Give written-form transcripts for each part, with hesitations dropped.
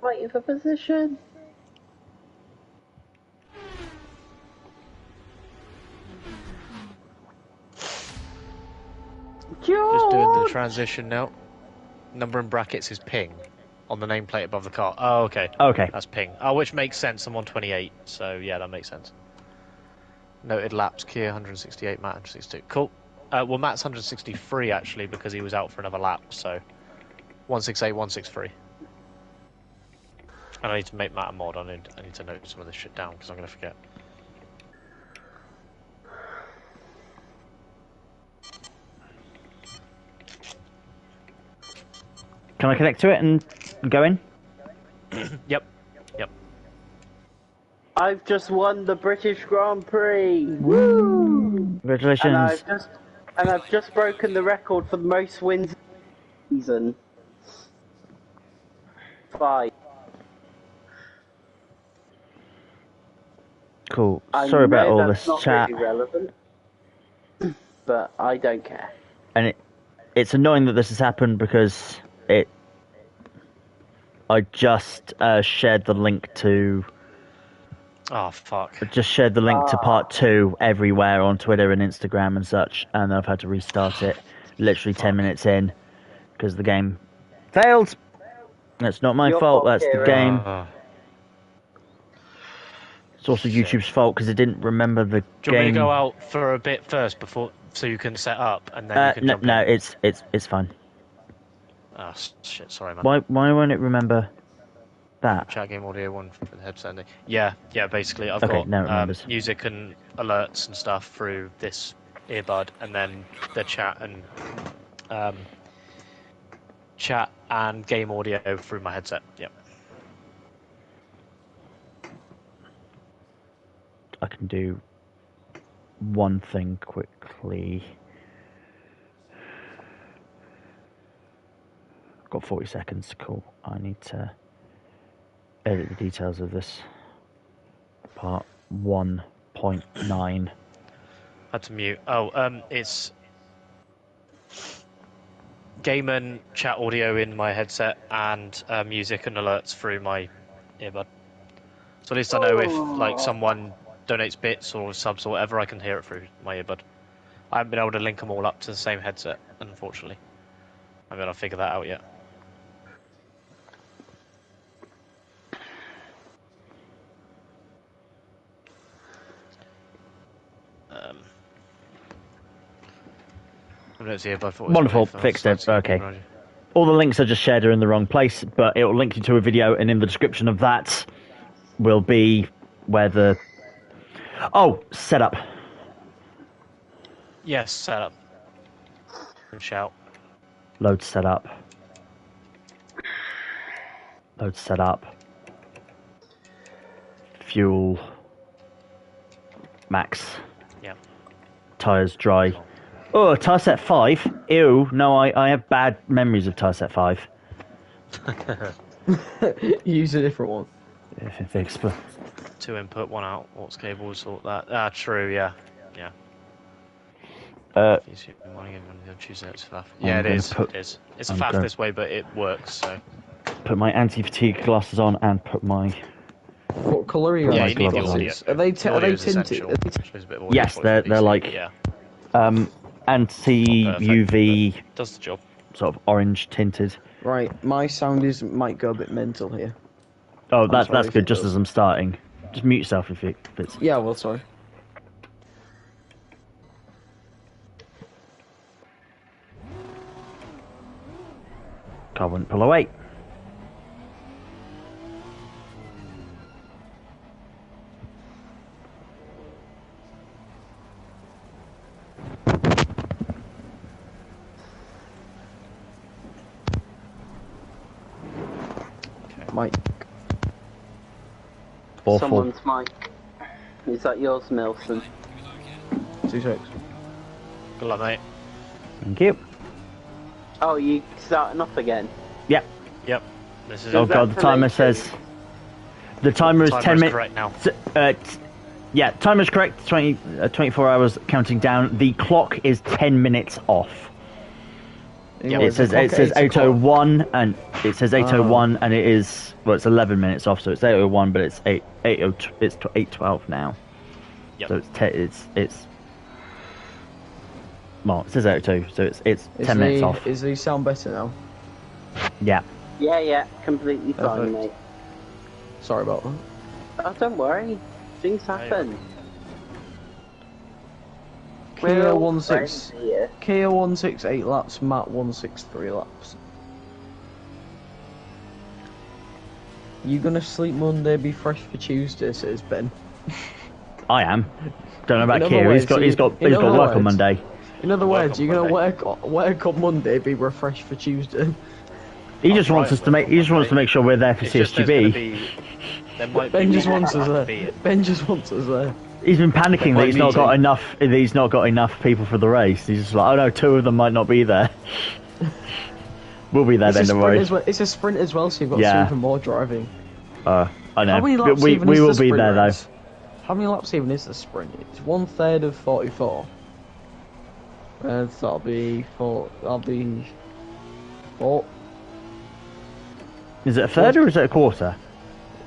fighting for position. Just doing the transition now. Number in brackets is ping on the nameplate above the car. Oh, okay. Okay. That's ping. Oh, which makes sense. I'm on 28, so yeah, that makes sense. Noted laps, Kia 168, Matt 162. Cool. Well, Matt's 163 actually because he was out for another lap, so 168, 163. And I need to make Matt a mod. I need to note some of this shit down because I'm going to forget. Can I connect to it and go in? Yep. I've just won the British Grand Prix. Woo! Congratulations. And I've just broken the record for the most wins in the season. 5. Cool. Sorry about all this chat. Really relevant, but I don't care. And it's annoying that this has happened because I just shared the link to. Oh fuck! I just shared the link to part 2 everywhere on Twitter and Instagram and such, and I've had to restart it literally 10 minutes in because the game failed. That's not my fault. That's the game. It's also YouTube's fault because it didn't remember the game. Do you want me to go out for a bit first before so you can set up and then you can jump in? No, it's fine. Oh shit! Sorry, man. Why won't it remember that? Chat game audio one for the headset. Yeah. Basically, I've Okay, now it got remembers. music and alerts and stuff through this earbud, and then the chat and game audio through my headset. Yep. I can do one thing quickly. Got 40 seconds. Cool. I need to edit the details of this part 1.9. Had to mute. Oh, it's game and chat audio in my headset and music and alerts through my earbud. So at least I know if like someone donates bits or subs or whatever, I can hear it through my earbud. I haven't been able to link them all up to the same headset, unfortunately. I haven't figured that out yet. Wonderful, fixed it. Okay. All the links I just shared are in the wrong place, but it will link you to a video, and in the description of that will be where the... Oh, setup. Yes, setup. Shout. Load setup. Load setup. Fuel. Max. Yeah. Tires dry. Oh, tire set 5? Ew, no, I have bad memories of tire set 5. Use a different one. If they explode. 2 input, 1 out, aux cables, sort that. Ah, true, yeah. Yeah. Yeah, it is. It's a faff this way, but it works, so. Put my anti-fatigue glasses on and put my... What colour are your you need the audio. Are they tinted? Yes, they're like... Yeah. Anti-UV... Does the job. Sort of orange tinted. Right, my sound might go a bit mental here. Oh, that's good, just as I'm starting. Just mute yourself if it's... Yeah, well, sorry. Car wouldn't pull away. Mike. Awful. Someone's mic. Is that yours, Milson? 2 secs. Good luck, mate. Thank you. Oh, you starting off again? Yep. Yep. This is Oh god, the timer says... The timer is 10 minutes... correct now. Yeah, timer's correct. 24 hours counting down. The clock is 10 minutes off. Yeah, It says 8:01 and it says 8:01 and it is it's 11 minutes off, so it's 8:01, but it's 8:12 now. Yep. So it's well, it says 8:02, so it's 10 minutes off. Is the sound better now? Yeah. Yeah, completely fine, Perfect. mate. Sorry about that. Oh, don't worry. Things happen. Kia all 16 friends here. Kia 168 laps, Matt 163 laps. You gonna sleep Monday, be fresh for Tuesday, says Ben. I am. Don't know about In other Kieran. words, He's got in other work on words- Monday. In other words, on you're gonna Monday. work on Monday, be refreshed for Tuesday. He just wants us to make. He just wants to make sure we're there for It's just there's gonna CSGB. be. There might Ben be just wants us to be there. it. Ben just wants us there. He's been panicking that Like he's not meeting. got enough. He's not got enough people for the race. He's just like, oh no, 2 of them might not be there. We'll be there It's a then, don't sprint worry. as well. It's a sprint as well, so you've got Yeah. even more driving. I know. How many But laps we even we is will the be sprint there though. race? How many laps even is the sprint? It's 1/3 of 44. So that'll be 4. That'll be 4. Is it a third or is it a quarter?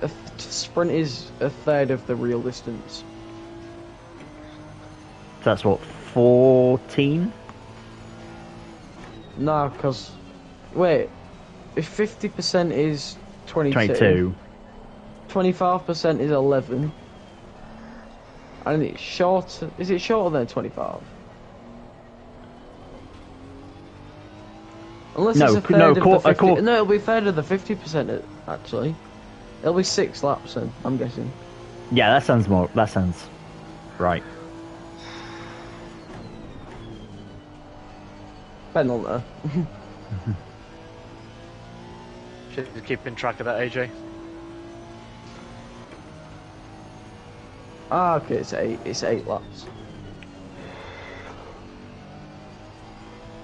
A sprint is 1/3 of the real distance. That's what 14. No, because wait, if 50% is 22. 25% is 11, and it's shorter. Is it shorter than 25? Unless No, it's a third no, of quar- the a 50, quar- no, it'll be a third of the 50% actually. It'll be 6 laps then, I'm guessing. Yeah, that sounds more. That sounds right. Ben on there. Should be keeping track of that, AJ. Okay, it's 8. It's 8 laps.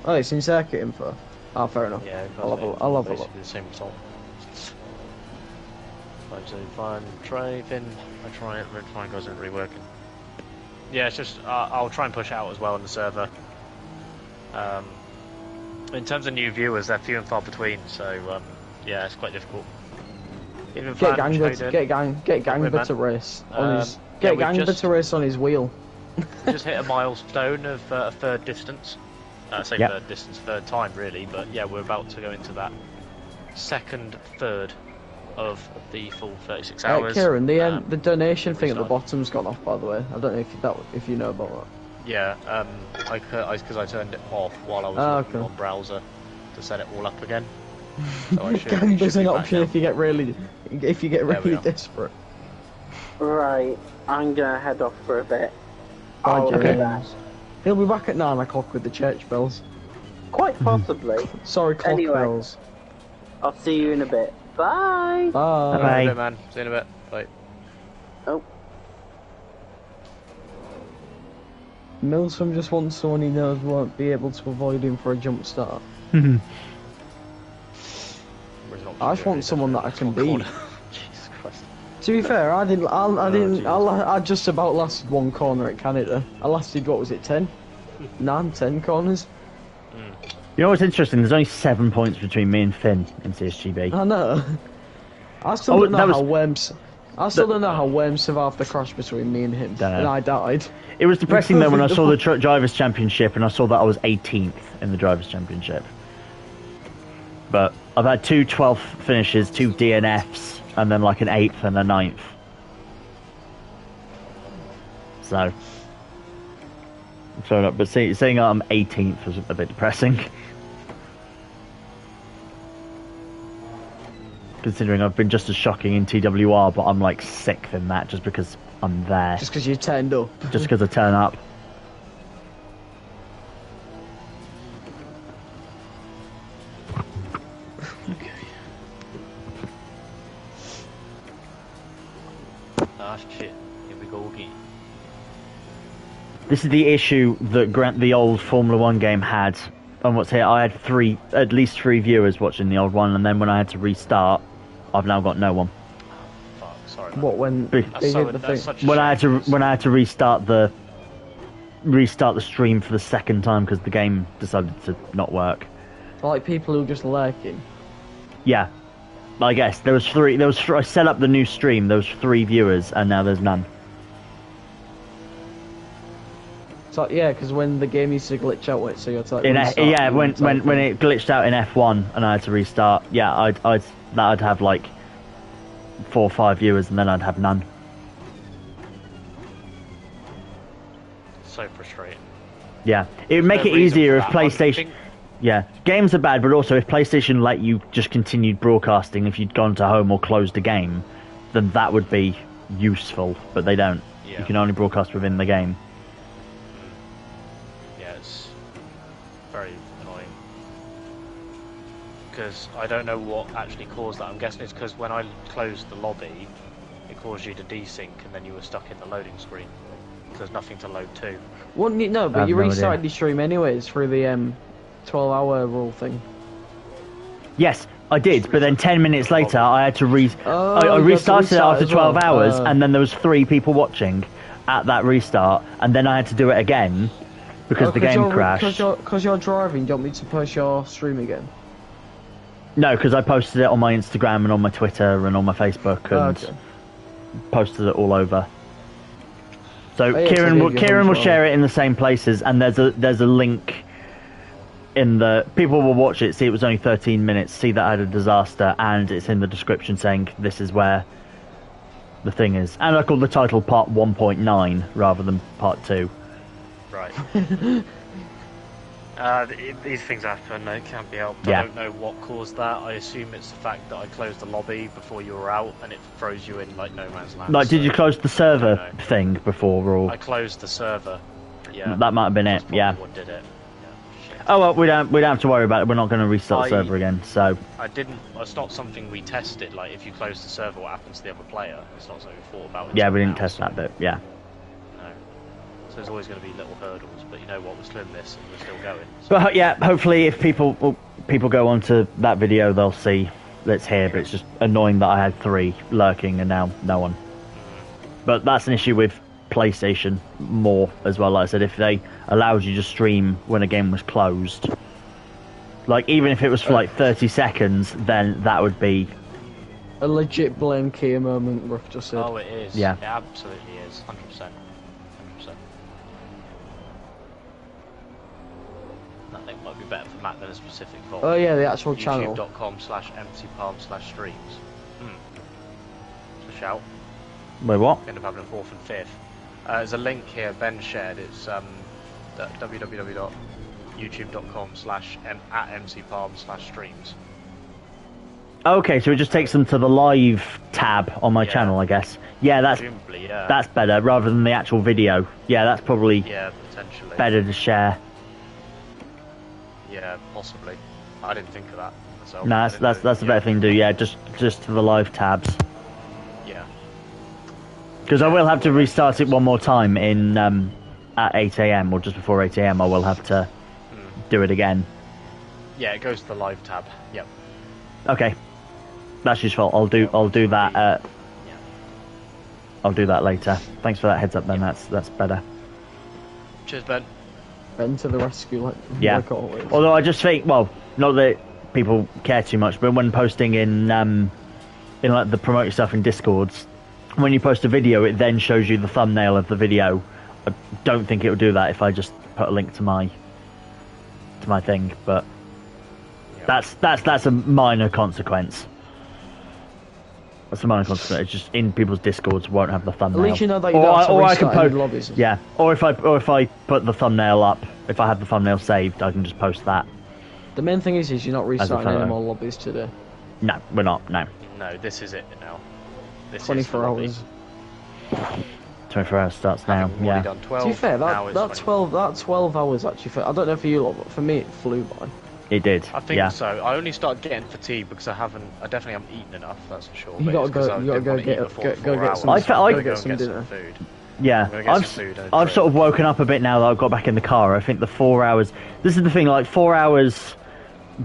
Oh, it's in circuit info. Oh, fair enough. Yeah, I'll have a look. basically the same result. So fine, driving. I try it, red flag wasn't really working. Yeah, it's just I'll try and push out as well on the server. In terms of new viewers, they're few and far between, so yeah, it's quite difficult. Even Get Flan, Gangber which they get Gangber man. to race on his get we've Gangber just- to race on his wheel. just hit a milestone of a third distance. I say Yep. third distance, third time really, but yeah, we're about to go into that second third of the full 36 hours. Kieran, the donation thing at the restart. bottom's gone off, by the way. I don't know if you know about that. Yeah, because I turned it off while I was Ah, working okay. on browser to set it all up again. So I should Gangber's be an back option now. if you get really There we really are. desperate. Right, I'm gonna head off for a bit. Bye, I'll be James. back. He'll be back at 9 o'clock with the church bells. Quite possibly. Sorry, clock Anyway. bells. I'll see you in a bit. Bye. Bye. Bye. Okay, man. See you in a bit. Bye. Oh, Milsom just wants someone he knows won't be able to avoid him for a jump start. Where's an option I just here? want someone that I can beat. Corner. Jesus Christ. To be fair, I didn't. Jesus. I just about lasted 1 corner at Canada. I lasted, what was it, 10? 9, 10 corners. You know what's interesting? There's only 7 points between me and Finn in CSGB. I know. I still Oh, don't know that was- how Worms. I still don't know how Worms survived the crash between me and him, Dunno. and I died. It was depressing though when I saw the Drivers' Championship and I saw that I was 18th in the Drivers' Championship. But I've had 2 12th finishes, 2 DNFs, and then like an 8th and a 9th. So. So, but seeing I'm 18th was a bit depressing. Considering I've been just as shocking in TWR, but I'm like 6th in that just because I'm there. Just because you turned up. Just because I turn up. Ah shit. Here we go again. This is the issue that the old Formula 1 game had. On what's here, I had at least three viewers watching the old one, and then when I had to restart, I've now got no one. Fuck, sorry. Man. What when Big- they So, did the that's thing? such a When I shame. had to restart the stream for the second time because the game decided to not work. For like people who are just lurking. Yeah. I guess there was three. I set up the new stream. There was 3 viewers, and now there's none. So yeah, because when the game used to glitch out, so you had to like When restart, it glitched out in F1 and I had to restart, yeah, I'd have like 4 or 5 viewers, and then I'd have none. So frustrating. Yeah, it would make it easier if PlayStation. Yeah, games are bad, but also if PlayStation let you just continued broadcasting if you'd gone to home or closed the game, then that would be useful. But they don't. Yeah. You can only broadcast within the game. Yeah, it's very annoying. Because I don't know what actually caused that. I'm guessing it's because when I closed the lobby, it caused you to desync, and then you were stuck in the loading screen. There's nothing to load to. Wouldn't you? No, but you restarted your stream anyways through the 12-hour rule thing. Yes, I did, but then 10 minutes later I had to I restarted it after 12 hours, and then there was 3 people watching at that restart, and then I had to do it again because the game crashed. Because you're driving, do you want me to post your stream again? No, because I posted it on my Instagram and on my Twitter and on my Facebook and posted it all over. So Keiran will share it in the same places, and there's a link in the people will watch it, see it was only 13 minutes, see that I had a disaster, and it's in the description saying this is where the thing is. And I called the title Part 1.9 rather than Part 2. Right. These things happen, it can't be helped. Yeah. I don't know what caused that. I assume it's the fact that I closed the lobby before you were out, and it throws you in like no man's land. Like, did you close the server thing before, or? I closed the server. Yeah. That might have been it. Yeah. What did it? Oh well, we don't have to worry about it. We're not going to restart the server again. So. I didn't. It's not something we tested. Like, if you close the server, what happens to the other player? It's not something we thought about. Yeah, we didn't test that bit. Yeah. No. So there's always going to be little hurdles, but you know what? We're still in this, and we're still going. So. But yeah, hopefully, if people go onto that video, they'll see that's here. But it's just annoying that I had 3 lurking and now no one. But that's an issue with PlayStation more as well. Like I said, if they allowed you to stream when a game was closed, like even if it was for like 30 seconds, then that would be a legit blame Kia moment. Ruff just said. Oh, it is. Yeah, it absolutely is. 100%. 100%. I think it might be better for Matt than a specific vault. Oh yeah, the actual channel. YouTube.com/emptypalm/streams. It's a shout. Wait, what? End up having a 4th and 5th. There's a link here Ben shared. It's www.youtube.com/@mcpalm/streams. Okay, so it just takes them to the live tab on my channel, I guess. Yeah, that's better rather than the actual video. Yeah, that's probably potentially better to share. Yeah, possibly. I didn't think of that myself. No, that's a better thing to do. Yeah, just to the live tabs. Yeah. Because I will have to restart it one more time in at 8 AM or just before 8 AM. I will have to do it again. Yeah, it goes to the live tab. Yep. Okay, that's useful. I'll do that. I'll do that later. Thanks for that heads up, Ben. That's better. Cheers, Ben. Ben to the rescue, like always. Although I just think, well, not that people care too much, but when posting in like the promote stuff in Discords, when you post a video, it then shows you the thumbnail of the video. I don't think it would do that if I just put a link to my thing, but that's a minor consequence. That's a minor consequence. It's just in people's Discords won't have the thumbnail. At least you know that you don't have to restart any lobbies. Yeah, or if I put the thumbnail up, if I have the thumbnail saved, I can just post that. The main thing is you're not restarting any more lobbies today. No, we're not. No. No, this is it now. This 24 hours. 24 hours starts now. Yeah. Done 12, to be fair, that 12 hours actually. I don't know for you lot, but for me it flew by. It did. I think so. I only started getting fatigued because I definitely haven't eaten enough. That's for sure. You gotta go get some dinner. Food. Yeah, I've sort of woken up a bit now that I've got back in the car. I think the 4 hours. This is the thing. Like 4 hours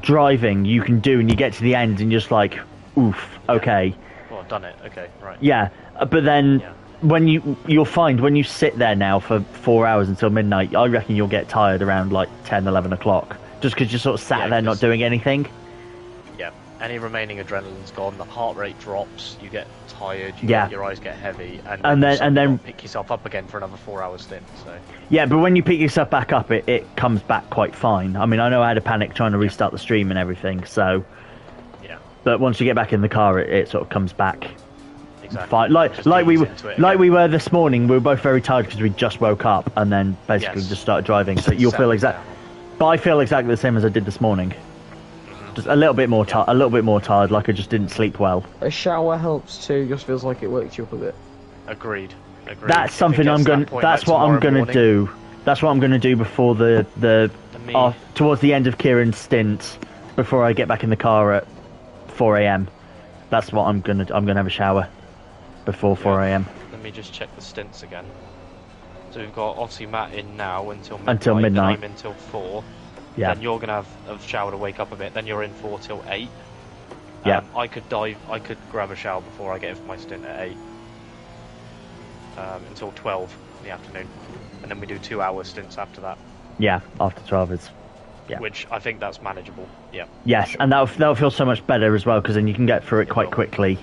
driving, you can do, and you get to the end, and you're just like, oof. Okay. Well, I've done it. Okay, right. Yeah, but then when you'll find when you sit there now for 4 hours until midnight, I reckon you'll get tired around like 10, 11 o'clock. just because you're sort of sat Yeah, there not 'cause- doing anything. Yeah, any remaining adrenaline's gone. The heart rate drops. You get tired. Your eyes get heavy, and then pick yourself up again for another 4-hour stint. So Yeah, but when you pick yourself back up, it comes back quite fine. I mean, I know I had a panic trying to restart the stream and everything, so... yeah, But once you get back in the car, it sort of comes back exactly. fine. Like we were this morning, we were both very tired because we just woke up and then basically just started driving. So you'll feel but I feel exactly the same as I did this morning. Just a little bit more tired, like I just didn't sleep well. A shower helps too. Just feels like it wakes you up a bit. Agreed. That's something I'm going. That's what I'm going to do. That's what I'm going to do before towards the end of Keiran's stint, before I get back in the car at 4 a.m. That's what I'm going to. I'm going to have a shower before 4 a.m. Let me just check the stints again. So we've got obviously Matt in now until midnight. I'm until 4. Yeah. Then you're going to have a shower to wake up a bit. Then you're in 4 till 8. Yeah. I could grab a shower before I get in for my stint at 8. Until 12 in the afternoon. And then we do 2-hour stints after that. Yeah, after 12 is... Yeah. Which I think that's manageable. Yeah. Yes, and that'll feel so much better as well, because then you can get through it quite quickly.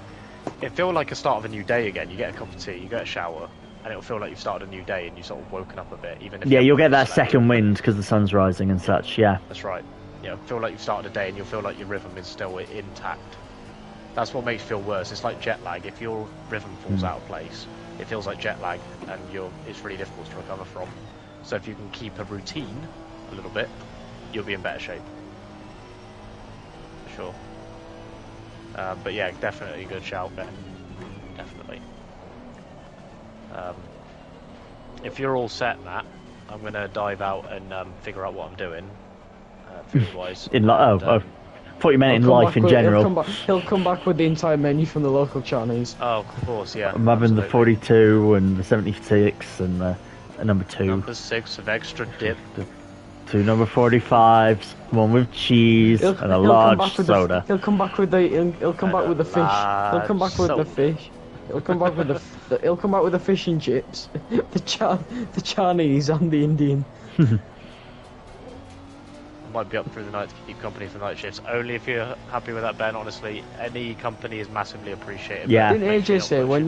It'll feel like a start of a new day again. You get a cup of tea, you get a shower, and it'll feel like you've started a new day and you've sort of woken up a bit. Even if you'll get that second wind because the sun's rising and such, yeah. That's right. Yeah, feel like you've started a day and you'll feel like your rhythm is still intact. That's what makes it feel worse. It's like jet lag. If your rhythm falls out of place, it feels like jet lag, and it's really difficult to recover from. So if you can keep a routine a little bit, you'll be in better shape. For sure. But yeah, definitely a good shout, Ben. Definitely. If you're all set, Matt, I'm going to dive out and figure out what I'm doing, food-wise. I thought you meant in life in general. He'll come back with the entire menu from the local Chinese. Oh, of course, yeah. I'm having the 42 and the 76 and the number 2. Number 6 of extra dip. The 2 number 45s, one with cheese and a large soda. He'll come back with the fish. He'll come back with the fish. He'll come back with he'll come back with the fish and chips. The Chinese and the Indian. Might be up through the night to keep company for night shifts. Only if you're happy with that, Ben. Honestly, any company is massively appreciated. Yeah. Didn't AJ say when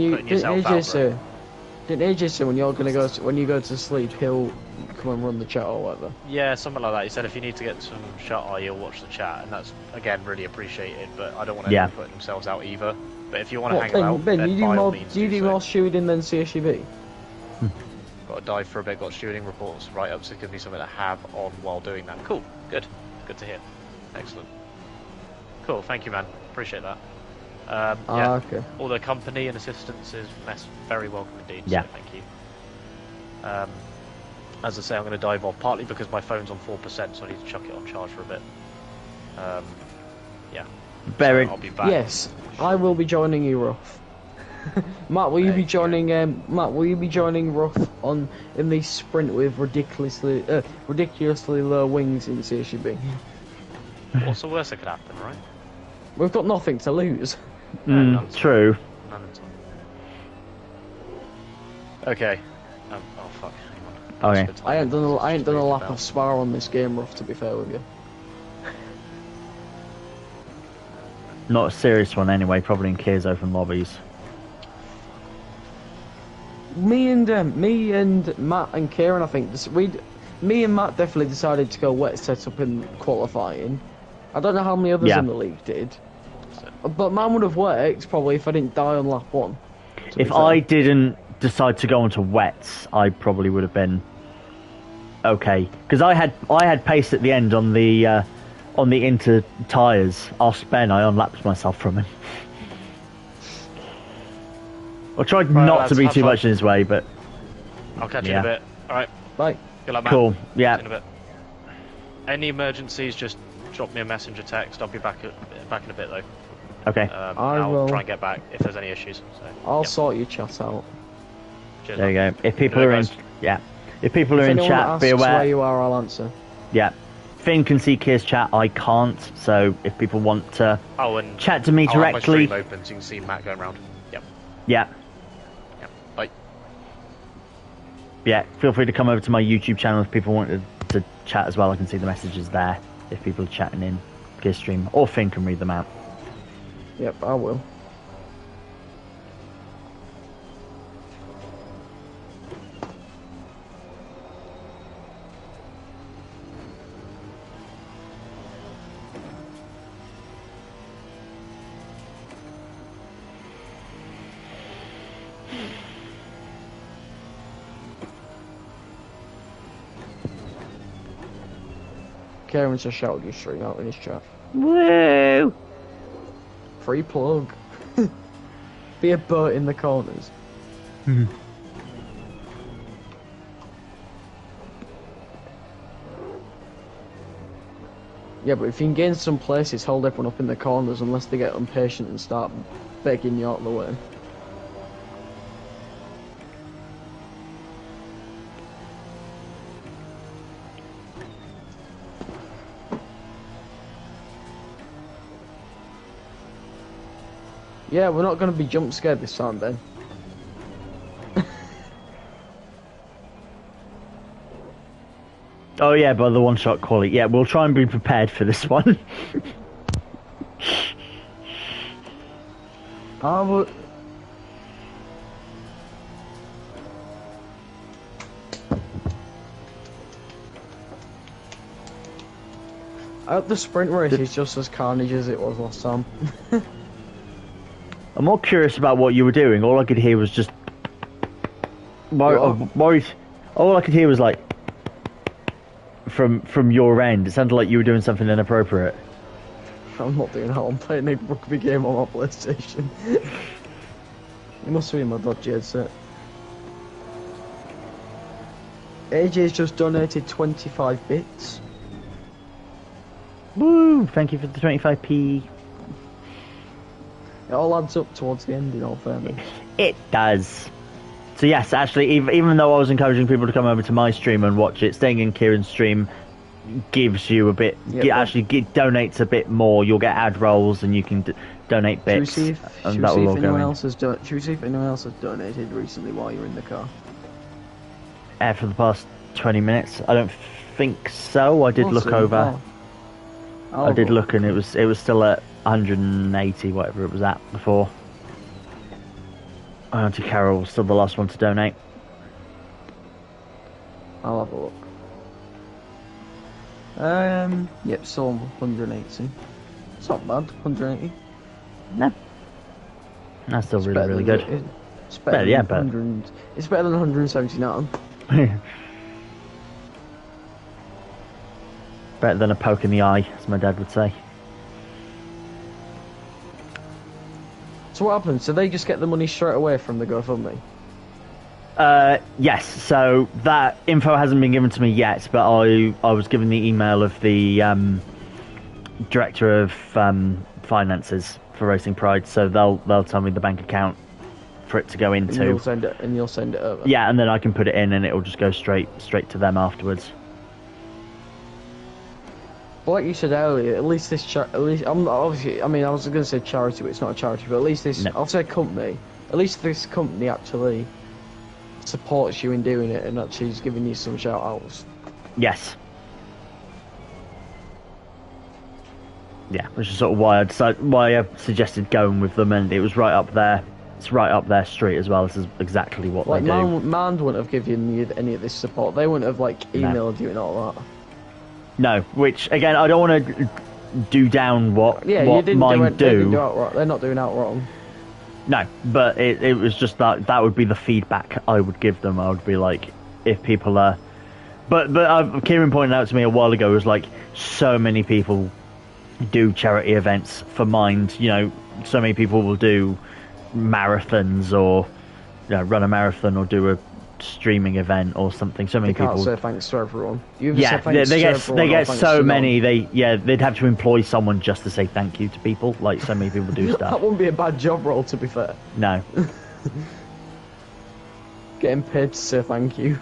you go to sleep, he'll come and run the chat or whatever? Yeah, something like that. He said if you need to get some shut eye, you'll watch the chat, and that's again really apprecited. But I don't want anyone putting themselves out either. But if you want to hang out, Ben, then by all means, do you do more shooting than CSUV? Got to dive for a bit, got shooting reports right up, so it could be something to have on while doing that. Cool, good to hear. Excellent. Cool, thank you, man. Appreciate that. Okay. All the company and assistance is very welcome indeed. Yeah. So thank you. As I say, I'm going to dive off partly because my phone's on 4%, so I need to chuck it on charge for a bit. Yeah. Very. So I'll be back. Yes, I will be joining you, Ruff. Matt, will you be joining? Matt, will you be joining Ruff in the sprint with ridiculously low wings in CSUB? What's the worst that could happen, right? We've got nothing to lose. True. None at all. Okay. Oh fuck. Hang on. Okay. I ain't done a lap of spar on this game, Ruff. To be fair with you. Not a serious one anyway. Probably in Keir's open lobbies. Me and Matt and Keiran, I think me and Matt definitely decided to go wet setup in qualifying. I don't know how many others in the league did, but mine would have worked probably if I didn't die on lap 1. If I didn't decide to go onto wets, I probably would have been okay, because I had pace at the end on the inter tyres. Ask Ben, I unlapped myself from him. I tried not to be too much in his way, but... I'll catch you in a bit. Alright. Bye. Good luck, man. Cool, yeah. See you in a bit. Any emergencies, just drop me a message or text. I'll be back in a bit, though. Okay. I'll try and get back if there's any issues. So, I'll sort your chat out. Cheers, there you man. go. If people are in... Yeah. If people are in chat, be aware... where you are, I'll answer. Yeah. Finn can see Keir's chat, I can't, so if people want to chat to me directly... I'll have my stream open so you can see Matt going around. Yep. Yeah. Bye. Yeah, feel free to come over to my YouTube channel if people wanted to chat as well. I can see the messages there. if people are chatting in Gear Stream, or Finn can read them out. Yep, I will. Keiran just shouted your stream out in his chat. Woo! Free plug. Be a boat in the corners. Yeah, but if you can gain some places, hold everyone up in the corners unless they get impatient and start begging you out of the way. Yeah, we're not going to be jump scared this time then. Oh yeah, by the one-shot quality. Yeah, we'll try and be prepared for this one. I would... I hope the sprint race is just as carnage as it was last time. I'm more curious about what you were doing. All I could hear was just... All I could hear was like... From your end. It sounded like you were doing something inappropriate. I'm not doing that. I'm playing a rugby game on my PlayStation. It must be in my dodgy headset. AJ's just donated 25 bits. Woo! Thank you for the 25p. It all adds up towards the end, in all fairness. It does. So yes, actually, even though I was encouraging people to come over to my stream and watch it, staying in Kieran's stream gives you a bit, donates a bit more. You'll get ad rolls and you can donate bits. Should we see if anyone else has donated recently while you're in the car? For the past 20 minutes? I don't think so. I did look over. I did look and it was still at 180, whatever it was at before. Auntie Carol was still the last one to donate. I'll have a look. Yep, so 180. It's not bad, 180. No. That's still really good. It's better than it's better than 179. Better than a poke in the eye, as my dad would say. So what happens? Do they just get the money straight away from the GoFundMe? Yes, so that info hasn't been given to me yet, but I was given the email of the director of finances for Racing Pride, so they'll tell me the bank account for it to go into. And you'll send it over. Yeah, and then I can put it in, and it'll just go straight to them afterwards. But like you said earlier, at least this I was going to say charity, but it's not a charity. But at least this, I'll say company. At least this company actually supports you in doing it and actually is giving you some shout outs. Yes. Yeah, which is sort of why I suggested going with them, and it was right up there. It's right up their street as well. This is exactly what they do. Mand wouldn't have given you any of this support. They wouldn't have emailed you and all that. No, which again, I don't want to do down what mine do. They're not doing out wrong. No, but it was just that would be the feedback I would give them. I would be like, if people are, but Keiran pointed out to me a while ago, was like, so many people do charity events for Mind. You know, so many people will do marathons or run a marathon or do a streaming event or something. So many people can't say thanks to everyone. They get so many. They'd have to employ someone just to say thank you to people. Like, so many people do stuff. That wouldn't be a bad job role, to be fair. No. Getting paid to say thank you.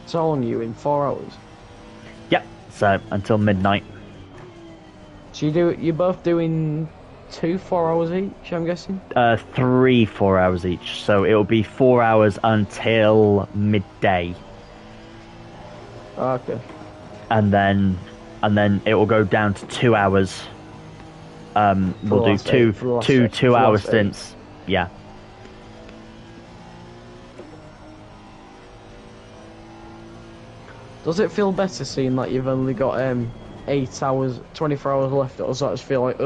So how long are you in? 4 hours? Yep. So until midnight. So you're both doing 2 4 hours each, I'm guessing. 3 4 hours each. So it'll be 4 hours until midday, Okay. and then it will go down to 2 hours. We'll do two hour stints. Yeah. Does it feel better seeing that you've only got 8 hours, 24 hours left, or does that just feel like,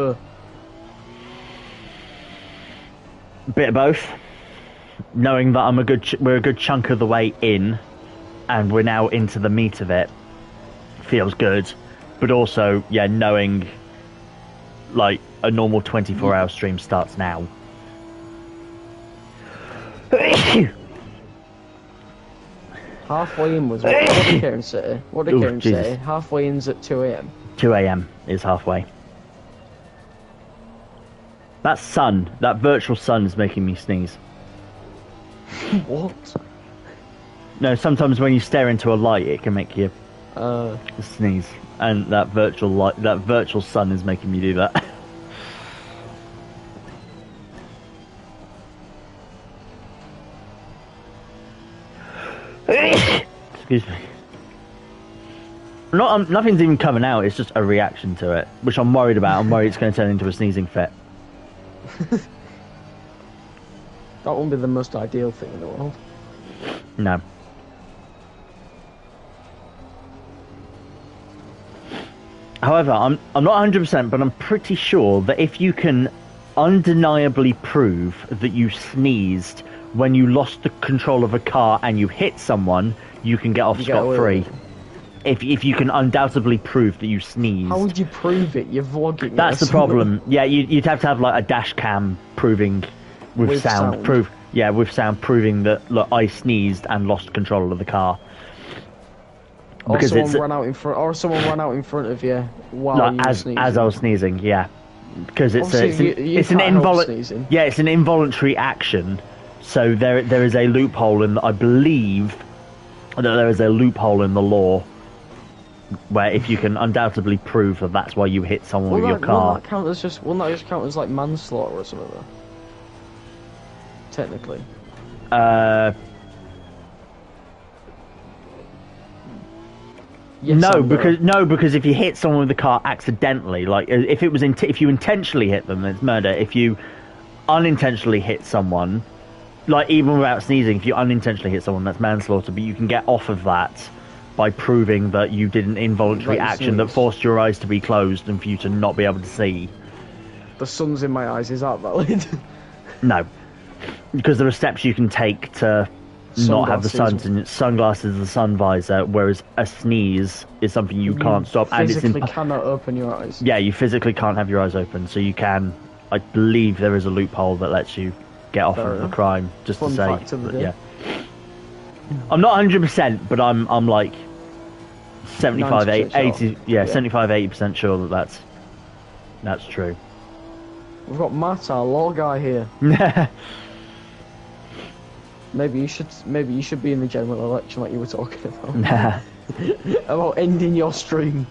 Bit of both. Knowing that we're a good chunk of the way in, and we're now into the meat of it, feels good. But also, yeah, knowing like a normal 24-hour stream starts now. halfway in was what did Keiran say? What did Keiran say? Halfway in's at 2 AM. 2 AM is halfway. That sun, that virtual sun is making me sneeze. What? No, sometimes when you stare into a light, it can make you sneeze, and that virtual sun is making me do that. Excuse me. Nothing's even coming out. It's just a reaction to it, which I'm worried about. I'm worried it's going to turn into a sneezing fit. That wouldn't be the most ideal thing in the world. No. However, I'm not 100%, but I'm pretty sure that if you can undeniably prove that you sneezed when you lost the control of a car and you hit someone, you can get off scot-free. If you can undoubtedly prove that you sneezed. How would you prove it? You're vlogging. That's the problem. Yeah, you'd have to have like a dash cam proving with sound. With sound proving that, look, I sneezed and lost control of the car. Or someone ran out in front of you while you were sneezing. As I was sneezing, yeah. Because it's an involuntary action. So there is a loophole in. I believe that there is a loophole in the law where if you can undoubtedly prove that that's why you hit someone with your car. Wouldn't that just count as like manslaughter or something though? Technically. Yes, because if you hit someone with the car accidentally, like if you intentionally hit them, it's murder. If you unintentionally hit someone, like even without sneezing, if you unintentionally hit someone, that's manslaughter. But you can get off of that by proving that you did an involuntary action that forced your eyes to be closed and for you to not be able to see. The sun's in my eyes. Is that valid? No, because there are steps you can take to not have the sun in sunglasses, the sun visor, whereas a sneeze is something you can't stop, and it's cannot open your eyes. Yeah, you physically can't have your eyes open, so you can. I believe there is a loophole that lets you get off of the crime. Just Fun to say, fact of the day. Yeah. I'm not 100%, but I'm like 75, 80, sure. 75-80% sure that that's true. We've got Matt, our law guy here. Maybe you should be in the general election like you were talking about. About ending your stream.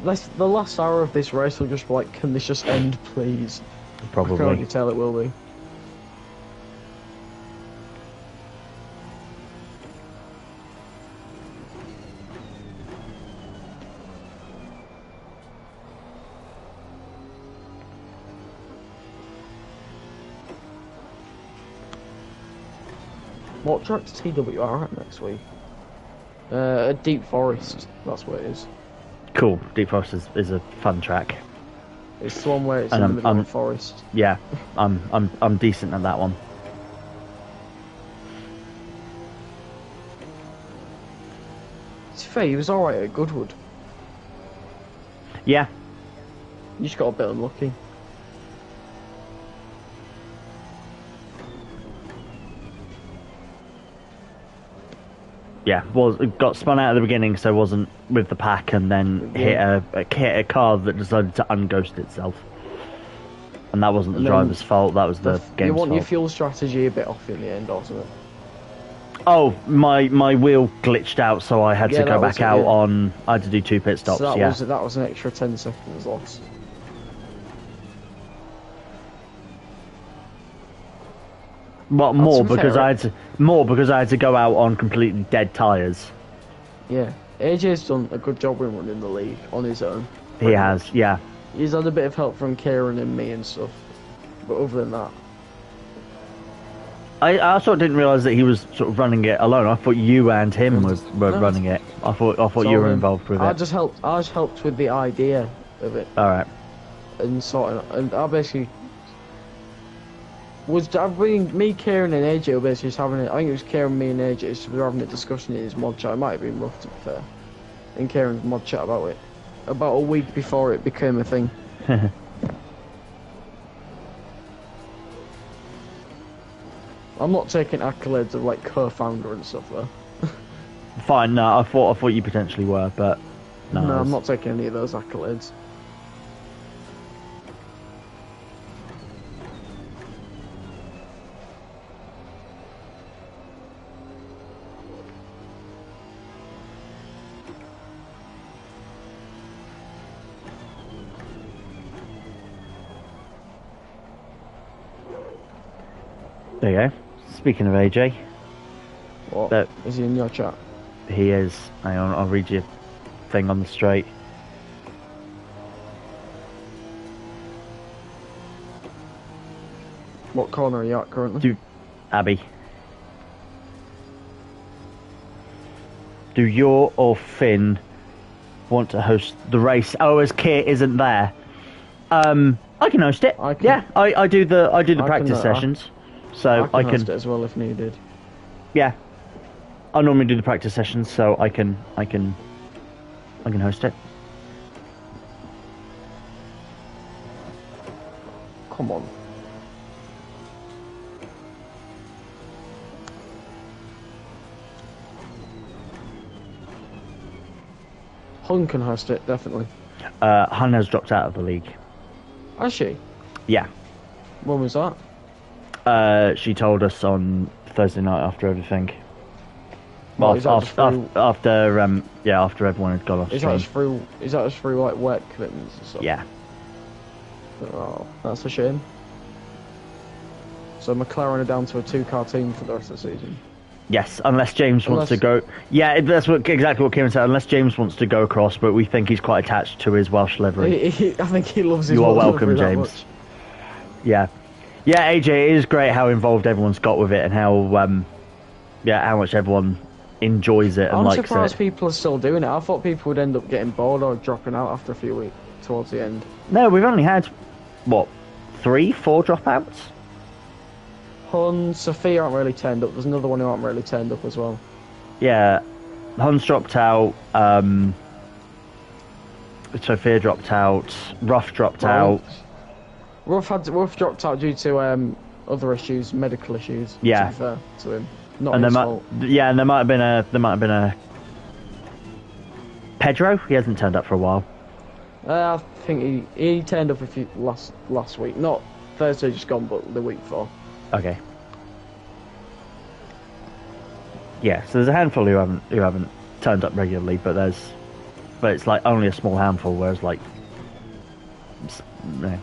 The last hour of this race will just be like, can this just end, please? Probably. I can already tell it will be. What track's TWR at next week? A Deep Forest, that's what it is. Cool. Deep Forest is a fun track. It's the one where it's in the middle of the forest. Yeah, I'm decent at that one. To be fair, he was alright at Goodwood. Yeah. You just got a bit unlucky. Yeah, got spun out at the beginning, so wasn't with the pack, and then hit a car that decided to unghost itself. And that wasn't the driver's fault, that was the game's fault. You want your fuel strategy a bit off in the end, or something? Oh, my wheel glitched out, so I had to go back out on. I had to do 2 pit stops. So yeah, that was an extra 10 seconds lost. Well, more because I had to go out on completely dead tyres. Yeah, AJ's done a good job in running the league on his own. He has, yeah. He's had a bit of help from Keiran and me and stuff, but other than that, I sort of didn't realise that he was sort of running it alone. I thought you and him were running it. I thought you were involved with it. I just helped with the idea of it. All right. And and I basically me, Keiran and AJ were basically just having it. I think it was Keiran, me, and AJ just were having a discussion in his mod chat. It might have been rough, to be fair. In Kieran's mod chat about it, about a week before it became a thing. I'm not taking accolades of like co-founder and stuff though. Fine, no, I thought you potentially were, but no. No, I'm not taking any of those accolades. There you go. Speaking of AJ, what? Is he in your chat? He is. Hang on, I'll read you a thing on the straight. What corner are you at currently? Abby. Do you or Finn want to host the race? Oh, as Kit isn't there. I can host it. Yeah, I do the practice sessions. So I can host it as well if needed. Yeah, I normally do the practice sessions, so I can host it. Come on. Hun can host it, definitely. Hun has dropped out of the league. Has she? Yeah. When was that? She told us on Thursday night after everything. Well, after everyone had gone off. Is that just through like work commitments and stuff? Yeah. Oh, that's a shame. So McLaren are down to a 2-car team for the rest of the season. Yes, unless James wants to go. Yeah, that's exactly what Kieran said. Unless James wants to go across, but we think he's quite attached to his Welsh livery. I think he loves his You are Welsh welcome, livery James. Yeah. Yeah, AJ, it is great how involved everyone's got with it and how much everyone enjoys it and likes it. I'm surprised people are still doing it. I thought people would end up getting bored or dropping out after a few weeks towards the end. No, we've only had, 3, 4 dropouts? Hun, Sophia aren't really turned up. There's another one who aren't really turned up as well. Yeah, Hun's dropped out, Sophia dropped out, Ruff dropped out. Ruff dropped out due to other issues, medical issues. Yeah. To be fair to him, not and his fault. Yeah, and there might have been a Pedro. He hasn't turned up for a while. I think he turned up last week, not Thursday just gone, but the week before. Okay. Yeah, so there's a handful who haven't turned up regularly, but it's like only a small handful, whereas like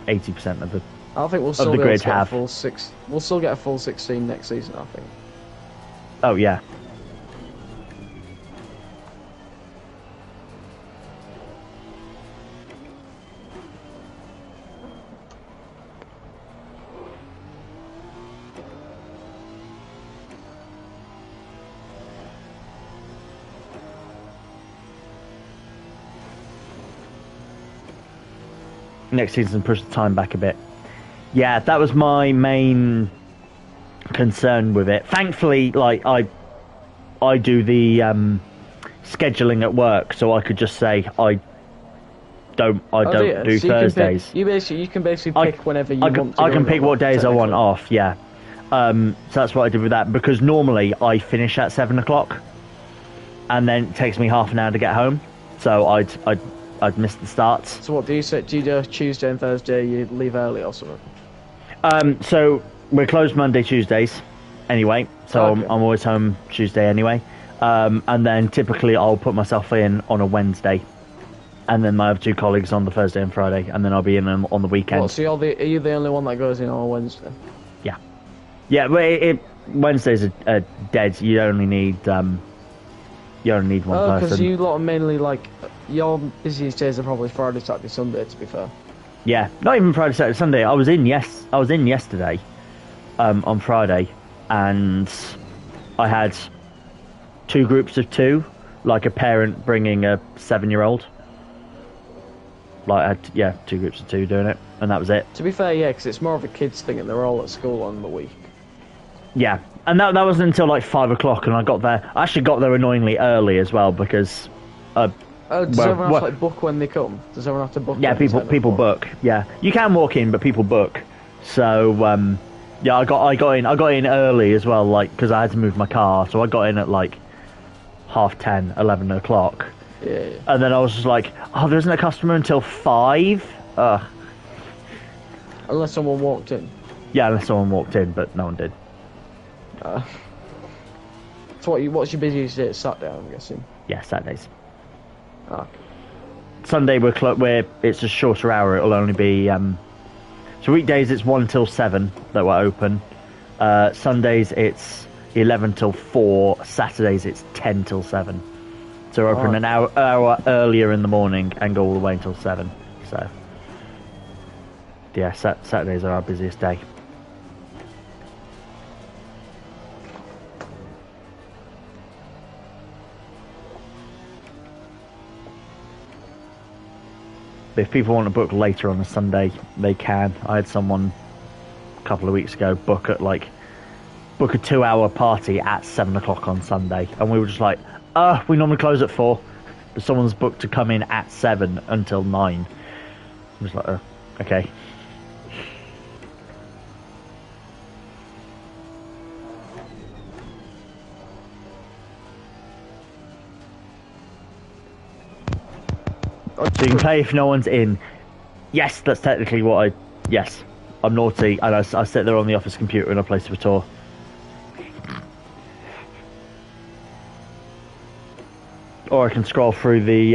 80% of the I think we'll still be able to get a full 6. We'll still get a full 16 next season, I think. Oh yeah. Next season, push the time back a bit. Yeah, that was my main concern with it. Thankfully, like I do the scheduling at work, so I could just say I don't do so Thursdays. You can basically pick whenever you want to. I can pick what days I want off. Yeah. So that's what I did with that, because normally I finish at 7 o'clock, and then it takes me half an hour to get home. So I'd miss the starts. So what do you say? Do you do Tuesday and Thursday? You leave early or something? So we're closed Monday, Tuesdays, anyway, so Okay. I'm always home Tuesday anyway. And then typically I'll put myself in on a Wednesday, and then my other two colleagues on the Thursday and Friday, and then I'll be in on the weekend. Well, so are you the only one that goes in on a Wednesday? Yeah, but Wednesdays are dead. You only need one Because person. you lot are mainly like your busiest days are probably Friday, Saturday, Sunday. To be fair. Yeah, not even Friday, Saturday, Sunday. I was in yesterday, on Friday, and I had 2 groups of 2, like a parent bringing a 7-year-old. Like I had 2 groups of 2 doing it, and that was it. To be fair, yeah, because it's more of a kids thing, and they're all at school on the week. Yeah, and that wasn't until like 5 o'clock, and I got there. I actually got there annoyingly early as well because. Does well, everyone have to like, book when they come? Does everyone have to book? Yeah, people book. Yeah, you can walk in, but people book. So yeah, I got in early as well, like because I had to move my car, so I got in at like 10:30, 11 o'clock. Yeah. And then I was just like, oh, there isn't a customer until 5. Unless someone walked in. Yeah, unless someone walked in, but no one did. So what's your busiest day? It's Saturday, I'm guessing. Yeah, Saturdays. Okay. Sunday we're it's a shorter hour. It'll only be so weekdays it's 1 till 7 that we're open. Sundays it's 11 till 4. Saturdays it's 10 till 7. So we're open an hour earlier in the morning and go all the way until 7. So yeah, Saturdays are our busiest day. If people want to book later on a Sunday, they can. I had someone a couple of weeks ago book a 2-hour party at 7 o'clock on Sunday, and we were just like, we normally close at 4, but someone's booked to come in at 7 until 9. I was like, okay. So you can play if no one's in. Yes, that's technically what yes, I'm naughty, and I sit there on the office computer and I play Pt2. Or I can scroll through the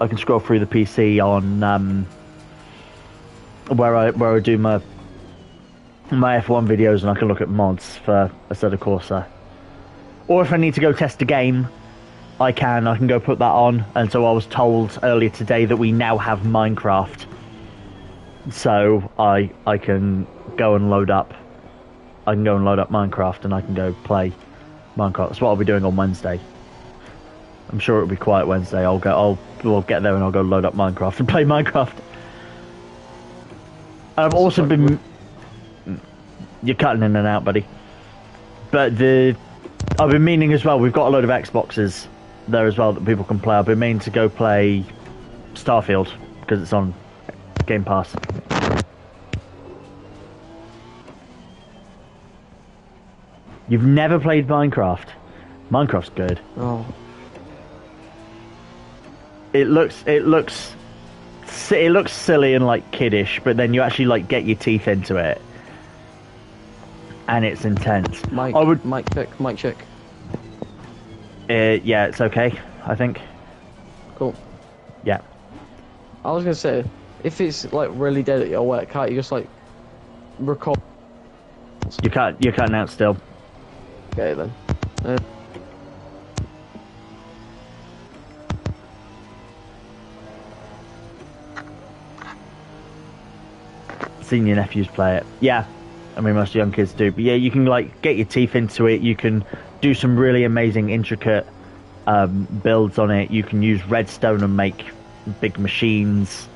PC on where I do my F1 videos, and I can look at mods for Assetto Corsa. Or if I need to go test a game, I can go put that on. And so I was told earlier today that we now have Minecraft, so I can go and load up Minecraft, and I can go play Minecraft. That's what I'll be doing on Wednesday. I'm sure it'll be quiet Wednesday. We'll get there and I'll go load up Minecraft and play Minecraft. I've also been... You're cutting in and out, buddy. But I've been meaning as well, we've got a load of Xboxes there as well that people can play. I've been meaning to go play Starfield because it's on Game Pass. You've never played Minecraft? Minecraft's good. Oh. It looks silly and like kiddish, but then you actually like get your teeth into it, and it's intense. Mic check. Yeah, it's okay, I think. Cool. Yeah. I was gonna say, if it's like really dead at your work, can't you just like record? You're cutting out still. Okay then. Seen your nephews play it. Yeah, I mean most young kids do. But yeah, you can like get your teeth into it. You can do some really amazing, intricate builds on it. You can use redstone and make big machines.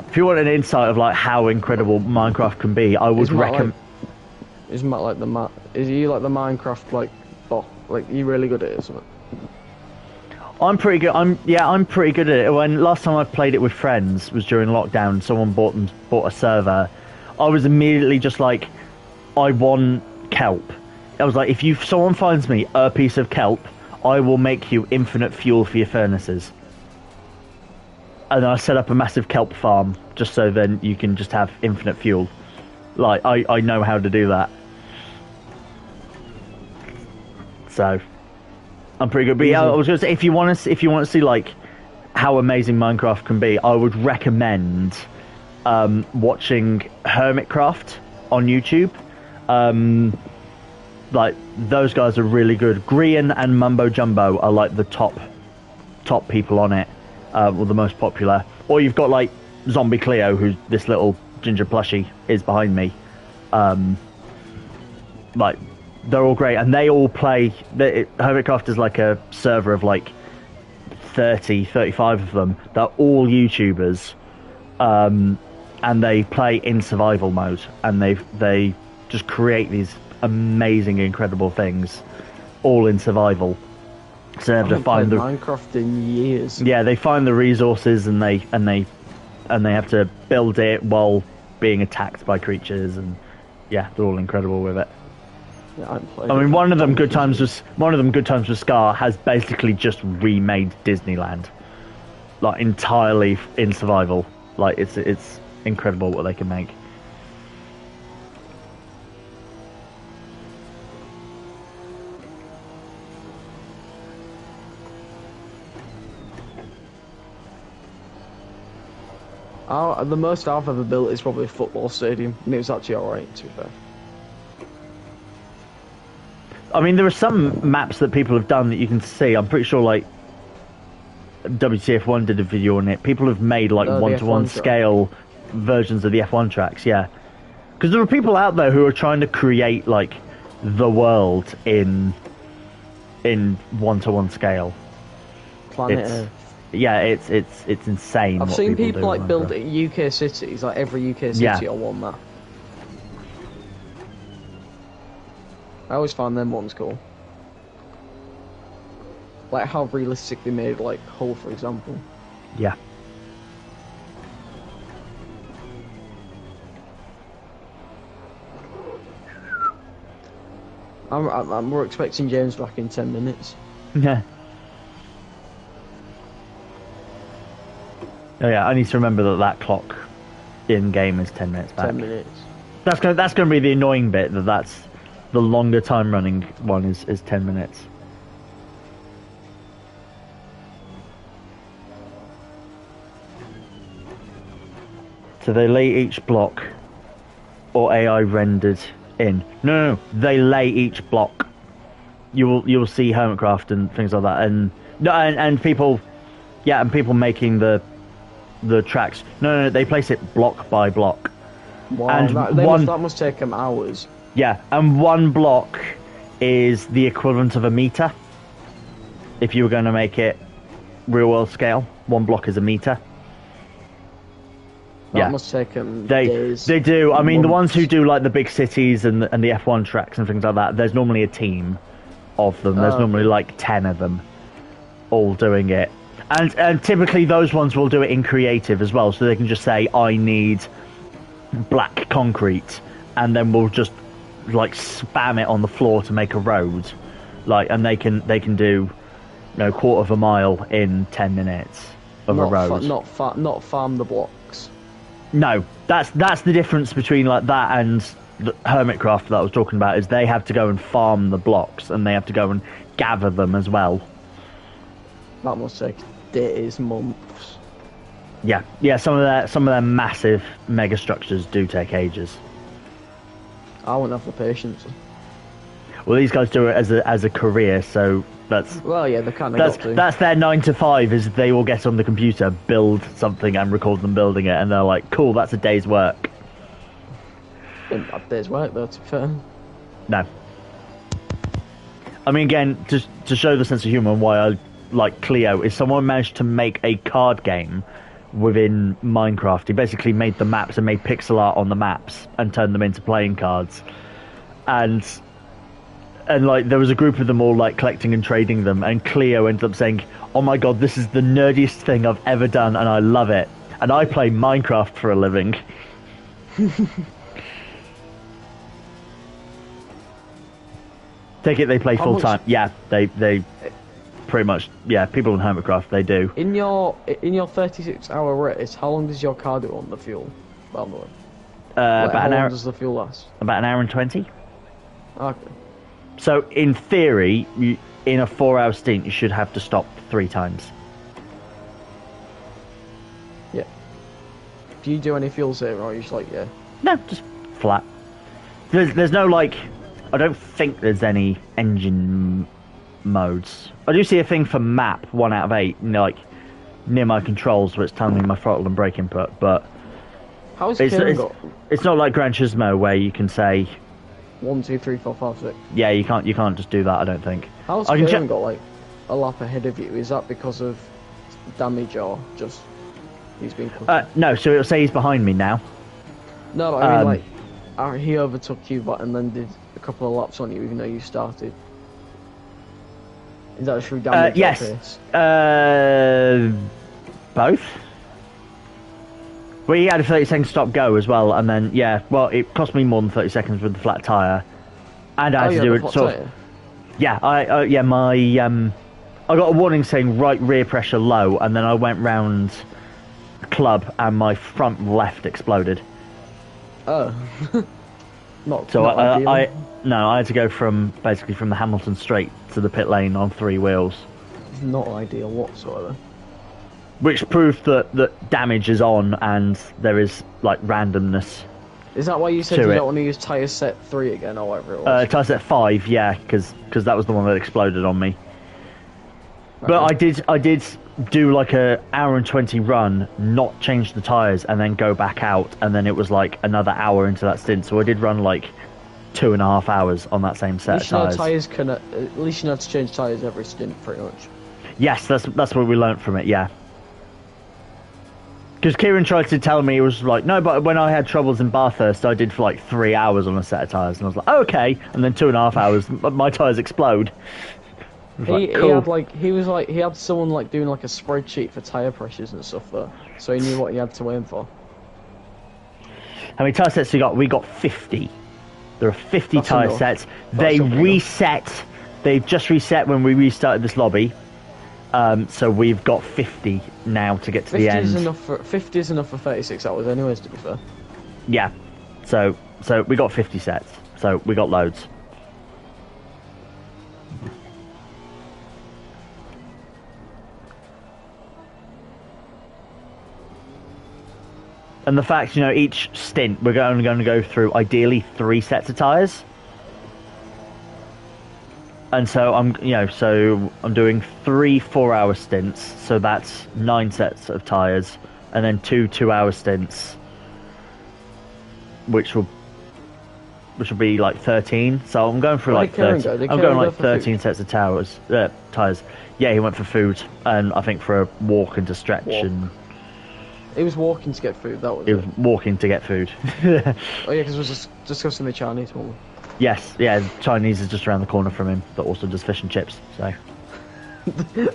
If you want an insight of like how incredible Minecraft can be, I would recommend. Is Matt like the Is he like the Minecraft like bot? Like you really good at it or something? I'm pretty good. I'm pretty good at it. When last time I played it with friends was during lockdown. Someone bought a server. I was immediately just like, I want kelp. I was like, if someone finds me a piece of kelp, I will make you infinite fuel for your furnaces. And I set up a massive kelp farm just so then you can just have infinite fuel. Like, I know how to do that. So, I'm pretty good. But yeah, I was going to say, if you want to see like how amazing Minecraft can be, I would recommend watching Hermitcraft on YouTube. Like, those guys are really good. Grian and Mumbo Jumbo are like the top people on it, or the most popular. Or you've got like Zombie Cleo, who's this little ginger plushie is behind me. Like, they're all great, and they all play. Hermitcraft is like a server of like 35 of them. They're all YouTubers, and they play in survival mode, and they just create these amazing, incredible things, all in survival. So they have to find the Minecraft in years. Yeah, they find the resources, and they have to build it while being attacked by creatures, and yeah, they're all incredible with it. Yeah, I mean, one of them, Good Times with Scar, has basically just remade Disneyland, like entirely in survival. Like, it's incredible what they can make. The most I've ever built is probably a football stadium, and it was actually alright, to be fair. I mean, there are some maps that people have done that you can see. I'm pretty sure, like, WTF1 did a video on it. People have made, like, one-to-one scale versions of the F1 tracks, yeah. Because there are people out there who are trying to create, like, the world in one-to-one scale. Planet Earth. Yeah, it's insane. I've seen people like build UK cities, like every UK city on one map. I always find them ones cool. Like how realistic they made, like Hull, for example. Yeah. We're expecting James back in 10 minutes. Yeah. Oh yeah, I need to remember that clock in game is 10 minutes back. 10 minutes. That's gonna be the annoying bit. That's the longer time running one is 10 minutes. So they lay each block, or AI rendered in. No, they lay each block. You'll see Hermitcraft and things like that, and people, yeah, and people making the tracks. No, they place it block by block. Wow, and that must take them hours. Yeah, and one block is the equivalent of a meter. If you were going to make it real world scale, one block is a meter. That must take them days. They do. I mean, the ones who do like the big cities and the F1 tracks and things like that, there's normally a team of them. There's normally like 10 of them all doing it. And typically those ones will do it in creative as well, so they can just say, I need black concrete, and then we'll just like spam it on the floor to make a road. Like, and they can do, you know, quarter of a mile in 10 minutes of a road. Not farm the blocks. No, that's the difference between like that and the Hermitcraft that I was talking about, is they have to go and farm the blocks, and they have to go and gather them as well. That must take days, months. Yeah. Some of their massive mega structures do take ages. I wouldn't have the patience. Well, these guys do it as a career, so that's they kind of that's their 9 to 5. Is they all get on the computer, build something, and record them building it, and they're like, cool, that's a day's work. A day's work, though, to be fair. No. I mean, again, to show the sense of humour and why I like Cleo, is someone managed to make a card game within Minecraft. He basically made the maps and made pixel art on the maps and turned them into playing cards. And like there was a group of them all like collecting and trading them, and Cleo ended up saying, oh my god, this is the nerdiest thing I've ever done and I love it, and I play Minecraft for a living. Take it they play full time. Yeah, they pretty much, yeah, people in Hermitcraft, they do. In your 36-hour race, how long does your car do on the fuel, by the way? About how an long hour. does the fuel last? About an hour and 20. Okay. So in theory, in a 4-hour stint, you should have to stop 3 times. Yeah. Do you do any fuel saving, or are you just like, yeah? No, just flat. There's no like. I don't think there's any engine modes. I do see a thing for map 1 out of 8, like near my controls, where it's telling me my throttle and brake input. But how's Keiran got? It's not like Gran Turismo where you can say 1, 2, 3, 4, 5, 6. Yeah, you can't just do that. I don't think. How's Keiran got like a lap ahead of you? Is that because of damage or just he's been cooked? No, so it'll say he's behind me now. No, but I mean like he overtook you, but and then did a couple of laps on you, even though you started. Is that through damage? Yes. Both. Well, he had a 30-second stop go as well, and then well, it cost me more than 30 seconds with the flat tire, and I had to do it. So, yeah, I got a warning saying right rear pressure low, and then I went round the club, and my front left exploded. Oh. So not ideal. I had to go from basically from the Hamilton straight to the pit lane on 3 wheels. It's not ideal whatsoever. Which proved that damage is on and there is like randomness. Is that why you said you don't want to use tyre set 3 again or whatever it was? Tyre set 5, yeah, because that was the one that exploded on me. Okay. But I did do like a hour and 20 run, not change the tyres, and then go back out, and then it was like another hour into that stint. So I did run like 2.5 hours on that same set of tyres. At least you know how to change tyres every stint, pretty much. Yes, that's what we learnt from it. Yeah. Because Keiran tried to tell me, it was like, no, but when I had troubles in Bathurst, I did for like 3 hours on a set of tyres, and I was like, okay, and then 2.5 hours, my tyres explode. He had someone like doing like a spreadsheet for tyre pressures and stuff though, so he knew what he had to aim for. How many tyre sets we got? We got 50. There are 50 tyre sets. They reset. They've just reset when we restarted this lobby. So we've got 50 now to get to the end. 50 is enough for 36 hours anyways, to be fair. Yeah. So we got 50 sets. So we got loads. And the fact, each stint we're only going to go through ideally 3 sets of tyres. And so I'm doing 3 4-hour stints, so that's 9 sets of tyres, and then 2 2-hour stints, which will be like 13. So I'm going through like 13. I'm going like 13 sets of tyres. Yeah, he went for food, and I think for a walk and to stretch and. He was walking to get food. That was. He was walking to get food. Oh yeah, because we was just discussing the Chinese one. Yes, yeah, Chinese is just around the corner from him, but also does fish and chips, so...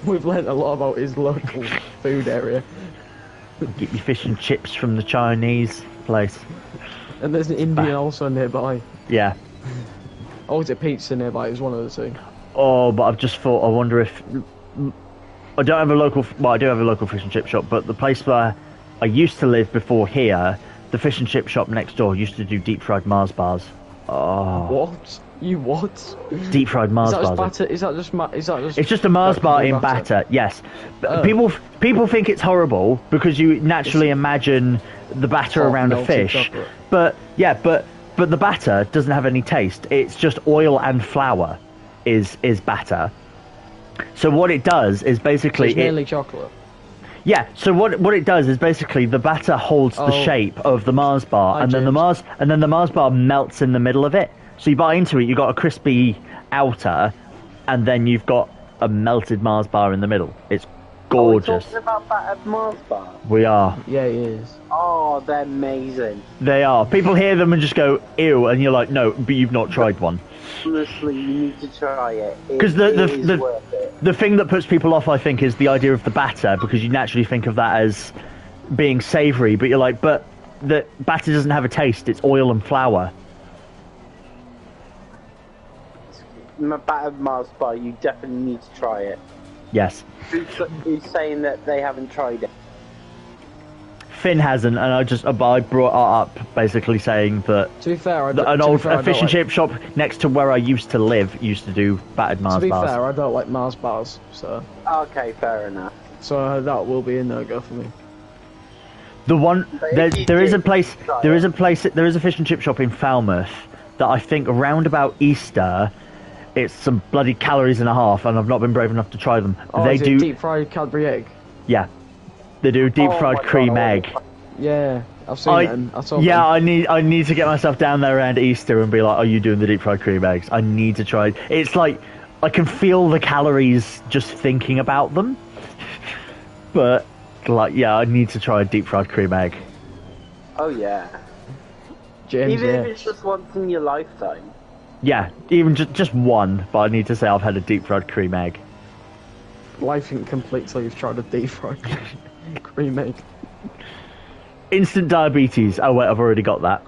We've learnt a lot about his local food area. Get your fish and chips from the Chinese place. And there's an Indian also nearby. Yeah. Or is it pizza nearby? It was one of the two. Oh, but I've just thought, I wonder if... I don't have a local... Well, I do have a local fish and chip shop, but the place where I used to live before here, the fish and chip shop next door used to do deep-fried Mars bars. Oh. What? You what? Deep fried Mars bars. Is that just? It's just a Mars bar in batter. Yes. Oh. People think it's horrible because you naturally imagine the batter around a fish. Chocolate. But the batter doesn't have any taste. It's just oil and flour is batter. So what it does is basically it's mainly chocolate. Yeah, so what it does is basically the batter holds the shape of the Mars bar, and then the Mars bar melts in the middle of it. So you bite into it, you've got a crispy outer, and then you've got a melted Mars bar in the middle. It's gorgeous. Are we talking about battered Mars bar? We are. Yeah, it is. Oh, they're amazing. They are. People hear them and just go, ew, and you're like, no, but you've not tried one. Honestly, you need to try it. Because the thing that puts people off, I think, is the idea of the batter, because you naturally think of that as being savoury, but you're like, but the batter doesn't have a taste, it's oil and flour. Battered Mars bar, you definitely need to try it. Yes. Who's saying that they haven't tried it? Finn hasn't, and I brought up basically saying that To be fair, an old fish and chip shop next to where I used to live used to do battered Mars bars. To be fair, I don't like Mars bars, so. Okay, fair enough. So that will be a no-go for me. The one there is a fish and chip shop in Falmouth that I think around about Easter, it's some bloody calories and a half, and I've not been brave enough to try them. Oh, they do deep fried Cadbury egg. Yeah, they do deep fried cream egg. Yeah, I've seen them. I saw them. I need to get myself down there around Easter and be like, are you doing the deep fried cream eggs? I need to try. It's like I can feel the calories just thinking about them, but like I need to try a deep fried cream egg. Oh yeah. James, even if it's just once in your lifetime. Yeah, even just one, but I need to say I've had a deep fried cream egg. Life incomplete till you've tried a deep fried cream egg. Instant diabetes. Oh wait, I've already got that.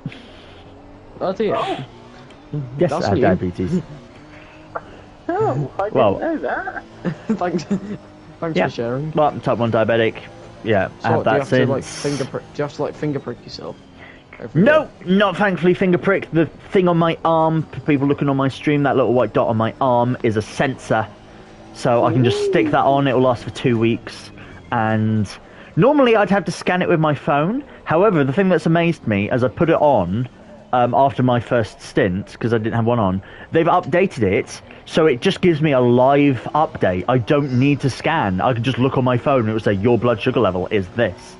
Oh dear. Oh. Yes, That's I have new. diabetes. Oh, I didn't know that. Thanks for sharing. Well, I'm type 1 diabetic. Yeah, I have that since. Do you have to like finger prick yourself? No, not thankfully finger prick. The thing on my arm, for people looking on my stream, that little white dot on my arm is a sensor. So I can just stick that on, it'll last for 2 weeks. And normally I'd have to scan it with my phone. However, the thing that's amazed me, as I put it on, after my first stint, because I didn't have one on, they've updated it, so it just gives me a live update. I don't need to scan. I can just look on my phone and it will say, your blood sugar level is this.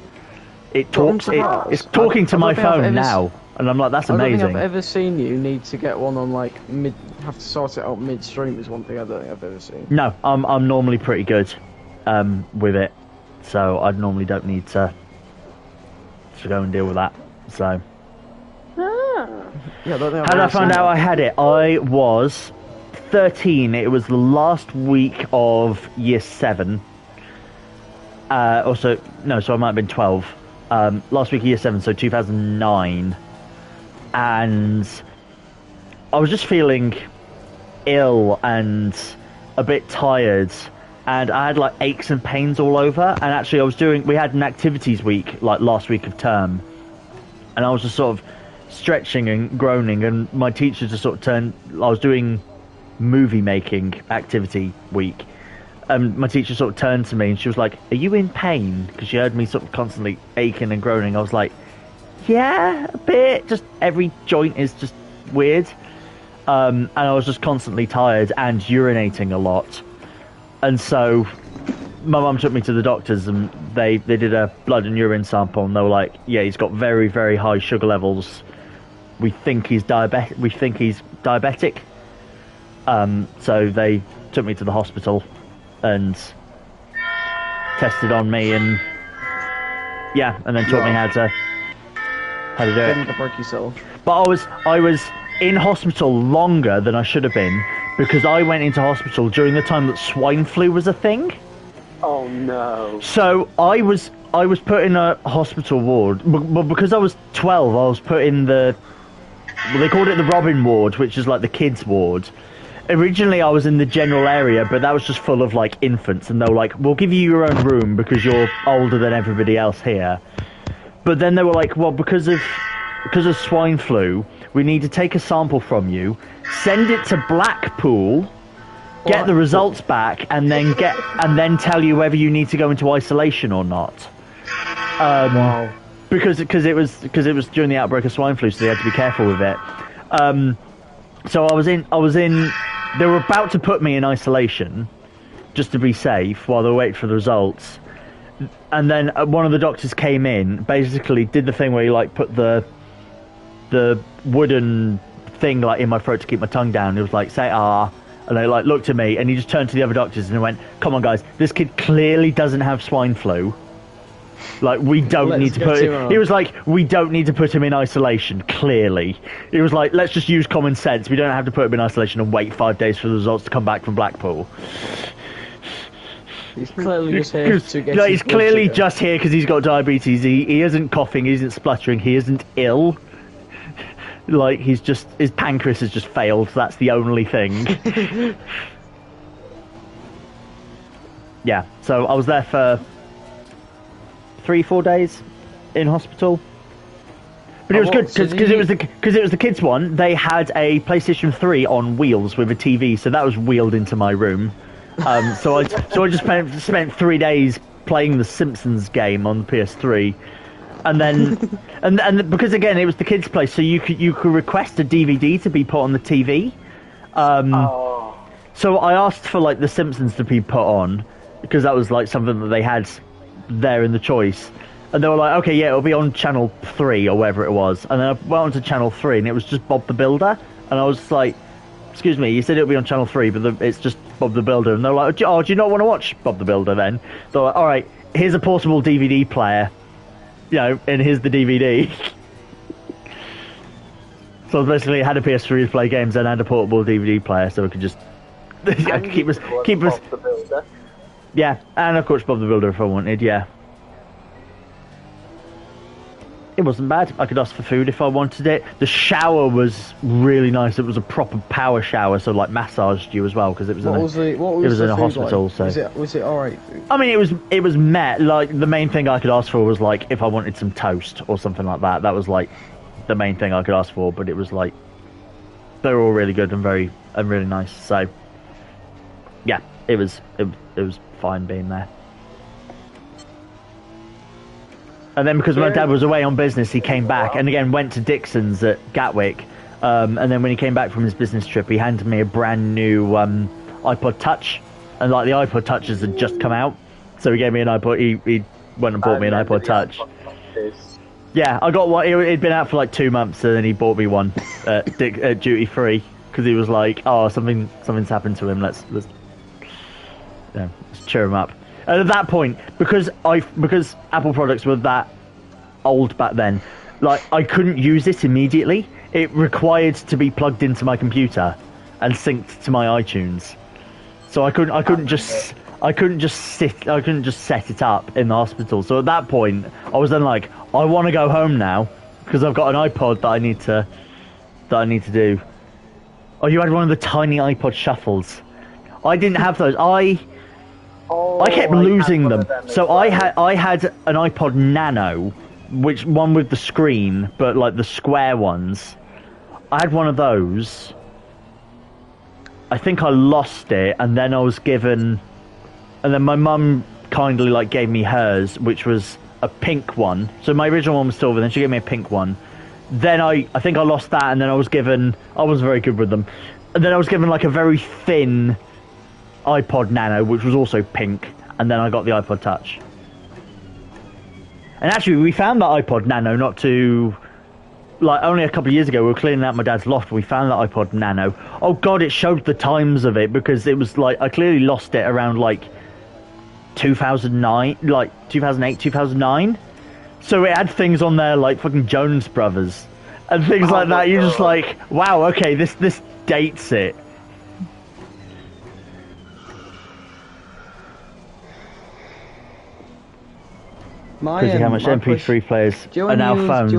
It talks. It's talking to my phone now, and I'm like, that's amazing. I don't think I've ever seen you need to get one on like have to sort it out midstream is one thing I don't think I've ever seen. No, I'm normally pretty good with it, so I normally don't need to go and deal with that. So. Yeah, I don't think How did I find out I had it? I was 13. It was the last week of year 7. So I might have been 12. Last week of year 7, so 2009. And I was just feeling ill and a bit tired. And I had like aches and pains all over. And actually we had an activities week, like last week of term. And I was just sort of stretching and groaning, and my teacher just sort of I was doing movie making activity week, and my teacher sort of turned to me and she was like, are you in pain? Because she heard me sort of constantly aching and groaning. I was like, yeah, a bit, just every joint is just weird, and I was just constantly tired and urinating a lot. And so my mum took me to the doctors, and they did a blood and urine sample, and they were like, yeah, he's got very, very high sugar levels. We think he's diabetic. So they took me to the hospital and tested on me, and and then taught me how to do it. Finger prick yourself. But I was in hospital longer than I should have been, because I went into hospital during the time that swine flu was a thing. Oh no. So I was put in a hospital ward, but because I was 12, I was put in they called it the Robin ward, which is like the kids ward. Originally I was in the general area, but that was just full of like infants, and they were like, we'll give you your own room because you're older than everybody else here. But then they were like, well, because of swine flu, we need to take a sample from you, send it to Blackpool, get the results back, and then tell you whether you need to go into isolation or not. Wow. Because it was during the outbreak of swine flu, so they had to be careful with it. So I was in. They were about to put me in isolation, just to be safe, while they were waiting for the results. And then one of the doctors came in, basically did the thing where he like put the wooden thing like in my throat to keep my tongue down. He was like, say ah. And they like looked at me, and he just turned to the other doctors and went, come on guys, this kid clearly doesn't have swine flu. Like, we don't need to put him... He was like, we don't need to put him in isolation, clearly. He was like, let's just use common sense. We don't have to put him in isolation and wait 5 days for the results to come back from Blackpool. He's clearly just here to get he's clearly just here because he's got diabetes. He isn't coughing, he isn't spluttering, he isn't ill. Like, his pancreas has just failed. That's the only thing. Yeah, so I was there for 3-4 days, in hospital. But it was good because it was the kids one. They had a PlayStation 3 on wheels with a TV, so that was wheeled into my room. So I just spent 3 days playing the Simpsons game on the PS3, and then and because again it was the kids' place, so you could request a DVD to be put on the TV. So I asked for like the Simpsons to be put on because that was like something that they had there in the choice. And they were like, okay, yeah, it'll be on channel 3 or wherever it was. And then I went on to channel 3 and it was just Bob the Builder. And I was just like, excuse me, you said it'll be on channel 3, but it's just Bob the Builder. And they were like, oh, do you not want to watch Bob the Builder then? So like, all right, here's a portable DVD player, and here's the DVD. So basically I had a PS3 to play games and I had a portable DVD player so we could just keep us. Bob the Builder. Yeah, and of course Bob the Builder if I wanted, yeah. It wasn't bad. I could ask for food if I wanted it. The shower was really nice. It was a proper power shower, so like massaged you as well because it was in a hospital. Like? So was it alright? I mean, it was met. Like the main thing I could ask for was like if I wanted some toast or something like that. That was like the main thing I could ask for. But it was like they were all really good and really nice. So yeah, it was fine being there. And then because my dad was away on business, he came back and again went to Dixon's at Gatwick. And then when he came back from his business trip, he handed me a brand new iPod Touch. And like the iPod Touches had just come out. So he gave me an iPod. He went and bought me an iPod Touch. Yeah, I got one. It'd been out for like 2 months, and then he bought me one at duty free because he was like, "Oh, something's happened to him. Let's cheer him up." And at that point, because Apple products were that old back then, like I couldn't use it immediately. It required to be plugged into my computer and synced to my iTunes. So I couldn't just set it up in the hospital. So at that point, I was then like, I want to go home now because I've got an iPod that I need to do. Oh, you had one of the tiny iPod shuffles. I didn't have those. I kept losing them. So I had an iPod Nano, which one with the screen, but like the square ones. I had one of those. I think I lost it, and then I was given, and then my mum kindly like gave me hers, which was a pink one. So my original one was silver, then she gave me a pink one. Then I think I lost that, and then I wasn't very good with them. And then I was given like a very thin iPod Nano, which was also pink, and then I got the iPod Touch. And actually, we found that iPod Nano only a couple of years ago. We were cleaning out my dad's loft, and we found that iPod Nano. Oh god, it showed the times of it, because it was like, I clearly lost it around like 2009, like 2008, 2009. So it had things on there like fucking Jonas Brothers and things like that. You're just like, wow, okay, this dates it. Crazy how much MP3 players are now phones. Do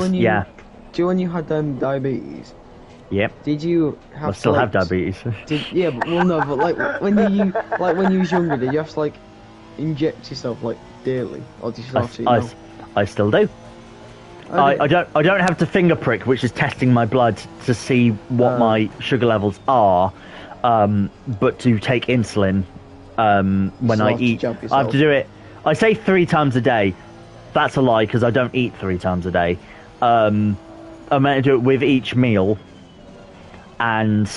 you when you had diabetes? Yep. Did you have? I still have diabetes. But like when you was younger, did you have to like inject yourself like daily, or did you have to? I still do. I don't have to finger prick, which is testing my blood to see what my sugar levels are, but to take insulin when I eat. I have to do it. I say 3 times a day. That's a lie because I don't eat 3 times a day. I'm meant to do it with each meal, and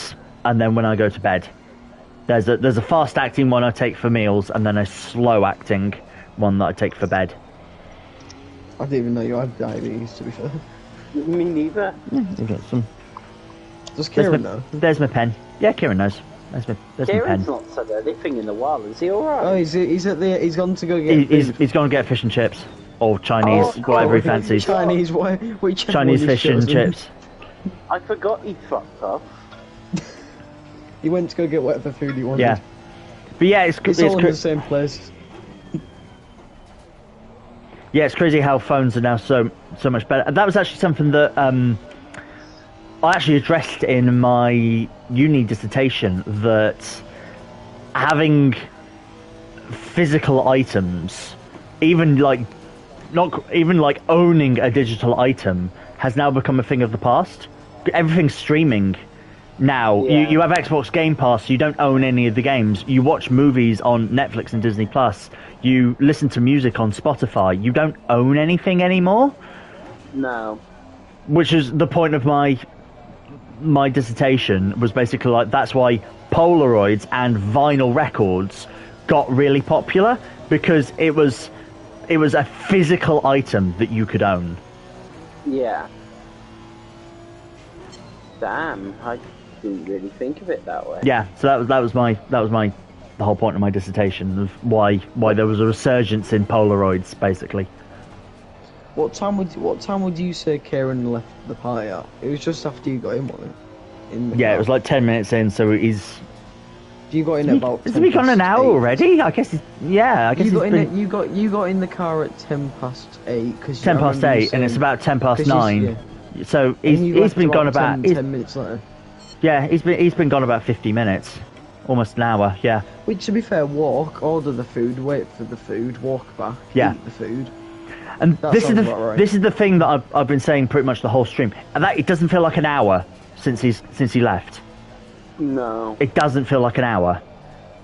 then when I go to bed. There's a fast acting one I take for meals, and then a slow acting one that I take for bed. I didn't even know you had diabetes, to be fair. Me neither. Yeah, you got some. Does Keiran know? There's my pen. Yeah, Keiran knows. There's my pen. Keiran's not said anything in a while. Is he alright? Oh, he's gone to go get. He's gone to get fish and chips, or Chinese, whatever he fancies. Chinese fish and chips. I forgot he fucked off. He went to go get whatever food he wanted. Yeah, but yeah, it's all in the same place. Yeah, it's crazy how phones are now so much better. That was actually something that I actually addressed in my uni dissertation, that having physical items, even like not even like owning a digital item has now become a thing of the past. Everything's streaming now. Yeah. You have Xbox Game Pass. You don't own any of the games. You watch movies on Netflix and Disney Plus. You listen to music on Spotify. You don't own anything anymore. No. Which is the point of my dissertation, was basically like, that's why Polaroids and vinyl records got really popular, because it was a physical item that you could own. Yeah. Damn, I didn't really think of it that way. Yeah, so that was the whole point of my dissertation, of why there was a resurgence in Polaroids, basically. What time would you say Keiran left the party at? It was just after you got in, wasn't it? It was like 10 minutes in, so he's... You got in about... Has he gone an hour already? I guess you got in the car at 8:10, because 8, and it's about 9:10. Yeah. So he's been gone about 10 minutes later. Yeah, he's been gone about 50 minutes, almost an hour. Yeah. Which, to be fair, walk, order the food, wait for the food, walk back, eat the food. And this is the thing that I've been saying pretty much the whole stream, and that it doesn't feel like an hour since he left. No. It doesn't feel like an hour,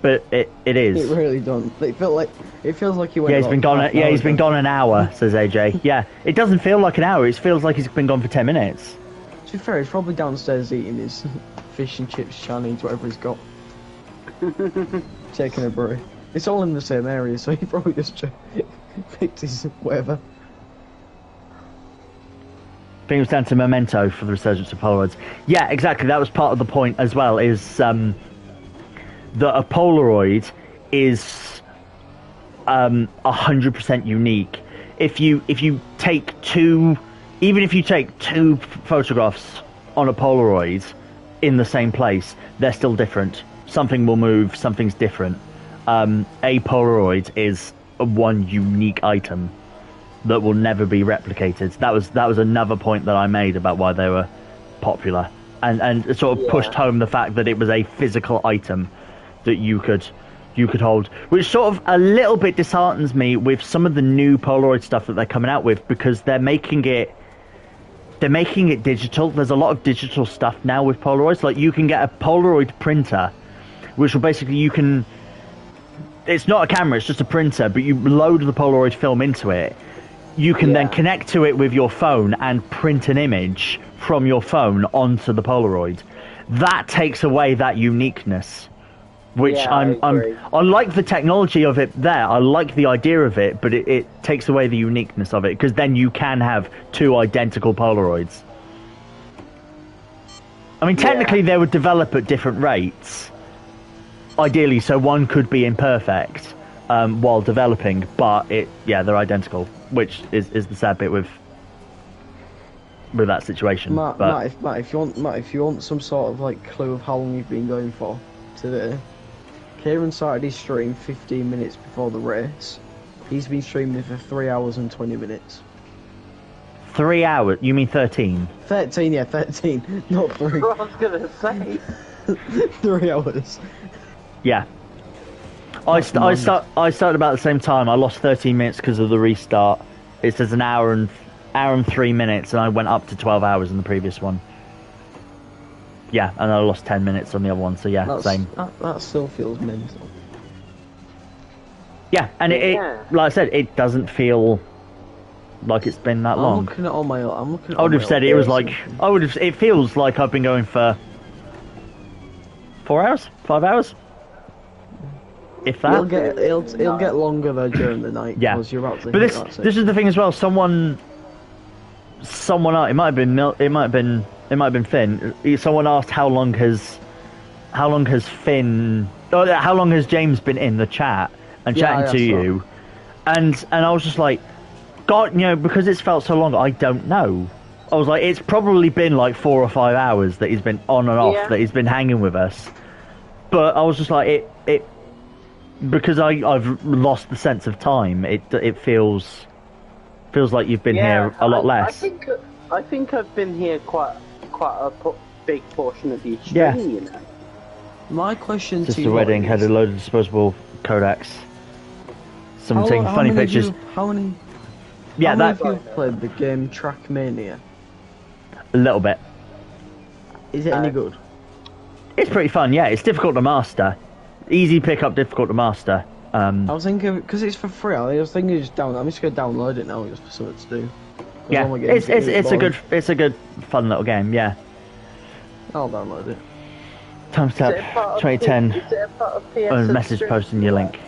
but it is. It really doesn't. It feels like he went. Yeah, he's been gone. He's been gone an hour, says AJ. Yeah, it doesn't feel like an hour. It feels like he's been gone for 10 minutes. To be fair, he's probably downstairs eating his fish and chips, Chinese, whatever he's got. Taking a break. It's all in the same area, so he probably just picked his whatever. I think it was down to Memento for the resurgence of Polaroids. Yeah, exactly. That was part of the point as well, is that a Polaroid is 100% unique. If you take two photographs on a Polaroid in the same place, they're still different. Something will move, something's different. A Polaroid is one unique item that will never be replicated. That was another point that I made about why they were popular, and it sort of pushed home the fact that it was a physical item that you could hold, which sort of a little bit disheartens me with some of the new Polaroid stuff that they're coming out with, because they're making it digital. There's a lot of digital stuff now with Polaroids. Like, you can get a Polaroid printer, which will basically, it's not a camera, it's just a printer, but you load the Polaroid film into it. You can then connect to it with your phone and print an image from your phone onto the Polaroid. That takes away that uniqueness, which I like the technology of it there. I like the idea of it, but it takes away the uniqueness of it, because then you can have two identical Polaroids. I mean, technically they would develop at different rates, ideally, so one could be imperfect while developing, but they're identical, which is the sad bit with that situation. Matt, if you want some sort of like clue of how long you've been going for today, Keiran started his stream 15 minutes before the race. He's been streaming for 3 hours and 20 minutes. 3 hours? You mean 13? 13, yeah, 13, not 3. I was gonna say 3 hours. Yeah. I started about the same time. I lost 13 minutes because of the restart. It says an hour and 3 minutes, and I went up to 12 hours in the previous one. Yeah, and I lost 10 minutes on the other one, so same. That still feels mental. Yeah, and it like I said, it doesn't feel like it's been that long. I'm looking at all my. I would have said it was like. It feels like I've been going for 4 hours, 5 hours. If that. It'll get longer though during the night. Yeah. You're about to but this is the thing as well. Someone it might have been Finn. Someone asked how long has James been in the chat and chatting to you, and I was just like, God, because it's felt so long, I don't know. I was like, it's probably been like 4 or 5 hours that he's been on and off, that he's been hanging with us. But I was just like, it because I've lost the sense of time. It feels like you've been here a lot less. I think I've been here quite a big portion of each stream. My question Just to you a wedding is, had a load of disposable Kodaks. Someone taking funny pictures. How many yeah, How many that of you played the game Trackmania? a little bit. Is it any good? It's pretty fun. Yeah, it's difficult to master. Easy pick up, difficult to master. I was thinking because it's for free. I was thinking just I'm just gonna download it now just for something to do. Yeah, it's a good fun little game. Yeah. I'll download it. Timestamp 2010. Is it a part of PS Message posting your link.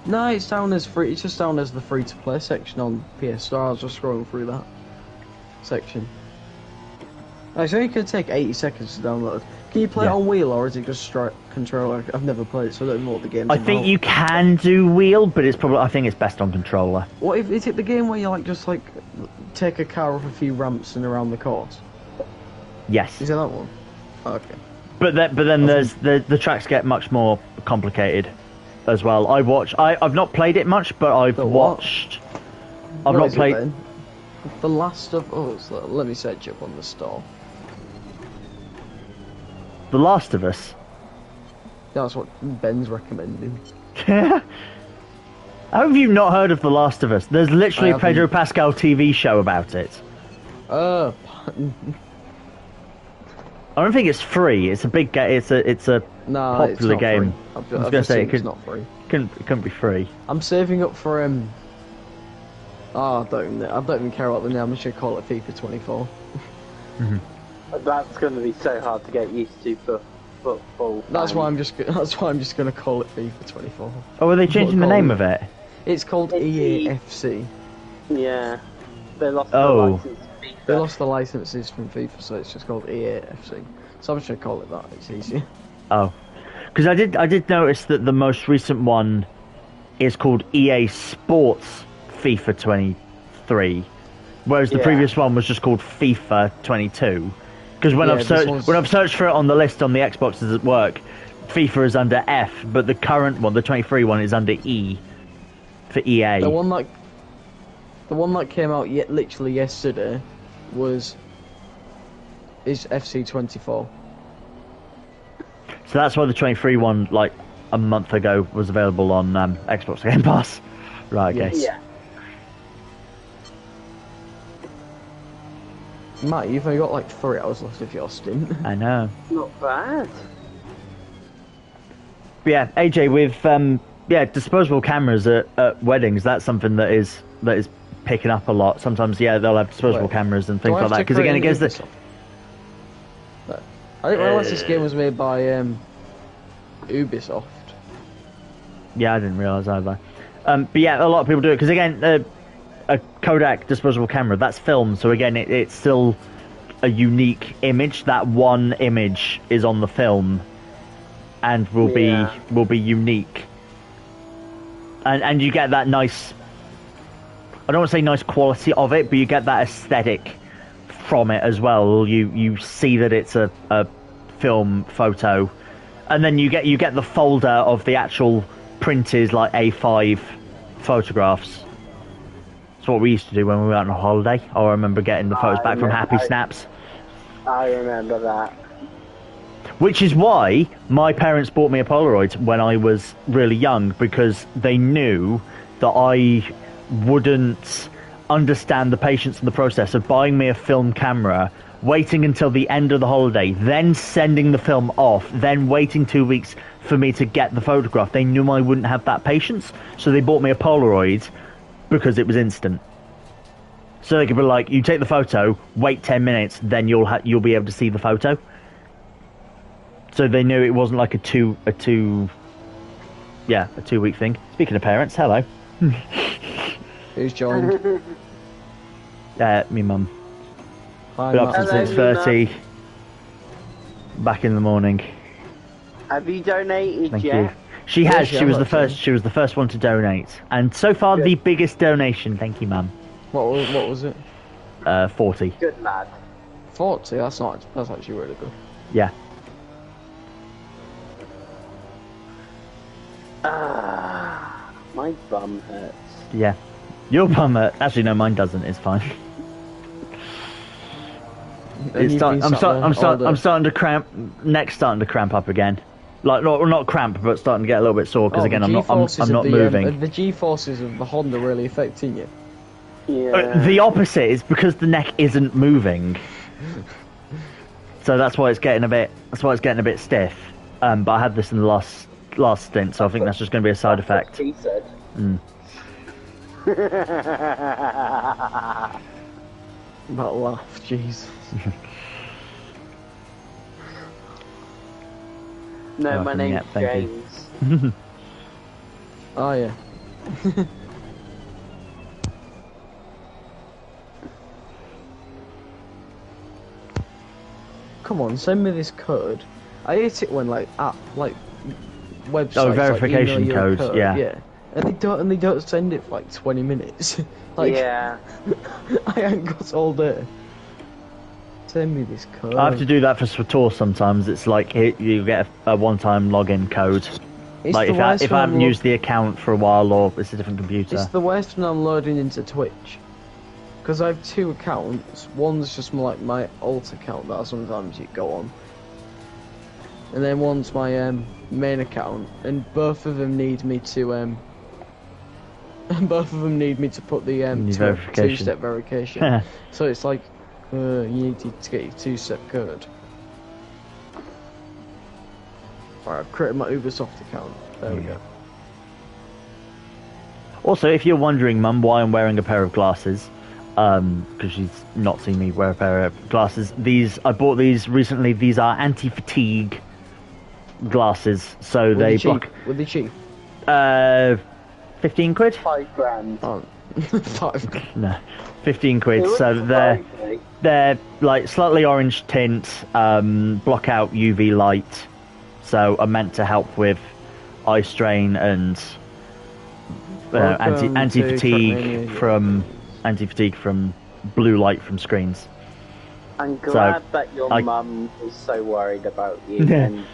No, it's down as free. It's just down as the free to play section on PS Store. I was just scrolling through that section. It's only gonna take 80 seconds to download. Can you play it on wheel or is it just straight controller? I've never played it, so I don't know what the game's I about. think you can do wheel, but I think it's best on controller. What if is it the game where you just take a car off a few ramps and around the course? Yes. Is it that one? Oh, okay. But then there's the tracks get much more complicated as well. I've not played it much, but I've watched. I've not played. The Last of Us. Let me search up on the store. The Last of Us. That's what Ben's recommending. How have you not heard of The Last of Us? There's literally a Pedro Pascal TV show about it. I don't think it's free. It's a big game. It's a popular game. I was going to say it's not free. It couldn't be free. I'm saving up for I don't even care about the name. I'm just gonna call it FIFA 24. That's going to be so hard to get used to for football. That's why I'm just gonna call it FIFA 24. Oh, are they changing the name of it? It's called EAFC. Yeah, they lost the license. They lost the licenses from FIFA, so it's just called EAFC. So I'm just gonna call it that. It's easier. Oh, because I did notice that the most recent one is called EA Sports FIFA 23, whereas the previous one was just called FIFA 22. Because when I've searched for it on the list on the Xboxes at work, FIFA is under F, but the current one, the 23 one, is under E for EA. The one that came out literally yesterday is FC 24. So that's why the 23 one, like a month ago, was available on Xbox Game Pass. Right, I guess. Yeah. Matt, you've only got 3 hours left of your stint. I know. Not bad. But yeah, AJ, with disposable cameras at weddings, that's something that is picking up a lot. Sometimes, they'll have disposable cameras and things like that. Because again, it gets the. I didn't realise this game was made by Ubisoft. Yeah, I didn't realise either. But yeah, a lot of people do it because again, a Kodak disposable camera, that's film, so again it's still a unique image. That one image is on the film and will be unique, and you get that nice, I don't want to say nice quality of it, but you get that aesthetic from it as well. You see that it's a film photo, and then you get the folder of the actual printed A5 photographs. That's what we used to do when we went on a holiday. I remember getting the photos back from Happy Snaps. I remember that. Which is why my parents bought me a Polaroid when I was really young, because they knew that I wouldn't understand the patience and the process of buying me a film camera, waiting until the end of the holiday, then sending the film off, then waiting 2 weeks for me to get the photograph. They knew I wouldn't have that patience, so they bought me a Polaroid because it was instant. So they could be like, you take the photo, wait 10 minutes, then you'll be able to see the photo. So they knew it wasn't like a 2 week thing. Speaking of parents, hello. Who's joined? Me mum. Hi, Been up since 6:30. Back in the morning. Have you donated Thank yet? you. She has. She was the first. She was the first one to donate, and so far the biggest donation. Thank you, mum. What was it? 40. Good lad. 40. That's actually really good. Yeah. My bum hurts. Yeah. Your bum hurt. Actually, no, mine doesn't. It's fine. I'm starting to cramp. Neck's starting to cramp up again. Like not cramp, but starting to get a little bit sore because again I'm not moving. The G forces of the Honda really affecting you? Yeah. The opposite is because the neck isn't moving. So that's why it's getting a bit. That's why it's getting a bit stiff. But I had this in the last stint, so I think that's just going to be a side effect. He said. That laugh, jeez. No, my name's James. Oh yeah. Come on, send me this code. I hate it when websites verification email you a codes, yeah. And they don't send it for like 20 minutes. Yeah. I ain't got all day. Send me this code. I have to do that for Swator sometimes. It's like you get a one-time login code. It's like the if I haven't used the account for a while or it's a different computer. It's the worst when I'm loading into Twitch. Because I have two accounts. One's just like my alt account that sometimes you go on. And then one's my main account. And both of them need me to put the two-step verification. So it's like you need to get your two-step code. Alright, I've created my Ubisoft account. There we go. Also, if you're wondering, Mum, why I'm wearing a pair of glasses, because she's not seen me wear a pair of glasses, I bought these recently. These are anti-fatigue glasses, so they block. Were they cheap? 15 quid? £5. Oh, 5 grand. No, 15 quid. So they're like slightly orange tint, block out UV light, so are meant to help with eye strain and anti-fatigue from blue light from screens. I'm glad that your mum is so worried about you. And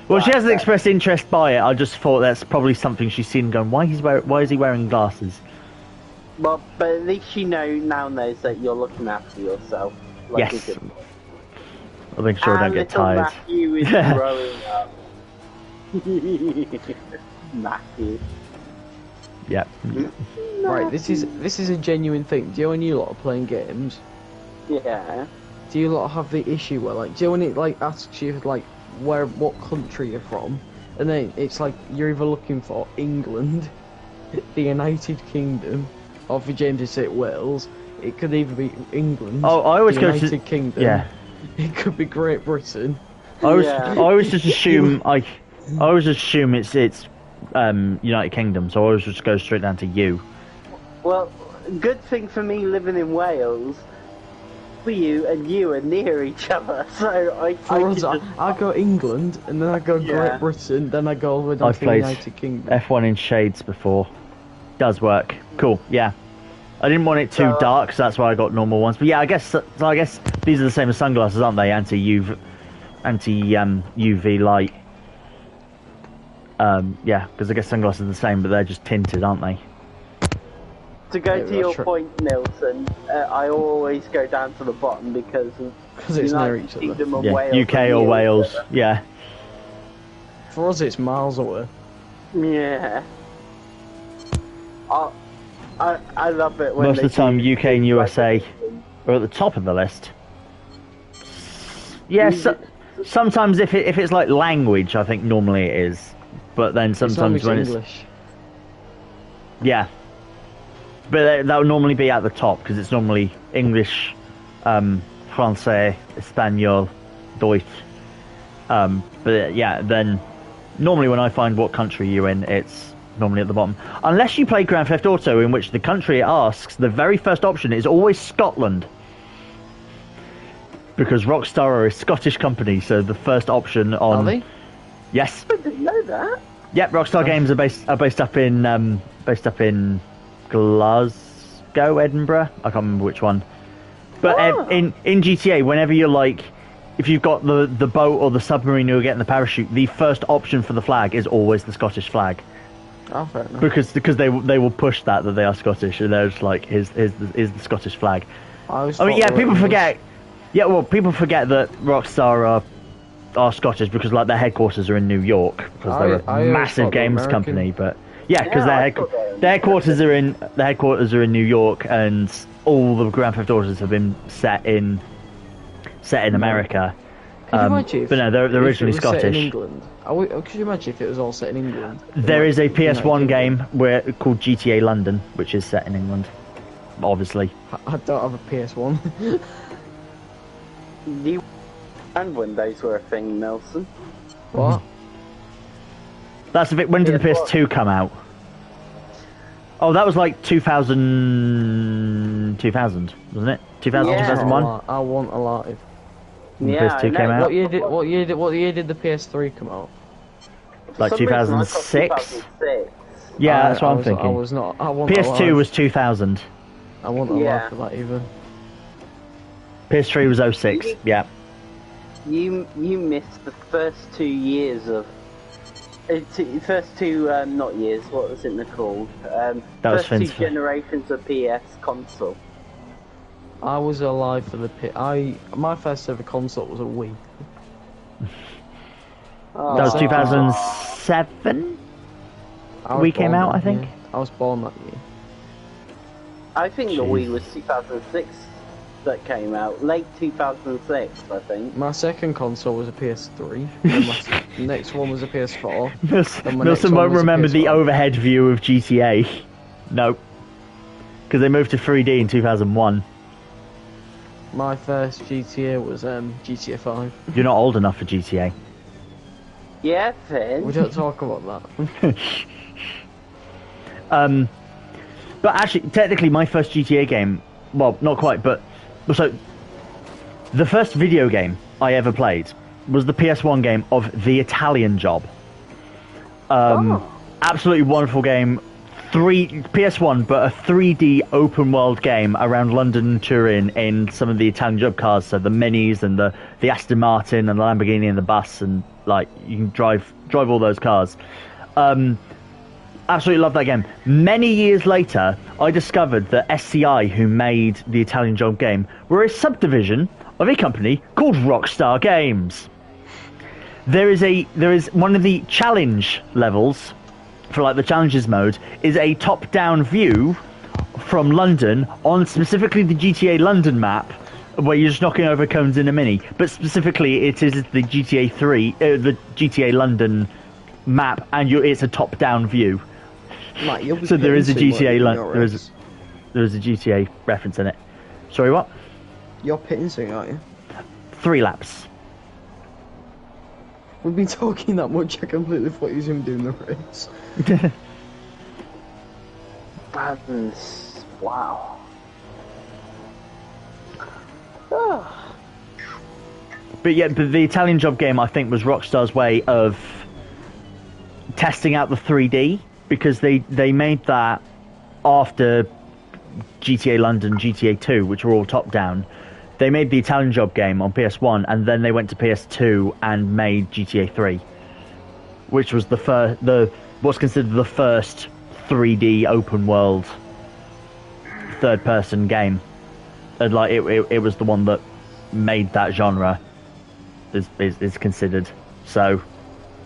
well, she hasn't expressed interest by it. I just thought that's probably something she's seen going, why is he wearing glasses? Well, but at least she now knows that you're looking after yourself. Like yes. I'll make sure I don't get tired. Matthew is growing up. Matthew. Yeah. Right, this is a genuine thing. Do you know when you lot are playing games? Yeah. Do you lot have the issue where do you know when it asks you what country you're from, and then it's like you're either looking for England, the United Kingdom, or for James to say Wales, it could either be England. Oh, I always the go United to Kingdom. Yeah. It could be Great Britain. I always just assume I always assume it's United Kingdom, so I always just go straight down to you. Well, good thing for me living in Wales. For you and you are near each other, so I go England, and then I go Great Britain, then I go all the way down to the United Kingdom. F1 in shades before. Does work. Cool. Yeah. I didn't want it too dark, so that's why I got normal ones. But yeah, I guess these are the same as sunglasses, aren't they? Anti-UV light. Yeah, because I guess sunglasses are the same, but they're just tinted, aren't they? To go to your point, Nilsson, I always go down to the bottom because it's near each other. Yeah, UK or Wales. Yeah. For us, it's miles away. Yeah. I love it when most of the time UK and USA are at the top of the list. Yeah, sometimes if it's like language, I think normally it is, but then sometimes when English. Yeah, but that would normally be at the top because it's normally English, Francais, Espanol, Deutsch. But yeah, then normally when I find what country you're in, it's normally at the bottom. Unless you play Grand Theft Auto, in which the country it asks, the very first option is always Scotland. Because Rockstar are a Scottish company, so the first option on... Are they? Yes. I didn't know that. Yep, Rockstar Games are based up in Glasgow, Edinburgh. I can't remember which one. But in GTA, whenever you're if you've got the boat or the submarine you're getting the parachute, the first option for the flag is always the Scottish flag. Oh, fair enough. Because they will push that they are Scottish, and they're just like, here's the Scottish flag. I mean, yeah, people forget. Yeah, well, people forget that Rockstar are Scottish because their headquarters are in New York because they're a massive games company. But Yeah, because their headquarters are in New York, and all the Grand Theft Autos have been set in America. Could you imagine but no, they're originally set in Scottish. England? Could you imagine if it was all set in England? There is a PS1 game called GTA London, which is set in England. Obviously. I don't have a PS1. You and when those were a thing, Nelson. What? That's a bit. When did the PS2 come out? Oh, that was like 2000, wasn't it? 2000, Yeah. 2001? I want alive. When the Yeah, PS2 I came know. out? What year did the PS3 come out? Like For some reason, I thought 2006? 2006. Yeah, that's what I'm I thinking. was not. I want PS2 alive. was 2000. I want alive for that even. PS3 was 06, yeah. You missed the first 2 years of first two not years. What was it called? That was first two Finn's. generations of PS console. I was alive for the my first ever console was a Wii. Oh, That was 2007? Wii came out, I think. year. I was born that year. I think the Jeez. Wii was 2006 that came out. Late 2006, I think. My second console was a PS3. And my next one was a PS4. And my next Milson one won't was a remember the PS1. overhead view of GTA. No. Because they moved to 3D in 2001. My first GTA was GTA 5. You're not old enough for GTA. Yeah, Finn. We don't talk about that. But actually, technically, my first GTA game, well, not quite, but so the first video game I ever played was the PS1 game of The Italian Job. Absolutely wonderful game. PS1, but a 3D open world game around London and Turin in some of the Italian Job cars, so the Minis and the Aston Martin and the Lamborghini and the bus, and like you can drive all those cars. Absolutely love that game. Many years later, I discovered that SCI, who made the Italian Job game, were a subdivision of a company called Rockstar Games. There is one of the challenge levels for like the challenges mode is a top-down view from London on specifically the GTA London map, where you're just knocking over cones in a Mini. But specifically, it is the GTA 3, the GTA London map, and it's a top-down view. Mate, you'll be So there is a pitting soon, GTA won't you, there is a GTA reference in it. Sorry, what? You're pitting soon, aren't you? 3 laps. We've been talking that much, I completely thought you was him doing the race. Wow. But yeah, but the Italian Job game, I think, was Rockstar's way of testing out the 3D, because they made that after GTA London, GTA 2, which were all top-down. They made the Italian Job game on PS1, and then they went to PS2 and made GTA 3, which was what's considered the first 3D open world third-person game. And like it was the one that made that genre is considered. So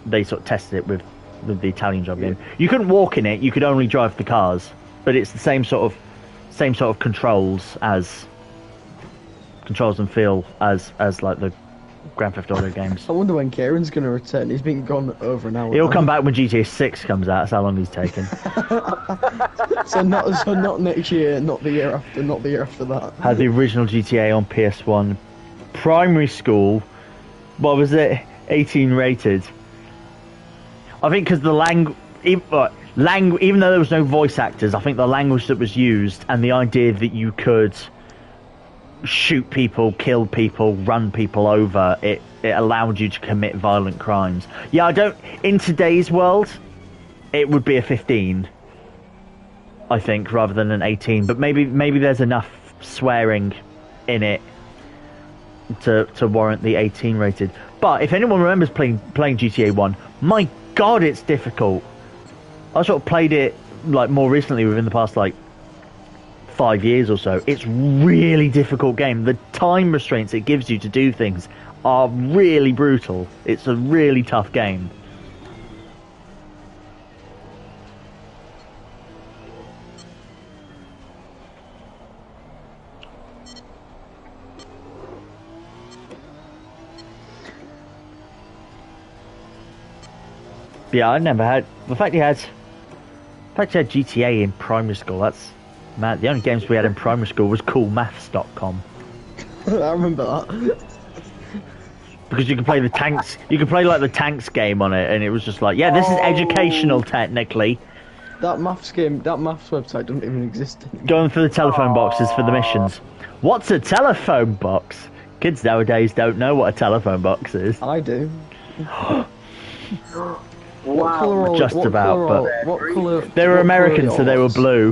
they sort of tested it with the Italian Job game. You couldn't walk in it; you could only drive the cars. But it's the same sort of controls and feel as like the Grand Theft Auto games. I wonder when Keiran's going to return. He's been gone over an hour. He'll now. come back when GTA 6 comes out. That's how long he's taken. So not next year, not the year after, not the year after that. Had the original GTA on PS1. Primary school. What was it? 18 rated. I think because the even though there was no voice actors, I think the language that was used and the idea that you could shoot people, kill people, run people over, it allowed you to commit violent crimes. Yeah, in today's world, it would be a 15, I think, rather than an 18. But maybe there's enough swearing in it to warrant the 18 rated. But if anyone remembers playing GTA 1, my God, it's difficult. I sort of played it like more recently within the past like 5 years or so. It's really difficult game. The time restraints it gives you to do things are really brutal. It's a really tough game. Yeah, I never had. The fact he had GTA in primary school. That's mad. The only games we had in primary school was coolmaths.com. I remember that. Because you could play the tanks. You could play like the tanks game on it, and it was just like, yeah, this is educational technically. That maths game, that maths website doesn't even exist anymore. Going for the telephone boxes for the missions. What's a telephone box? Kids nowadays don't know what a telephone box is. I do. Wow. Just about, but what colour? they were American, so they were blue.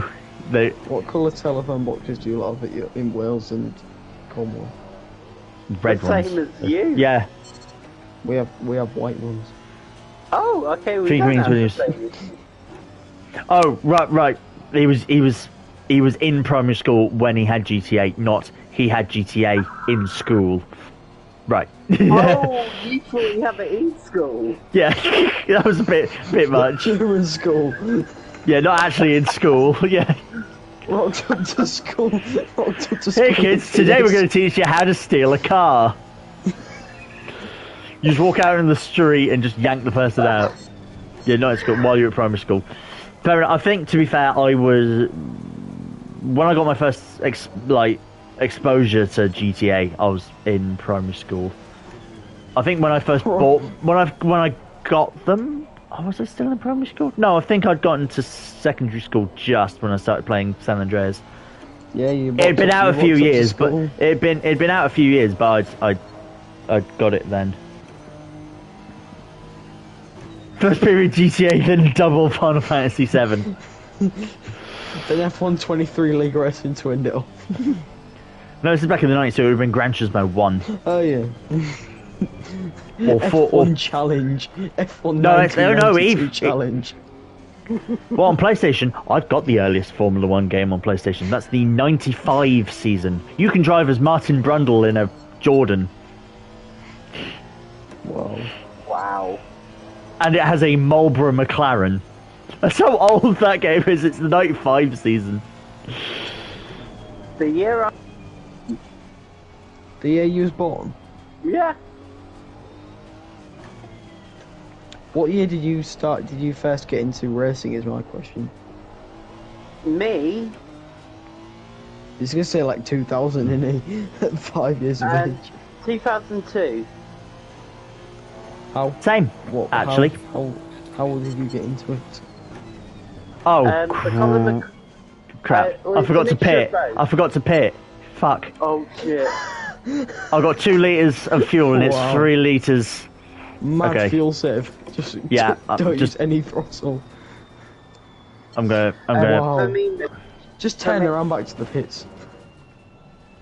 What colour telephone boxes do you have in Wales and Cornwall? Red the ones. same as you. Yeah. We have white ones. Oh, okay. We Three don't greens have with the you. same. Oh, right. He was in primary school when he had GTA, not he had GTA in school. Right. Oh, you thought you have it in school? Yeah, that was a bit much. You were in school. Yeah, not actually in school. Yeah. Rocked up to school. Hey kids, today we're going to teach you how to steal a car. You just walk out in the street and just yank the person out. Yeah, not in school, while you're at primary school. Fair enough. I think, to be fair, when I got my first exposure to GTA, I was in primary school. I think when I first when I got them, was I still in primary school? No, I think I'd gotten to secondary school just when I started playing San Andreas. Yeah, it'd been out a few years, but it'd been out a few years, but I'd got it then. First period GTA, then double Final Fantasy 7. Then F1 23 League Racing to end it off. No, this is back in the 90s, so it would have been Gran Turismo 1. Oh yeah. Or F1 Challenge. F1 Eve Challenge. Well, on PlayStation, I've got the earliest Formula 1 game on PlayStation. That's the 95 season. You can drive as Martin Brundle in a Jordan. Whoa. Wow. And it has a Marlboro McLaren. That's how old that game is. It's the 95 season. The year The year you was born? Yeah. What year did you first get into racing is my question. Me? He's gonna say like 2000, isn't he? At 5 years of age. 2002. How? Same, actually. How did you get into it? Oh, Crap. I forgot to pit. Fuck. Oh, shit. I got 2 litres of fuel and it's 3 litres. Mad fuel save. Just don't use any throttle. I'm gonna. Wow. I mean, just turn around back to the pits.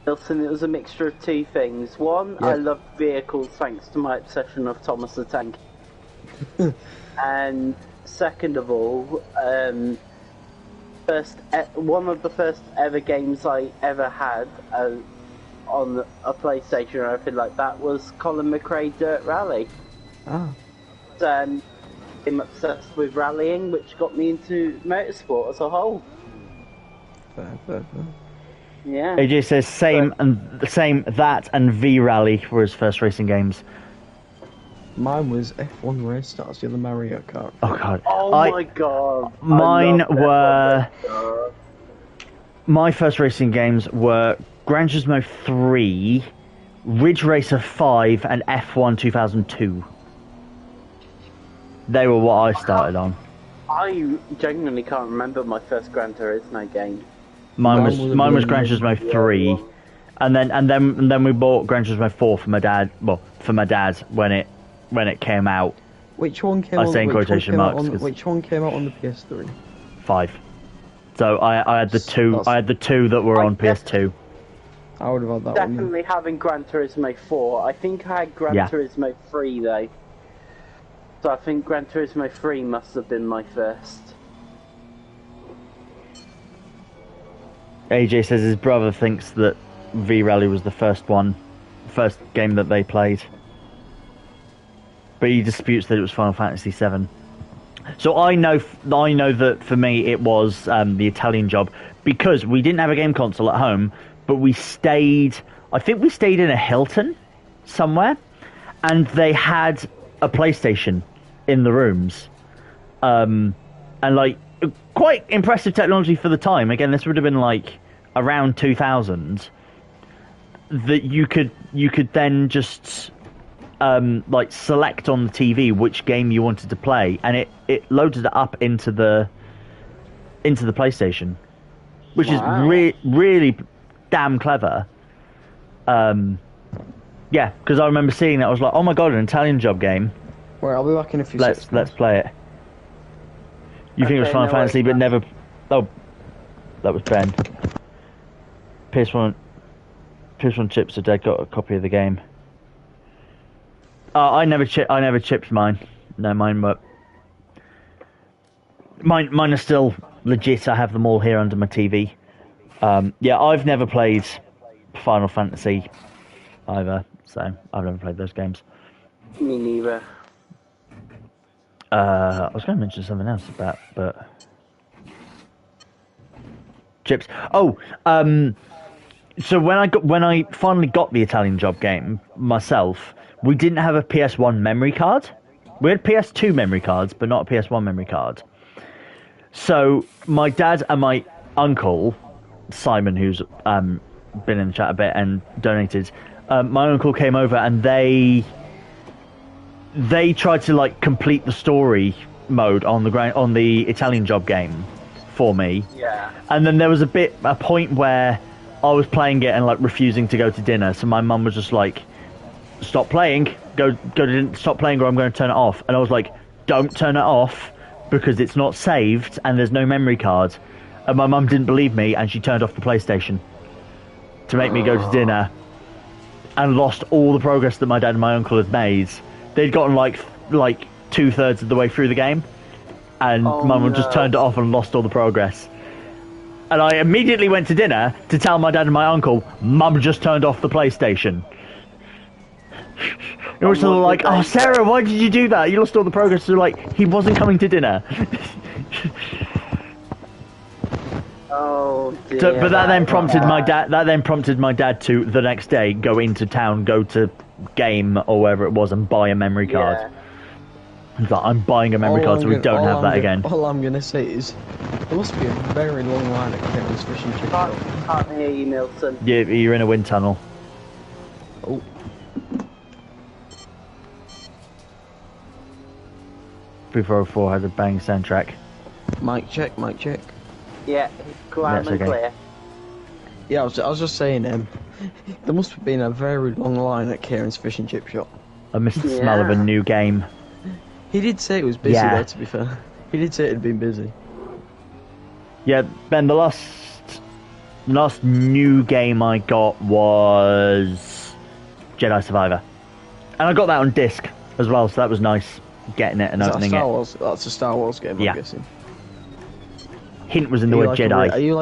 Wilson, it was a mixture of 2 things. One, I loved vehicles thanks to my obsession of Thomas the Tank. And second of all, one of the first ever games I ever had on a PlayStation or anything like that was Colin McRae Dirt Rally. Ah. I'm obsessed with rallying, which got me into motorsport as a whole. Fair. Yeah. AJ says same that and V Rally were his first racing games. Mine was F1 Race Stars, the other Mario Kart. Oh god. My god. Mine were. My first racing games were Gran Turismo 3, Ridge Racer 5, and F1 2002. They were what I started on. I genuinely can't remember my first Gran Turismo game. Mine was Gran Turismo 3, and then we bought Gran Turismo 4 for my dad. Well, for my dad when it came out. Which one came? I say in quotation marks. Which one came out on the PS3? 5. So I had the two. I had the 2 that were on PS2. I would have had that one. Definitely having Gran Turismo 4. I think I had Gran Turismo 3 though. So I think Gran Turismo 3 must have been my first. AJ says his brother thinks that V Rally was the first game that they played, but he disputes that it was Final Fantasy 7. So I know that for me it was the Italian Job, because we didn't have a game console at home, but we stayed. I think we stayed in a Hilton somewhere, and they had a PlayStation in the rooms. and like quite impressive technology for the time. Again, this would have been like around 2000. That you could then just like select on the TV which game you wanted to play, and it loaded it up into the PlayStation, which is really damn clever. Yeah, because I remember seeing that. I was like, oh my god, an Italian Job game. Well, I'll be back in a few seconds. Let's play it. You think it was Final Fantasy, but never... Oh, that was Ben. PS1 chips are dead. Got a copy of the game. I never chipped mine. No, mine were... Mine are still legit. I have them all here under my TV. Yeah, I've never played Final Fantasy either, so I've never played those games. Me neither. I was going to mention something else about, but chips. Oh, so when I finally got the Italian Job game myself, we didn't have a PS1 memory card. We had PS2 memory cards, but not a PS1 memory card. So my dad and my uncle, Simon, who's been in the chat a bit and donated, my uncle came over and they tried to like complete the story mode on the Italian Job game for me. Yeah. And then there was a point where I was playing it and like refusing to go to dinner. So my mum was just like, "Stop playing, go to dinner, stop playing, or I'm going to turn it off." And I was like, "Don't turn it off because it's not saved and there's no memory card." And my mum didn't believe me, and she turned off the PlayStation to make me go to dinner, and lost all the progress that my dad and my uncle had made. They'd gotten like 2/3 of the way through the game, and Mum just turned it off and lost all the progress. And I immediately went to dinner to tell my dad and my uncle, "Mum just turned off the PlayStation." It was sort of like, "Oh, Sarah, why did you do that? You lost all the progress." So like, he wasn't coming to dinner. Oh dear. So, but that then prompted my dad. That then prompted my dad to the next day go into town, go to Game or wherever it was, and buy a memory card. Yeah. He's like, "I'm buying a memory card, so we don't have that again." All I'm gonna say is, there must be a very long line at Kevin's Fish and Chip Shop. Can't hear you, Milton. You're in a wind tunnel. Oh. "304" had a bang soundtrack. Mic check, mic check. Yeah, loud and clear. Yeah, I was just saying, there must have been a very long line at Keiran's Fish and Chip Shop. I missed the smell of a new game. He did say it was busy though, to be fair. He did say it had been busy. Yeah, Ben, the last new game I got was Jedi Survivor. And I got that on disc as well, so that was nice getting it and opening it. That's a Star Wars game, I'm guessing. Hint was in the word Jedi. Are you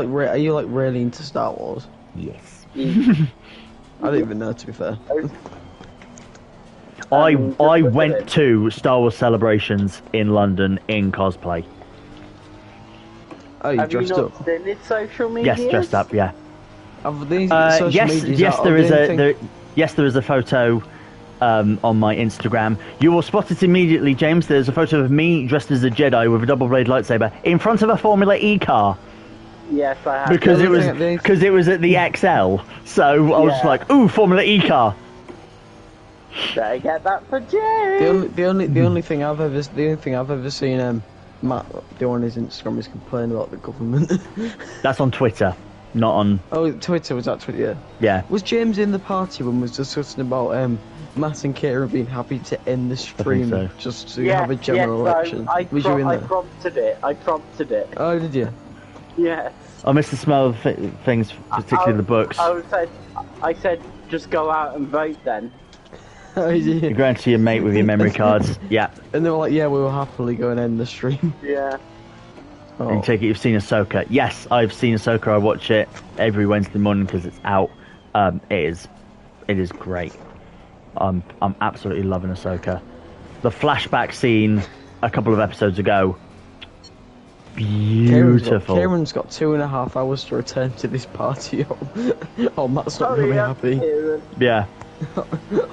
like really into Star Wars? Yes. I don't even know, to be fair. I went to Star Wars celebrations in London in cosplay. Oh, you dressed up? Have you not seen his social media? Yes, dressed up. Yeah. Yes, there is a photo on my Instagram. You will spot it immediately, James. There's a photo of me dressed as a Jedi with a double blade lightsaber in front of a Formula E car. Yes, I have. Because it was at the XL, so I was like, "Ooh, Formula E car." Better get that for James. The only thing I've ever seen Matt do on his Instagram is complain about the government. That's on Twitter, not on. Oh, Twitter, was that Twitter? Yeah. Was James in the party when we was discussing about Matt and Keiran being happy to end the stream just to have a general election? Was you in there? I prompted it. Oh, did you? Yes. I miss the smell of things, particularly the books. I said, just go out and vote then. Oh, did you? You're going to your mate with your memory cards. Yeah. And they were like, "Yeah, we will happily go and end the stream." Yeah. Oh. You take it, you've seen Ahsoka. Yes, I've seen Ahsoka. I watch it every Wednesday morning because it's out. It is great. I'm absolutely loving Ahsoka. The flashback scene a couple of episodes ago. Beautiful. Keiran's got 2.5 hours to return to this party. Oh, Matt's not going to be happy. Yeah.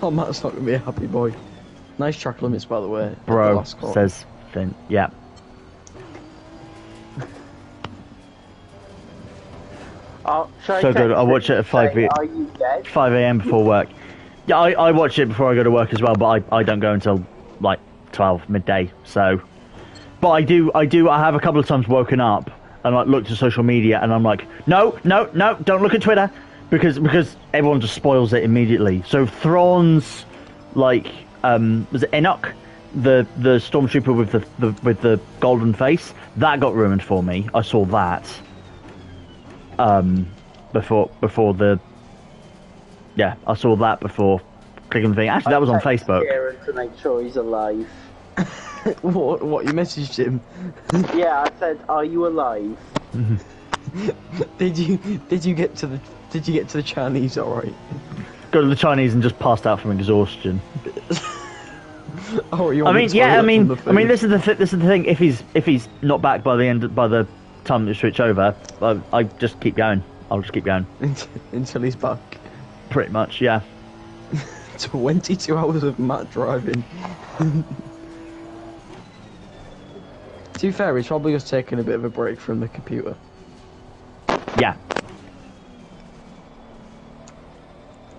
Oh, Matt's not going to be a happy boy. Nice track limits, by the way. Bro, says Finn. Yeah. So good. I watch it at 5 a.m. before work. Yeah, I watch it before I go to work as well, but I don't go until like 12 midday. So, but I have a couple of times woken up and like looked at social media and I'm like, no, don't look at Twitter because everyone just spoils it immediately. So Thrawn's like was it Enoch, the stormtrooper with the golden face, that got ruined for me. I saw that before the. Yeah, I saw that before clicking the thing. Actually, that was on Facebook. Keiran to make sure he's alive. What? You messaged him? Yeah, I said, "Are you alive?" Did you get to the Chinese? All right. Go to the Chinese and just passed out from exhaustion. Oh, I mean, yeah. I mean, this is the thing. If he's not back by the time you switch over, I just keep going. I'll just keep going until he's back. Pretty much, yeah. 22 hours of Matt driving. To be fair, he's probably just taking a bit of a break from the computer. Yeah.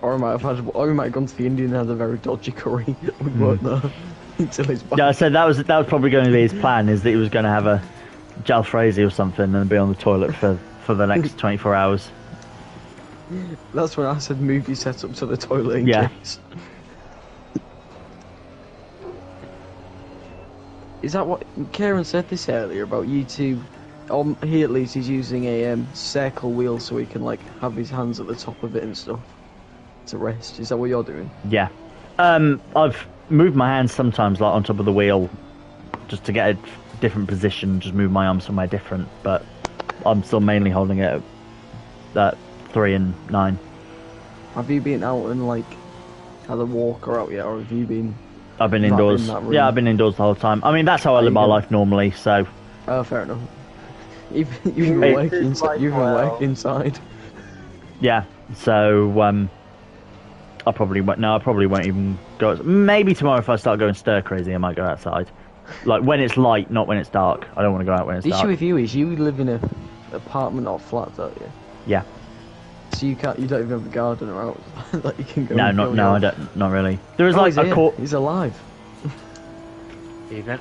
Or he might have gone to the Indian and had a very dodgy curry. We weren't there until he's back. Yeah, I said that was probably going to be his plan, is that he was going to have a jalfrezi or something and be on the toilet for the next 24 hours. That's when I said movie set up to the toilet in case. Is that what Keiran said this earlier about YouTube? He at least is using a circle wheel so he can like have his hands at the top of it and stuff to rest. Is that what you're doing? Yeah. I've moved my hands sometimes like on top of the wheel just to get a different position, just move my arms somewhere different, but I'm still mainly holding it at 3 and 9. Have you been out and like had a walk or out yet, or have you been? I've been indoors. Yeah, I've been indoors the whole time. I mean, that's how I live my life normally. So. Oh, fair enough. You've been working inside. Yeah. So I probably won't. No, I probably won't even go. Maybe tomorrow if I start going stir crazy, I might go outside. Like when it's light, not when it's dark. I don't want to go out when it's dark. The issue with you is you live in a apartment or flat, don't you? Yeah. So you don't even have a garden or out that you can go. No, I don't. Not really. There is like a court. He's alive. Evening.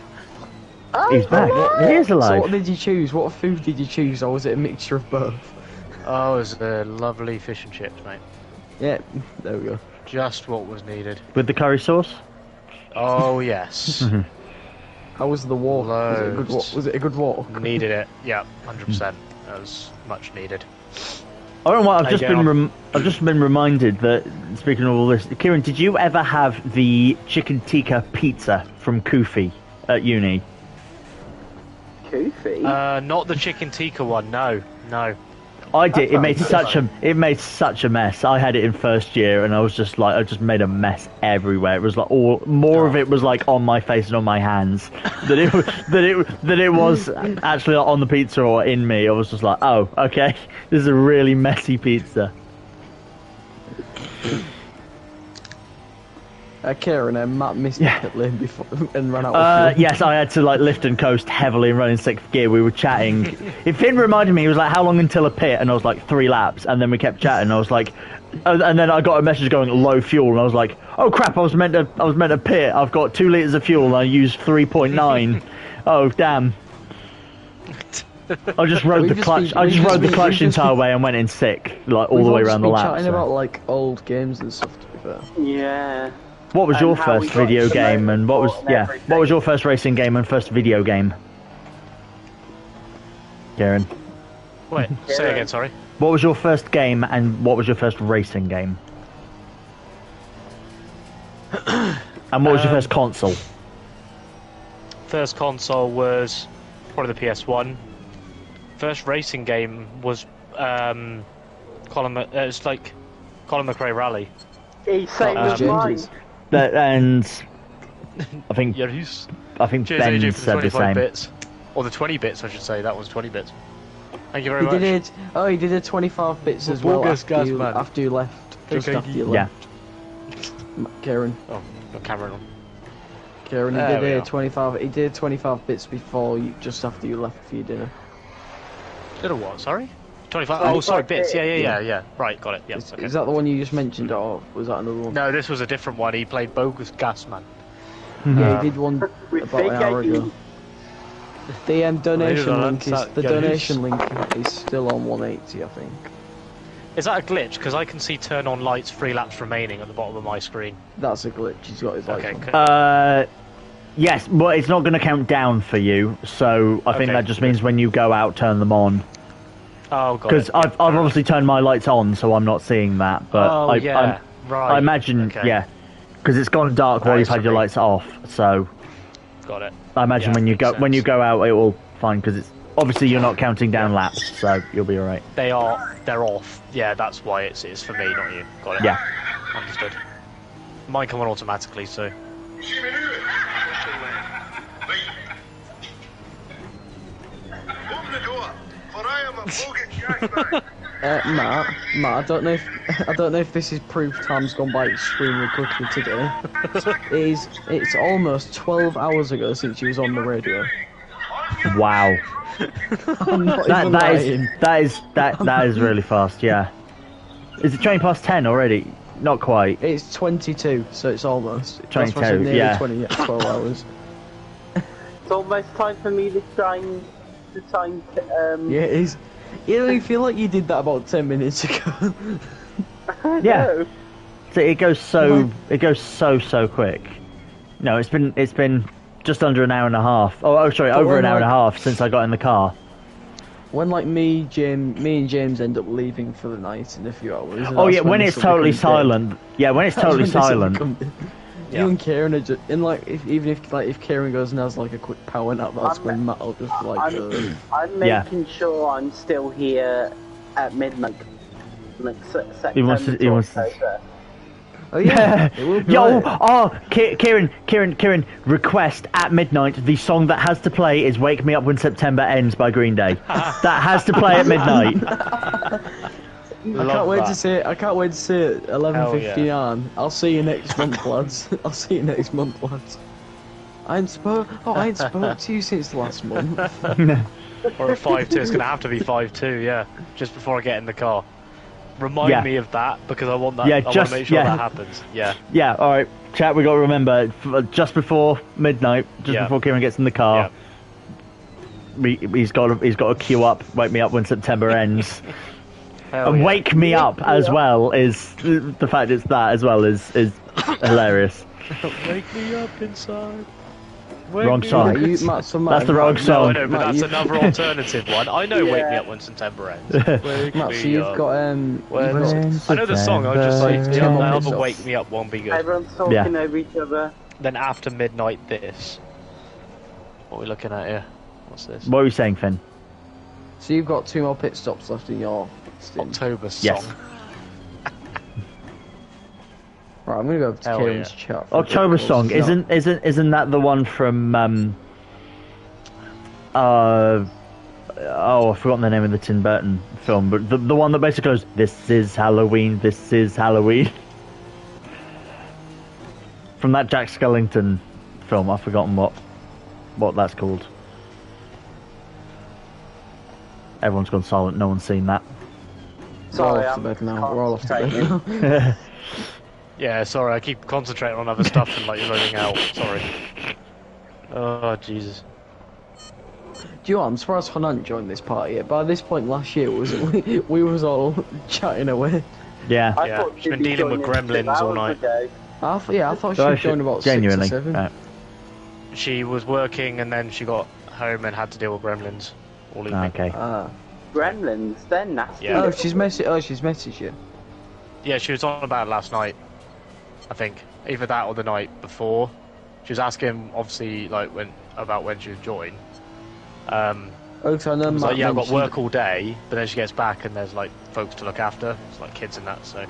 He's back. He is alive. So what did you choose? What food did you choose, or was it a mixture of both? Oh, it was a lovely fish and chips, mate. Yeah, there we go. Just what was needed. With the curry sauce? Oh yes. How was the walk? Was it a good walk? Needed it. Yeah, 100%. That was much needed. I don't know what, I've just been reminded that, speaking of all this, Keiran, did you ever have the chicken tikka pizza from Kufi at uni? Kufi? Not the chicken tikka one, no. I did. It made such a mess. I had it in first year, and I was just like, I just made a mess everywhere. It was like more of it was like on my face and on my hands that it was actually like on the pizza or in me. I was just like, oh, okay, this is a really messy pizza. Keiran, Matt missed the pit lane before and ran out of fuel. Yes, I had to like lift and coast heavily and run in 6th gear. We were chatting. Finn reminded me, he was like, how long until a pit? And I was like, 3 laps. And then we kept chatting. I was like, and then I got a message going low fuel, and I was like, oh crap, I was meant to pit. I've got 2 litres of fuel and I used 3.9. Oh damn. I just rode the clutch. I just rode the clutch the entire way and went in sick, like all the way around the lap. Chatting about like old games and stuff. To be fair. Yeah. What was your first video game, and what was your first racing game and first video game? Keiran. Wait, say again, sorry. What was your first game, and what was your first racing game? And what was your first console? First console was probably the PS1. First racing game was Colin McRae Rally. He's same as mine. And I think Cheers, Ben AJ, said the same. Bits. Or the 20 bits, I should say. That was 20 bits. Thank you very much. He did a 25 bits as well after you left. Just after you left. Yeah. Keiran. Oh, got camera on. Keiran, he did 25 bits before just after you left for your dinner. Did a what, sorry? 25. Oh, sorry, bits. Yeah. Right, got it. Yeah. Okay. Is that the one you just mentioned, or was that another one? No, this was a different one. He played Bogus Gasman. Yeah, he did one about an hour ago. The donation link is still on 180, I think. Is that a glitch? Because I can see turn on lights, 3 laps remaining at the bottom of my screen. That's a glitch. He's got his lights on. Yes, but it's not going to count down for you. So I think that just means when you go out, turn them on. Oh, got it. Because I've obviously turned my lights on, so I'm not seeing that. But right. I imagine, because it's gone dark while you've had your lights off. So got it. I imagine when you go out, it will fine because it's obviously you're not counting down laps, so you'll be alright. They're off. Yeah, that's why it's for me, not you. Got it. Yeah. Understood. Mine come on automatically, so. Matt, I don't know if this is proof time's gone by extremely quickly today. It's almost 12 hours ago since you was on the radio. Wow. I'm not even lying. That is really fast. Yeah. Is it 20 past 10 already? Not quite. It's 22, so it's almost 22. That's nearly Yeah. 12 hours. It's almost time for me to sign. Yeah, it is. You know, you feel like you did that about 10 minutes ago. Yeah. So it goes so quick. No, it's been just under an hour and a half. Oh, sorry, over an hour and a half since I got in the car. When me and James end up leaving for the night in a few hours. Oh yeah, when it's totally silent. Yeah, when it's totally silent. You and Keiran are just, and like even if Keiran goes and has like a quick power nap, that's when Matt will just like. I'm making sure I'm still here at midnight. Like September. Oh yeah. It will be Yo, right. Keiran, request at midnight. The song that has to play is "Wake Me Up When September Ends" by Green Day. That has to play at midnight. I can't wait to see it. 11:59. I'll see you next month, lads. I ain't spoke to you since last month. Or a 5-2. It's going to have to be 5-2, yeah. Just before I get in the car. Remind me of that, because I want that. I want to make sure that happens. Yeah. Yeah, alright. Chat, we got to remember, just before midnight, before Keiran gets in the car, he's got to queue up, wake me up when September ends. And wake me up as well is the fact it's that as well is hilarious. Wake me up inside. Wrong song. That's the wrong song. No, but that's another alternative one. I know "Wake Me Up When September Ends." Matt, so you've got I know the song. I was just like, the other "Wake Me Up" won't be good. Everyone's talking over each other. Then after midnight, this. What are we looking at here? What's this? What are you saying, Finn? So you've got 2 more pit stops left in your stint. October song. Yes. Right, I'm gonna go to Kieran's chat. October song isn't that the one from I've forgotten the name of the Tim Burton film, but the one that basically goes, "This is Halloween, this is Halloween." From that Jack Skellington film, I've forgotten what that's called. Everyone's gone silent. No one's seen that. Sorry, we're all off to bed now. Yeah, sorry, I keep concentrating on other stuff and like zoning out. Sorry. Oh, Jesus. Do you know what? I'm surprised Hanan joined this party. By this point last year, we was all chatting away. Yeah. She's been dealing with gremlins all night. I thought she was joined about 6 or 7. Right. She was working and then she got home and had to deal with gremlins all evening. Okay. Gremlins, they're nasty. Yeah. Oh, she's messaged you. Yeah, she was on about it last night. I think either that or the night before. She was asking, obviously, like when she would join. So I know Matt like, I've got work all day, but then she gets back and there's like folks to look after, it's like kids and that. So,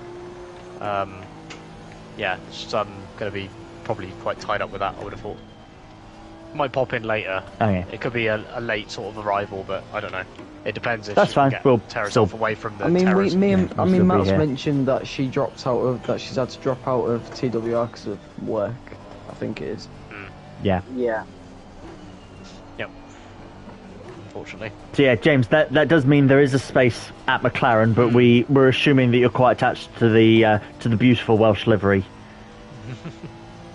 yeah, so I'm gonna be probably quite tied up with that. I would have thought. Might pop in later. Okay. It could be a late sort of arrival, but I don't know. It depends if that's she fine. can We'll tear herself away from the Matt's here. mentioned that she's had to drop out of TWR because of work. I think it is. Yeah. Yeah. Yep. unfortunately. So yeah, James, that does mean there is a space at McLaren, but we're assuming that you're quite attached to the beautiful Welsh livery.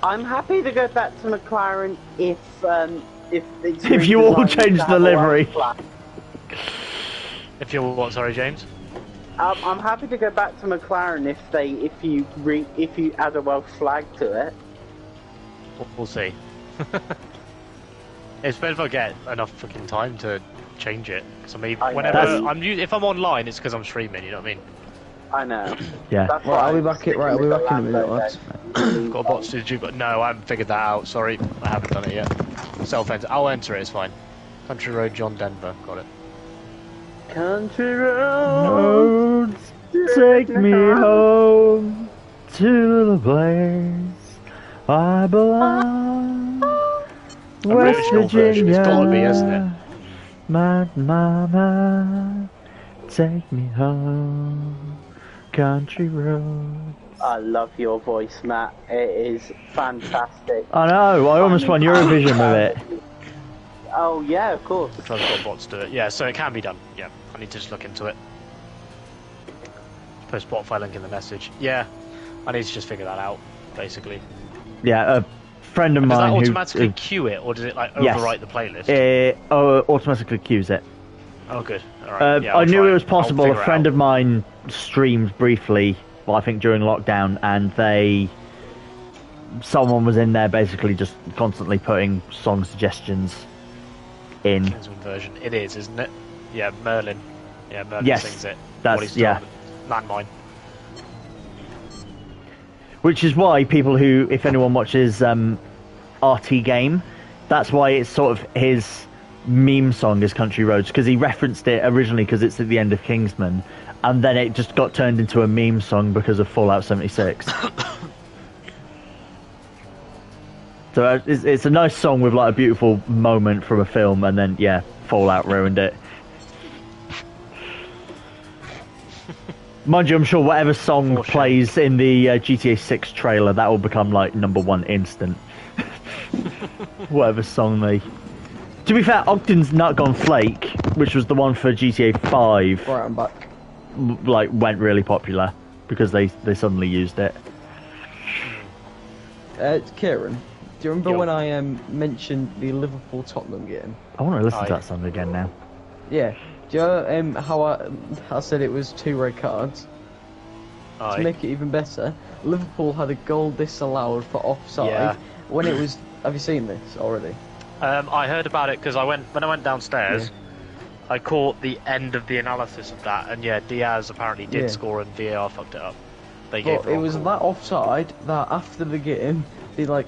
I'm happy to go back to McLaren if it's If you all redesigned change to the have a livery. Welsh flag. If you're what? Sorry, James. I'm happy to go back to McLaren if you add a Welsh flag to it. We'll see. It's better if I get enough fucking time to change it. Because I mean, if I'm online, it's because I'm streaming. You know what I mean? I know. Yeah. That's Right, I'll be back in a minute, lads. Got a bot to do, but no, I haven't figured that out. Sorry, I haven't done it yet. Self-enter. I'll enter it. It's fine. Country Road, John Denver. Got it. Country roads, Take me home to the place I belong. West Original version, Virginia. it's gotta be, hasn't it? My mama, take me home, country road. I love your voice, Matt. It is fantastic. I know, I almost won Eurovision with it. Oh yeah, of course. We're trying to get bots to do it. Yeah, so it can be done. Yeah, I need to just look into it. Post Spotify link in the message. Yeah, I need to just figure that out, basically. Yeah, a friend of Does mine that who... automatically queue it, or does it like Yes. overwrite the playlist? It automatically queues it. Oh, good. All right. Yeah, I I'll knew try it was possible. I'll A figure friend it of mine streamed briefly, well, I think during lockdown, and someone was in there basically just constantly putting song suggestions in. Kingsman version. It is, isn't it? Yeah, Merlin. Yeah, Merlin Yes, sings it. that's- What he's yeah. doing, Landmine. Which is why people who, if anyone watches RT Game, that's why it's sort of his meme song is Country Roads, because he referenced it originally because it's at the end of Kingsman, and then it just got turned into a meme song because of Fallout 76. So it's a nice song with like a beautiful moment from a film, and then yeah, Fallout ruined it. Mind you, I'm sure whatever song plays in the GTA 6 trailer, that will become like #1 instant. Whatever song they... To be fair, Ogden's Nut Gone Flake, which was the one for GTA 5, Right, I'm back. like went really popular because they suddenly used it. Keiran, do you remember Yo. when I mentioned the Liverpool-Tottenham game? I want to listen to that song again now. Yeah. Do you know how I said it was 2 red cards? Aye. To make it even better, Liverpool had a goal disallowed for offside Yeah. when it was... Have you seen this already? I heard about it because when I went downstairs, I caught the end of the analysis of that, and yeah, Diaz apparently did score and VAR fucked it up. They gave But it was that offside that after the game, the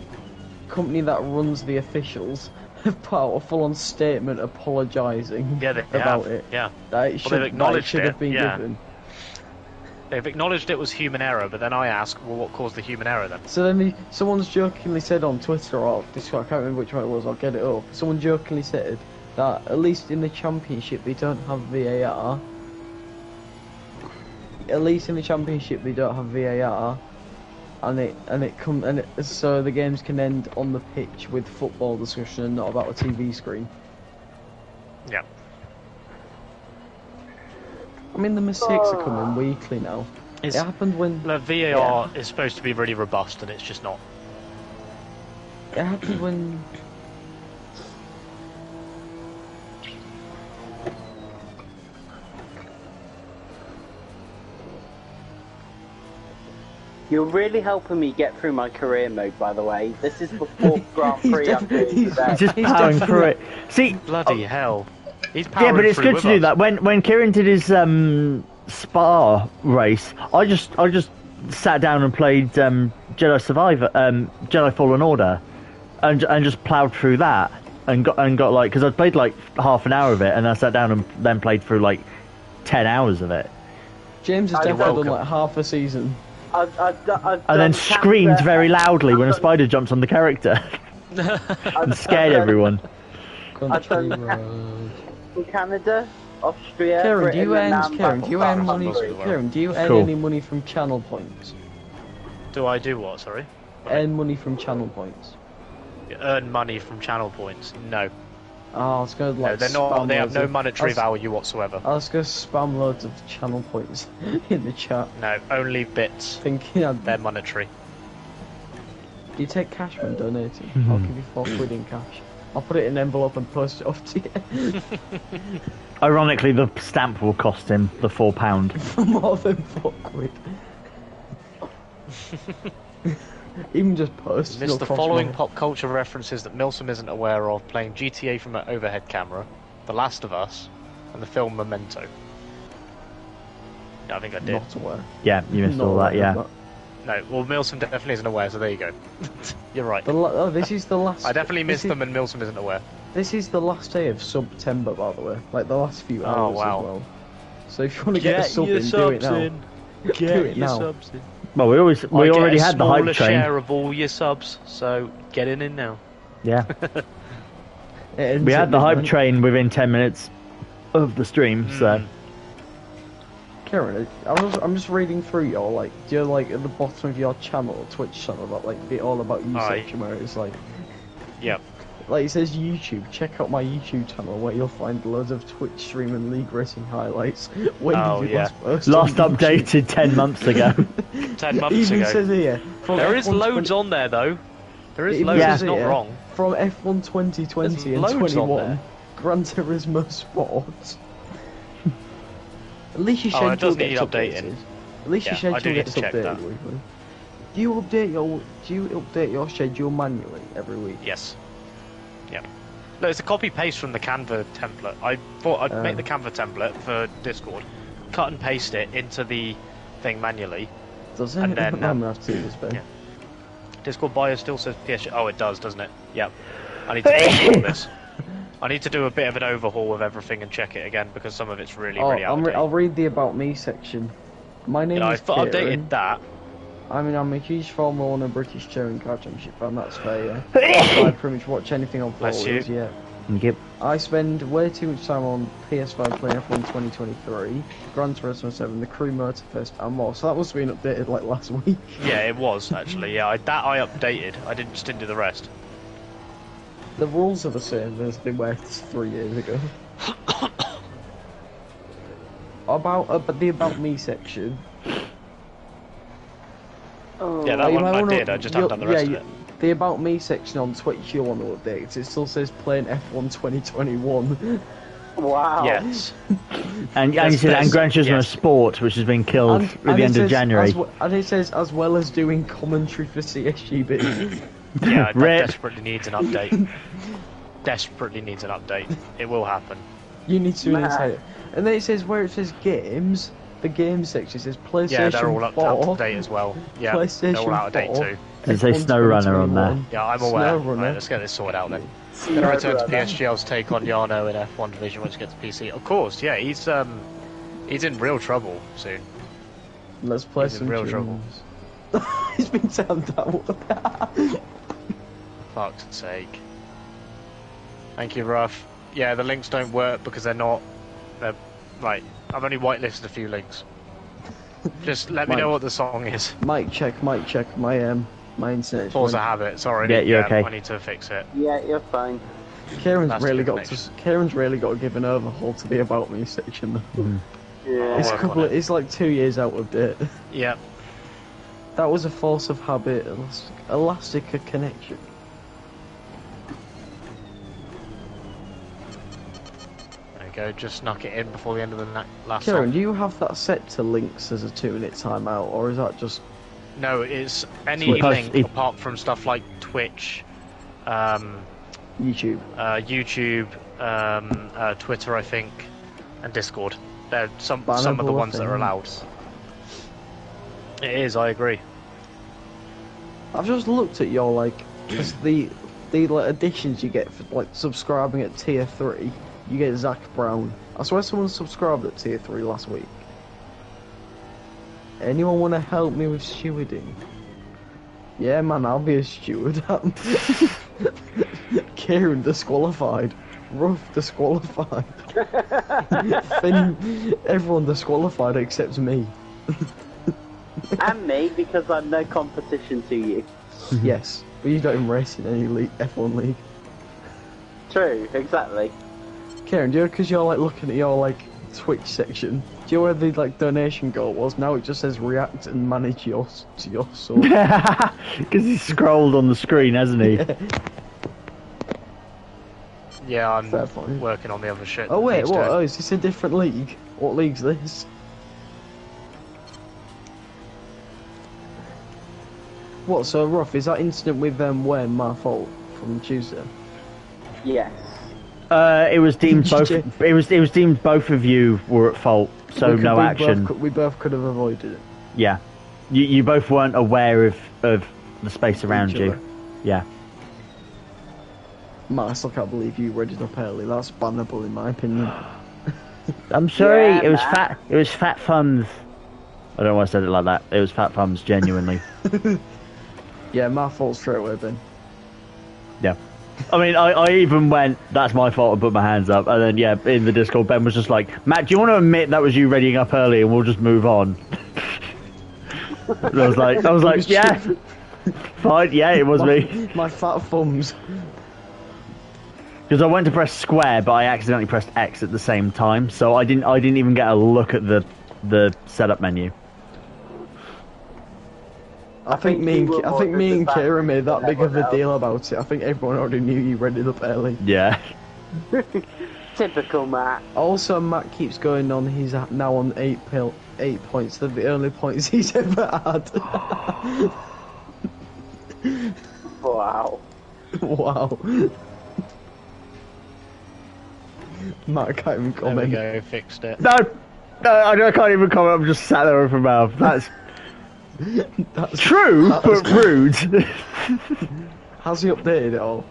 company that runs the officials have put out a full-on statement apologising about it. Yeah, That it should, they've acknowledged should have been yeah. given. They've acknowledged it was human error, but then I ask, well, what caused the human error then? So then someone's jokingly said on Twitter, or I can't remember which one it was, I'll get it up. Someone jokingly said that at least in the Championship they don't have VAR. At least in the Championship they don't have VAR, so the games can end on the pitch with football discussion and not about a TV screen. Yeah. I mean, the mistakes are coming weekly now. It happened when... The VAR is supposed to be really robust, and it's just not. It happened when... You're really helping me get through my career mode, by the way. This is before Grand Prix I'm doing today. Just powering through it. See, Bloody hell. He's yeah, but it's good to do us. that. When Keiran did his Spa race, I just sat down and played Jedi Fallen Order, and just ploughed through that and got like, because I'd played like half an hour of it, and I sat down and then played through like 10 hours of it. James has definitely done like half a season. And then screamed very loudly when a spider jumps on the character and scared everyone. Country road. In Canada, Austria, Keiran, do you earn money? Keiran, do you earn Cool. any money from channel points? Do I do what, sorry? Earn money from channel points. Earn money from channel points? No. Oh, I was gonna like. No, they're not. They have no monetary I value whatsoever. was gonna spam loads of channel points in the chat. No, only bits. Thinking They're monetary. Do you take cash when donating? I'll give you £4 in cash. I'll put it in an envelope and post it off to you. Ironically, the stamp will cost him the £4. For more than £4. Even just post. Missed the following pop culture references that Milsom isn't aware of: playing GTA from an overhead camera, The Last of Us, and the film Memento. Yeah, I think I did. Not aware. Yeah, you missed all that, yeah. No, well, Milsom definitely isn't aware, so there you go. You're right. Oh, this is the last. I definitely missed them, and Milsom isn't aware. This is the last day of September, by the way. Like the last few hours. Oh, wow. As well. So if you want to get a sub in, do it now. Do it now. Subs in. Well, we already had the hype train. Share of all your subs, so get in now. Yeah. We had the hype train within 10 minutes of the stream, so. Keiran, I'm just reading through your like, do you like at the bottom of your channel, Twitch channel, that like the all about you section where it's like, yep. Like it says YouTube. Check out my YouTube channel where you'll find loads of Twitch stream and league racing highlights. When did you last updated 10 months ago. 10 months Even ago. says here. There is loads on there though. There is loads. It's not wrong. From F1 2020 and 21, Gran Turismo Sport. At least your schedule gets updated. At least your schedule gets updated weekly. Do you update your schedule manually every week? Yes. Yeah. No, it's a copy paste from the Canva template. I thought I'd make the Canva template for Discord, cut and paste it into the thing manually. Does it? And then I'm gonna have to do this, babe. Yeah. Discord bio still says PSG. Oh, it does, doesn't it? Yep. I need to fix all this. I need to do a bit of an overhaul of everything and check it again because some of it's really out of date. I'll read the About Me section. My name is Keiran. I updated that. I'm a huge Formula 1 and British Touring Car Championship fan, that's fair, yeah. I pretty much watch anything on Formula, yeah. Yep. I spend way too much time on PS5 playing F1 2023, Gran Turismo 7, the Crew Motorfest, and more. So that must have been updated like last week. Yeah, it was actually. Yeah, that I updated. I just didn't do the rest. The rules are the same as they were 3 years ago. But the About Me section. Yeah, that one I did. I just haven't done the rest of it. The About Me section on Twitch you'll want to update because it still says playing F1 2021. Wow. Yes. And you said and Gran Turismo Sport, which has been killed at the end of January. And it says as well as doing commentary for CSGB. Yeah, that desperately needs an update. Desperately needs an update. It will happen. You need to inside it. And then it says where it says games, the game section says PlayStation 4. Yeah, they're all up to date as well. Yeah, they're all out of date too. Does it say SnowRunner on there? Yeah, I'm aware. Right, let's get this sorted out then. Gonna return to PSGL's take on Jarno in F1 Division once you get to PC. Of course, yeah, he's in real trouble soon. Let's play some real trouble. He's been turned out. Fuck's sake. Thank you, Ruff. Yeah, the links don't work because they're right. I've only whitelisted a few links. Just let me know what the song is. Mic check. My internet. Force a habit. Sorry. Yeah, you're okay. I need to fix it. Yeah, you're fine. Keiran's really got to give an overhaul to the About Me section. Mm. It's like 2 years out of date. Yep. That was a force of habit, elastic connection. There we go, just snuck it in before the end of the last Keiran, song. do you have that set to links as a 2-minute timeout, or is that just... No, it's any link apart from stuff like Twitch, YouTube, Twitter, I think, and Discord. They're some of the ones that are allowed. It is, I agree. I've just looked at your the additions you get for subscribing at tier 3. You get Zach Brown. I swear someone subscribed at tier 3 last week. Anyone want to help me with stewarding? Yeah, man, I'll be a steward. Keiran disqualified. Ruff disqualified. Finn, everyone disqualified except me. And me, because I'm no competition to you. Yes, but you don't even race in any F1 league. true, exactly. Keiran, do you know, because you're like looking at your like Twitch section, do you know where the like donation goal was? Now it just says react and manage your source. Because he's scrolled on the screen, hasn't he? Yeah, I'm Fair point. working on the other shit. Oh that wait, needs what? doing. Oh, is this a different league? What league's this? What? So rough? Is that incident with where my fault from Tuesday? Yes. It was deemed both. It was deemed both of you were at fault, so no action. We both could have avoided it. Yeah, you both weren't aware of the space around Each you. other. Yeah. Matt, I still can't believe you read it up early. That's bannable in my opinion. I'm sorry. Yeah, it was Matt. fat. It was fat thumbs. I don't know why I said it like that. It was fat thumbs, genuinely. Yeah, my fault straight away, Ben. Yeah. I mean, I even went, that's my fault, and put my hands up. And then, yeah, in the Discord, Ben was just like, Matt, do you want to admit that was you readying up early and we'll just move on? And I was like, yeah. Fine, yeah, it was me. My fat thumbs. Because I went to press square, but I accidentally pressed X at the same time. So I didn't even get a look at the setup menu. I think me and Keiran made that big of a else. deal about it. I think everyone already knew you read it up early. Yeah. Typical Matt. Also, Matt keeps going on. He's now on 8 points. They're the only points he's ever had. Wow. Wow. Matt can't even There we comment. go, fixed it. No, I can't even comment. I'm just sat there open mouth. That's That's true, that's- but rude. Has he updated it all?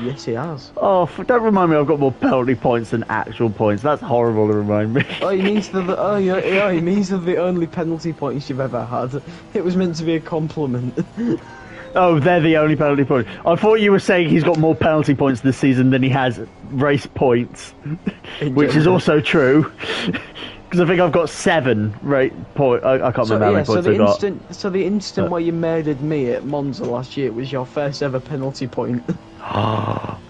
Yes, he has. Oh, don't remind me I've got more penalty points than actual points. That's horrible to remind me. Oh, he means he means they're the only penalty points you've ever had. It was meant to be a compliment. Oh, they're the only penalty points. I thought you were saying he's got more penalty points this season than he has race points, which is also true. Because I think I've got 7 points. I can't remember how many points I got. So the instant where you murdered me at Monza last year was your first ever penalty point.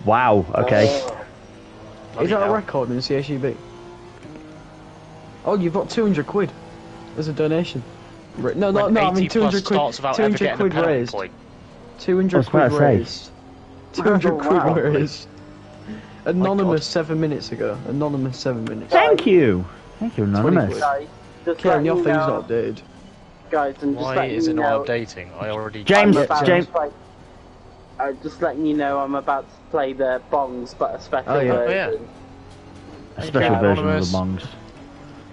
Wow, okay. Is that a record in CSUB? Oh, you've got 200 quid as a donation. No, I mean 200 quid. 200 quid raised. 200 quid raised. 200 quid Wow. raised. Anonymous 7 minutes ago. Anonymous 7 minutes. Thank you, Anonymous. quid. Guys, just Keiran, letting your you thing's know, not updated. guys, and just Why letting is you it know, not updating? I already... James, I'm about James. to play, just letting you know I'm about to play the bongs, but a special Oh, yeah. version. A special you, version Anonymous. of the bongs.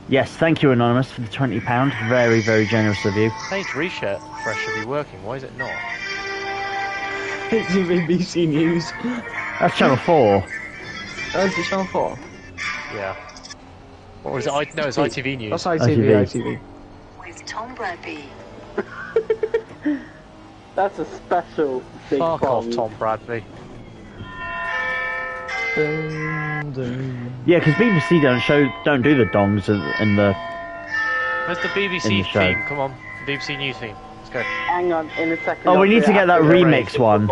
Yes, thank you, Anonymous, for the £20. Very, very generous of you. Page reset fresh should be working. Why is it not? It's the BBC News. That's Channel 4. Oh, is it Channel 4? Yeah. Or is it... No, it's ITV News. That's ITV. With Tom Bradby. That's a special big Fuck bong. off, Tom Bradley. Yeah, because BBC don't do the dongs in the. Where's the In BBC the show. theme? Come on. BBC News theme. Let's go. Hang on, in a second. Oh, we I'll need do to it get that after the remix race. one.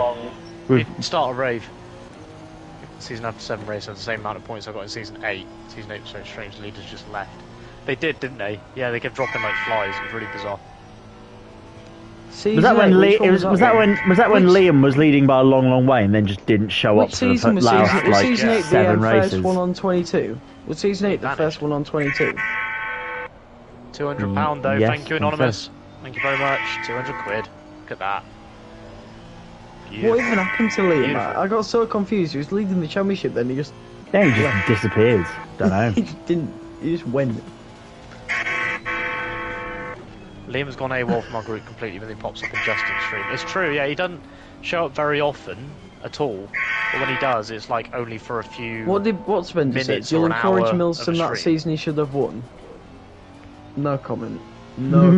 You can start a rave. Season after 7 race has the same amount of points I got in season 8. Season 8 was so strange, the leaders just left. They did, didn't they? Yeah, they kept dropping like flies. It was really bizarre. Was that when was that when Which- Liam was leading by a long, long way and then just didn't show up Which for the season was last season, was like season 8 the 7 races? first one on 22? Was season 8 the Vanished. first one on 22? £200 though, yes, thank you, I think so. Anonymous. Thank you very much. 200 quid. Look at that. What Beautiful. even happened to Liam? Beautiful. I got so confused. He was leading the championship, then he just Then he just disappeared. Don't know. he just didn't. He just went. Liam has gone AWOL from our group completely when he pops up in Justin's stream. It's true, yeah, he doesn't show up very often at all. But when he does, it's like only for a few... What's Spencer said? minutes You'll or an encourage hour Milson of a that stream. season he should have won. No comment. No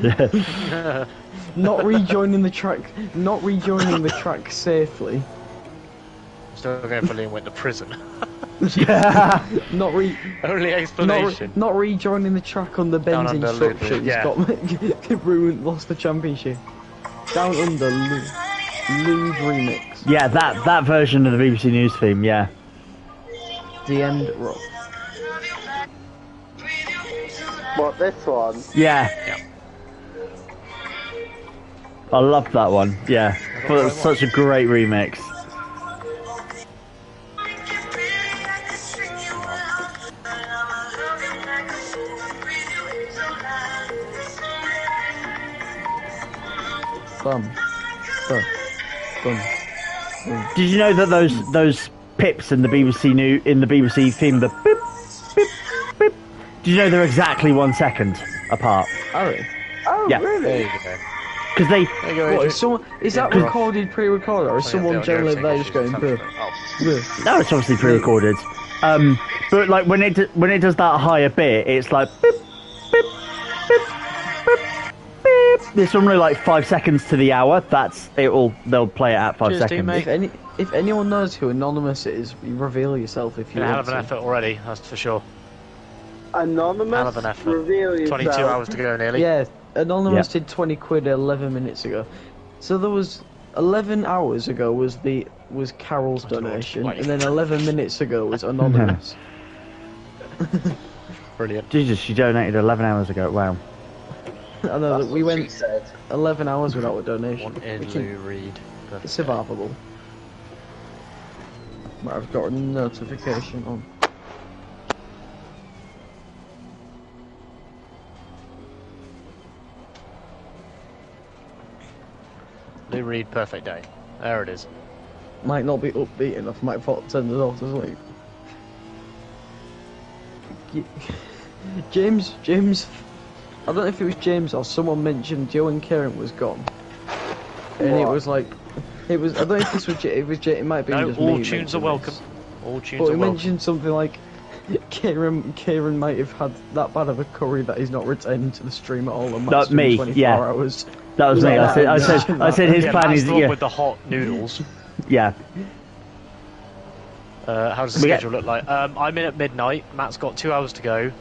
comment. Not rejoining the track. Not rejoining the track safely. Still going for Liam went to prison. Not re. Only explanation. Not rejoining the track on the Down Ben's under instructions. yeah. Got ruined. Lost the championship. Down under. Lewd remix. Yeah, that version of the BBC News theme. Yeah. The end rock. What, this one? Yeah. I love that one. Yeah, but it's such a great remix. Bum. Bum. Bum. Did you know that those pips in the BBC theme, the beep beep beep? Did you know they're exactly 1 second apart? Are they? Oh, Yeah. really? There you go. Because they. There you go, What, Adrian. is that recorded, pre-recorded, or is someone generally there just going, "Buh, buh"? No, it's obviously pre-recorded. But like when it does that higher bit, it's like beep beep beep beep beep. It's normally like 5 seconds to the hour. They'll play it at 5 Cheers, seconds. teammate. If anyone knows who Anonymous is, you reveal yourself if you Been a hell want of an to. effort already, that's for sure. Anonymous? Hell of an effort. Reveal 22 yourself. hours to go nearly. Yeah, Anonymous did 20 quid 11 minutes ago. So there was 11 hours ago was Carol's donation, and then 11 minutes ago was Anonymous. Brilliant. Jesus, she donated 11 hours ago. Wow. I know that we That's what she went said. 11 hours without a donation. Wanted which Lou is Reed. survivable. Right, I've got a notification on. Lou Reed, perfect day. There it is. Might not be upbeat enough, might turn the door to sleep. James, I don't know if it was James or someone mentioned Joe and Keiran was gone. And it was like, I don't know if this was it was it might be No, just all me tunes are mentioning welcome. this. All tunes But are he welcome. mentioned something like Keiran might have had that bad of a curry that he's not returning to the stream at all and Not Matt's doing me, 24 yeah. hours. That was me. I said his Yeah, plan Matt's is the one with the hot noodles. yeah. How does the schedule look like? I'm in at midnight. Matt's got 2 hours to go.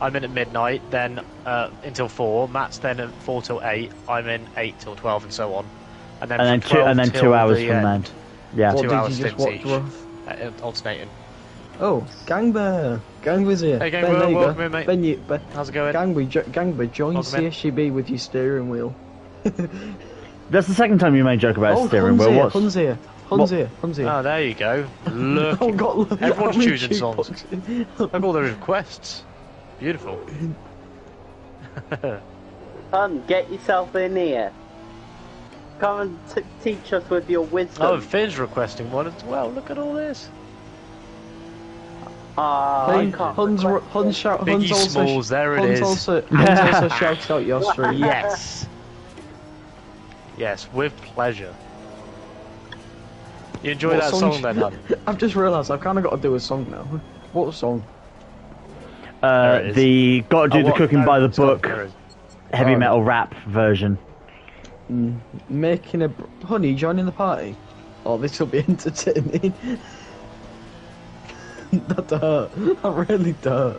I'm in at midnight, then until 4. Matt's then at 4 till 8. I'm in 8 till 12, and so on. And then, from 12 till 2 hours the from end. then. Yeah. What 2 did hours you just stints watch, each. Ruff? Alternating. Oh, Gangbear! Gangbear's here. Hey, Ben, Gangbear, there you welcome go. in, mate. Ben, How's it going? Gangbear, join Welcome in. CSGB with your steering wheel. That's the second time you made a joke about Oh, steering wheel. Hun's here. Hun's here. Oh, there you go. Look. Oh, God, look Everyone's how many choosing songs. jukeboxes. Look at all the requests. Beautiful. Hun, get yourself in here. Come and teach us with your wisdom. Oh, Finn's requesting one as well. Look at all this. I can't Hun's request it. Biggie also Smalls, there it is. Hun's also shouted out your stream. Yes. Yes, with pleasure. You enjoy What that song then, hun? I've just realised I've kind of got to do a song now. What song? There it is. The got to do the what? cooking No, by the it's not. book There it is. heavy Oh. metal rap version. Making a... Honey, joining the party? Oh, this will be entertaining. That hurt. That really hurt.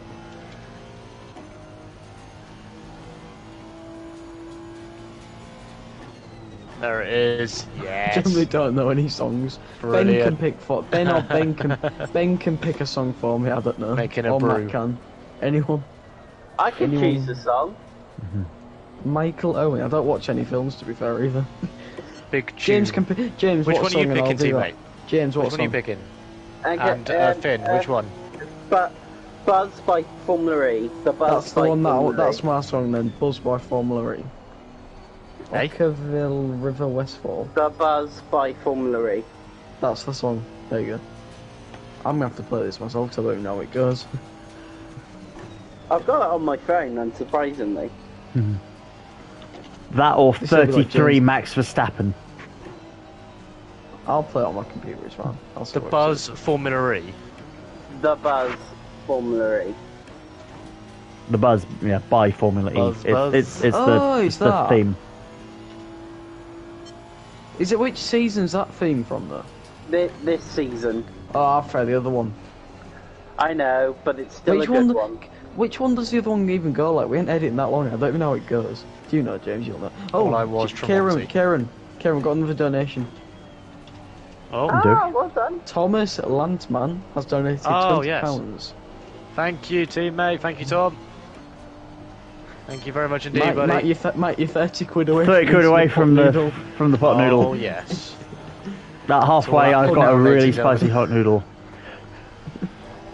There it is. Yes. Generally don't know any songs. Brilliant. Ben can pick for Ben can pick a song for me. I don't know. Making a or brew. Matt can. Anyone? I can Anyone? choose a song. Michael Owen. I don't watch any films to be fair either. Big tune. James can pick. James, Which what one are song? you And I'll picking, do that. teammate? James, what Which one are you song? picking? And Finn, which one? But Buzz by Formula E. The Buzz That's the by one. Formula E. That's my song then. Buzz by Formula E. Hey? Ockerville River Westfall. The Buzz by Formula E. That's the song. There you go. I'm gonna have to play this myself because I don't even know how it goes. I've got it on my phone, unsurprisingly. That or This will be like 33 James. Max Verstappen. I'll play it on my computer as well. I'll see The what it Buzz says. Formula E. The Buzz Formula E. The Buzz, yeah, by Formula Buzz, E. Buzz. It's Oh, the, it's the that. theme. Is it which season's that theme from though? This season. Oh, I'll play the other one. I know, but it's still Which a good one? one. Which one does the other one even go like? We ain't editing that long. I don't even know how it goes. Do you know, James? You'll know. Oh, All I was Keiran, got another donation. Oh, well done. Thomas Lantman has donated Oh, £20. yes. Thank you, teammate. Thank you, Tom. Thank you very much indeed, buddy. Mate, you're 30 quid away. 30 quid away from the pot noodle. Oh, yes. That halfway, I've got a really spicy hot noodle.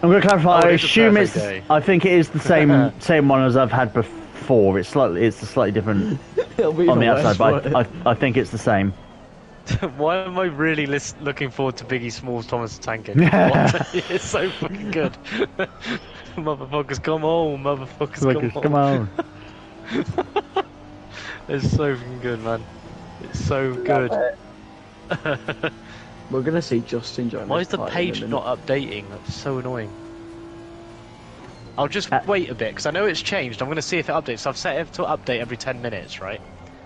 I'm going to clarify. I assume it's. I think it is the same one as I've had before. It's a slightly different on the outside, but I think it's the same. Why am I really looking forward to Biggie Smalls Thomas the Tank Engine? It's so fucking good. Motherfuckers, come on! Motherfuckers, come on! It's so fucking good, man. It's so good. We're gonna see Justin join. Why is the page not updating? That's so annoying. I'll just wait a bit because I know it's changed. I'm gonna see if it updates. So I've set it to update every 10 minutes, right?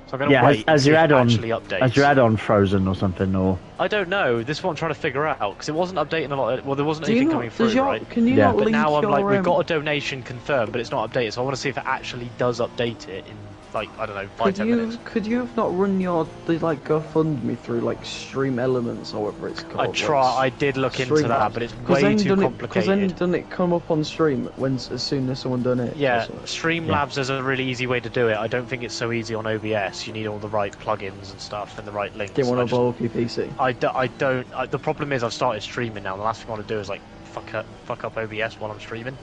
So I'm gonna wait as your add-on frozen or something, or I don't know. This is what I'm trying to figure out because it wasn't updating a lot. Well, there wasn't anything coming through, right? Can you not but link now I'm like, your, we've got a donation confirmed, but it's not updated. So I want to see if it actually does update it in like, I don't know, 5-10 minutes. Could you have not run your GoFundMe through like Stream Elements or whatever it's called? I did look into that, but it's way too complicated. Because then doesn't it come up on stream as soon as someone donates? Yeah, Streamlabs is a really easy way to do it. I don't think it's so easy on OBS. You need all the right plugins and stuff and the right links. Do you want to blow up your PC? I don't. The problem is I've started streaming now. The last thing I want to do is like fuck up OBS while I'm streaming.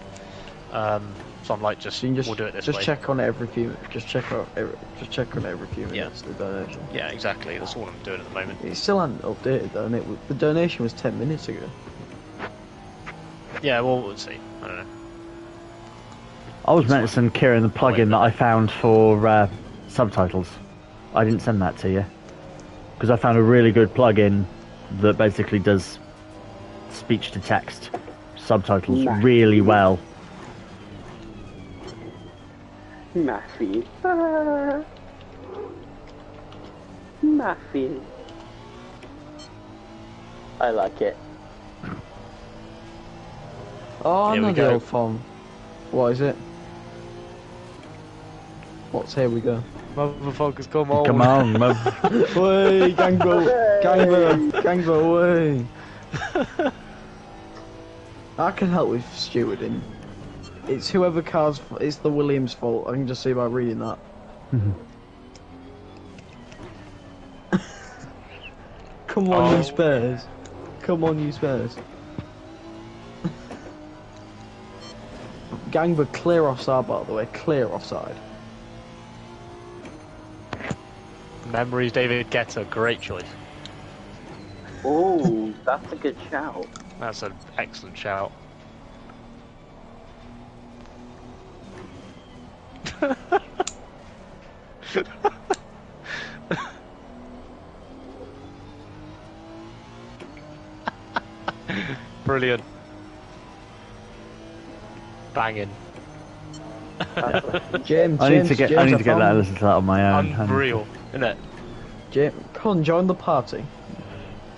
So I'm like, we'll do it this way. Just check on it every few. Just check on every few minutes. The donation. Yeah, exactly. That's all I'm doing at the moment. It still hasn't updated though, and the donation was 10 minutes ago. Yeah, well, we'll see. I don't know. I was meant to send Keiran the plugin that I found for subtitles. I didn't send that to you because I found a really good plugin that basically does speech to text subtitles really well. Matthew. Matthew. I like it. Oh, I know the old form. What is it? What's here we go? Motherfuckers, come on. Come on, Way, Gango, way. I can help with stewarding. It's whoever cars. It's the Williams' fault. I can just see by reading that. Come on, you Spurs. Come on, you Spurs. Gangba clear offside, by the way. Clear offside. Memories, David Guetta. Great choice. Oh, that's a good shout. That's an excellent shout. Brilliant. Banging. James, I need to get that and listen to that on my own. Unreal, isn't it? James, come on, join the party.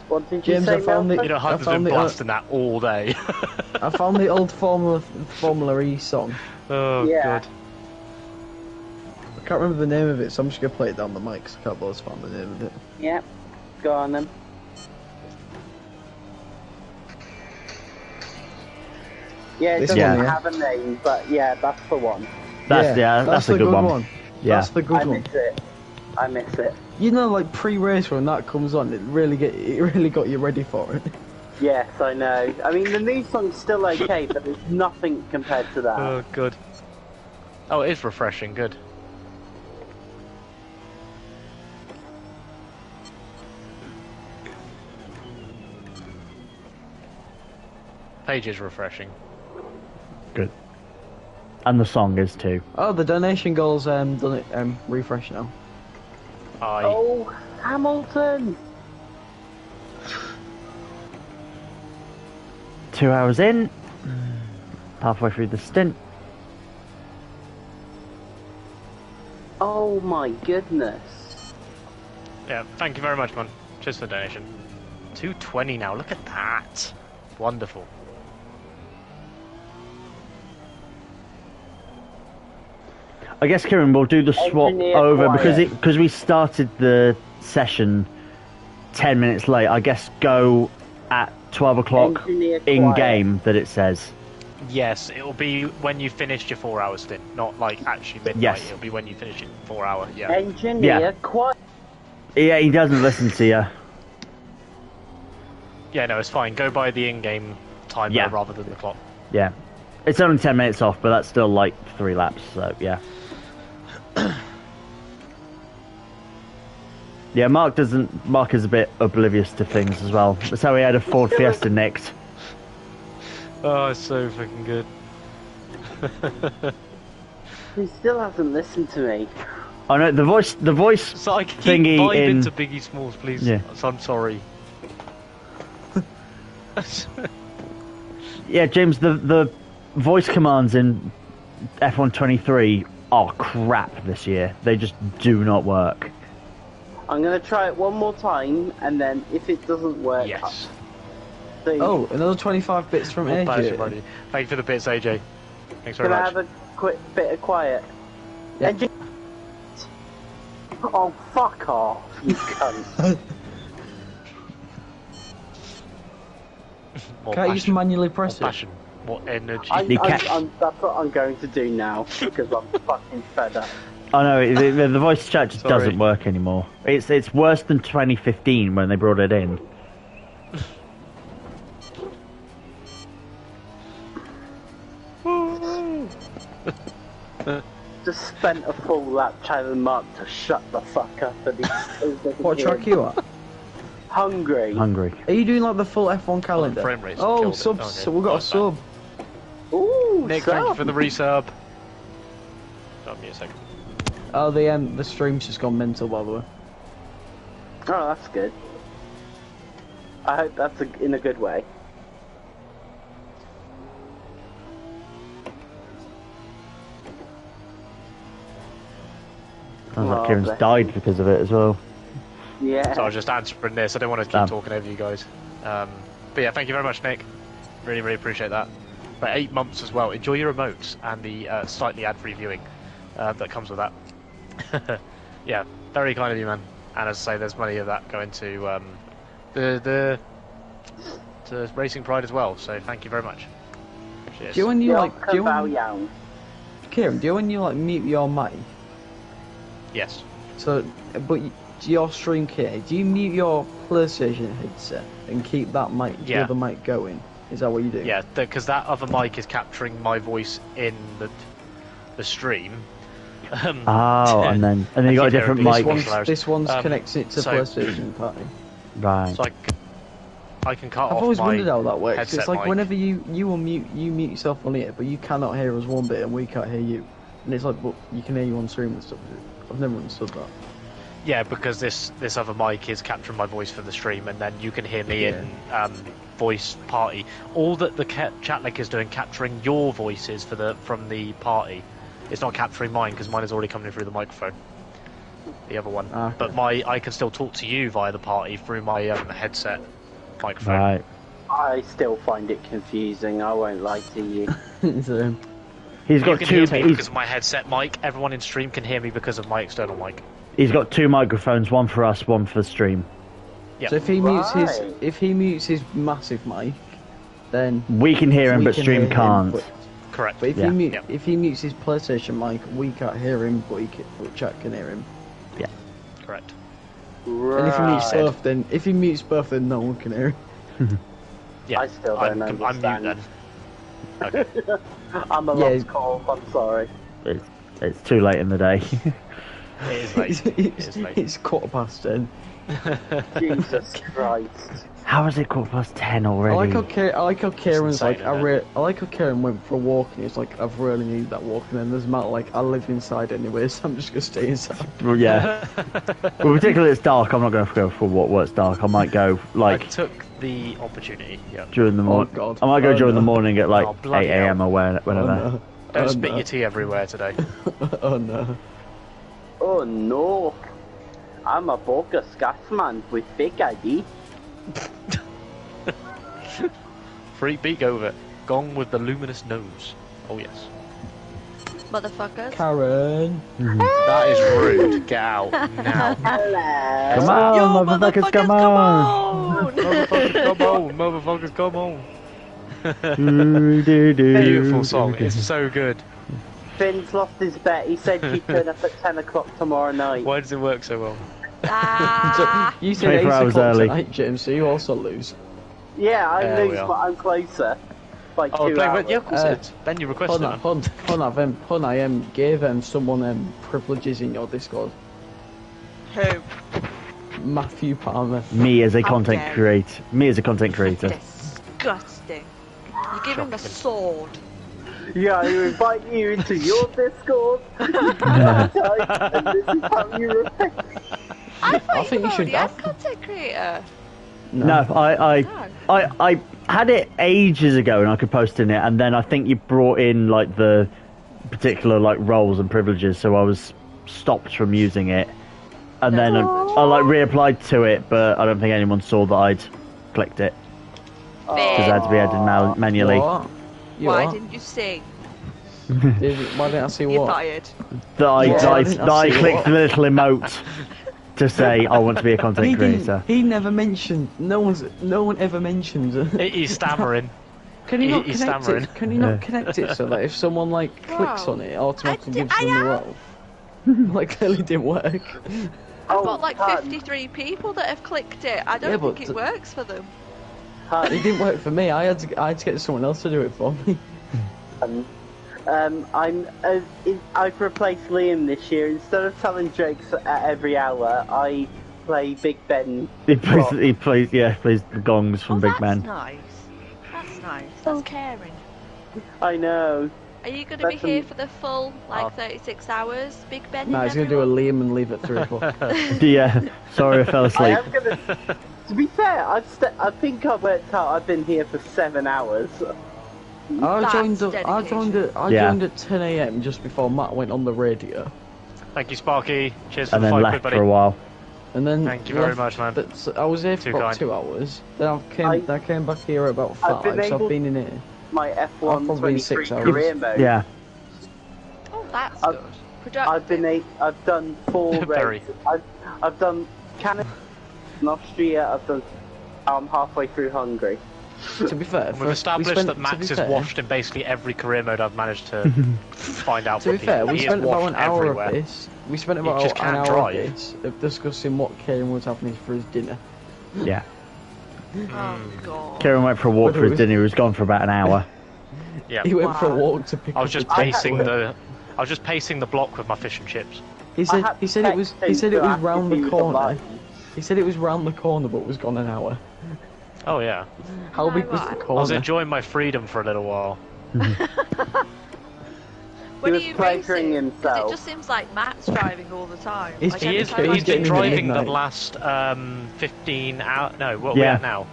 What did James, you say, I found Nelson? You know, Hunt's been blasting that all day. I found the old Formula E song. Oh, Yeah. God. I can't remember the name of it, so I'm just gonna play it down the mic because I can't bother to find the name of it. Yep. Go on then. Yeah, it This doesn't one, have a name, but yeah, that's the one. That's a good one. Yeah. That's the good I one. miss it. I miss it. You know, like pre-race when that comes on, it really got you ready for it. Yes, I know. I mean, the new song's still okay, but it's nothing compared to that. Oh, good. Oh, it is refreshing. Good. Page is refreshing. Good. And the song is too. Oh, the donation goal's done it. Refresh now. Oh, Hamilton! 2 hours in, halfway through the stint. Oh my goodness. Yeah, thank you very much, man. Cheers for the donation. 220 now. Look at that. Wonderful. I guess Keiran will do the swap Engineer over quiet. because we started the session 10 minutes late. I guess go at 12 o'clock Engineer in quiet. game that it says. Yes, it'll be when you finished your 4 hour stint, not like actually midnight. Yes. It'll be when you finish your 4 hour. Yeah. Engineer Yeah. quiet. Yeah, he doesn't listen to you. Yeah, no, it's fine. Go by the in-game timer Yeah. rather than the clock. Yeah. It's only 10 minutes off, but that's still like 3 laps, so yeah. Yeah, Mark is a bit oblivious to things as well. That's how he had a Ford Fiesta nicked. Oh, it's so fucking good. He still hasn't listened to me. I know the voice So I keep thingy vibing in. to Biggie Smalls, please. Yeah. So I'm sorry. Yeah, James, the voice commands in F123 are crap this year. They just do not work. I'm gonna try it one more time, and then if it doesn't work, Yes. Oh, another 25 bits from Well, AJ. thank you for the bits, AJ. Thanks very can I much. have a quick bit of quiet? Yeah. Engineer. Oh, fuck off, you cunt. More Can't you just passion, manually more press it? passion, more energy. That's what I'm going to do now, because I'm fucking fed up. Oh no, the voice chat just Sorry. doesn't work anymore. It's worse than 2015 when they brought it in. Just spent a full lap telling Mark to shut the fuck up, and he's still doesn't What hear track me. you at? Hungry. Hungry. Are you doing like the full F1 calendar? frame rate's Oh, killed it. subs. Okay. So we've got a Like sub. Ooh, Nick, thank you sub. for the resub. Stop me a second. Oh, the stream's just gone mental, by the way. Oh, that's good. I hope that's in a good way. Sounds like Oh, Kieran's bless died him. because of it as well. Yeah. So I was just answering this. I don't want to keep Damn. talking over you guys. But yeah, thank you very much, Nick. Really, really appreciate that. For 8 months as well. Enjoy your emotes and the slightly ad-free viewing that comes with that. Yeah, very kind of you, man. And as I say, there's money of that going to the Racing Pride as well. So thank you very much. Cheers. Do you when you Yeah, like? Do you when, Young. Kieran? Do you when you like mute your mic? Yes. So, but your stream kit, do you mute your PlayStation headset and keep that mic, the Yeah. other mic going? Is that what you do? Yeah, because that other mic is capturing my voice in the stream. Oh, and then you got a different This mic. one- This one's Um, connected to so- PlayStation Party. Right. So I can cut I've off always my wondered how that works. headset It's like mic. whenever you mute yourself on here, but you cannot hear us one bit and we can't hear you. And it's like, but you can hear you on stream and stuff. I've never understood that. Yeah, because this other mic is capturing my voice for the stream, and then you can hear me in voice party. All that the chat link is doing, capturing your voices from the party. It's not capturing mine because mine is already coming in through the microphone. The other one, Okay. but I can still talk to you via the party through my headset microphone. Right. I still find it confusing, I won't lie to you. So, He's You got can two. hear me because of my headset mic. Everyone in stream can hear me because of my external mic. He's got 2 microphones, one for us, one for the stream. Yeah. so if he mutes Right. his massive mic, then We can hear him, we but can stream hear him, can't. but- Correct. But if Yeah. if he mutes his PlayStation mic, we can't hear him, but chat can hear him. Correct. Right. And if he mutes both, then no one can hear him. Yeah. I still don't I'm understand. mute then. Okay. I'm a Yeah. lost cause, I'm sorry. It's too late in the day. It is late. It is late. It's 10:15. Jesus Christ. How is it 10:15 I already? like how Kieran's insane, like, isn't it? I like how Kieran went for a walk and he's like, I've really needed that walk, and then there's Matt like, I live inside anyway, so I'm just gonna stay inside. Well, yeah. Well, particularly it's dark. I'm not going to go for what it's dark. I might go I like took the opportunity. Yeah. during the morning. God. I might go Oh, during the no. morning at like Oh, bloody 8 a.m. or whenever. Oh no. Don't Oh, spit no. your tea everywhere today. Oh no. Oh no. I'm a bogus Scotsman with big ID. Free beat over. Gong with the luminous nose. Oh yes. motherfuckers. Karen. That is rude. Get out now. Hello. Come on, Yo, motherfuckers, come on! Motherfuckers, come on! Motherfuckers, come on! Beautiful Beautiful song. It's so good. Finn's lost his bet. He said he'd turn up at 10 o'clock tomorrow night. Why does it work so well? Ah, You said 8 24 hours o'clock early. tonight, James, so you also lose. Yeah, I There we lose, are. but I'm closer. By 2 Oh, hours. yeah, of course it is. Ben, you requested it. I gave someone privileges in your Discord. who? Matthew Palmer. Me as a How content dare you. creator. Me as a content creator. Disgusting. You give him a sword. Yeah, I invite you into your Discord. and this is how you repay. I thought think you you should already had have- content creator. No, I had it ages ago and I could post in it, and then I think you brought in like the particular like roles and privileges, so I was stopped from using it. And then I like reapplied to it, but I don't think anyone saw that I'd clicked it because it had to be added manually. What? You Why what? didn't you sing? Why didn't I see You're what? fired. That I didn't see clicked what? the little emote to say I want to be a content creator. He never mentioned. No one ever mentioned. He's stammering. Can you not He's connect stammering. it? Can you not connect it so that if someone like clicks Wow. on it, it automatically gives I them the am. role? Like clearly didn't work. I've got like Hun. 53 people that have clicked it. I don't Yeah, think but- it works for them. Hun, It didn't work for me. I had to get someone else to do it for me. I've replaced Liam this year. Instead of telling jokes at every hour, I play Big Ben. He plays the gongs from Big that's Man. nice. That's nice. That's caring. I know. Are you going to be That's here for the full, like, 36 hours, Big Ben? Nah, he's gonna do a Liam and leave at 3 o'clock. Yeah, sorry I fell I asleep. am gonna. To be fair, I think I worked out. I've been here for 7 hours. I That's joined dedication. at 10 AM just before Matt went on the radio, Thank you, Sparky. Cheers for And the then 5 left quid, buddy. for a while. and then Thank you very much, man. I was here for Too about kind. 2 hours. Then I came back here at about I've 5. been So able- I've been in here. My F1 probably 23 6 hours. career mode. Yeah, Oh, that's I've- good. Productive. I've done 4 Very. races. I've done Canada and Austria. I'm halfway through Hungary. To be fair, We've established that Max is washed in basically every career mode I've managed to find out. To be for fair, people. we He is spent about washed an hour everywhere. of this. We spent He about just an can't hour drive. of this of discussing what Keiran was having for his dinner. yeah. Oh, God. Kieran went for a walk for his dinner. He was gone for about an hour. Yeah. He went for a Wow. walk to pick I up was just a takeaway. pacing the block with my fish and chips. He said had he to said it was text he said it him to was ask round if he the was corner. alive. He said it was round the corner, but was gone an hour. Oh yeah. How No, big was the right. I was corner? enjoying my freedom for a little while. When was are you pleasuring racing? 'Cause himself. it just seems like Matt's driving all the time. He's- Like, He every is. time he's I He's see been getting him, in driving the midnight. last 15 hours. No, what are we Yeah. at now?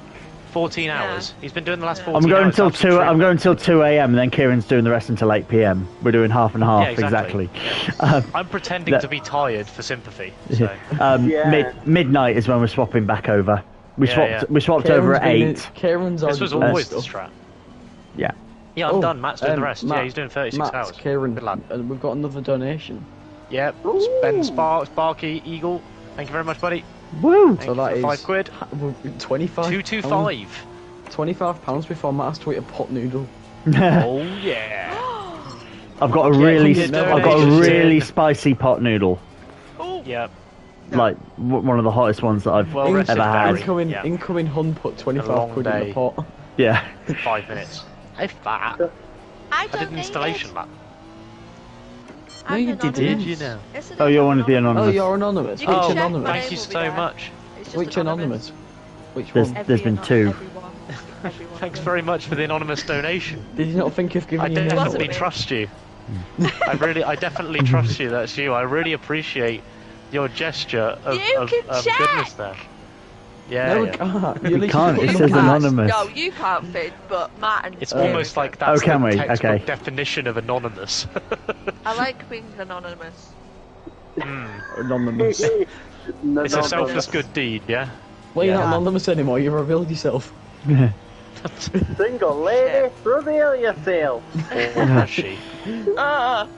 14 Yeah. hours. He's been doing the last Yeah. 14 I'm going hours. till That's 2. true. I'm going till 2 a.m. and then Kieran's doing the rest until 8 p.m. We're doing half and half Yeah, exactly. I'm pretending that- to be tired for sympathy. So. Yeah. Midnight is when we're swapping back over. We Yeah, swapped. yeah. We swapped over at 8. Kieran's This was already always done the stuff. strat. Yeah. Yeah, I'm Oh, done. Matt's doing the rest. Matt- Yeah, he's doing 36 Matt, hours. Kieran, Good lad. and we've got another donation. Yep. Ben Sparky Eagle. Thank you very much, buddy. Woo! Thank So you that for is 5 quid. 25. 225. £25 before Matt has to eat a pot noodle. Oh yeah. I've got a Yeah, really, come get I've got a donations really in. spicy pot noodle. Yep. Like one of the hottest ones that I've Well rested ever had. berry. Incoming Hun put A 25 long quid in day. the pot. Yeah. 5 minutes. If that. I I did an installation, Matt. No, you didn't. You know. Oh, you're one of the Oh, anonymous. you're anonymous. You Which can Oh, check anonymous? my thank name you will be so there. much. It's just Which anonymous? Which There's- one? there's been two. Everyone. Thanks very much for the anonymous donation. Did you not think of I giving you definitely a trust you. I definitely trust you. That's you. I really appreciate your gesture of, You of can check. goodness there. Yeah, No, yeah. we can't. We literally can't, put it the says number- anonymous. No, you can't fit, but Matt and It's Kieran almost can. like that's can the we? textbook Okay. definition of anonymous. I like being anonymous. Anonymous. It's a selfless good deed, yeah? Well, you're not Yeah. anonymous anymore. You revealed yourself. Single lady, reveal yourself. Or has she? Ah,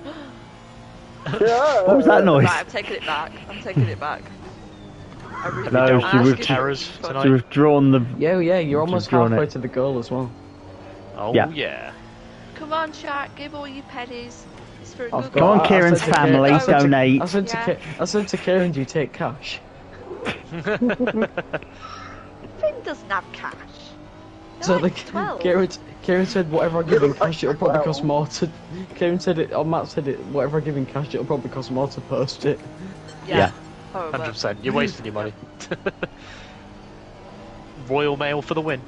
What was that noise? Right, I'm taking it back. I'm taking it back. I really No, don't she ask was- you terrors for- tonight. So we've drawn the. Yeah, you're almost drawn halfway it. to the goal as well. Oh Yeah. yeah. Come on, chat, give all your pennies. It's for a I've good got- Go on, cause. Kieran's I said to family, Kieran- donate. I said to Yeah. I said to Kieran, do you take cash? Finn doesn't have cash. They're So like 12. Kieran said whatever I give in cash, it'll probably cost more to. Kieran said it, or Matt said it. Whatever I give in cash, it'll probably cost more to post it. Yeah. Horrible. 100%. You're wasting your money. Royal Mail for the win.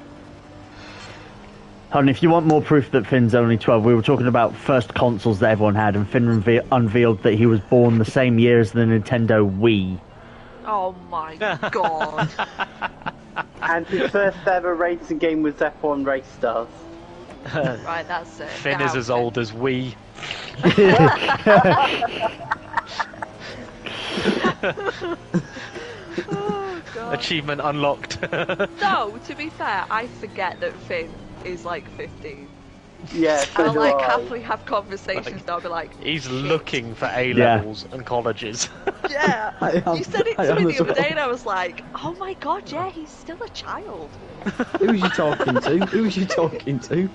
Hold on, if you want more proof that Finn's only 12, we were talking about first consoles that everyone had, and Finn unveiled that he was born the same year as the Nintendo Wii. Oh my god. And his first ever racing game was F1 Race Stars. Right, that's it. Finn Get is out, as Finn. old as we. Oh god. Achievement unlocked. No, to be fair, I forget that Finn is like 15. Yeah, so I'll do like I. happily have conversations and I'll be like, He's shit. looking for A levels and colleges. Yeah. I am- You said it I to am me as the other well. day and I was like, oh my god, yeah, he's still a child. Who was you talking to? Who was you talking to?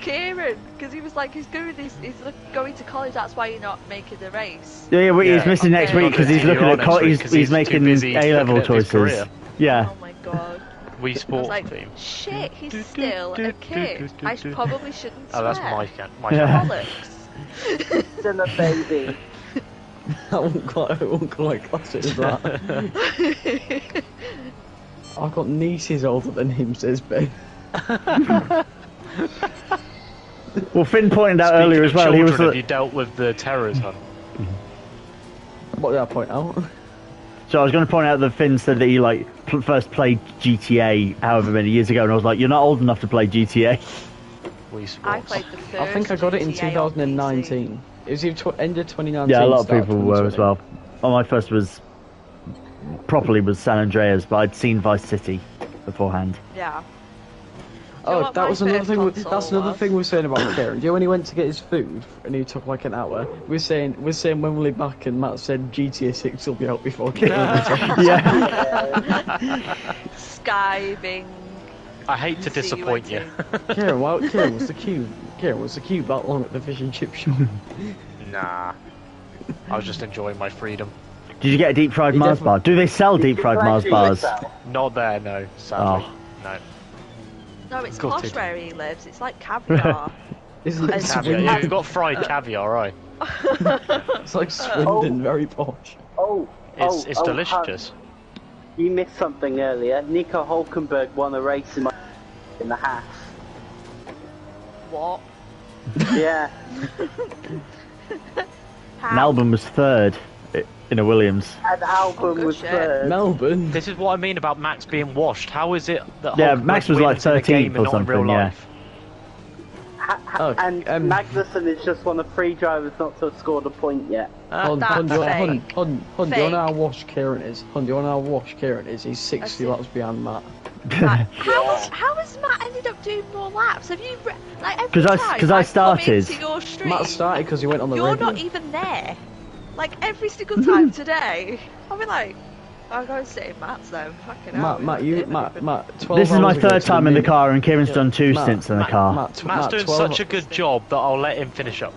Kieran, because he was like, he's going to college, that's why you're not making the race. Yeah, well, he's Yeah. missing next Okay. week because he's You're looking on at next week he's 'cause he's too making busy A-level looking at his choices. career. Yeah. Oh my god. Wee I was Sport like, team. shit, he's still a kid. I probably shouldn't swear. Oh, that's my Yeah. Bollocks. Still a baby. I won't quite class it as that. I've got nieces older than him, says Ben. Well, Finn pointed out Speaking earlier of as well, he was children, have like, you dealt with the terrors hunt? What did I point out? so I was going to point out that Finn said that he like first played GTA however many years ago, and I was like, you're not old enough to play GTA. Wii I Sports. played the first I think I got it in GTA on 2019. It was either end of 2019. Yeah, a lot of start people were as 2020. well. Oh, my first was San Andreas, but I'd seen Vice City beforehand. PC. Yeah. You know Oh, what that my was another first thing. console That's another was? thing we were saying about Kieran. Do you know when he went to get his food and he took like an hour? We're saying when we'll be back, and Matt said GTA 6 will be out before Kieran. Yeah. Skiving. I hate to disappoint you. Kieran was the queue. Kieran was the queue that long at the fish and chip shop. Nah. I was just enjoying my freedom. Did you get a deep fried He Mars definitely- bar? Do they sell deep fried Mars bars? Not there, no. Sadly. Oh. No. No, it's Gutted. posh where he lives. It's like caviar. Isn't it And Caviar. Swindon? Yeah, you've got fried caviar, right? It's like Swindon, very posh. It's delicious. You missed something earlier. Nico Hulkenberg won a race in the half. What? Yeah. How? Melbourne was third in a Williams. And Albon good was shit. third. Melbourne. This is what I mean about Max being washed. How is it that Yeah, Hulkenberg Max was like wins in the 13th game or and not in real something, yeah. life? Oh, And Magnussen is just one of 3 drivers not to have scored a point yet. Hun, That's do you fake. want to know how Fake. washed Kieran is? Hun, do you want to know how washed Kieran is? He's 60 see. laps behind Matt. Matt, how has Matt ended up doing more laps? Have you like every 'Cause I- time 'cause I I come started. into your stream, Matt started because he went on the you're radio. not even there. Like every single time today, I'll be like, I'll go and sit in Matt's though. Fucking hell. Matt, 12 This is my hours ago third to time the in the minute. car, and Kieran's Yeah, done 2 Matt, stints in the car. Matt's Matt, doing 12 such a good job that I'll let him finish up.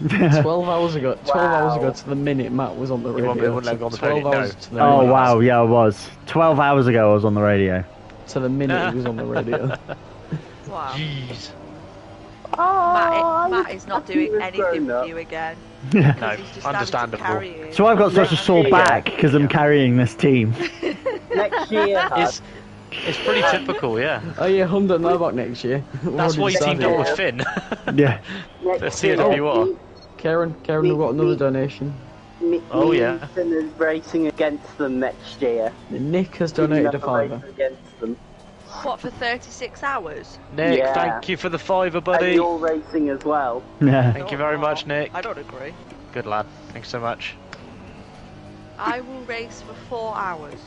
12 hours ago. 12 hours ago to the minute, Matt was on the radio. wouldn't let him go on the 12 radio, hours no. to the Oh minute. wow, yeah, I was. 12 hours ago, I was on the radio. To the minute he was on the radio. Wow. Jeez. Matt is not doing was anything grown with up. you again. No, He's just having to understandable. carry you. So I've got such a sore back because I'm carrying this team. Next year, It's pretty typical, yeah. Oh yeah, Hun don't know about next year. We've That's why already you teamed up decided. with Finn. Yeah. Let's see if you are. Karen, we've got another donation. Oh, yeah. Ethan is racing against them next year. Nick has Teaming donated a up race fiver. against them. What, for 36 hours? Nick, Yeah. thank you for the fiver, And buddy. you're racing as well. Yeah. Thank you very much, Nick. I don't agree. Good lad. Thanks so much. I will race for 4 hours.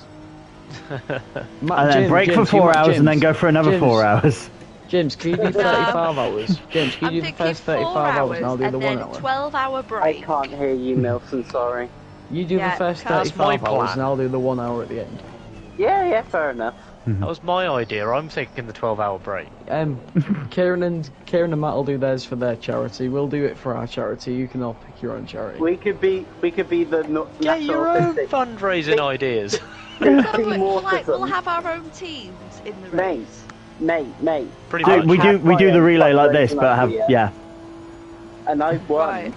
Matt, And then James, break James, for you 4 might- hours and then James, go for another James, 4 hours. James, can you do 35 hours? James, can you do the first 35 hours and I'll do the 1 hour? 12-hour break. I can't hear you, Milson, sorry. You do the first 35 hours and I'll do the 1 hour at the end. Yeah, fair enough. That was my idea. I'm thinking the 12-hour break. Keiran and Matt will do theirs for their charity. We'll do it for our charity. You can all pick your own charity. We could be the Get your own fundraising ideas. We'll have our own teams in the race. Mate. Pretty much. We do the relay like this, but And I won. Right.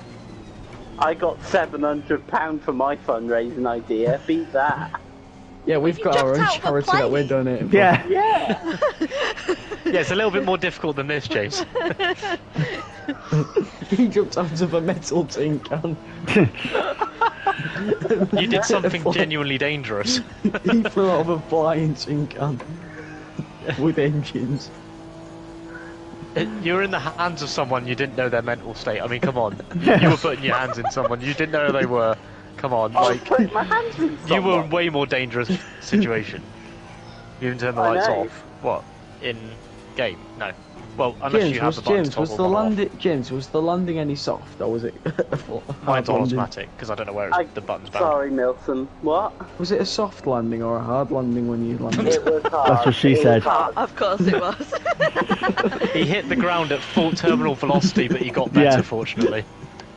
I got £700 for my fundraising idea. Beat that. Yeah, we've got our own charity that we're donating for. Yeah. Yeah. Yeah, it's a little bit more difficult than this, James. He jumped out of a metal tin can. You did something genuinely dangerous. He flew out of a flying tin can with engines. You were in the hands of someone you didn't know their mental state. I mean, come on. You were putting your hands in someone you didn't know who they were. Come on, Put my hands in you were in a someone. way more dangerous situation. You didn't turn the I lights know. off. What? In game? No. Well, unless you have the buttons was the landing was the landing any soft or was it Mine's on automatic because I don't know where the button's bound. Sorry, Milton. What? Was it a soft landing or a hard landing when you landed? It was hard. That's what she It was said. hard. Of course it was. He hit the ground at full terminal velocity, but he got better, Yeah. fortunately.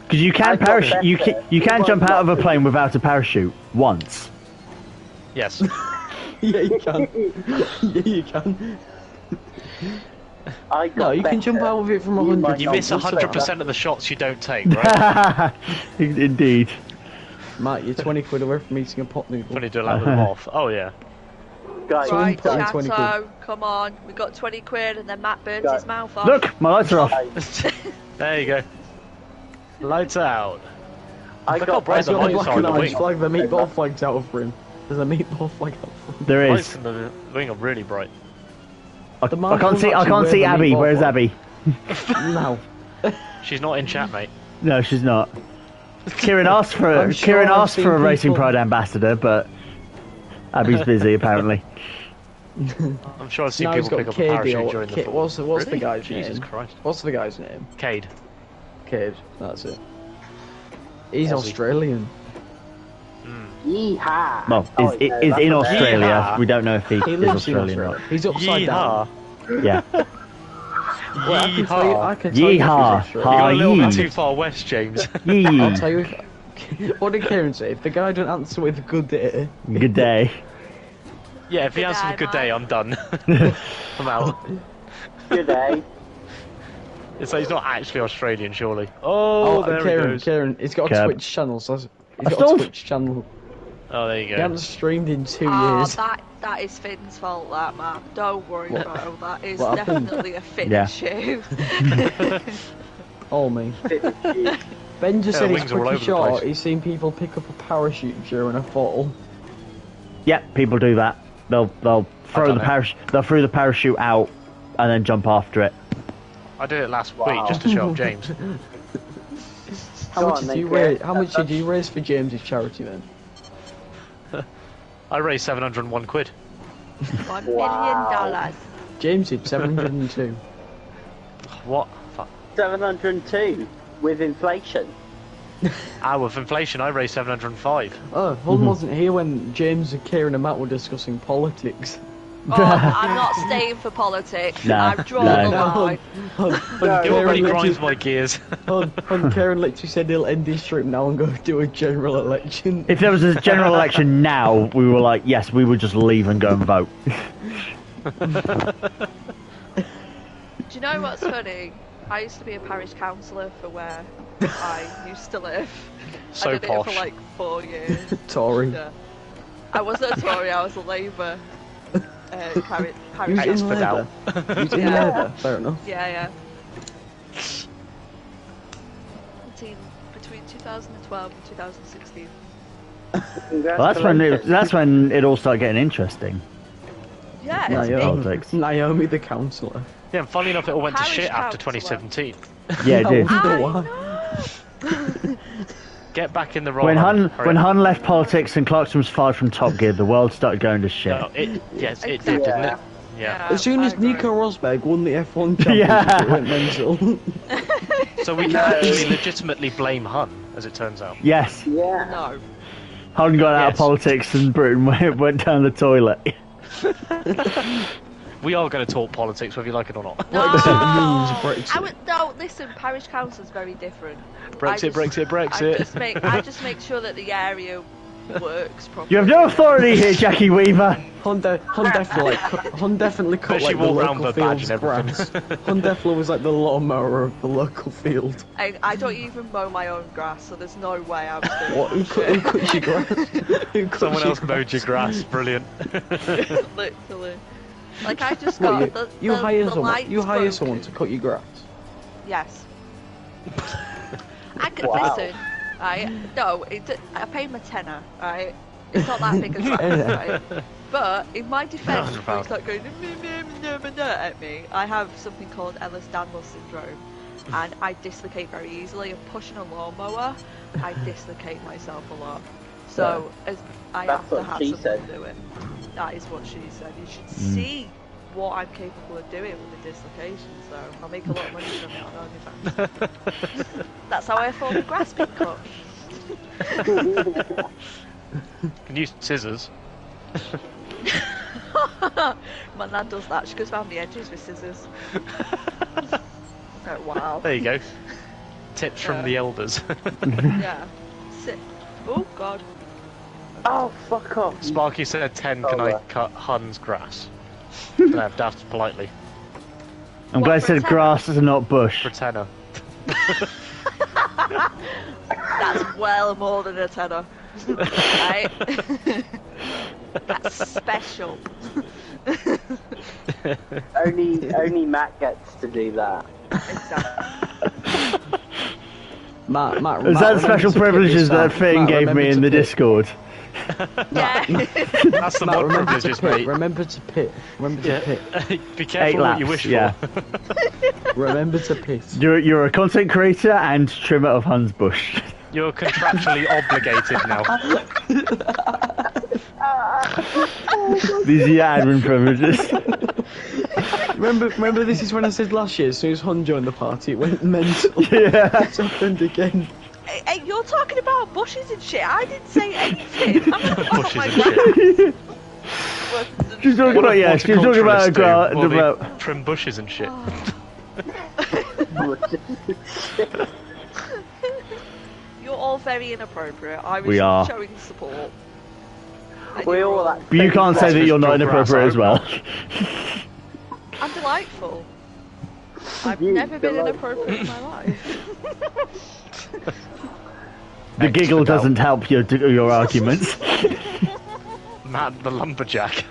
Because you can better. you can jump out of a plane without a parachute once. Yes. Yeah, you can. Yeah, you can. I got No, you can better. jump out of it from 100. You miss 100% of the shots you don't take, right? Indeed. Matt, you're 20 quid away from eating a pot noodle. Funny to land them off. Oh, yeah. Guys, Right, put in 20 Chato, come on. We got 20 quid and then Matt burns Go. his mouth off. Look, my lights are off. There you go. Lights out. I Look got how bright He's the got a lights black are on and the orange wing. flag, the meatball flag's out of him. There's a meatball flag out of him. There Lights is. in the wing are really bright. I The can't see. I Marshall can't see actually Abby. wear the Where's meatball Abby? No. She's not in chat, mate. No, she's not. Keiran asked for I'm sure I've asked for a seen Racing people- Pride ambassador, but Abby's busy apparently. I'm sure I've seen Now he's people got pick up a Cade parachute or during the Cade. fall. What's the Really? guy's Jesus name? Christ. What's the guy's name? Cade. Cade. That's it. He's Aussie. Australian. Yeehaw. Well, Oh, is no, in that's a- Australia. Yeehaw. We don't know if he He is lives in Australian or Australia. He's upside down. Yeehaw. not. Yeah. Well, I can tell you, Yeehaw. I can tell you if he's Yeehaw. Australian. You're a little bit Yee. too far west, James. I'll Yee. tell you if... What did Keiran say? If the guy don't answer with good day... Good day. Yeah, if he Good answers day, a good day, Mike. I'm done. I'm out. Good day. It's like he's not actually Australian, surely. Oh, there he goes. Keiran, he's got a Cab. Twitch channel, so he's I got stalled. a Twitch channel. Oh, there you He go. hasn't streamed in 2 Ah, years. that is Finn's fault, that man. Don't worry, What? bro. That is What happened? definitely a Finn Yeah. issue. All me. You. Ben just Yeah, said the he's wings are all pretty over the short. place. He's seen people pick up a parachute during a fall. Yep, people do that. They'll throw done the it. parachute. They'll throw the parachute out and then jump after it. I did it last Wow. week just to show up James. How Go much on did then, you Keiran. raise? How much did you raise for James's charity then? I raised 701 quid. $1 Wow. million. James did 702. What? Fuck. 702 with inflation. With inflation, I raised 705. Oh, Holden wasn't here when James, Keiran and Matt were discussing politics. Oh, I'm not staying for politics. No, I've drawn no. the line. It already grinds my gears. Keiran literally said he'll end his stream now and go do a general election. If there was a general election now, we were like, yes, we would just leave and go and vote. Do you know what's funny? I used to be a parish councillor for where I used to live. So I did it posh. for like 4 years. Tory. Yeah. I wasn't a Tory, I was a Labour parish You was in for now. Labour. You was in Yeah. Labour. Fair enough. Yeah. Between 2012 and 2016. Well, that's when it all started getting interesting. Yeah, it's Naomi. big. Politics. Naomi the councillor. Yeah, and funny enough, it all went to Parish shit after councillor. 2017. Yeah, it did. I I wonder know. Get back in the role. When man. Hun left politics and Clarkson was fired from Top Gear, the world started going to shit. No, yes, it Exactly. did, didn't it? Yeah. As soon as Nico Rosberg won the F1 championship, Yeah. it went mental. So we can actually legitimately blame Hun, as it turns out. Yes. Yeah. No. Hun got out of Yes. politics and Britain went down the toilet. We are going to talk politics, whether you like it or not. No. Brexit. I would, no, listen, parish council's very different. Brexit, Brexit. I just make sure that the area works properly. You have no authority here, Jackie Weaver. Hun definitely cut Especially like the walk around local with a badge field's and grass. everything. Hun definitely was like the lawnmower of the local field. I don't even mow my own grass, so there's no way I'm doing What? Who cut your grass? Who cut Someone your else mowed your grass. Brilliant. Literally. Like, I just What, got you hire the someone? lights You hire broken. someone to cut your grass? Yes. I could Wow. listen. Right? No, I pay him a tenner. Right? It's not that big a grass, right? But in my defence, before he's like going at me, I have something called Ehlers-Danlos syndrome, and I dislocate very easily. And pushing a lawnmower, I dislocate myself a lot. So as I That's have to what have she someone said. do it. That is what she said. You should see what I'm capable of doing with a dislocation. So I'll make a lot of money from it on OnlyFans. That's how I afford the grass being cut. Can use scissors. My nan does that. She goes around the edges with scissors. Oh, wow. There you go. Tips from the elders. Yeah. Sit. Oh god. Oh, fuck off. Sparky said 10, can Oh, I yeah. cut Hun's grass? No, daft politely. I'm What, glad I for a said tenner? grass and not bush. For tenner. That's well more than a tenner. Right? That's special. Only Matt gets to do that. Exactly. Matt, Is that remember special to put privileges this that out. Finn Matt, gave remember me in to the put- Discord? Yeah. That's the Matt, mod remember to privileges, pit. mate. Remember to pit. Remember to pit. Be 8 careful what you laps, wish yeah. for. Remember to pit. You're a content creator and trimmer of Hun's bush. You're contractually obligated now. These are your admin privileges. Remember this is when I said last year, as soon as Hun joined the party, it went mental. Yeah. It's happened again. Hey, you're talking about bushes and shit. I didn't say anything. I'm not Bushes my and grass. She's talking about, yeah, she's talking about a Horticulturists do, while they about... trim bushes and shit. You're all very inappropriate. I was We are. showing support. And We you're all all- But you can't say that you're not Your grass inappropriate as well. I'm delightful. I've You never been delightful. inappropriate in my life. The giggle doesn't help your arguments. Matt the lumberjack.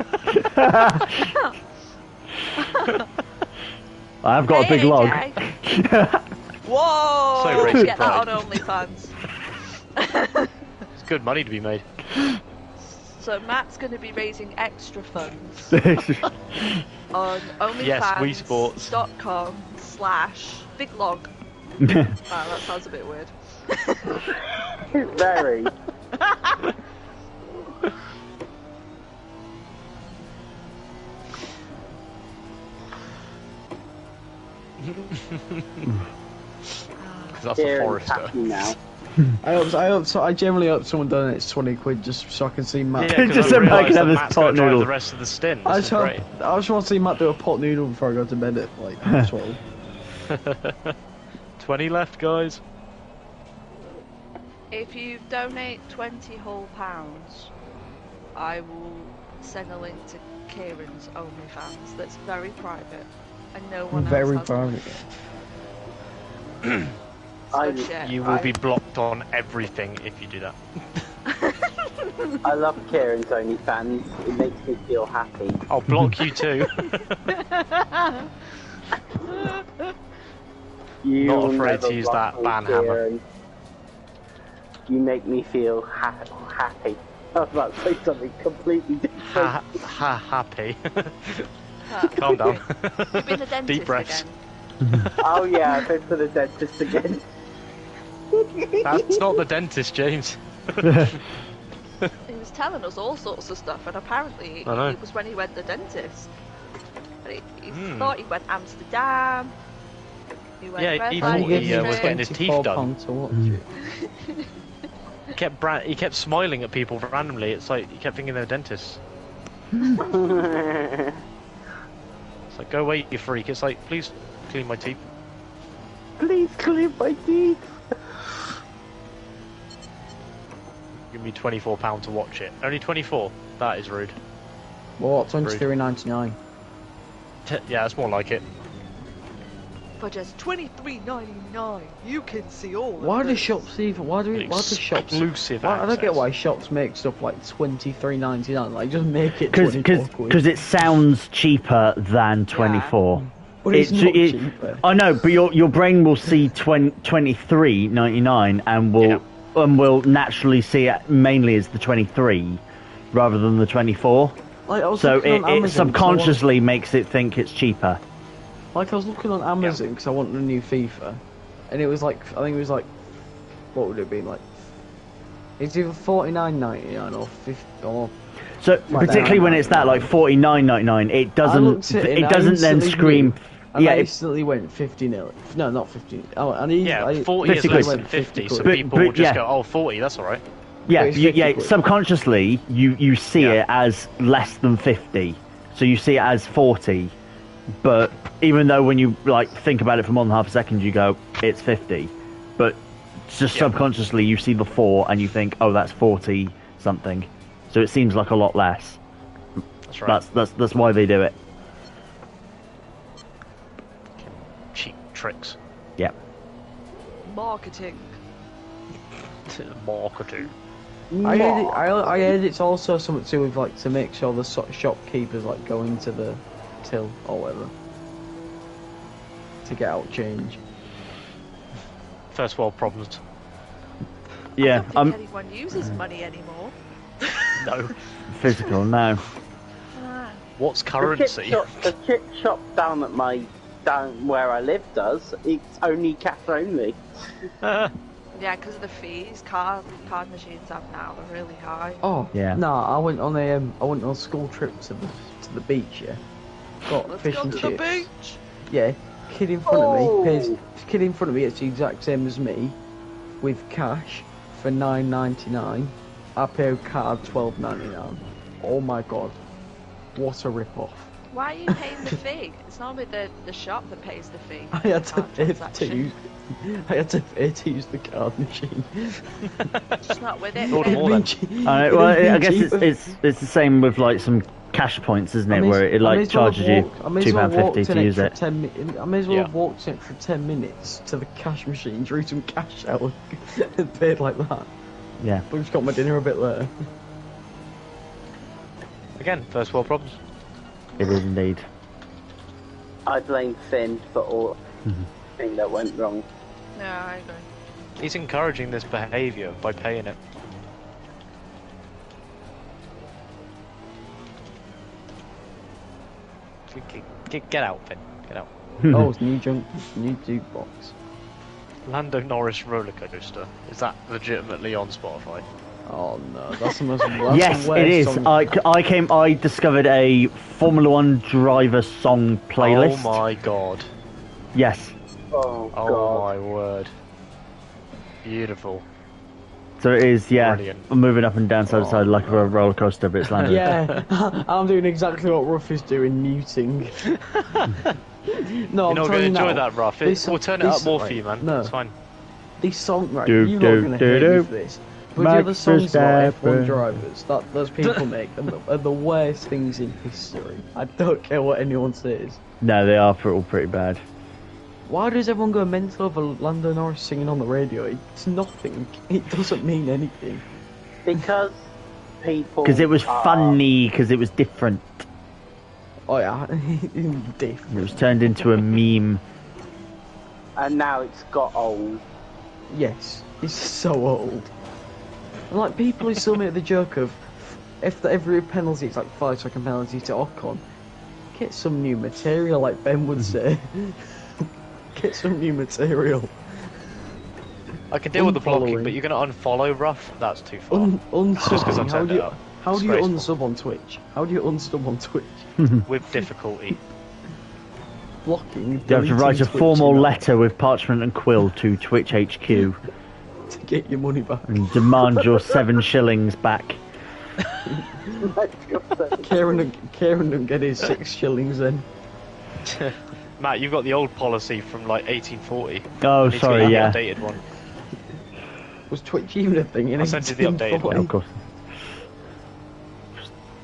I've got a big Hey, log. AJ. Whoa! So racing Get that pride. on OnlyFans. It's good money to be made. So Matt's going to be raising extra funds on Yes, Wii Sports. OnlyFans.com/biglog. Wow, that sounds a bit weird. Very. Because that's a Keiran's forester. happy now. I generally hope someone donates 20 quid just so I can see Matt. Yeah, Just because I so Matt realised can have that his Matt's pot going to drive noodle. the rest of the stint. I This just, is great. I just want to see Matt do a pot noodle before I go to bed at like 12. 20 left, guys. If you donate 20 whole pounds, I will send a link to Keiran's OnlyFans that's very private and no one Very else has proud. So shit. You will be blocked on everything if you do that. I love Keiran's OnlyFans. It makes me feel happy. I'll block you too. You'll Not afraid to never use block that me, ban hammer. Keiran. You make me feel happy. I was about to say something completely different. Happy. Huh. Calm down. You've been the dentist Deep breaths. again. Oh yeah, I've been for the dentist again. That's not the dentist, James. He was telling us all sorts of stuff, and apparently I know. it was when he went to the dentist. He thought he went Amsterdam. He went Yeah, he red thought light he was getting his teeth £24 done. to watch it. He kept smiling at people randomly. It's like he kept thinking they were dentists. It's like, go away, you freak. It's like, please clean my teeth. Please clean my teeth. Give me £24 to watch it. Only 24. That is rude. What? $23.99. Yeah, that's more like it. For just $23.99, you can see all. Why of do this. shops even? Why do shops? Exclusive I don't get access. why shops make stuff like $23.99. Like just make it 24 quid. Because it sounds cheaper than 24. But it's not cheaper. I know, but your brain will see 23.99 and will naturally see it mainly as the 23 rather than the 24. Like, I was So looking on it Amazon, subconsciously makes it think it's cheaper. Like I was looking on Amazon because I wanted a new FIFA, and it was like I think it was like, what would it be like? It's either $49.99 or $50 or. So particularly when it's that like $49.99, it doesn't then scream. And yeah, I instantly went 50 nil. No, not 50. Oh, and 40 is less than 50, so people will just go, oh, 40, that's alright. Yeah, subconsciously you see it as less than 50, so you see it as 40. But even though when you like think about it for more than half a second, you go, it's 50. But just subconsciously you see the 4 and you think, oh, that's 40 something. So it seems like a lot less. That's right. That's why they do it. Cheap tricks. Yeah. Marketing. Marketing. I heard it's also something to do with like to make sure the shopkeepers like go into the till or whatever to get out change. First world problems. Yeah. I don't think anyone uses money anymore. No. Physical, no. What's currency? The chip shop down where I live does. It's only cash only. Yeah, because of the fees card machines have now, they're really high. Oh yeah. No, I went on a school trip to the beach. Yeah. Got Let's fish go and to chips. the beach. Yeah. Kid in front of me pays. Kid in front of me, it's the exact same as me, with cash for $9.99. I pay card $12.99. Oh my god, what a rip-off! Why are you paying the fee? It's normally the shop that pays the fee. I had to Card pay transaction. to use the card machine. Just not with it. Order more then. Well, I guess it's the same with like some cash points, isn't it? Where it like charges you £2.50 to use it. I may as well have walked in for 10 minutes to the cash machine, drew some cash out, and paid like that. Yeah. But just got my dinner a bit later. Again, first world problems. It is indeed. I blame Finn for all thing that went wrong. No, I agree. He's encouraging this behaviour by paying it. Get out, Finn. Get out. Oh, it's new jukebox. Lando Norris roller coaster. Is that legitimately on Spotify? Oh no, that's the most. Yes, it is. I discovered a Formula 1 driver song playlist. Oh my god. Yes. Oh god. Oh my word. Beautiful. So it is, yeah. Brilliant. Moving up and down side to side like a roller coaster, but it's landing. Yeah, I'm doing exactly what Ruff is doing, muting. No, You're not going to enjoy that, Ruff. We'll turn it up more for you, man. No. It's fine. These songs, right? You're not going to hate me for this. But the other songs about F1 drivers that those people make are the worst things in history. I don't care what anyone says. No, they are all pretty bad. Why does everyone go mental over Lando Norris singing on the radio? It's nothing. It doesn't mean anything. Because people. Because it was funny, because it was different. Oh yeah, different. It was turned into a meme. And now it's got old. Yes, it's so old. And like people who still make the joke of if every penalty it's like 5-second penalty to Ocon, get some new material, like Ben would say. Get some new material. I can deal with the blocking, but you're going to unfollow Ruff? That's too far. Just because I turned it up. How do you unsub on Twitch? How do you unsub on Twitch? With difficulty. blocking. You have to deleting write a Twitch formal email letter with parchment and quill to Twitch HQ to get your money back. and demand your 7 shillings back. Keiran don't get his 6 shillings then. Matt, you've got the old policy from like 1840. Oh, You need to sorry, get the yeah. updated one. Was Twitch even a thing in I sent you the updated 1840? one. Of course.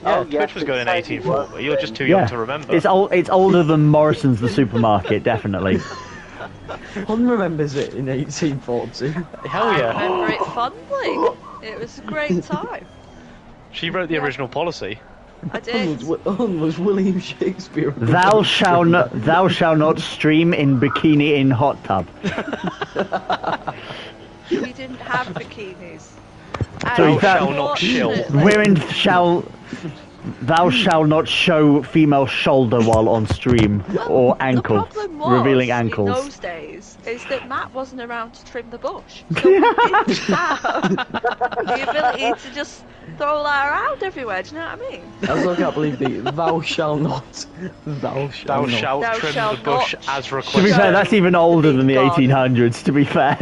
Yeah, Oh, Twitch yes, was going in it says it 1840. was You're just too Yeah. young to remember. It's older than Morrison's the supermarket, definitely. Hon remembers it in 1840. Hell I yeah. remember it fondly. It was a great time. She wrote the original policy. I did. Hon was William Shakespeare. Thou shall not stream in bikini in hot tub. We didn't have bikinis. So And that- Shall not shill. unfortunately- Thou shall not show female shoulder while on stream or ankle, The problem was, revealing in ankles. those days, is that Matt wasn't around to trim the bush. So we didn't have the ability to just throw that around everywhere, do you know what I mean? I still can't believe the thou shall not. Thou shall Thou not. shalt Thou trim shalt the bush not as To be requested. fair, that's even older than the God. 1800s. To be fair,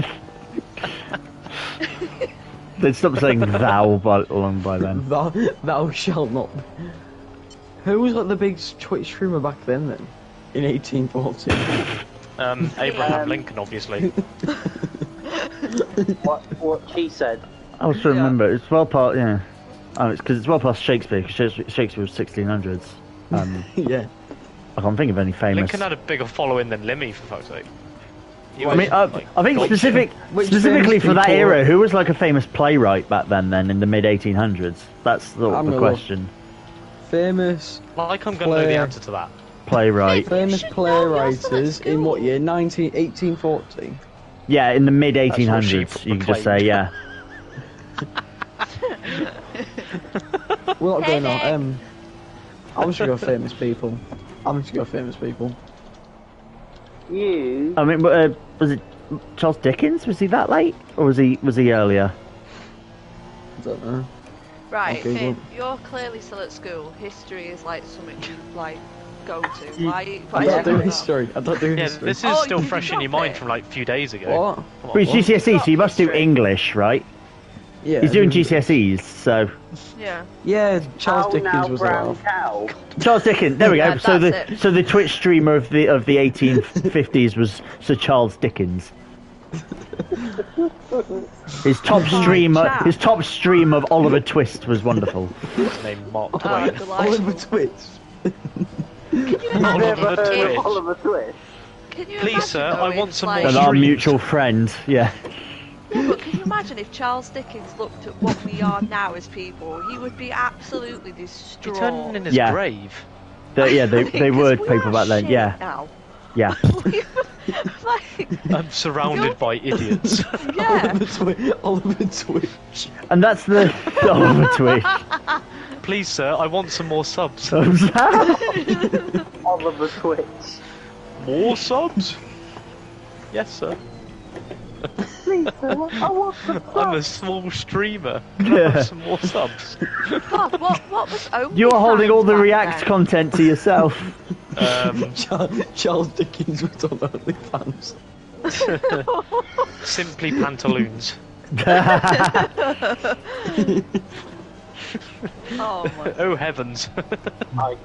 they'd stop saying thou long by then. Thou shall not. Who was like the big Twitch streamer back then? In 1840. Abraham Lincoln, obviously. What she said. I was trying to remember. It's well past, yeah. Oh, it's because it's well past Shakespeare. Because Shakespeare was 1600s. Yeah. I can't think of any famous. Lincoln had a bigger following than Lemmy, for fuck's sake. He I was, mean, like, I think gotcha. Which specifically famous for that people- era, who was like a famous playwright back then in the mid 1800s? That's the I'm gonna question. Famous Like, I'm going to know the Claire. answer to that. Playwright. should famous know, you're playwriters still at in what school. year? 1840. Yeah, in the mid what she 1800s, you could just say, proclaimed. yeah. We're not going Hey, on. I'm just gonna go famous people. You. I mean, was it Charles Dickens? Was he that late, or was he earlier? I don't know. Right, Okay, Finn, well- you're clearly still at school. History is like something you like go to. Why I you don't do doing that? history. I don't do Yeah, history. this is Oh, still you fresh in dropped your mind it. from like a few days ago. What? Come on. But it's GCSE, so you must do History. English, right? Yeah. He's doing GCSEs, so Yeah. Yeah, Charles Cow Dickens now, was brown alive. cow. Charles Dickens. There we go. Yeah, So that's the Twitch streamer of the 1850s was Sir Charles Dickens. His top stream of Oliver Twist was wonderful. His name Mark Oh, Twain. Oliver delightful. Twist. Can you Oliver imagine? Twist. if- Oliver Twist. Can you Please, imagine, sir, though, I want if, some like, more And our Street. mutual friend, yeah. Yeah, but can you imagine if Charles Dickens looked at what we are now as people? He would be absolutely He distraught. turned in his Yeah. grave. They Because were we people are back then, shit yeah. Now. Yeah. Like, I'm surrounded by idiots. yeah. Oliver Twitch. And that's the Oliver Twist. Please, sir, I want some more subs. Oliver Twitch. More subs? Yes, sir. Please, sir, I want some I'm a small streamer. Can I Yeah. have some more subs? God, what was only You're holding all the back React then? content to yourself. Charles Dickens was on OnlyFans. Simply pantaloons. Oh my. Oh heavens. I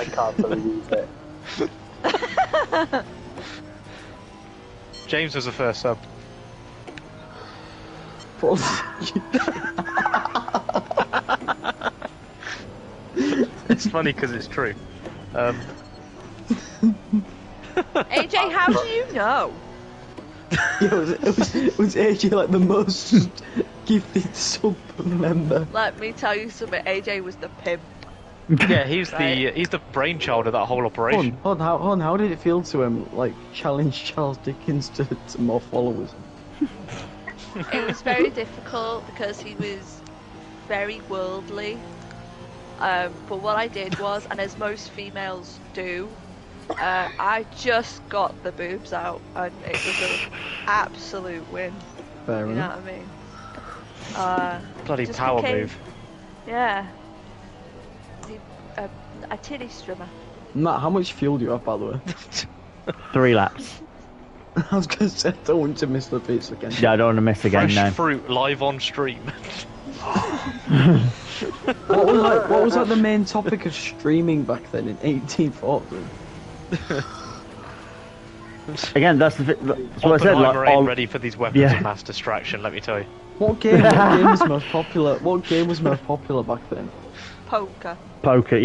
can't believe it. James was the first sub. It's funny because it's true. AJ, how do you know? Yeah, was AJ like the most gifted sub member? Let me tell you something. AJ was the pimp. Yeah, he's Right. the brainchild of that whole operation. How did it feel to like challenge Charles Dickens to more followers? It was very difficult because he was very worldly. But what I did was, and as most females do, I just got the boobs out, and it was an absolute win. Fair You know enough. what I mean? Bloody just power became- move. Yeah. A titty strimmer. Matt, how much fuel do you have, by the way? 3 laps. I was going to say, I don't want to miss the bits again. Yeah, I don't want to miss again, Fresh no. fruit live on stream. What was like the main topic of streaming back then in 1840? Again, that's what I said. Oppenheimer Like, ain't ready for these weapons of mass distraction, let me tell you. What game was most popular? What game was most popular back then? Poker. Poker,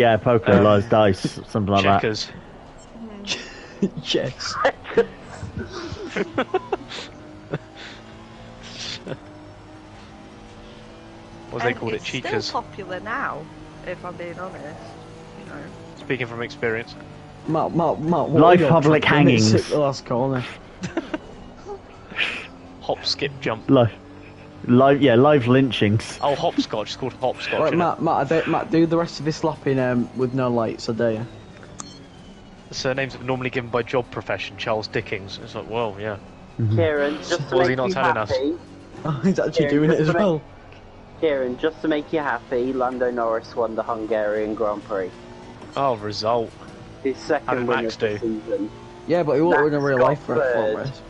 lies, dice, something like Checkers. Yes. What they called it, It's cheekers. still popular now, if I'm being honest. You know. Speaking from experience. Matt, what Live are your public top limits hangings. at the last corner? Hop, skip, jump. that. Live lynchings. Oh, hopscotch. It's called hopscotch. Right, Isn't it? Matt, do the rest of this lap in with no lights, I dare you. The surnames are normally given by job profession, Charles Dickens. It's like, well, yeah. Kieran, just to Was he make not you telling us? happy. Oh, he's actually Yeah, doing it just as to well. Kieran, just to make you happy, Lando Norris won the Hungarian Grand Prix. Oh, result. His How second did win Max of the do? season. Yeah, but he won't win in real Max life for got a third. full race.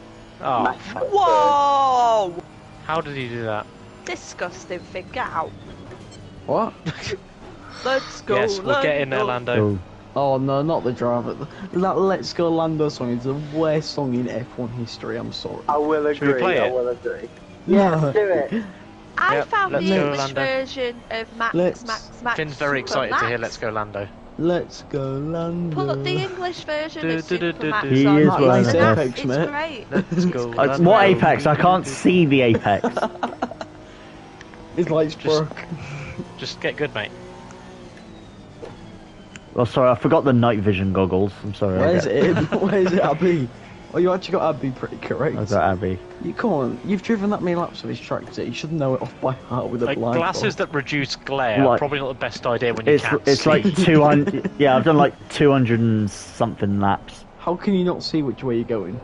Oh, Max fuck. got Whoa! How did he do that? Disgusting thing. Get out. What? Let's go. Yes, we'll get in there, Lando. Oh no, not the driver. That Let's Go Lando song is the worst song in F1 history, I'm sorry. I will we agree, play I it? will agree. No. Yes, do it. I Yep, found the let's go, English Lando. version of Max, Let's- Max. Finn's very Super excited to hear Max. Let's Go Lando. Let's Go Lando. Put the English version Do, of do, do, Super do, Max do. He on. is It's one of an them. app, Apex, it's mate. great. Let's go Lando. What apex? I can't see the apex. His lights broke. Just get good, mate. Oh, sorry, I forgot the night vision goggles. I'm sorry. Where's it? Where's it, Abby? Oh, you actually got Abby pretty correct. I got Abby. You come on, you've driven that many laps of his tractor. You should know it off by heart with a Like, blind. glasses that reduce glare are Like- probably not the best idea when you can't It's see. like 200. Yeah, I've done like 200 and something laps. How can you not see which way you're going?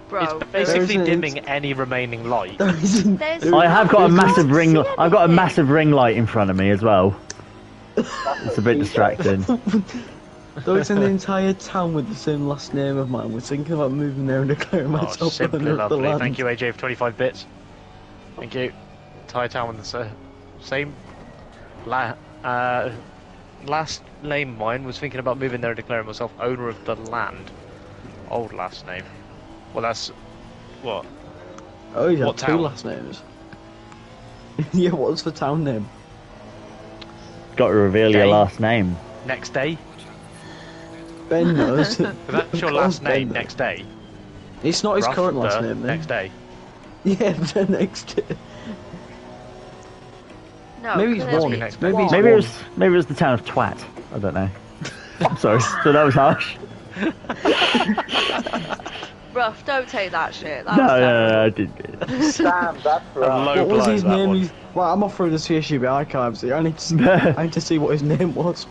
Bro, It's basically There isn't- dimming any remaining light. there's I have got a you massive can't ring. see I've got a anything. massive ring light in front of me as well. It's a bit distracting. Those in the entire town with the same last name of mine was thinking about moving there and declaring Oh, myself simply owner of the lovely. land. Thank you, AJ, for 25 bits. Thank you. Entire town with the same last name of mine was thinking about moving there and declaring myself owner of the land. Old last name. Well, that's what? Oh, you What have two town? last names. Yeah, what's the town name? Got to reveal your Game. last name. Next day? Ben knows. Because that's your Of last course Ben name. knows. Next day. It's not his Rough, current last the name, then. Next day. Yeah, the next day. No, Maybe he's clearly one. it's next Maybe one. he's Maybe one. it was the town of Twat. I don't know. I'm sorry. So that was harsh. Rough, don't take that shit. That No, was no, terrible. no, I didn't. Damn, that's A right. low What was blow, his that name? one. Well, I'm off through the CSUB archives. I need to see what his name was.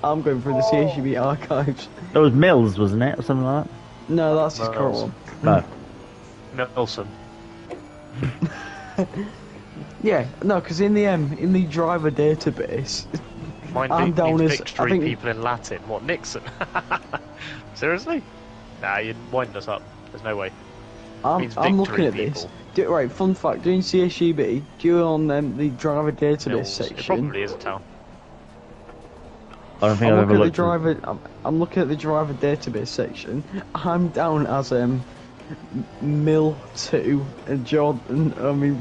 I'm going through the CSUB archives. That was Mills, wasn't it, or something like No, that's his current Miles. one. that? No. Milson. Yeah, no, because in the driver database, Mine I'm down means as- victory I think- people in Latin. What, Nixon? Seriously? Nah, you're winding us up. There's no way. Means I'm looking victory at this. people. Right, fun fact: doing CSUB, do it on the driver database Mills. It section. probably is a town. I don't think I'm I've ever looking at the looked. driver. I'm looking at the driver database section. I'm down as Mill 2 and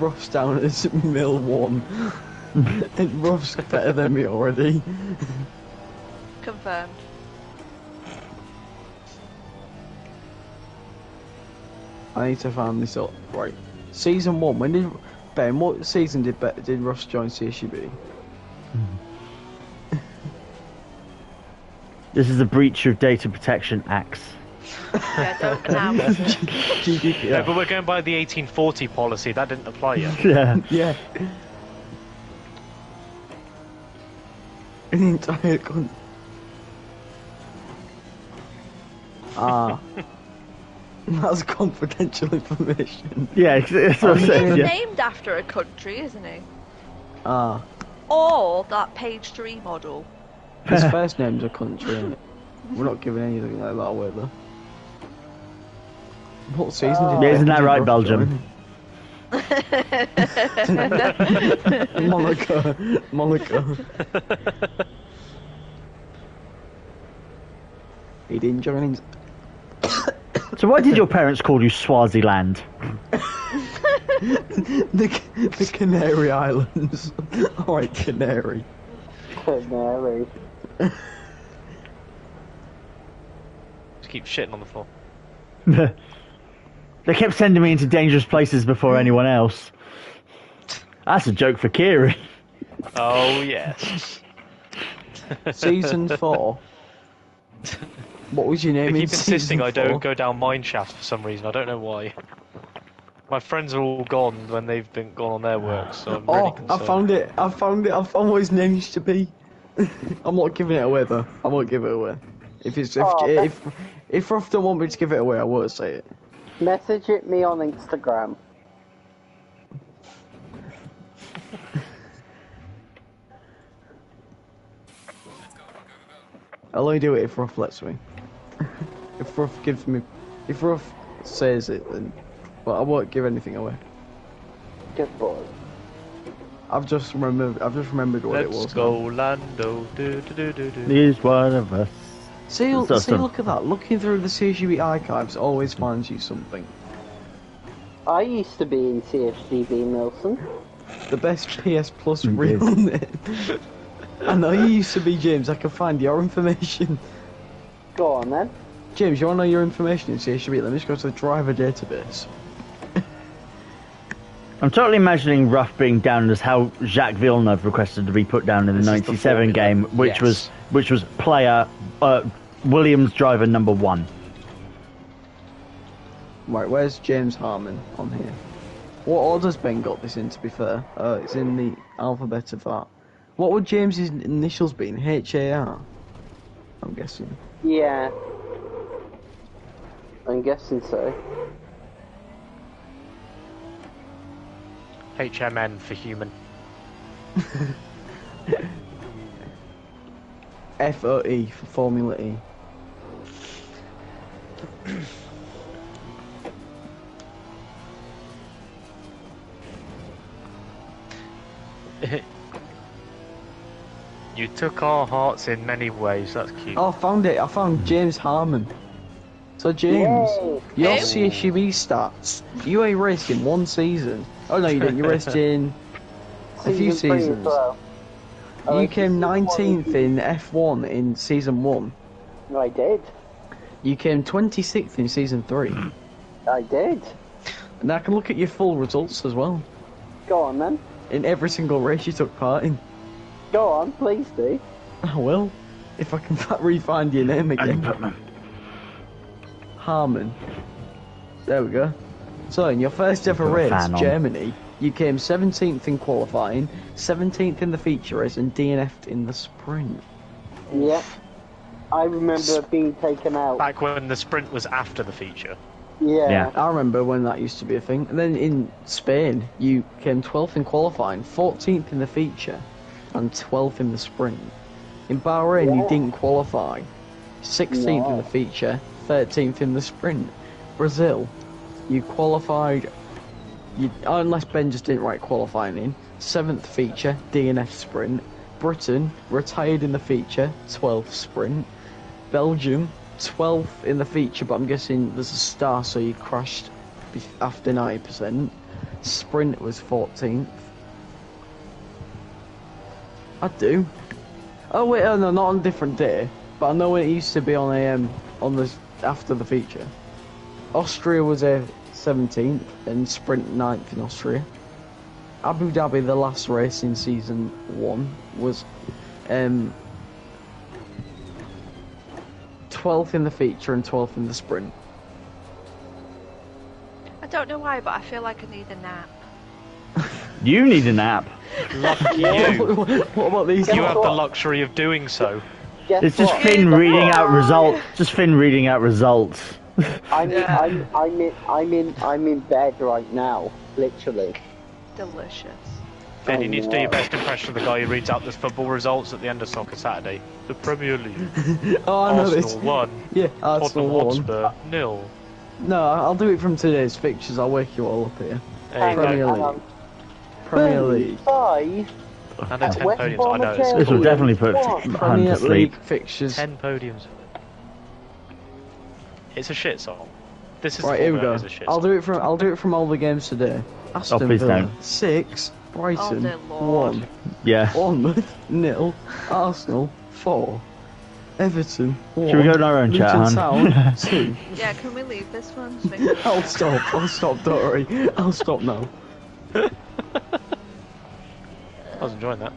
Ruff's down as Mill 1. And Ruff's better than me already. Confirmed. I need to find this up. Right, season 1. When did Ben? What season did Russ join CSUB? This is a breach of data protection acts. Yeah, don't announce it. GDPR. Yeah, but we're going by the 1840 policy. That didn't apply yet. Yeah. Yeah. An entire con. That's confidential information. Yeah, that's what I He's said. Yeah. named after a country, isn't he? Ah, Or that page 3 model. his first name's a country, innit? We're not giving anything like that away though. What season did Yeah, isn't that Pt2 right, Rocket Belgium? join? Monaco. He didn't join in. So why did your parents call you Swaziland? the Canary Islands. Alright, Canary. Canary. Just keep shitting on the floor. They kept sending me into dangerous places before anyone else. That's a joke for Keiran. Oh yes. Season 4. What was your name? They in keep insisting season I 4? don't go down mine shafts for some reason. I don't know why. My friends are all gone when they've been gone on their work, so I'm really concerned. I found what his name used to be. I'm not giving it away though. I won't give it away. If Ruff don't want me to give it away, I won't say it. Message it me on Instagram. I'll only do it if Ruff lets me. If Ruff says it, then. But I won't give anything away. Good boy. I've just remembered what it was. Let's go, Lando. Do, do, do, do, do. He's one of us. See, look at that. Looking through the CSGB archives always finds you something. I used to be in CSGB, Milson. The best PS Plus real name. I know you used to be, James. I can find your information. Go on then. James, you want to know your information in CSGB? Let me just go to the driver database. I'm totally imagining Ruff being down as how Jacques Villeneuve requested to be put down in the '97 game, which was player Williams driver number 1. Right, where's James Harmon on here? What order's Ben got this in, to be fair? It's in the alphabet of that. What would James's initials be? HAR? I'm guessing. Yeah. I'm guessing so. HMN for human. FOE for Formula E. You took our hearts in many ways. That's cute. Oh, I found it. I found James Harmon. So James, Yay. your CSGB stats. You only raced in 1 season. Oh no, you didn't. You raced in a few Season 3 as seasons. well. You came 19th in F1 in season 1. I did. You came 26th in season 3. I did. And I can look at your full results as well. Go on then. In every single race you took part in. Go on, please do. I will. If I can re-find your name again. Harmon. There we go. So, in your first ever race, Germany, you came 17th in qualifying, 17th in the feature race, and DNF'd in the sprint. Yep. I remember being taken out. Back when the sprint was after the feature. Yeah. I remember when that used to be a thing. And then in Spain, you came 12th in qualifying, 14th in the feature, and 12th in the sprint. In Bahrain, you didn't qualify. 16th in the feature, 13th in the sprint. Brazil, you qualified, unless Ben just didn't write qualifying in, 7th feature, DNF sprint. Britain, retired in the feature, 12th sprint. Belgium, 12th in the feature, but I'm guessing there's a star, so you crashed after 90%. Sprint was 14th. I do. Oh wait, oh no, not on a different day, but I know it used to be on after the feature. Austria was a 17th and sprint 9th in Austria. Abu Dhabi, the last race in season 1, was 12th in the feature and 12th in the sprint. I don't know why, but I feel like I need a nap. You need a nap. Lucky you. What about these? You have the luxury of doing so. Guess It's just what? Finn reading out results. Just Finn reading out results. I'm in bed right now, literally. Delicious. Finn, you need to do your best impression of the guy who reads out the football results at the end of Soccer Saturday. The Premier League. Oh, I know Arsenal this. 1. Yeah, Arsenal Tottenham 1. Hotspur 0. No, I'll do it from today's fixtures. I'll wake you all up here. There you Premier go. League. Premier League. 5. And 10 West podiums. I Brom know. are It's This will definitely put What? Hunt Premier to sleep. League fixtures. 10 podiums. It's a shit song. This is Right, here we go. Is a shit I'll song. do it from all the games today. Aston please Villa don't. 6, Brighton dear Lord. 1, Yeah. Bournemouth 0, Arsenal 4, Everton 1. Should we go in our own chat, Luton Han? Town 2. Yeah, can we leave this one? I'll stop, don't worry. I'll stop now. I was enjoying that.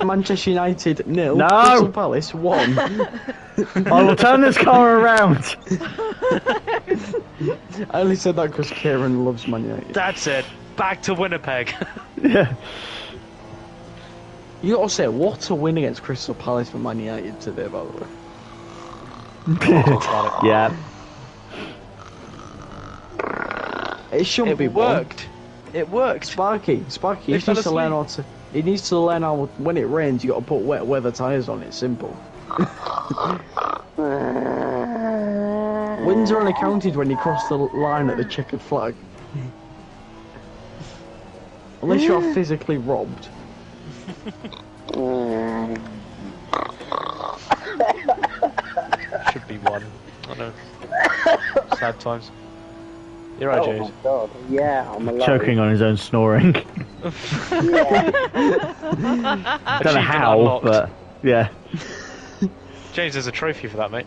Manchester United 0, No! Crystal Palace 1. I will turn this car around. I only said that because Keiran loves Man United. That's it. Back to Winnipeg. Yeah. You gotta say, what a win against Crystal Palace for Man United today, by the way. Yeah. It shouldn't be It one. worked. It worked. Sparky, They he fell needs to learn how asleep. to. He needs to learn how when it rains, you got to put wet weather tyres on. It's simple. Wins are only counted when you cross the line at the checkered flag. Unless you are physically robbed. Should be one. I know. Sad times. You're right, Oh James. my god, yeah, I'm alive. Choking on his own snoring. Yeah. I don't know how, unlocked. but yeah. James, there's a trophy for that, mate.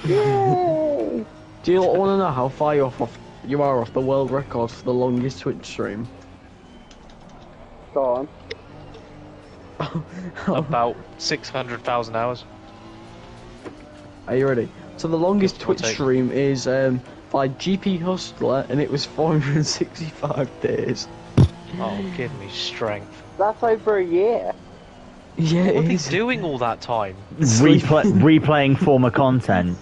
Yay! Do you want to know how far you are off the world record for the longest Twitch stream? Go on. About 600,000 hours. Are you ready? So the longest Give or Twitch take. stream is by GP Hustler, and it was 465 days. Oh, give me strength. That's over a year. Yeah, What it are they is. doing all that time? Replaying former content.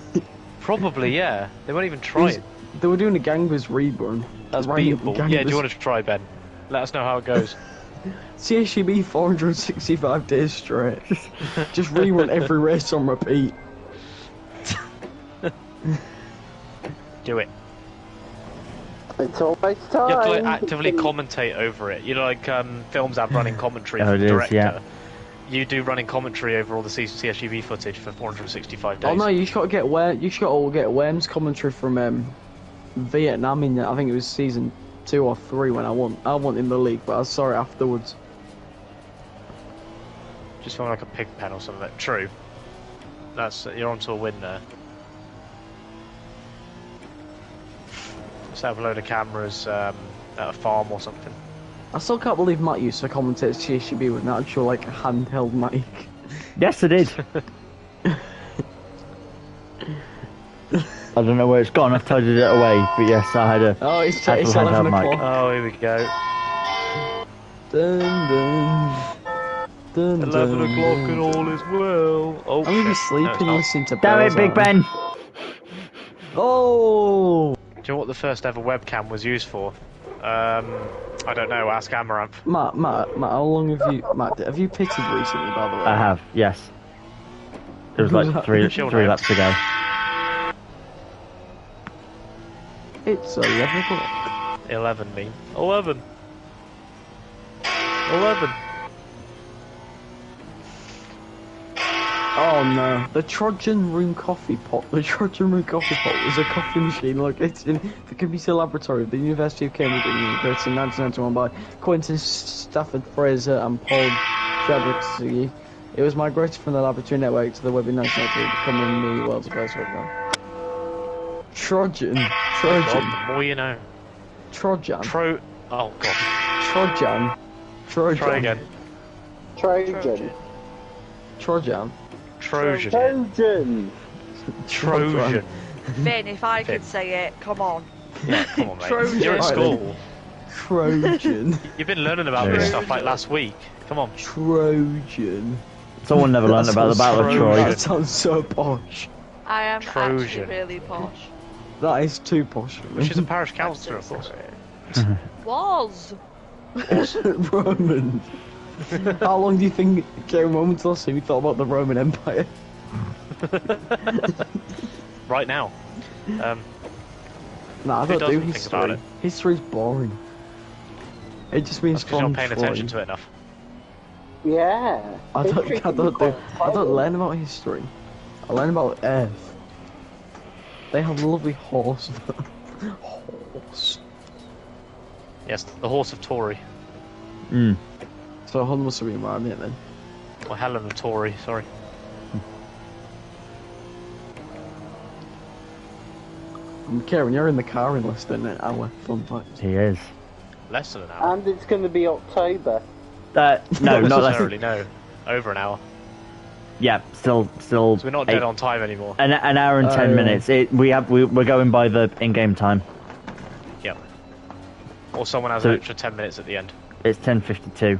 Probably, yeah. They won't even try it. They were doing a Gangbers rerun. That's Right, beatable. Gangbers. Yeah, do you want to try, Ben? Let us know how it goes. CSGB 465 days straight. Just rerun every race on repeat. Do it. It's almost You time. have to like, actively commentate over it. You know, like films have running commentary Oh, for it the is, director. yeah. You do running commentary over all the CSGB footage for 465 days. Oh no, you just gotta get Worm's commentary from Vietnam in I think it was season 2 or 3 when I won in the league, but I saw it afterwards. Just feeling like a pig pen or something. True. That's you're onto a win there. Set up a load of cameras at a farm or something. I still can't believe Matt used to commentate CSGB with an actual like handheld mic. Yes, I did. I don't know where it's gone. I've tidied it away, but yes, I had a. Oh, it's actual 11 handheld mic. o'clock. Oh, here we go. Dun, dun, dun, 11 dun, o'clock dun. and all is well. Oh, I'm gonna be shit. sleeping No, listening to Damn bells it, Big out. Ben! Oh, do you know what the first ever webcam was used for? I don't know. Ask Amaranth. Matt, how long have you pitted recently, by the way? I have, yes. It was like three Chill three now. laps ago. It's 11 o'clock. 11 me. 11. 11. Oh no, the Trojan Room coffee pot. The Trojan Room coffee pot was a coffee machine located in the computer laboratory of the University of Cambridge, England, created in 1991 by Quentin Stafford Fraser and Paul Jabberty. It was migrated from the laboratory network to the web in 1993, becoming the world's first webcam. Trojan. God, the more you know. Trojan. Oh god. Trojan. Try again. Trojan. Trojan. Trojan. Trojan. Trojan. Finn, if I Finn. could say it, come on. Yeah, come on, mate. Trojan. You're at Right, school. Trojan. You've been learning about this stuff like last week. Come on. Trojan. Someone never learned about the Battle of Troy. That sounds so posh. I am Trojan. actually really posh. That is too posh for me. She's a parish councillor, of course. Was. Roman. How long do you think Keiran Roman's last time he thought about the Roman Empire? right now. Nah, I Who don't do doesn't think about history. it? History's boring. It just means That's because you're fun not paying flying. attention to it enough. Yeah. I History can be don't fun. learn about history. I learn about Earth. They have a lovely horse. Horse. Yes, the horse of Tory. Mm. So Hun must have been riding it then. Or Helen of Tory, sorry. Karen, you're in the car in less than an hour. Fun fact. He is. Less than an hour. And it's going to be October. No, Not not necessarily, no. Over an hour. Yeah, still. So we're not dead on time anymore. An hour and 10 minutes. We're going by the in-game time. Yep. Or someone has So- an extra 10 minutes at the end. It's 10:52.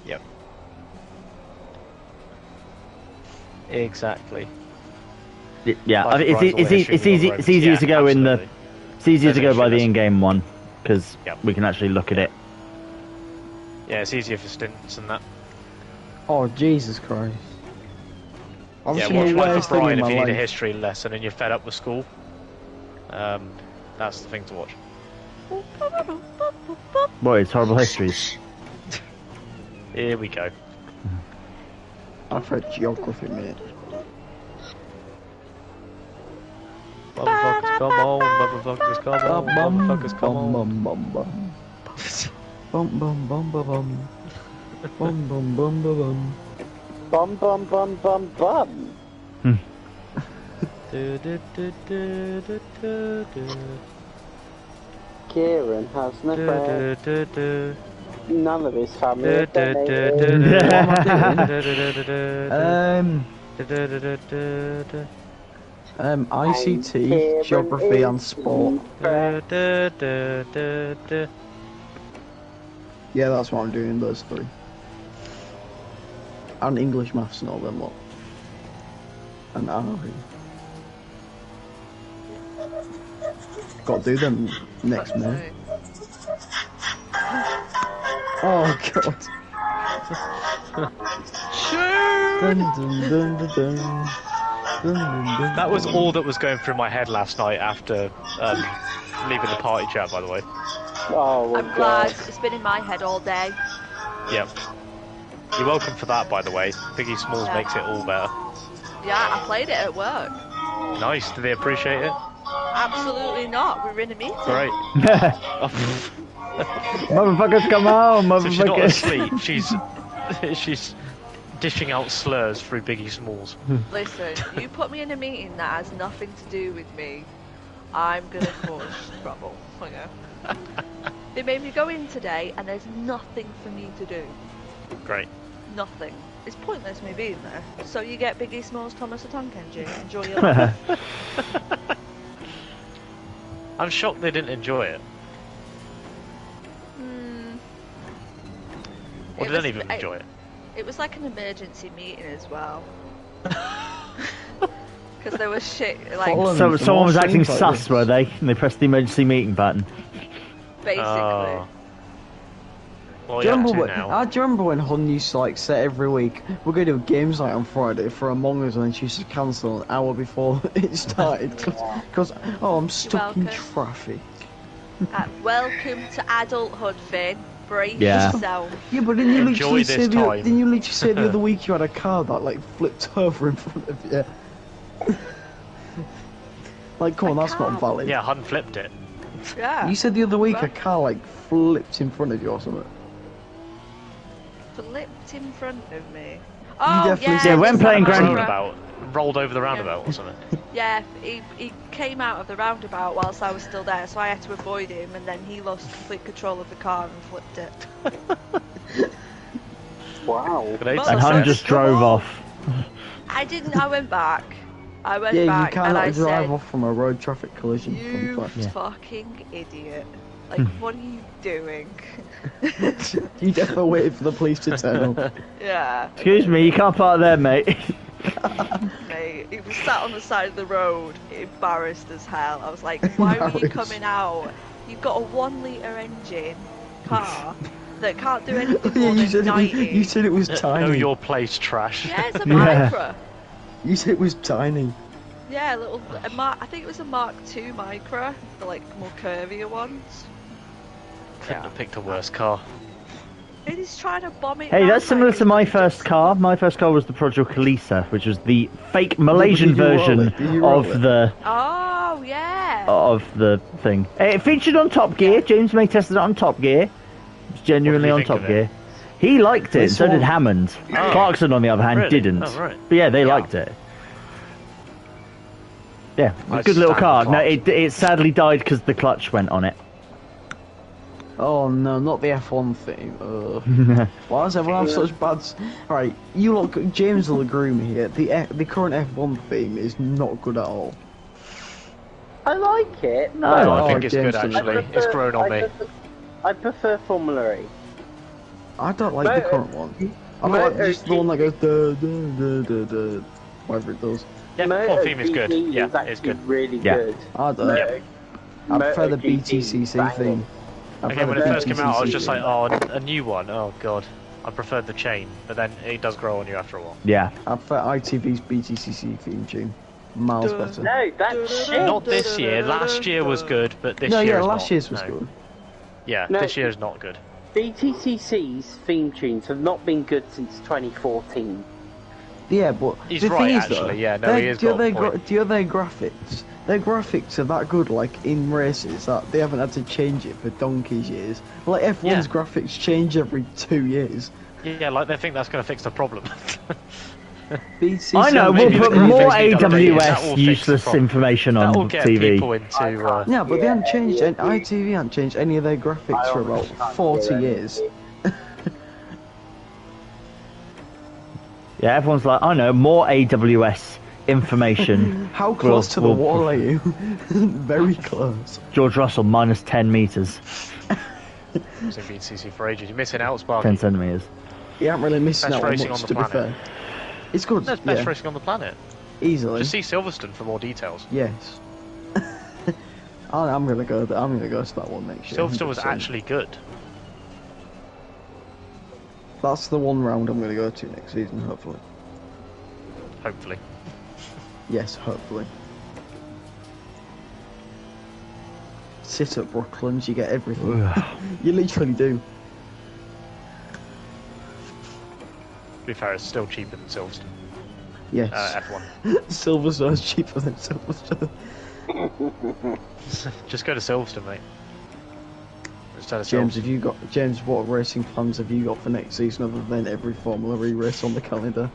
Yep. Exactly. Yeah, Life I mean, runs all the history it's of the easy. Romans. It's easier Yeah, to go in the. absolutely. It's easier to There's go by the extras. in-game one because Yep. we can actually look at it. Yeah, it's easier for stints and that. Oh Jesus Christ! I've Yeah, seen watch the Life worst of thing Brian in if my you need a life. history lesson and you're fed up with school. That's the thing to watch. Boy, it's horrible histories. Here we go. I've read geography, mate. Motherfuckers come on, motherfuckers come on, motherfuckers come on. Bum bum bum bum bum bum bum bum bum bum bum bum. Bum bum bum bum bum. Du, du, du, du, du, du, du. Kieran has no Du, friends. du, du, du. None of his family Du, are du, du, donated. du, du. What am I doing? Du, du, du, du, du. Du, du, du, du, du. ICT, Kieran geography is and sport. Du, du, du, du, du. Yeah, that's what I'm doing, those three. And English, maths and all them lot. And RE. Got to do them next May. Oh god. Dun, dun, dun, dun, dun. Dun, dun, dun, That was dun. all that was going through my head last night after leaving the party chat, by the way. Oh, I'm glad. It's been in my head all day. Yep. You're welcome for that, by the way. Biggie Smalls Yeah. makes it all better. Yeah, I played it at work. Nice. Do they appreciate it? Absolutely not. We were in a meeting. Great. Motherfuckers, come on, So she's not motherfuckers. Oh. asleep. She's dishing out slurs through Biggie Smalls. Listen, you put me in a meeting that has nothing to do with me, I'm gonna cause trouble. Okay? They made me go in today, and there's nothing for me to do. Great. Nothing. It's pointless me being there. So you get Biggie Smalls, Thomas the Tank Engine. Enjoy your life. I'm shocked they didn't enjoy it. Or It did was- they even enjoy it? It was like an emergency meeting as well. Because there was shit, like, Follow So them for someone more was acting streams like sus, this. were they? And they pressed the emergency meeting button. basically. Oh. Well, Do you, you have remember to when, now. do you remember when Hun used to like say every week, we're going to do a games night on Friday for Among Us, and then she used to cancel an hour before it started because oh, I'm stuck in welcome. traffic. Welcome to adulthood, Finn. Brace Yeah. yourself. Yeah, but didn't you Enjoy literally this say time. didn't you literally say the other week you had a car that like flipped over in front of you? Like, come on, that's not valid. Yeah, Hun flipped it. Yeah. You said the other week a Right. car like flipped in front of you or something. Flipped in front of me. Oh, definitely yeah. said- Yeah, when this playing time I Grand- remember. Roundabout. Rolled over the roundabout or something. Yeah, he came out of the roundabout whilst I was still there, so I had to avoid him, and then he lost complete control of the car and flipped it. Wow. Good aid Well, And so Hun success. just drove off. I didn't. I went back. I went Yeah, you back and I cannot drive said, off from a road traffic collision. "You Fun fact. fucking idiot! Like, what are you doing?" You definitely waited for the police to turn up. Yeah. Excuse me, you can't park there, mate. Mate, he was sat on the side of the road, embarrassed as hell. I was like, why were you Embarrassed. coming out? You've got a 1 litre engine car that can't do anything Yeah, more you than said, 90. you said it was Know tiny. your place, trash. Yeah, it's a Yeah. Micra. You said it was tiny. Yeah, I think it was a Mark II Micra, the like more curvier ones. Couldn't have picked a worse car. It is trying to bomb it. Hey, that's similar to my first car. My first car was the Project Kalisa, which was the fake Malaysian version of the Oh yeah. of the thing. It featured on Top Gear. James May tested it on Top Gear. It's genuinely on Top Gear. He liked it. So did Hammond. Clarkson, on the other hand, didn't. Oh, right. But yeah, they liked it. Yeah, a good little car. No, it sadly died because the clutch went on it. Oh no, not the F1 theme. Why does everyone have such bad... Right, you look, James will agree with me here. The current F1 theme is not good at all. I like it. No, I think it's good actually. It's grown on me. I prefer Formula E. I don't like the current one. I like just the one that goes duh, whatever it does. Yeah, the F1 theme is good. Yeah, it's good. Really good. I don't know. I prefer the BTCC theme. Okay, when it first came out, I was just like, oh, a new one. Oh god, I preferred the chain, but then it does grow on you after a while. Yeah. I prefer ITV's BTCC theme tune. Miles better. No, that's shit. Not this year. Last year was good, but this year. No, yeah, is last not. year's was good. Yeah, No. this year is not good. BTCC's theme tunes have not been good since 2014. Yeah, but He's the right, thing is, actually. though, Yeah, no, he is. do their graphics? Their graphics are that good, like in races, that they haven't had to change it for donkey's years. Like F1's graphics change every 2 years. Yeah, like they think that's going to fix the problem. BTC I know, we'll put the more graphics need updating, that will AWS fix the useless problem. information on That'll get TV. people into. Yeah, but they haven't changed. ITV haven't changed any of their graphics for about 40 years. Yeah, everyone's like, I know, more AWS information. How close to the wall are you? Very close. George Russell, minus 10 metres. It's in BTCC for ages. You're missing out, Sparky. 10 centimetres. You aren't really missing Best out on racing much, on to the be fair. It's good, That's best racing on the planet. Easily. Just see Silverstone for more details. Yes. I'm gonna go to that one next year. Silverstone was 100%. actually good. That's the one round I'm gonna go to next season, hopefully. Hopefully. Yes, hopefully. Sit at Brooklands, you get everything. You literally do. To be fair, it's still cheaper than Silverstone. Yes. F1. Silverstone's cheaper than Silverstone. Just go to Silverstone, mate. Instead of James, what racing plans have you got for next season other than every Formula E race on the calendar?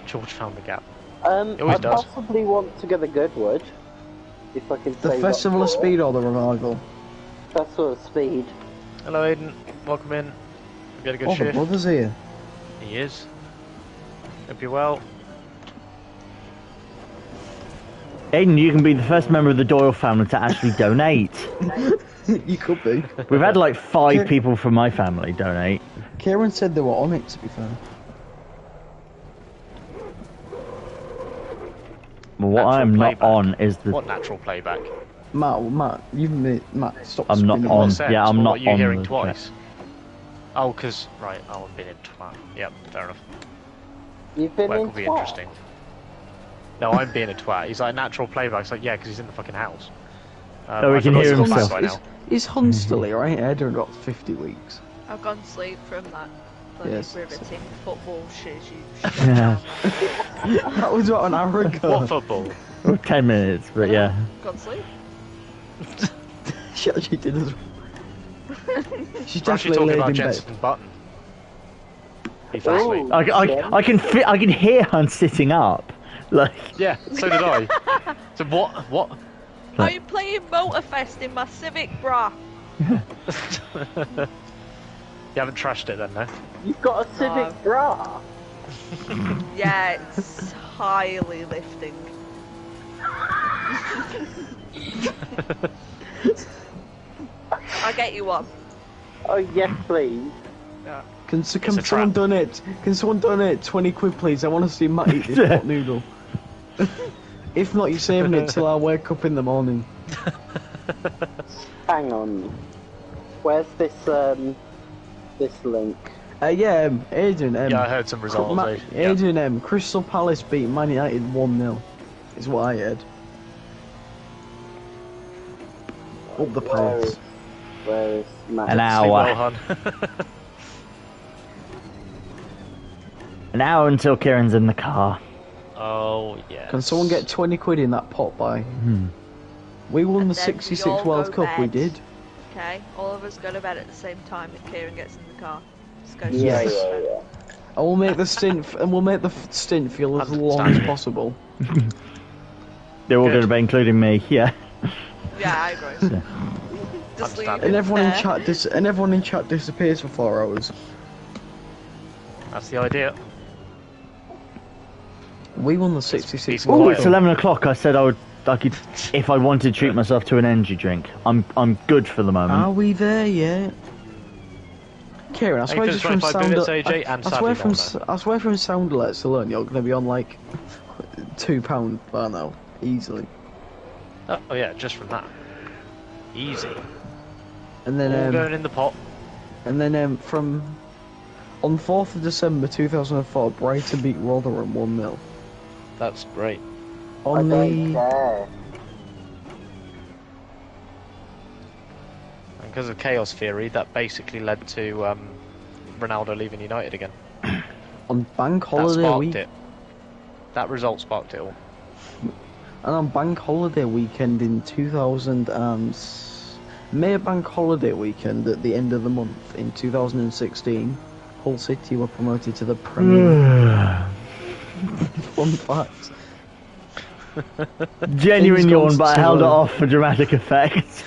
George found the gap. I possibly want to go to Goodwood. If I can The say Festival of Speed or the Revival? Festival of Speed. Hello, Aiden. Welcome in. We had a good Oh, shift. the brother's here. He is. Hope you're well. Aiden, you can be the first member of the Doyle family to actually donate. You could be. We've had like 5 people from my family donate. Keiran said they were on it, to be fair. But what I am not on is the... What natural playback? Matt, stop. I'm not screaming. on. Sense? Yeah, I'm What, not you on hearing the twice? Oh, because right, I've been in twat. Yep, fair enough. You've been Work in will be twat? interesting. No, I'm being a twat. He's like natural playback. It's like yeah, because he's in the fucking house. Oh, he I can forgot hear he's on himself. back by now. Is Hunsterley, right? Edward got 50 weeks. I've gone to sleep from that bloody Yes. riveting football shit you Yeah. That was what, an hour ago? What football? 10 minutes, but yeah. Gone to sleep. She actually did as well. She's We're actually definitely talking laid about in bed. Jenson Button. He fell asleep. I can hear Han sitting up. Like, Yeah, so did I. So what? I'm playing Motorfest in my Civic bra. You haven't trashed it then, no? You've got a Civic bra. Yeah, it's highly lifting. I'll get you one. Oh yes, please. Can a someone trap. donate? Can someone donate 20 quid, please? I want to see Matt eat this pot noodle. If not, you're saving it till I wake up in the morning. Hang on. Where's this this link? Yeah, Adrian M. Yeah, I heard some results. Adrian M. Crystal Palace beat Man United 1-0. is what I heard. Up the paths. Where is Matt? An Sleep well, hour. hun. An hour until Kieran's in the car. Oh, yeah. Can someone get 20 quid in that pot by? We won And the then 66 we all World go Cup, we bed. did. Okay, all of us go to bed at the same time that Keiran gets in the car. Just go Yeah, straight to yeah, bed. yeah. And we'll make the stint feel as long as Understandable. possible. They're all Good. going to be, including me. Yeah. Yeah, I agree. Just leave Understand. it And everyone in there. chat disappears for 4 hours. That's the idea. We won the 66 decent. Oh, World it's Cup. 11 o'clock. I said I could, if I wanted to treat myself to an energy drink. I'm good for the moment. Are we there yet? Kieran, I swear Hey, just from 25 sound minutes, AJ, and I swear sadly from not, I swear from sound alerts alone you're gonna be on like £2 by now, easily. Oh, yeah, just from that. Easy. And All then going in the pot. from on 4th of December 2004, Brighton beat Rotherham 1-0. That's great. I On don't the care. And because of chaos theory, that basically led to Ronaldo leaving United again. on Bank That Holiday sparked week, it. That result sparked it all. and on Bank Holiday weekend in 2000 May Bank Holiday weekend at the end of the month in 2016, Hull City were promoted to the Premier. Fun fact. Genuine Things yawn, gone but I so held it well. off for dramatic effect.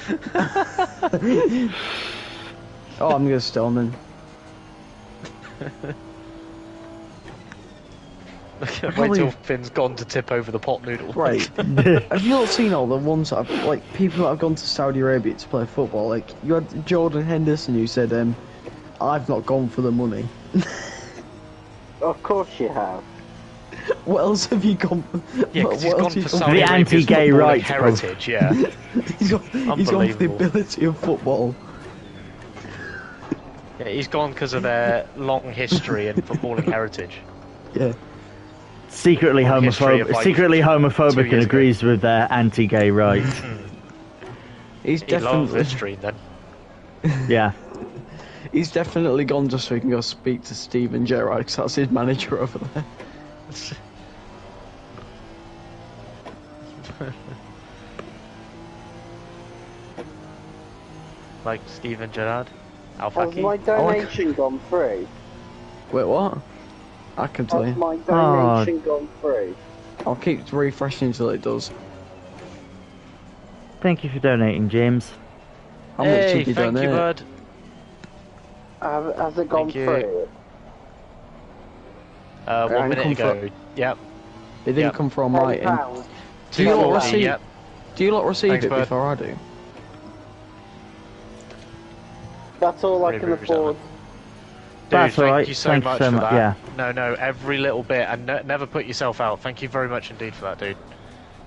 Oh, I'm gonna stone then. Wait Probably- till Finn's gone to tip over the pot noodle. Right. Have you not seen all the ones that have, like, people that have gone to Saudi Arabia to play football? Like, you had Jordan Henderson who said, I've not gone for the money. Of course you have. What else have you gone for? Yeah, because he's gone for Saudi The Arabia's anti-gay footballing rights heritage, yeah. He's gone for the Unbelievable. ability of football. Yeah, he's gone because of their long history and footballing heritage. Yeah. Secretly Long history of, homophobic, like, secretly 2 homophobic, and years ago. agrees with their anti-gay rights. He's He loves definitely, history then. Yeah. he's definitely gone just so he can go speak to Steven Gerrard, because that's his manager over there. Like Steven Gerrard, Has Al-Faki. my donation gone through? Wait, what? I can tell Has you. my donation gone through? I'll keep refreshing until it does. Thank you for donating, James. How much Hey, did you thank donate? you, bud. Has it gone Thank you. through? 1 And minute come ago. Yep. It didn't Yep. come from my end. £10. Do you lot 240, receive? yep. Do you lot receive Thanks, it bud. before I do? That's all I Really can rude, afford. Dude, That's thank alright. you so Thank you much so for much, that. yeah. No, every little bit, and never put yourself out. Thank you very much indeed for that, dude.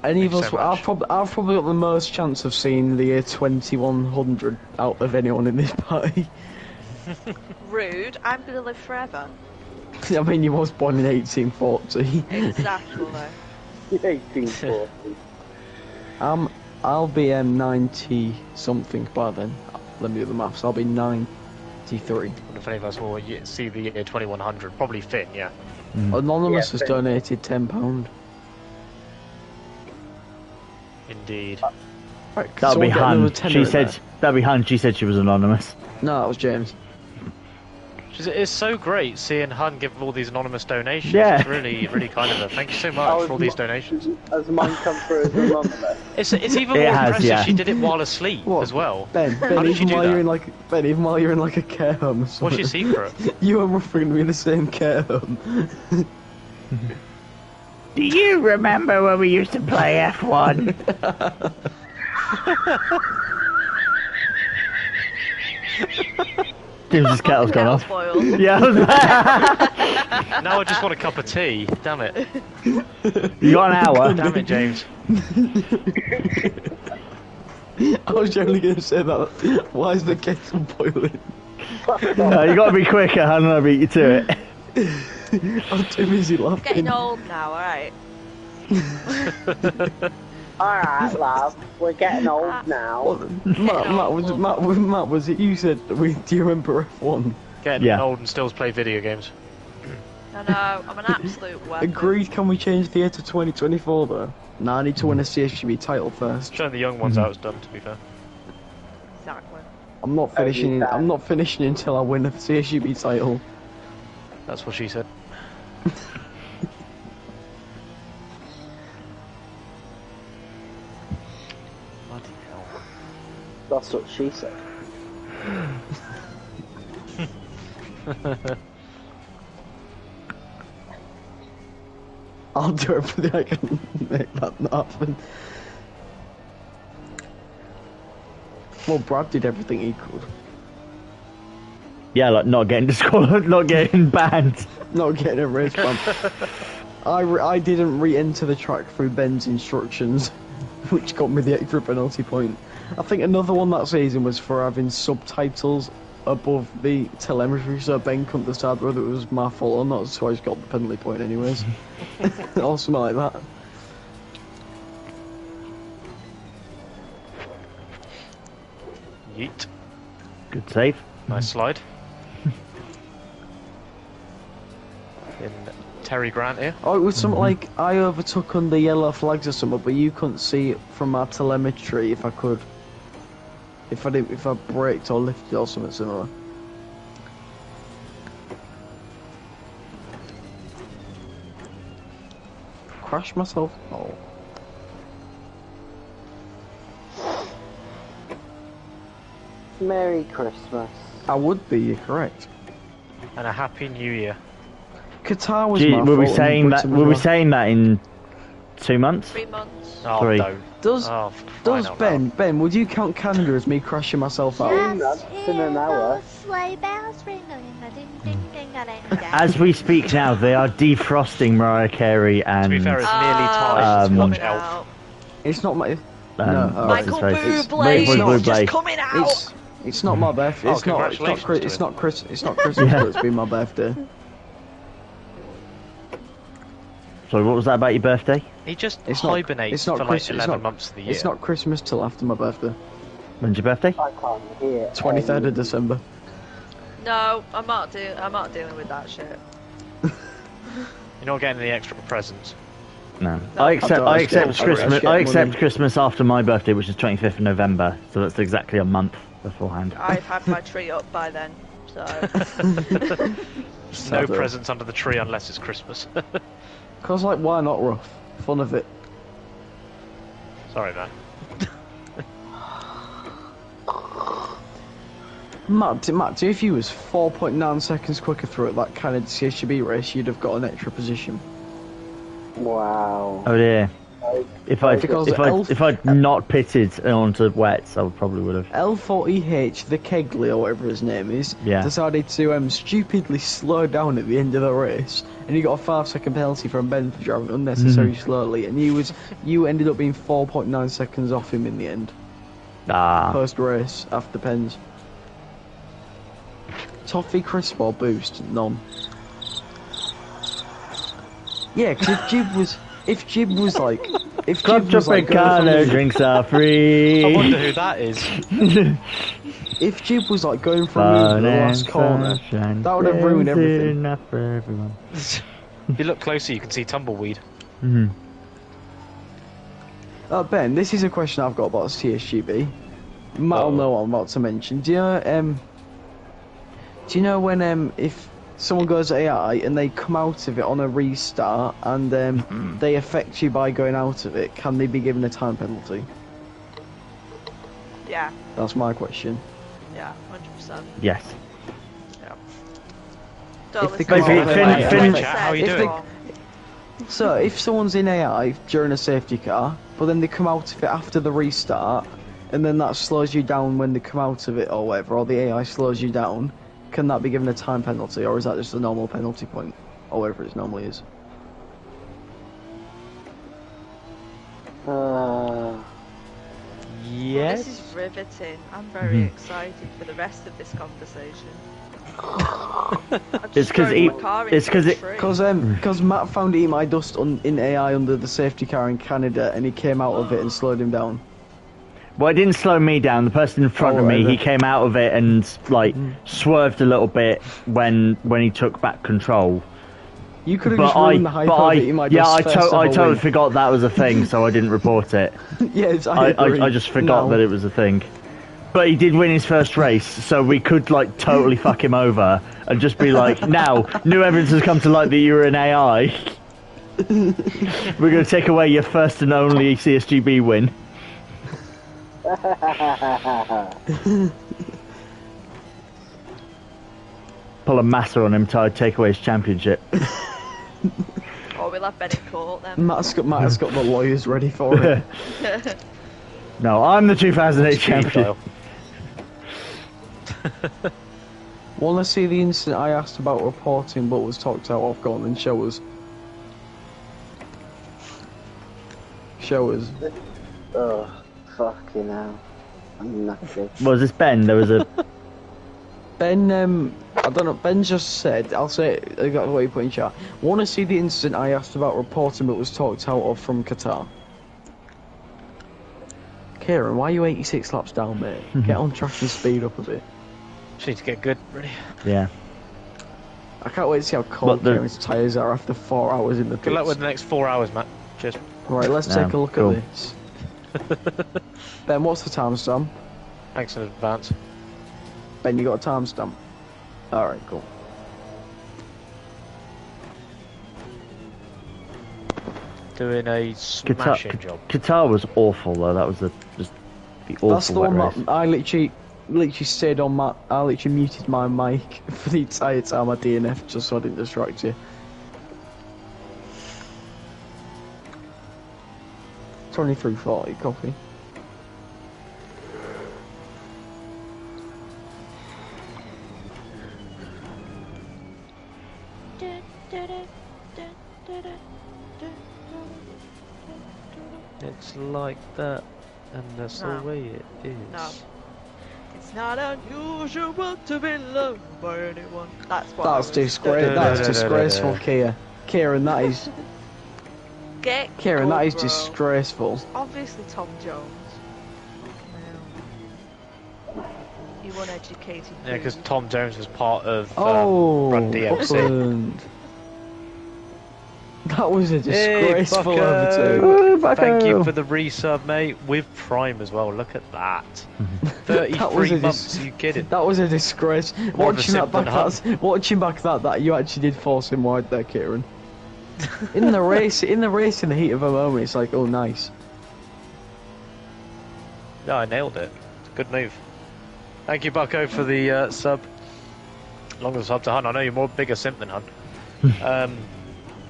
Any Thank of you us? so I've much. probably got the most chance of seeing the year 2100 out of anyone in this party. Rude. I'm gonna live forever. I mean, you was born in 1840. Exactly. 1840. I'll be 90 something by then. Let me do the maths. I'll be 93. And if any of us will see the year 2100, probably Finn, yeah. Anonymous Yeah, has donated £10. Indeed. Right, can That'll be someone get another Han. tenner She in said there? that'll be Han. She said she was anonymous. No, that was James. It's so great seeing Hun give all these anonymous donations. Yeah. It's really, really kind of her. Thank you so much for all these donations. Has mine come through as anonymous? It's even It more has, impressive yeah. she did it while asleep What? as well. Ben, How did she even do while that? you're in like even while you're in like a care home or something. What's your secret? You and Ruff are gonna be in the same care home. Do you remember when we used to play F1? James's kettle's gone off. Boiled. Yeah, Now I just want a cup of tea. Damn it. you got an hour. Damn it, James. I was generally gonna say that. Why is the kettle boiling? No, you got to be quicker, Han. I'll beat you to it. I'm too busy laughing. Getting old now, alright? Alright, love. We're getting old now. Well, Matt, was it you said, do you remember F1? Getting old and still play video games. I know, I'm an absolute weapon. Agreed, can we change the year to 2024 though? Nah, I need to win a CSGB title first. Showing the young ones how it's done, to be fair. Exactly. I'm not finishing until I win a CSGB title. That's what she said. Bloody hell. That's what she said. I'll do everything I can make that not happen. Well, Brad did everything he could. Yeah, like not getting disqualified, not getting banned. Not getting a race ban. I didn't re-enter the track through Ben's instructions, which got me the extra penalty point. I think another one that season was for having subtitles above the telemetry, so Ben couldn't decide whether it was my fault or not, so I just got the penalty point anyways. Or something like that. Yeet. Good save. Nice slide. In Terry Grant here. Oh, it was something like I overtook on the yellow flags or something, but you couldn't see it from my telemetry if I could. If I braked or lifted or something similar. Crashed myself? Oh. Merry Christmas. I would be, you're correct. And a happy new year. Qatar was Gee, my were fault. we saying that? Britain Were we was my- saying that in 2 months? 3 months. Oh, 3. don't. Does Oh, for crying out loud. Ben, would you count Canada as me crashing myself out? That's in an hour. As we speak now, they are defrosting Mariah Carey and To be fair, it's nearly time to watch Elf. Out. It's not my. no, alright. Michael what's his face? Bublé Michael is just Bublé. coming out. It's not my birthday. Oh, It's not congratulations It's to not Christmas, but it's been my birthday. Sorry, what was that about your birthday? He just It's not- hibernates it's not for like Chris- it's 11 not- months of the year. It's not Christmas till after my birthday. When's your birthday? I can't hear. 23rd of December. No, I'm not dealing with that shit. You're not getting any extra presents. No. No. I accept Christmas. I accept money. Christmas after my birthday, which is 25th of November. So that's exactly a month beforehand. I've had my tree up by then, so. No Sad, though. presents under the tree unless it's Christmas. Cause like, why not rough? Fun of it. Sorry, man. Matt, if you was 4.9 seconds quicker through it, that kind of CSGB race, you'd have got an extra position. Wow. Oh dear. If Because I'd not pitted onto wets, I probably would have. L40H, the Kegley or whatever his name is, Yeah. decided to stupidly slow down at the end of the race, and you got a 5-second penalty from Ben for driving unnecessarily slowly, and you ended up being 4.9 seconds off him in the end. Post race after pens. Toffee, crisp or boost? None. Yeah, because if Jib was like Club Tropicana drinks are free. I wonder who that is. if Jib was like going from the last corner, that would have ruined everything. Enough for everyone. If you look closer, you can see Tumbleweed. Mhm. Ben, this is a question I've got about CSGB. Matt'll know what I'm about to mention. Do you know when if someone goes AI and they come out of it on a restart and they affect you by going out of it, can they be given a time penalty? Yeah, That's my question. yeah, 100%. Yes. Yeah. If Don't they listen come to out what of I AI, said. How you It's doing? wrong. So if someone's in AI during a safety car, but then they come out of it after the restart, and then that slows you down when they come out of it or whatever, or the AI slows you down, can that be given a time penalty, or is that just a normal penalty point, or whatever it normally is? Yes. This is riveting. I'm very excited for the rest of this conversation. It's because Matt found Eat My Dust in AI under the safety car in Canada, and he came out of it and slowed him down. Well, it didn't slow me down. The person in front of me, he came out of it and like swerved a little bit when he took back control. You could have just ruined the hype of it. I totally forgot that was a thing, so I didn't report it. Yes, I just forgot that it was a thing. But he did win his first race, so we could like totally fuck him over and just be like, now new evidence has come to light that you were an AI. We're going to take away your first and only CSGB win. Pull a Massa on him to take away his championship. Oh, we'll have Ben in court then. Matt's got the lawyers ready for it. No, I'm the 2008 champion. Want to see the incident I asked about reporting but was talked out of? Go on and show us. Show us. Oh, fucking hell. I'm nothing. Was this Ben? There was a... Ben, I don't know, Ben just said, I'll say it, I got the way you put in chat. Want to see the incident I asked about reporting but was talked out of from Qatar? Keiran, why are you 86 laps down, mate? Get on track and speed up a bit. Just need to get good, really. Yeah. I can't wait to see how cold Kieran's tyres are after 4 hours in the pits. Good luck with the next 4 hours, Matt. Cheers. Right, let's take a look at this. Ben, what's the timestamp? Thanks in advance. Ben, you got a timestamp? Alright, cool. Doing a smashing job. Qatar was awful though. That was just the awful. That's the one race. that I literally stayed on my. I literally muted my mic for the entire time I DNF just so I didn't distract you. 23:40 coffee. It's like that, and that's the way it is. No. It's not unusual to be loved by anyone. That's what. That's disgraceful, Kia. Keiran, that is. Keiran, that is disgraceful. Obviously, Tom Jones. You uneducated. Yeah, because Tom Jones was part of Run Run DMC. That was a disgraceful overtake. Thank you for the resub, mate. With Prime as well. Look at that. 33 months. Are you kidding? That was a disgrace. Watching back that you actually did force him wide there, Keiran. In the race, in the heat of a moment, it's like, oh, nice. Yeah, I nailed it. Good move. Thank you, Bucko, for the sub. Longer sub to Hun. I know you're more bigger simp than Hun.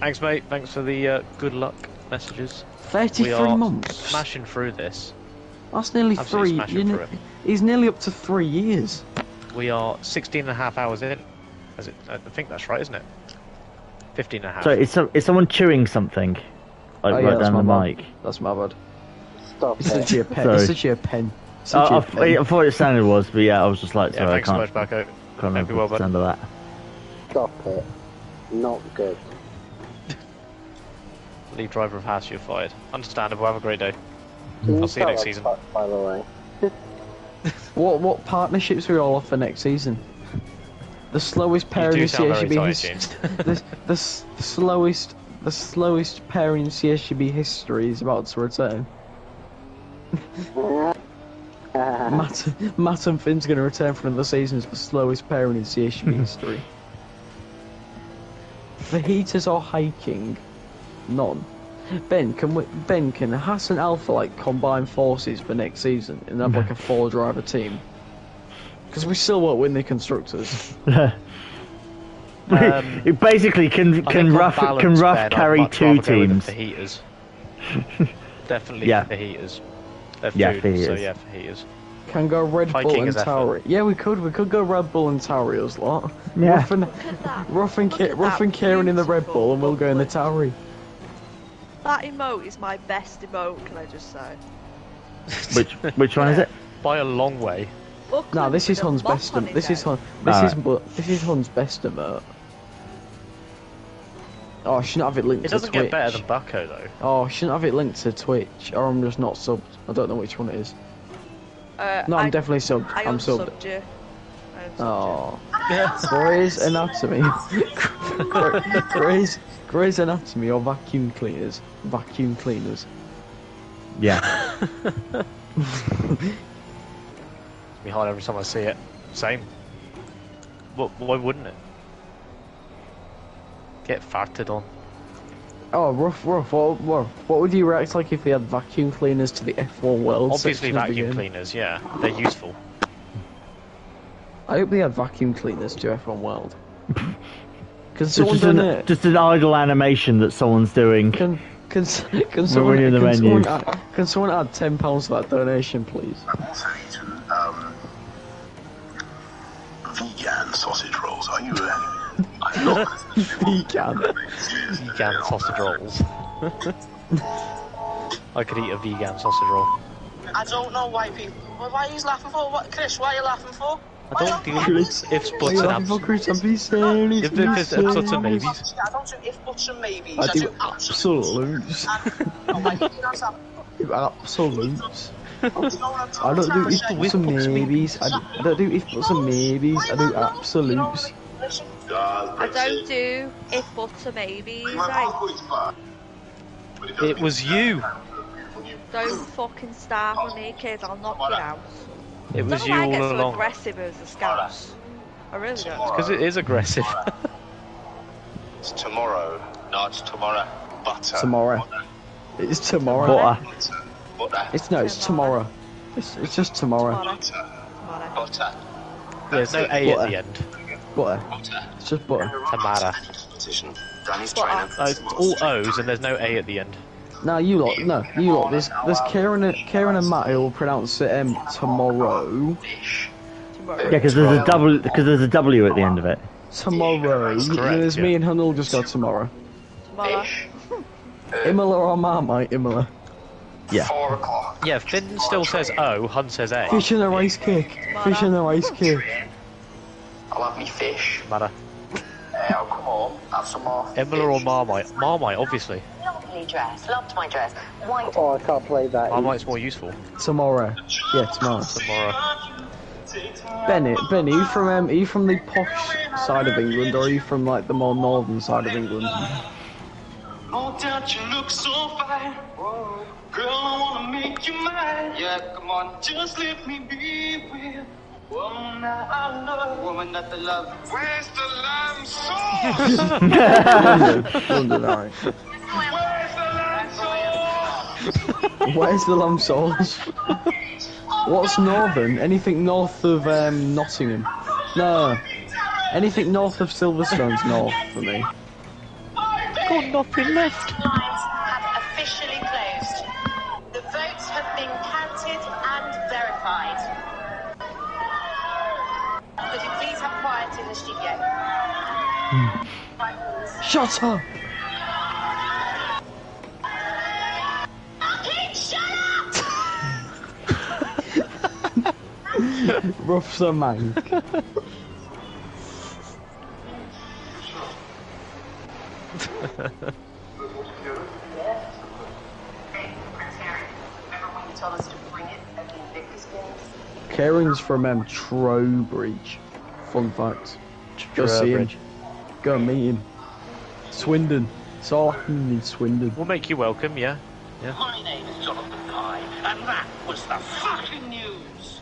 Thanks, mate. Thanks for the good luck messages. 33 months. Smashing through this. That's nearly he's nearly up to 3 years. We are 16.5 hours in. I think that's right, isn't it? 15.5. So is someone chewing something? Like right down the mic. That's my bad. Stop it's it. Literally a pen. It's literally a pen. I thought it sounded was, but yeah, I was just like, sorry, thanks I can't. so much, Bucko. Can't remember what sound of that. Stop it. Not good. Lead driver of Haas, you're fired. Understandable. Have a great day. Can I'll see you next season. By the way. What partnerships are we all off for next season? The slowest pairing in CSGB the slowest pairing in CSGB history is about to return. Matt and Finn's going to return for another season as the slowest pairing in CSGB history. Fajitas or hiking? None. Ben, can Haas and Alpha like combine forces for next season and have like a 4-driver team? Because we still won't win the constructors. Basically, can Ruff carry 2 teams? Fajitas. Definitely fajitas. Fajitas. So yeah, fajitas. Can go Red Bull and Tauri. Yeah, we could go Red Bull and Tauri as lot. Yeah. Ruff and Keiran in the Red Bull, and we'll go in the Tauri. That emote is my best emote, can I just say? Which one is it? By a long way. No, this is Hun's best. This is Hun's best emote. Oh, I shouldn't have it linked It to doesn't Twitch. get better than Bucko though. Oh, I shouldn't have it linked to Twitch, or I'm just not subbed. I don't know which one it is. No, I'm definitely subbed. I'm subbed. You. Oh, Grey's Anatomy. Grey's Anatomy or vacuum cleaners? Vacuum cleaners. Yeah. It's me hard every time I see it. Same. Why wouldn't it? Get farted on. Oh, rough. What would you react like if they had vacuum cleaners to the F1 World? Obviously section of the vacuum game? cleaners, yeah. They're useful. I hope they had vacuum cleaners to F1 World. Can someone donate? Just an idle animation that someone's doing. Can someone in the menus. Can someone add £10 to that donation, please? I've also eaten vegan sausage rolls. Are you I'm not. Vegan. Vegan sausage rolls. I could eat a vegan sausage roll. I don't know why people. Why are you laughing for? What, Chris? Why are you laughing for? I don't do ifs, Why buts, you and laughing for, abs. Chris? I'm being serious. If there's ifs, buts, and maybes. I don't do if buts and maybes. I do absolutes. Absolutes. I don't do if buts and maybes. I don't do if buts and maybes. I do absolutes. I don't do if buts or maybes, right? It was you. Don't fucking start on me, kids. I'll knock you out. It was you I get all so along. aggressive as a scout. I really don't. Because it is aggressive. It's tomorrow. No, it's tomorrow. Butter. Tomorrow. It's tomorrow. Butter. It's tomorrow. It's just tomorrow. Butter. Butter. There's no A at the end. Butter. It's just butter. Tamara. Danny's training. It's all O's and there's no A at the end. No, you lot. There's Keiran and Matt who will pronounce it tomorrow. Tomorrow. Yeah, because there's a W at the end of it. Tomorrow. That's correct, There's yeah. me and Hun will just go tomorrow. Tomorrow. Imola or Marmite, Imola. Yeah. 4 o'clock. Yeah, Finn still says O, Hun says A. Fish and a rice cake. Fish and a rice cake. I'll have me fish. Matter. I'll come home, have some more. Imola or Marmite? Marmite, obviously. Lovely dress. Loved my dress. White. Oh, I can't play that. Marmite's more useful. Tomorrow. Yeah, tomorrow. Tomorrow. Ben, are you from the posh side of England, or are you from like the more northern side of England? Oh, don't you look so fine? Whoa. Girl, I wanna make you mine. Yeah, come on. Just let me be with woman that I love. Woman that I love. Where's the lamb sauce? London, alright. Where's the lamb sauce? What's northern? Anything north of Nottingham? No. Anything north of Silverstone's north for me. Got nothing left. Lines have officially closed. The votes have been counted and verified. Could you please have quiet in the studio? Shut up! Fucking shut up! Rough's a mank. Keiran's from Trowbridge. Fun fact. Go see him. Go meet him. Swindon. It's all happening in Swindon. We'll make you welcome, yeah. My name is Jonathan Pye, and that was the fucking news.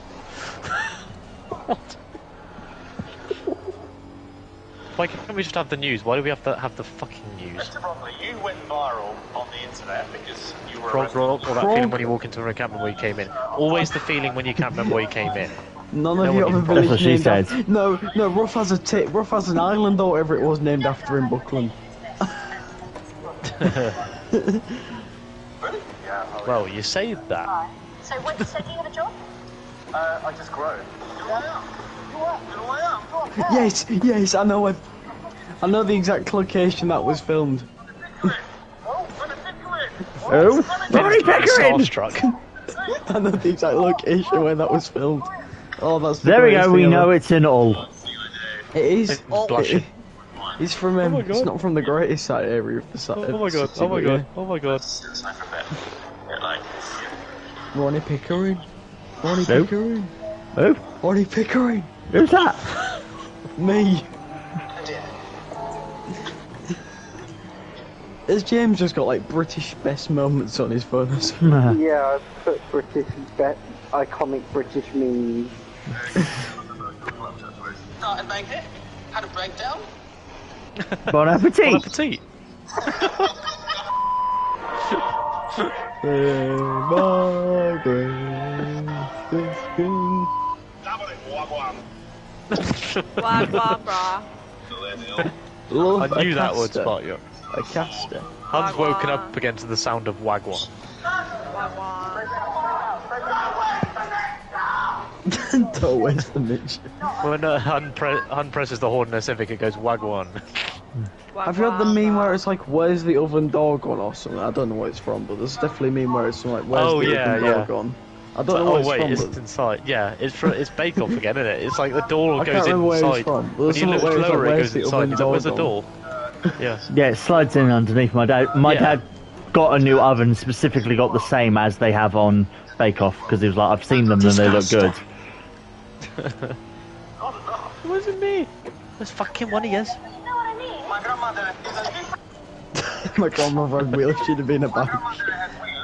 What? Why can't we just have the news? Why do we have to have the fucking news? Mr. Bromley, you went viral on the internet because you were Prog rock, or that feeling when you walk into a camp and where you came in. Always the feeling when you can't remember where you came in. None No of you one have a even- village That's what she named said. after. No, Ruff has Ruff has an island or whatever it was named after in Buckland. Well, you say that. So, what you said you have a job? I just grow. Yes, I know the exact location that was filmed. Oh, Rory Pickering! Starstruck. I know the exact location where that was filmed. Oh, that's the There we go. We thing know ever. it's an all. It is. Blushing. It's from. Oh my It's God. not from the greatest side area of the side. Oh my god, oh my god, oh my god. Ronnie Pickering. Ronnie Who? Pickering. Who? Ronnie Pickering. Who's that? Me. Has James just got like British best moments on his phone or something? Yeah, I put iconic British memes. Started bank it, had a breakdown. Bon appetit. Bon appetit. Wag, brah. Love I knew a that would caster. spot you. A caster. Hans Wagwan. woken up again to the sound of Wagwan. Don't waste the midget. When Hun presses the horn in a Civic, it goes Wagwan. Have you had the meme where it's like, where's the oven door gone or something? I don't know what it's from, but there's definitely a meme where it's like, where's Oh, the yeah, oven door yeah. gone? I don't know what Oh it's wait, from, it's but inside. Yeah, it's Bake Off again, isn't it? It's like the door I goes can't remember where it's inside. from. But When there's you something look where it's like, lower, it where's goes the inside. oven He's like, where's the door door? Yeah. Yeah, it slides in underneath. My Yeah. dad got a new oven, specifically got the same as they have on Bake Off, because he was like, I've seen them and they look good. It wasn't me. That's fucking one he is. My grandmother My grandmother had wheels, she'd have been a bike.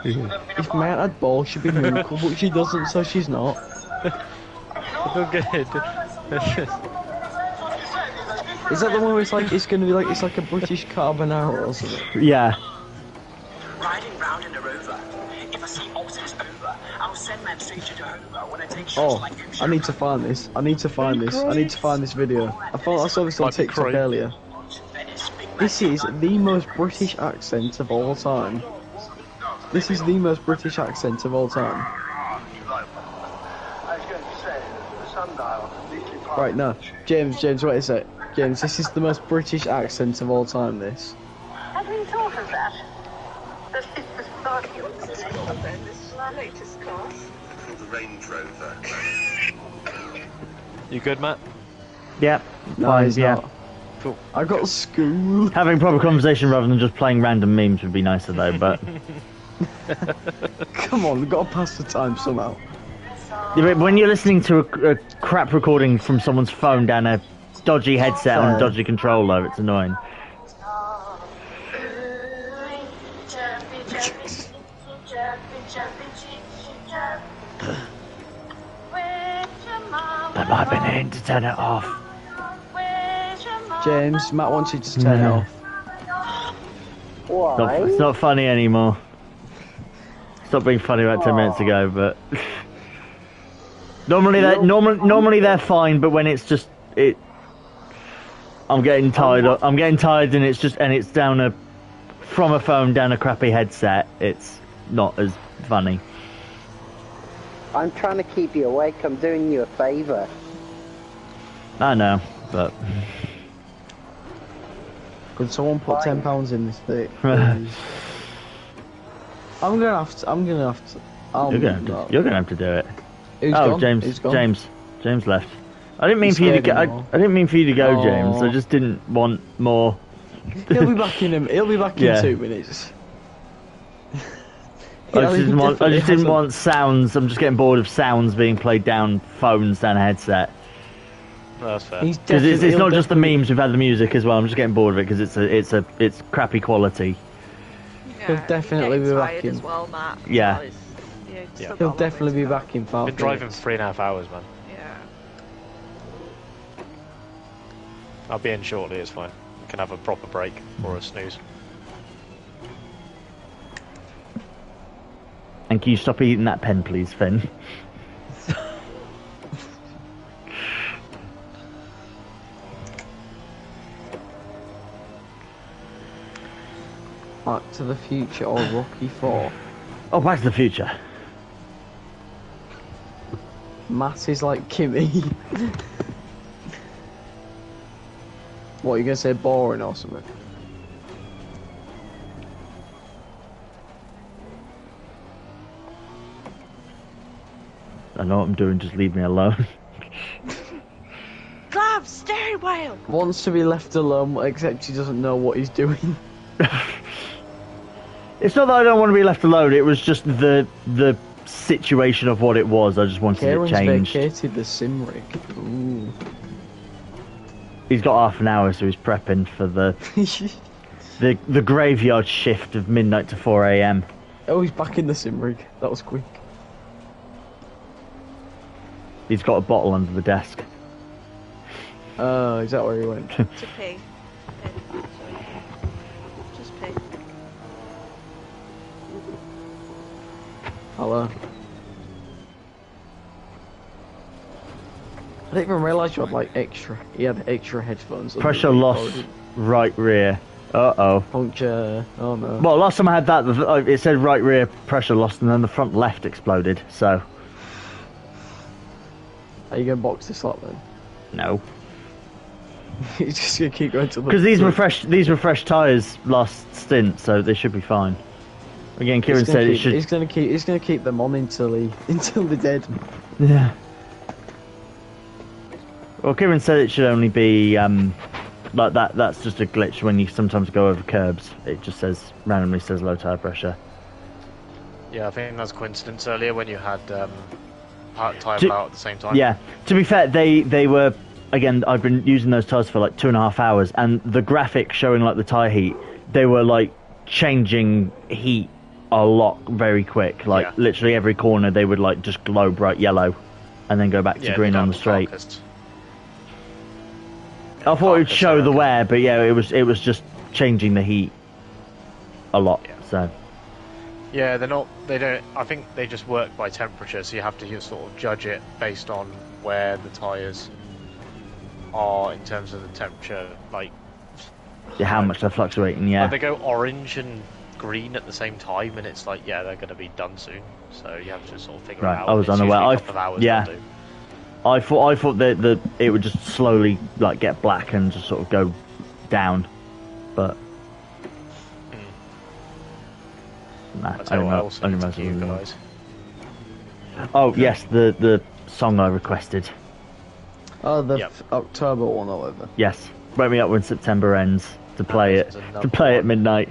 If Matt had balls, she'd be musical, but she doesn't, so she's not. Look good. Is that the one where it's like, it's gonna be like, it's like a British carbonara or something? Yeah. riding round in a rover. If I see oxes over, I'll send men straight to Jehovah when I take shots Oh, like you. I need to find this. I need to find this. I need to find this video. I saw this on Might be TikTok great. earlier. This is the most British accent of all time. This is the most British accent of all time. Right, no. James, wait a sec. James, this is the most British accent of all time, this. Have we thought of that? That it was not you. This is our latest course. The Range Rover. You good, Matt? Yeah. No, Fine, he's yeah. not. I got school. Having proper conversation rather than just playing random memes would be nicer though, but... Come on, we've got to pass the time somehow. Yeah, but when you're listening to a crap recording from someone's phone down a dodgy headset on a dodgy controller, it's annoying. But I've been in to turn it off. James, Matt wants you to turn it off. Why? It's not funny anymore. Stopped being funny about 10 minutes ago, but... normally they're fine, but when it's just... I'm getting tired. I'm getting tired, and it's down from a phone down a crappy headset. It's not as funny. I'm trying to keep you awake. I'm doing you a favour. I know, but Could someone put £10 in this thing? Please? I'm gonna have to. you're gonna have to do it. Who's Oh, gone? James, Who's gone? James left. I didn't mean He's for you to scared go. I anymore. didn't mean for you to go, Oh. James. I just didn't want more. He'll be back in He'll be back Yeah. in 2 minutes. I Yeah, just he didn't want. I definitely just didn't hasn't. want sounds. I'm just getting bored of sounds being played down phones down a headset. That's fair. He's Because it's definitely- not he'll just the definitely- memes. We've had the music as well. I'm just getting bored of it because it's crappy quality. He'll definitely getting be tired back in. as well, Matt. Yeah. Well, it's- yeah, it's Yeah. still got a He'll long way definitely to be go. back in 5 Been driving minutes. for 3.5 hours, man. Yeah. I'll be in shortly. It's fine. We can have a proper break or a snooze. And can you stop eating that pen, please, Finn? Back to the Future or Rocky 4. Oh, Back to the Future. Matt is like Kimmy. What, are you gonna say boring or something? I know what I'm doing. Just leave me alone. whale. Wants to be left alone, except he doesn't know what he's doing. It's not that I don't want to be left alone. It was just the situation of what it was. I just wanted Keiran's it changed. vacated the sim rig. Ooh. He's got half an hour, so he's prepping for the graveyard shift of midnight to 4 a.m. Oh, he's back in the sim rig. That was quick. He's got a bottle under the desk. Oh, is that where he went? To pee. Sorry. Just pee. Hello. I didn't even realise you had like extra. He had extra headphones. Pressure loss, right rear. Uh-oh. Puncture. Oh no. Well, last time I had that, it said right rear pressure loss, and then the front left exploded, so... Are you going to box this up then? No. He's just going to keep going to the... Because these refreshed tyres last stint, so they should be fine. Again, Keiran said it should... He's going to keep them on until they're dead. Yeah. Well, Keiran said it should only be, like that. That's just a glitch when you sometimes go over curbs. It just randomly says low tyre pressure. Yeah, I think that's a coincidence earlier when you had tyre out at the same time. Yeah. To be fair, they were, again, I've been using those tyres for like 2.5 hours, and the graphic showing like the tyre heat, they were like changing heat a lot very quick. Like literally every corner they would like just glow bright yellow, and then go back to green on the straight. I thought it would show the wear, but yeah, it was just changing the heat a lot. Yeah. So yeah, they don't. I think they just work by temperature, so you have to sort of judge it based on where the tyres are in terms of the temperature, like how much they're fluctuating. Yeah, like they go orange and green at the same time, and it's like they're going to be done soon. So you have to sort of figure it out. I was unaware. I thought that it would just slowly like get black and just sort of go down, but nah, I don't know. I don't know. Oh yes, the song I requested. Oh, the October one or whatever. Yes, wake me up when September ends to play it. To play at midnight.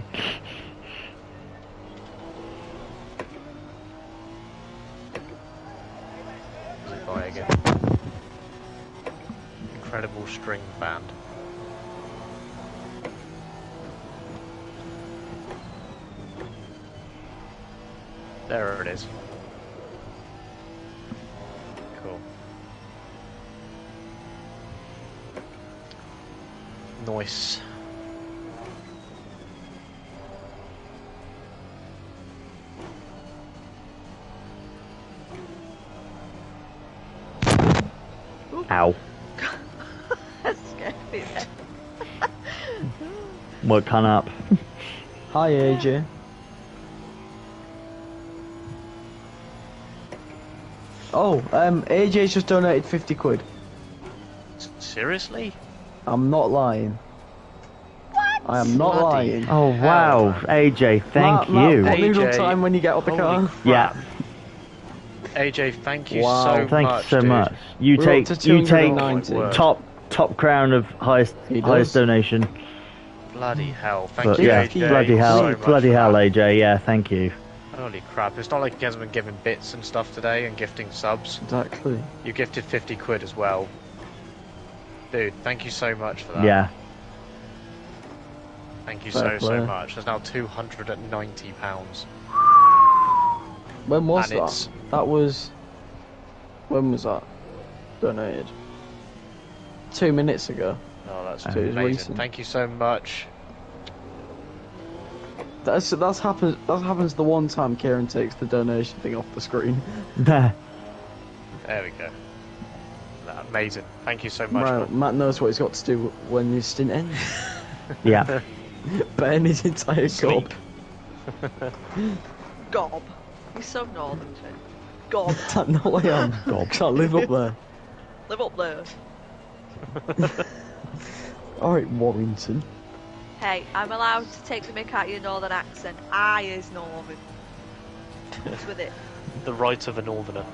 Incredible string band. There it is. Cool. Nice. Ow. That scared me there. What can up? Hi AJ. Oh, AJ's just donated 50 quid. Seriously? I'm not lying. What? I am not lying. Oh wow, AJ, thank you. Matt, noodle time when you get out the car. Yeah. AJ, thank you so much. Thank you so much. You take top crown of highest donation. Bloody hell! Thank you, yeah, AJ. Bloody hell, AJ. Yeah, thank you. Holy crap! It's not like he hasn't been giving bits and stuff today and gifting subs. Exactly. You gifted 50 quid as well, dude. Thank you so much for that. Yeah. Thank you so much. There's now £290. When was that? That was... When was that donated? 2 minutes ago. Oh, that's amazing. Recent. Thank you so much. That happens the one time Keiran takes the donation thing off the screen. There we go. Amazing. Thank you so much. Right, Matt knows what he's got to do when his stint ends. Yeah. Burn his entire gob. Gob. He's so northern, too. Gob. That's not what I am. Gob. Can't live up there. Live up there. Alright, Warrington. Hey, I'm allowed to take the mick out of your northern accent. I is northern. What's with it? The right of a northerner.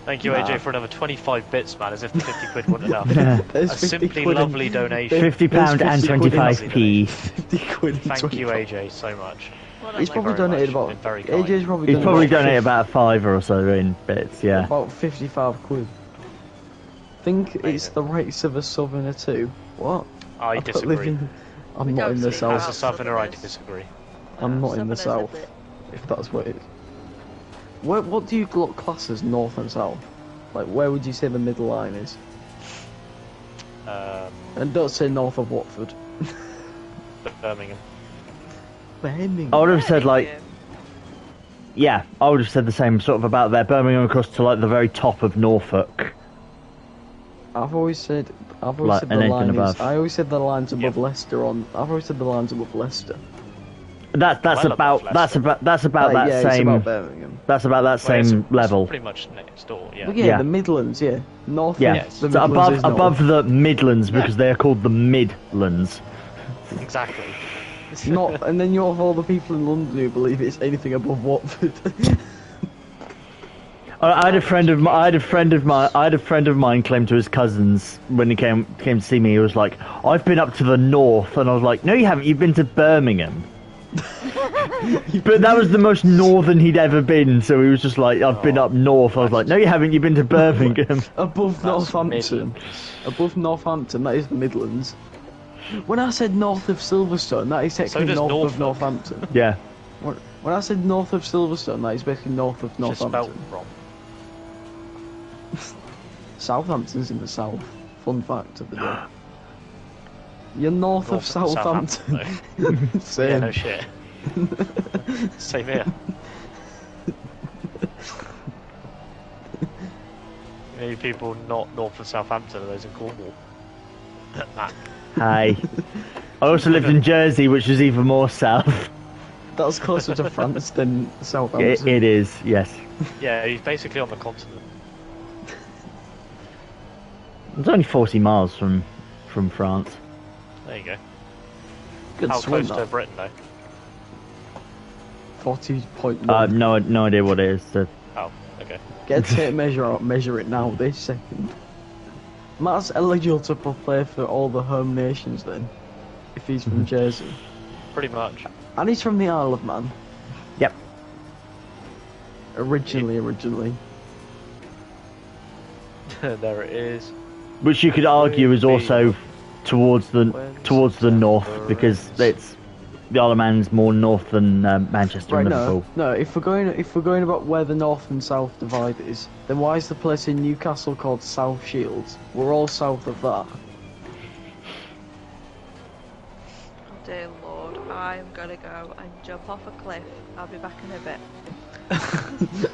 Thank you, AJ, for another 25 bits, man, as if the 50 quid wasn't enough. There's A 50 simply quid lovely in- donation. £50 and 25p. 50 quid and Thank you, 25. AJ, so much. Well, He's that's probably very donated much. about. Been very kind. AJ's probably He's probably donated donated about $5 or so in bits, yeah. about 55 quid. Think it's Amazing. the rates of a southerner too. What? I put disagree. living- I'm We not don't in the speak As a about south. southerner, I Southerners. disagree. I'm not in the Southerners south. are If that's what it is. What do you class as north and south? Like, where would you say the middle line is? And don't say north of Watford. Birmingham. Birmingham. I would have said, like, Birmingham. yeah, I would have said the same sort of about there. Birmingham across to, like, the very top of Norfolk. I've always said Like, the and anything line is. above. I always said the line's above Yep. Leicester on. I've always said the line's above Leicester. That's Well about above that's Leicester. about that yeah, same it's about Birmingham. that's about that Well, same it's level. pretty much next door, yeah. But yeah, Yeah. the Midlands, yeah, north. Yeah, Of Yes. the so Midlands is above north. the Midlands because they are called the Midlands. Exactly. It's not, and then you have all the people in London who believe it's anything above Watford. I had a friend of mine claim to his cousins when he came to see me. He was like, "I've been up to the north," and I was like, "No, you haven't. You've been to Birmingham." But that was the most northern he'd ever been, so he was just like, "I've been up north." I was like, "No, you haven't. You've been to Birmingham." Above That's Northampton. Midlands. Above Northampton, that is the Midlands. When I said north of Silverstone, that is technically does north Norfolk. of Northampton. Yeah. When I said north of Silverstone, that is basically north of Just spelled Northampton. wrong. Southampton's in the south. Fun fact of the day. You're north of Southampton. Yeah, Same. no shit. Same here. Many people not north of Southampton are those in Cornwall. Nah. Hi. I also lived in Jersey, which is even more south. That's closer to France than Southampton. It is, yes. Yeah, he's basically on the continent. It's only 40 miles from France. There you go. Good How swim, close to that. Britain, though? 40.1. No idea what it is. So. Oh, okay. Get a tape measure out, measure it now, this second. Matt's eligible to play for all the home nations then, if he's from Jersey. Pretty much. And he's from the Isle of Man. Yep. Originally. There it is. Which you could argue is also towards the north because it's the Isle of Man's more north than Manchester Right, and Liverpool. no, if we're going about where the north and south divide is, then why is the place in Newcastle called South Shields? We're all south of that. Oh dear lord, I'm gonna go and jump off a cliff. I'll be back in a bit.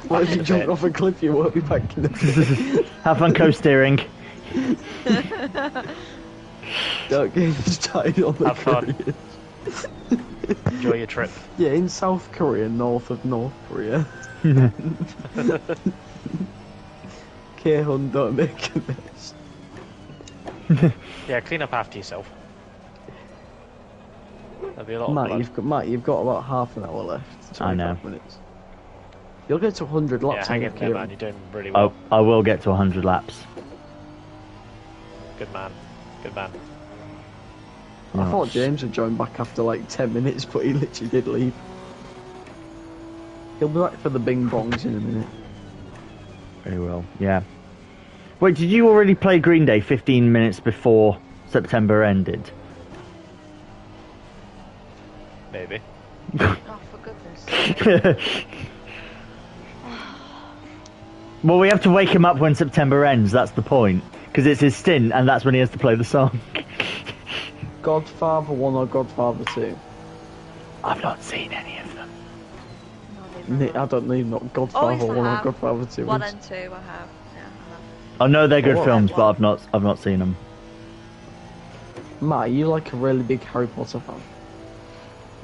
What if you jump off a cliff, you won't be back in the bit. Have fun co-steering. Don't get started on the Have fun. Korean. Enjoy your trip. Yeah, in South Korea, north of North Korea. Keiran, don't make a mess. Yeah, clean up after yourself. That'd be a lot of blood. Matt, you've got about half an hour left. I know. 25 minutes. You'll get to 100 Yeah, laps. hang on in there, Keiran. man. You're doing really well. I will get to 100 laps. Good man. Good man. I Oh, thought James would join back after like 10 minutes, but he literally did leave. He'll be back for the bing bongs in a minute. Very well, yeah. Wait, did you already play Green Day 15 minutes before September ended? Maybe. Oh, for goodness sake. Well, we have to wake him up when September ends, that's the point. Because it's his stint, and that's when he has to play the song. Godfather 1 or Godfather 2? I've not seen any of them. I don't need not Oh, Godfather yes, I 1 or have. Godfather 2. 1 is. and 2 I have. Yeah, I have. I know they're good Oh, films, well. but I've not seen them. Matt, are you like a really big Harry Potter fan?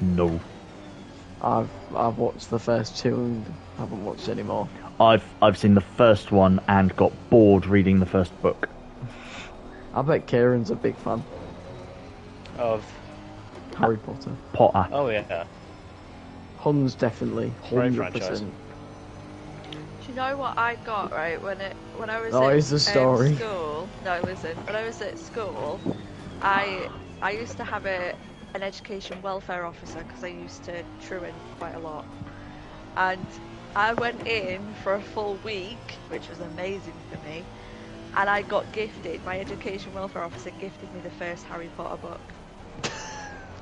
No. I've watched the first 2 and haven't watched any more. I've seen the first one and got bored reading the first book. I bet Kieran's a big fan. Of. Harry Potter. Potter. Oh, yeah. Hun's definitely Great 100%. franchise. Do you know what I got right when I was it's the story. school? No, listen. When I was at school, I used to have an education welfare officer because I used to truant quite a lot, and I went in for a full week, which was amazing for me, and I got gifted. My education welfare officer gifted me the first Harry Potter book.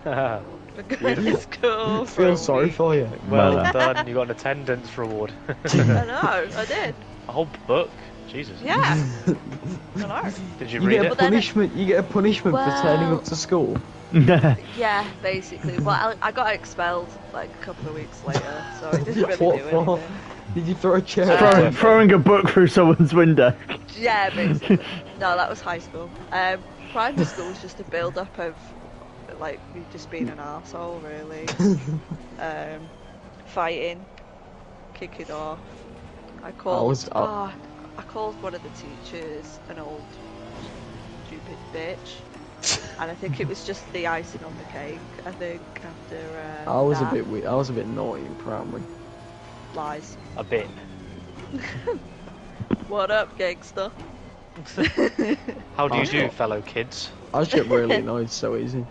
For going to school. I feel sorry for you. Well done, you got an attendance reward. I know, I did. A whole book? Jesus. Yeah. I know. Did you read it? Punishment. You get a punishment for turning up to school. Yeah, basically. Well, I got expelled like a couple of weeks later, so I didn't really do anything. Did you throw a chair? Throwing a book through someone's window. Yeah, basically. No, that was high school. Primary school was just a build-up of like me just being an arsehole, really. Fighting, kicking off. I called one of the teachers an old stupid bitch, and I think it was just the icing on the cake. I think after I was a bit naughty in primary. Lies. A bit. What up, gangster? How do you do, fellow kids? I just get really annoyed so easy.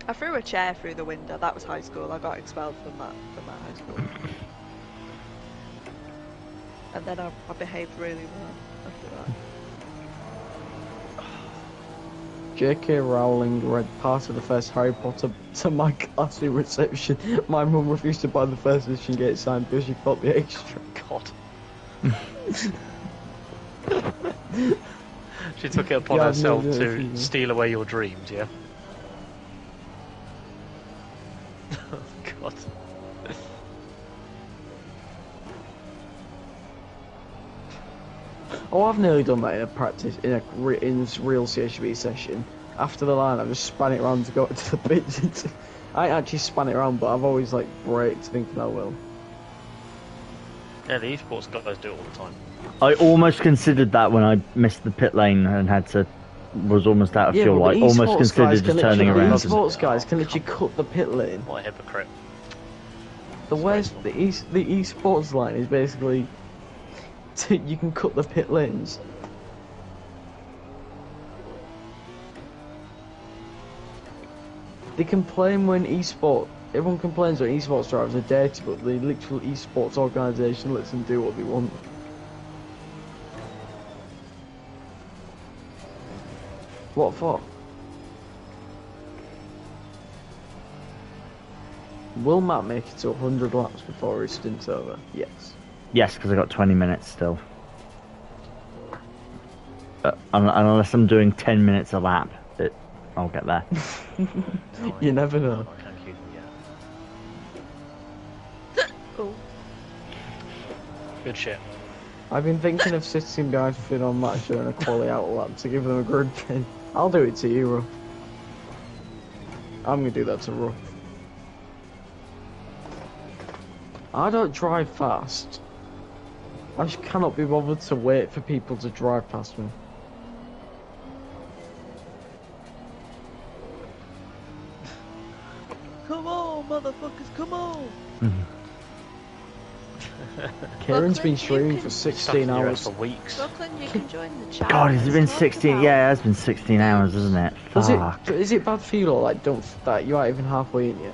I threw a chair through the window. That was high school. I got expelled from that high school. And then I behaved really well after that. J.K. Rowling read part of the first Harry Potter to my classroom reception. My mum refused to buy the first edition and get it signed because she felt the extra. God. She took it upon herself to steal away your dreams, yeah? Oh, God. Oh, I've nearly done that in a practice, in a real CHB session. After the line, I just span it around to go to the pitch. I ain't actually span it around, but I've always like braked thinking I will. Yeah, the esports guys do it all the time. I almost considered that when I missed the pit lane and was almost out of fuel. I almost considered just turning around. The esports guys can literally cut the pit lane. What a hypocrite. The esports line is basically you can cut the pit lanes. They complain when everyone complains when esports drivers are dirty, but the literal esports organisation lets them do what they want. What for? Will Matt make it to 100 laps before his stint's over? Yes. Yes, because I got 20 minutes still. Unless I'm doing 10 minutes a lap, I'll get there. You never know. Oh. Good shit. I've been thinking of sitting guys fit on Matt showing a quality out lap to give them a grid pin. I'll do it to you, Ruff. I'm gonna do that to Ruff. I don't drive fast. I just cannot be bothered to wait for people to drive past me. Come on, motherfuckers, come on! Keiran's been streaming for 16 hours. For weeks. Brooklyn, you can join the chat. God, has it been 16? Yeah, it has been 16 hours, hasn't it? Fuck. Is it bad for you, or like that you aren't even halfway in yet?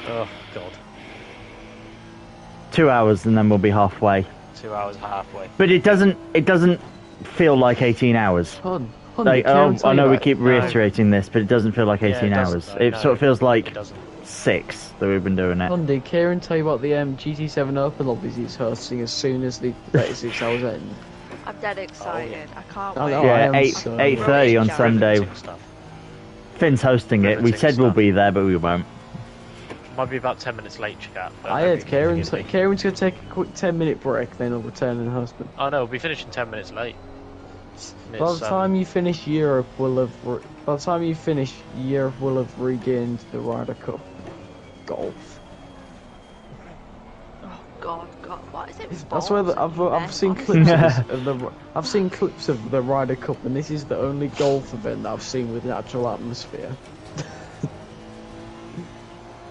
Oh God. 2 hours and then we'll be halfway. 2 hours halfway. But it doesn't feel like 18 hours. I know we keep reiterating this, but it doesn't feel like 18 hours. It sort of feels like 6 that we've been doing it. Did Keiran tell you about the GT7 Open lobbies he's hosting as soon as the 36 hours end? I'm dead excited. I can't Oh, wait. no, Yeah, I am 8:30 on Sunday. Finn's hosting it. We said we'll be there, but we won't. Might be about 10 minutes late, chat. I heard Keiran's going to take a quick 10-minute break, then he'll return and host it. Oh no, we'll be finishing 10 minutes late. By the time you finish Europe, we'll have regained the Ryder Cup golf. Oh God, what is it? That's where I've seen clips I've seen clips of the Ryder Cup, and this is the only golf event that I've seen with natural atmosphere.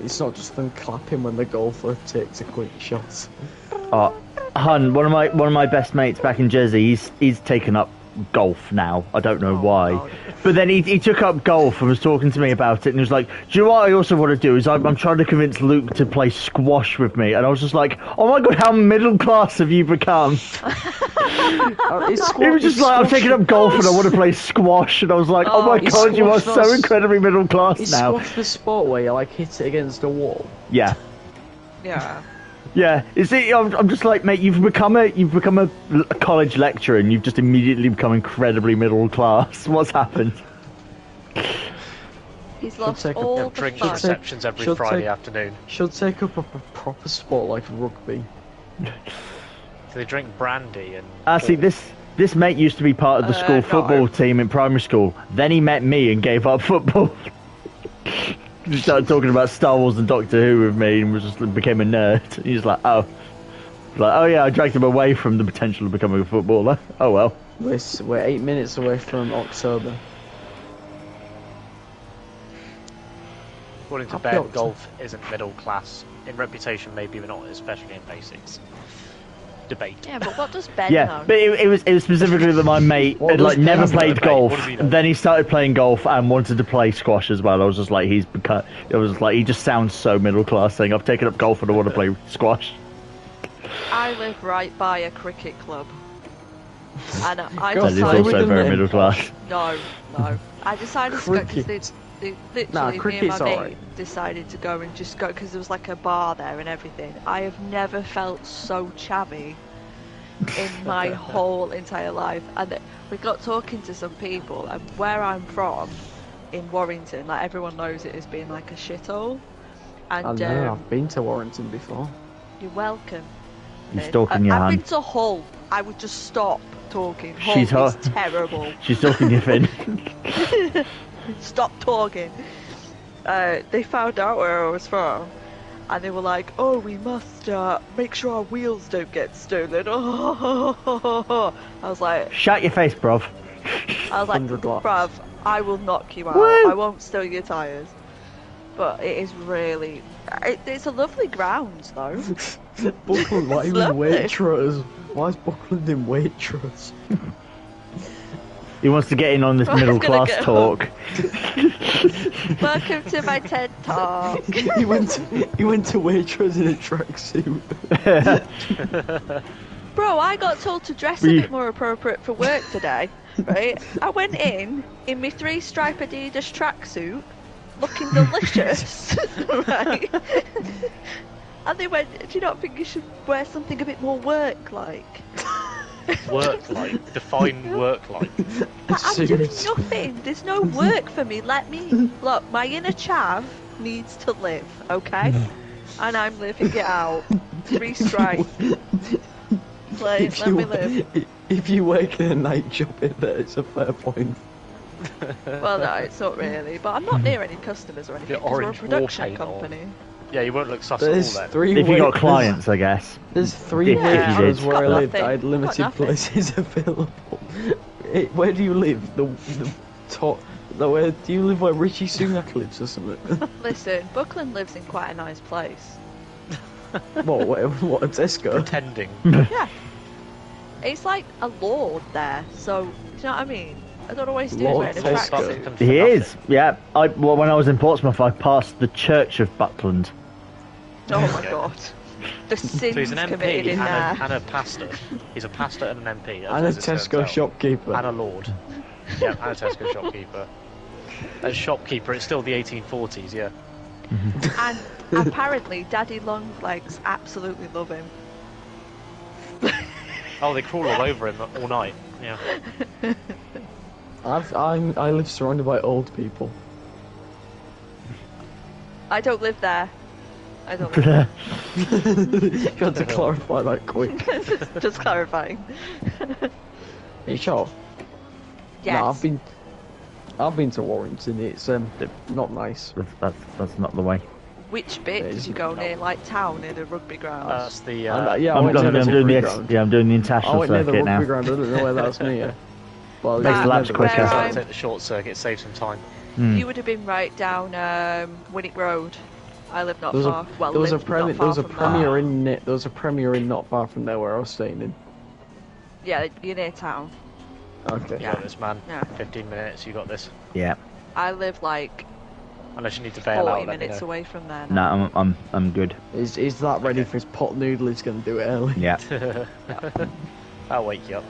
It's not just them clapping when the golfer takes a quick shot. Oh, Hun, one of my best mates back in Jersey, he's taken up golf now. I don't know why. God. But then he took up golf and was talking to me about it, and he was like, do you know what I also want to do is I'm trying to convince Luke to play squash with me. And I was just like, oh my god, how middle class have you become? He was just like, I'm taking up golf and I want to play squash. And I was like, oh my god, you are so incredibly middle class now. Is squash the sport where you like hit it against a wall? Yeah. Yeah. Yeah, I'm just like, mate, you've become a college lecturer and you've just immediately become incredibly middle class. What's happened? He's lost all the drinks fun. receptions every Friday afternoon. Should take up a proper sport like rugby. So they drink brandy and... See, this mate used to be part of the school football team in primary school. Then he met me and gave up football. He started talking about Star Wars and Doctor Who with me and became a nerd. He's like, oh yeah, I dragged him away from the potential of becoming a footballer. Oh well. We're 8 minutes away from October. According to Ben, golf isn't middle class. In reputation, maybe, but not especially in basics. Debate. Yeah, but what does Ben know? But it was specifically that my mate had like never played golf. Then he started playing golf and wanted to play squash as well. I was just like, he just sounds so middle class, saying I've taken up golf and I want to play squash. I live right by a cricket club, and I That is also very middle class. No, I decided to go because literally me and my mate decided to go and just go because there was like a bar there and everything. I have never felt so chavvy in my whole entire life. And we got talking to some people, and where I'm from in Warrington, like everyone knows it as being like a shithole. And I know, I've been to Warrington before. You're welcome. You're stalking your I've hand. been to Hull. I would just stop talking. Hull is terrible. She's stalking your fin. Stop talking. They found out where I was from, and they were like, "Oh, we must make sure our wheels don't get stolen." I was like, "Shut your face, bruv." I was like, "Bruv, I will knock you out. I won't steal your tyres." But it is really, it's a lovely ground though. Buckland, why are you in Waitrose? Why is Buckland in Waitrose? He wants to get in on this middle class talk. Welcome to my TED Talk. he went to Waitrose in a tracksuit. Bro, I got told to dress a bit more appropriate for work today, right? I went in my 3-stripe Adidas tracksuit, looking delicious, right? And they went, "Do you not think you should wear something a bit more work-like?" Work-like? Define work-like. I'm doing nothing. There's no work for me. Look, my inner chav needs to live, okay? And I'm living it out. 3 stripes. Let me live. If you work in a night job in there, it's a fair point. Well, no, it's not really. But I'm not near any customers or anything, because we're a production company. Yeah, you won't look sus at all then. If you got clients, I guess. There's 3 Waitrose where I lived. I had limited places available. Where do you live? The top. Where do you live? Where Richie Sunak lives or something? Listen, Buckland lives in quite a nice place. What a Tesco? Pretending. Yeah. It's like a lord there, so do you know what I mean? I don't always do it wearing a tracksuit. He is, yeah. When I was in Portsmouth, I passed the Church of Buckland. Oh my god. The sins so he's an MP committed in there. And a pastor. He's a pastor and an MP. And a Tesco shopkeeper. And a lord. Yeah, and a Tesco shopkeeper. A shopkeeper, it's still the 1840s, yeah. And apparently Daddy Longlegs absolutely love him. Oh, they crawl all over him all night, yeah. I live surrounded by old people. I don't live there. I don't live there. You had to clarify that quick. Just clarifying. Are you sure? Yes. No, I've been to Warrington. It's not nice. That's not the way. Which bit did you go near? Like town, near the rugby ground? That's the. I'm doing the international circuit now. I went near the rugby ground. I don't know where that's near. Well, makes the laps quicker. Take the short circuit, save some time. You would have been right down Winnick Road. I live not far. Well, there was a lived not far there was a from premiere in it. There was a premiere in not far from there where I was staying in. Yeah, you're near town. Okay. You got this, man. Yeah. 15 minutes, you got this. Yeah. I live like Unless you need to bail 40 out. minutes away from there now. No, I'm good. Is that ready for his pot noodle? He's gonna do it early. Yeah. I'll wake you up.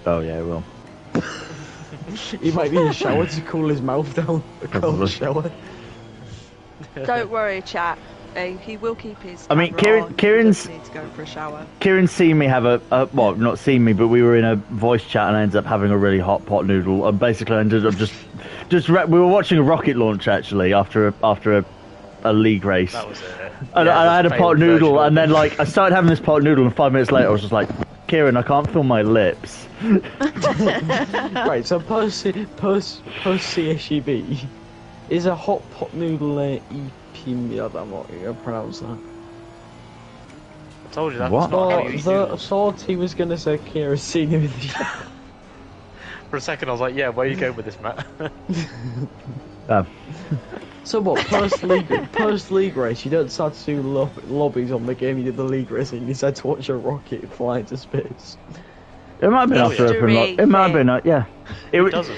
Oh yeah, it will. He might need a shower to cool his mouth down. A cold shower. Don't worry, chat. He will keep his. I mean, camera on. Kieran's. He needs to go for a shower. Kieran's seen me have well, not seen me, but we were in a voice chat and I ended up having a really hot pot noodle. And basically, I ended up we were watching a rocket launch actually after a league race. That was it. And I had a pot noodle, and then like I started having this pot noodle, and 5 minutes later I was just like, Keiran, I can't feel my lips. Right, so post CSUB is a hot pot noodle I'm not gonna pronounce that. I told you that. What? Not how you eat I noodles. thought he was gonna say Keiran seen him in the shower. For a second, I was like, yeah, where are you going with this, Matt? So what, post league race, you don't start to do lobbies on the game, you did the league race and you decide to watch a rocket fly into space. It might have been after open lock. It might have been, yeah. It doesn't.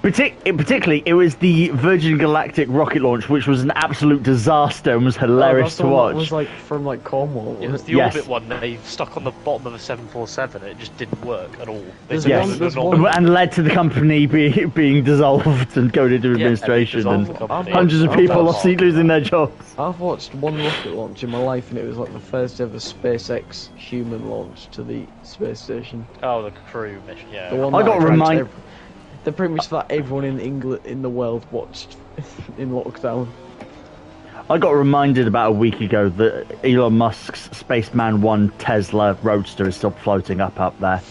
Particularly, it was the Virgin Galactic rocket launch, which was an absolute disaster and was hilarious to watch. It was like from like Cornwall. It was the orbit one that they stuck on the bottom of a 747. It just didn't work at all. And led to the company being dissolved and going into administration, and hundreds of people losing their jobs. I've watched one rocket launch in my life, and it was like the first ever SpaceX human launch to the space station. Oh, the crew mission, yeah. I got reminded. They're pretty much that everyone in England, in the world, watched in lockdown. I got reminded about a week ago that Elon Musk's Spaceman 1 Tesla Roadster is still floating up there.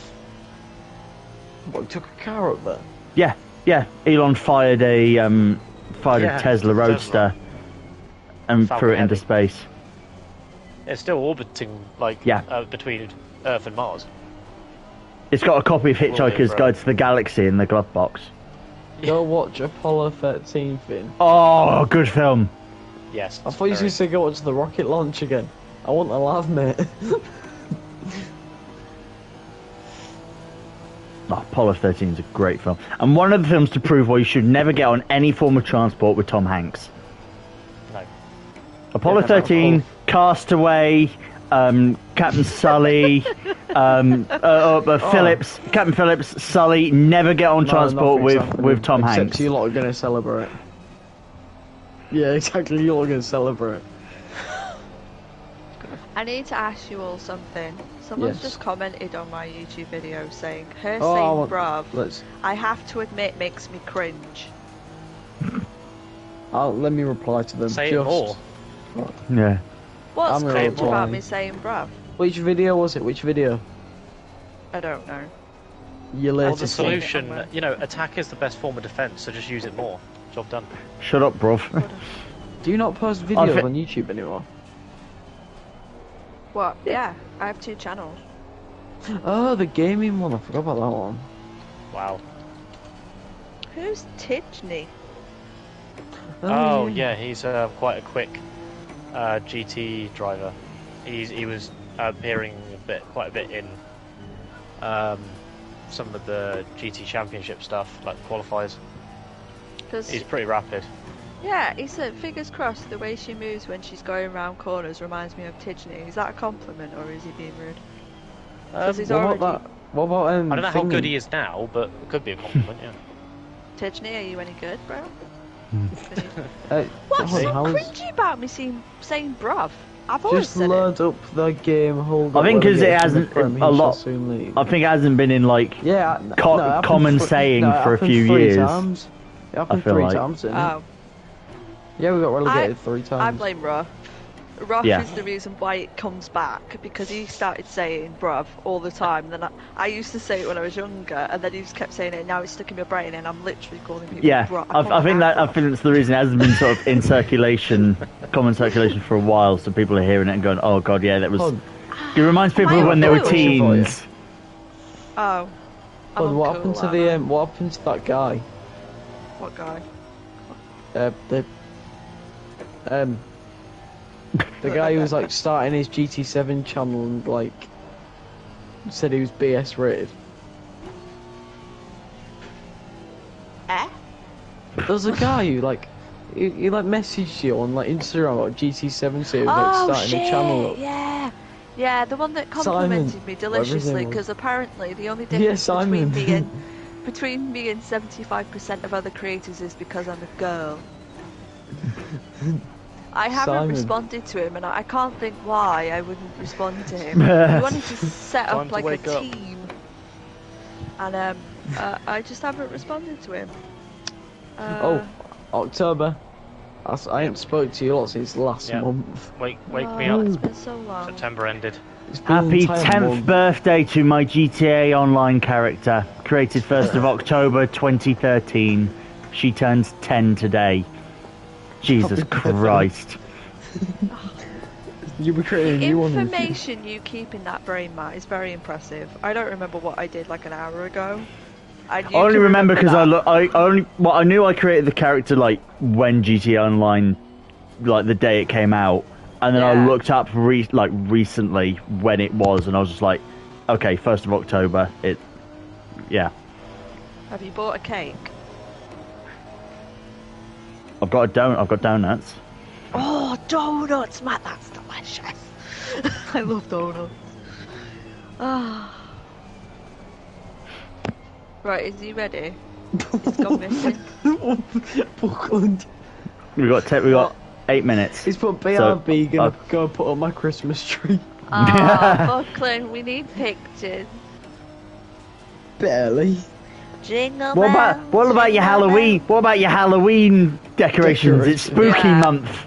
What, he took a car up there? Yeah. Elon fired a Tesla Roadster and threw it into space. It's still orbiting between Earth and Mars. It's got a copy of Hitchhiker's Guide to the Galaxy in the glove box. Go watch Apollo 13, Finn. Oh, good film. Yes. I thought you were going to say go watch the rocket launch again. I want to laugh, mate. Apollo 13 is a great film. And one of the films to prove why you should never get on any form of transport with Tom Hanks. No. Apollo 13, Castaway, Captain Sully, Phillips, Captain Phillips, Sully. Never get on transport with Tom Hanks. Except you lot are going to celebrate. Yeah, exactly. You lot are going to celebrate. I need to ask you all something. Someone's just commented on my YouTube video saying, saying bruv, I have to admit makes me cringe. Let me reply to them. Say it more. Yeah. What's cringe about me saying bruv? Which video was it? Which video? I don't know. Your latest the solution, attack is the best form of defense, so just use it more. Job done. Shut up, bruv. Do you not post videos on YouTube anymore? What? Yeah, I have 2 channels. Oh, the gaming one. I forgot about that one. Wow. Who's Tidney? Oh yeah, he's quite a quick GT driver. He was appearing quite a bit in some of the GT Championship stuff, like qualifiers. He's pretty rapid. Yeah, he said, fingers crossed, the way she moves when she's going round corners reminds me of Tidney. Is that a compliment or is he being rude? He's what about I don't know how good he is now, but it could be a compliment, yeah. Tidney, are you any good, bro? What's so cringy about me saying bruv? I've always just said load up the game. I think because it hasn't a lot. I think it hasn't been in like common saying for a few years. Times. It happened 3 times. Didn't it? Yeah, we got relegated 3 times. I blame Ruff. Ruff is the reason why it comes back, because he started saying bruv all the time. Then I used to say it when I was younger, and then he just kept saying it, and now it's stuck in my brain, and I'm literally calling people bruv. I think that's the reason it hasn't been sort of in circulation, common circulation for a while, so people are hearing it and going, oh god, yeah, that was... It reminds people of when they were teens. Oh. What happened to the what happened to that guy? What guy? The guy who was like starting his GT7 channel and like said he was BS rated. Eh? There was a guy who like he like messaged you on like Instagram about GT7 series like Oh starting shit! a channel up. Yeah, the one that complimented me deliciously because apparently the only difference between me and 75% of other creators is because I'm a girl. I haven't responded to him, and I can't think why I wouldn't respond to him. We wanted to set up like a team, and I just haven't responded to him. October. I haven't spoke to you a lot since last month. Wake me up. It's been so long. September ended. Happy 10th birthday to my GTA Online character, created 1st of October 2013. She turns 10 today. Jesus Christ. You were creating a new one. The information you keep in that brain, Matt, is very impressive. I don't remember what I did like an hour ago. I only remember because I knew I created the character like when GTA Online, like the day it came out, and then I looked up recently when it was, and I was just like, okay, 1st of October. Have you bought a cake? I've got donuts. Oh, donuts, Matt, that's delicious. I love donuts. Ah. Right, is he ready? He's gone missing. Buckland. We got 8 minutes. He's put BRB, gonna go and put up my Christmas tree. Ah, Buckland, we need pictures. Barely. Jingle What about your Halloween? What about your Halloween decorations? It's spooky month.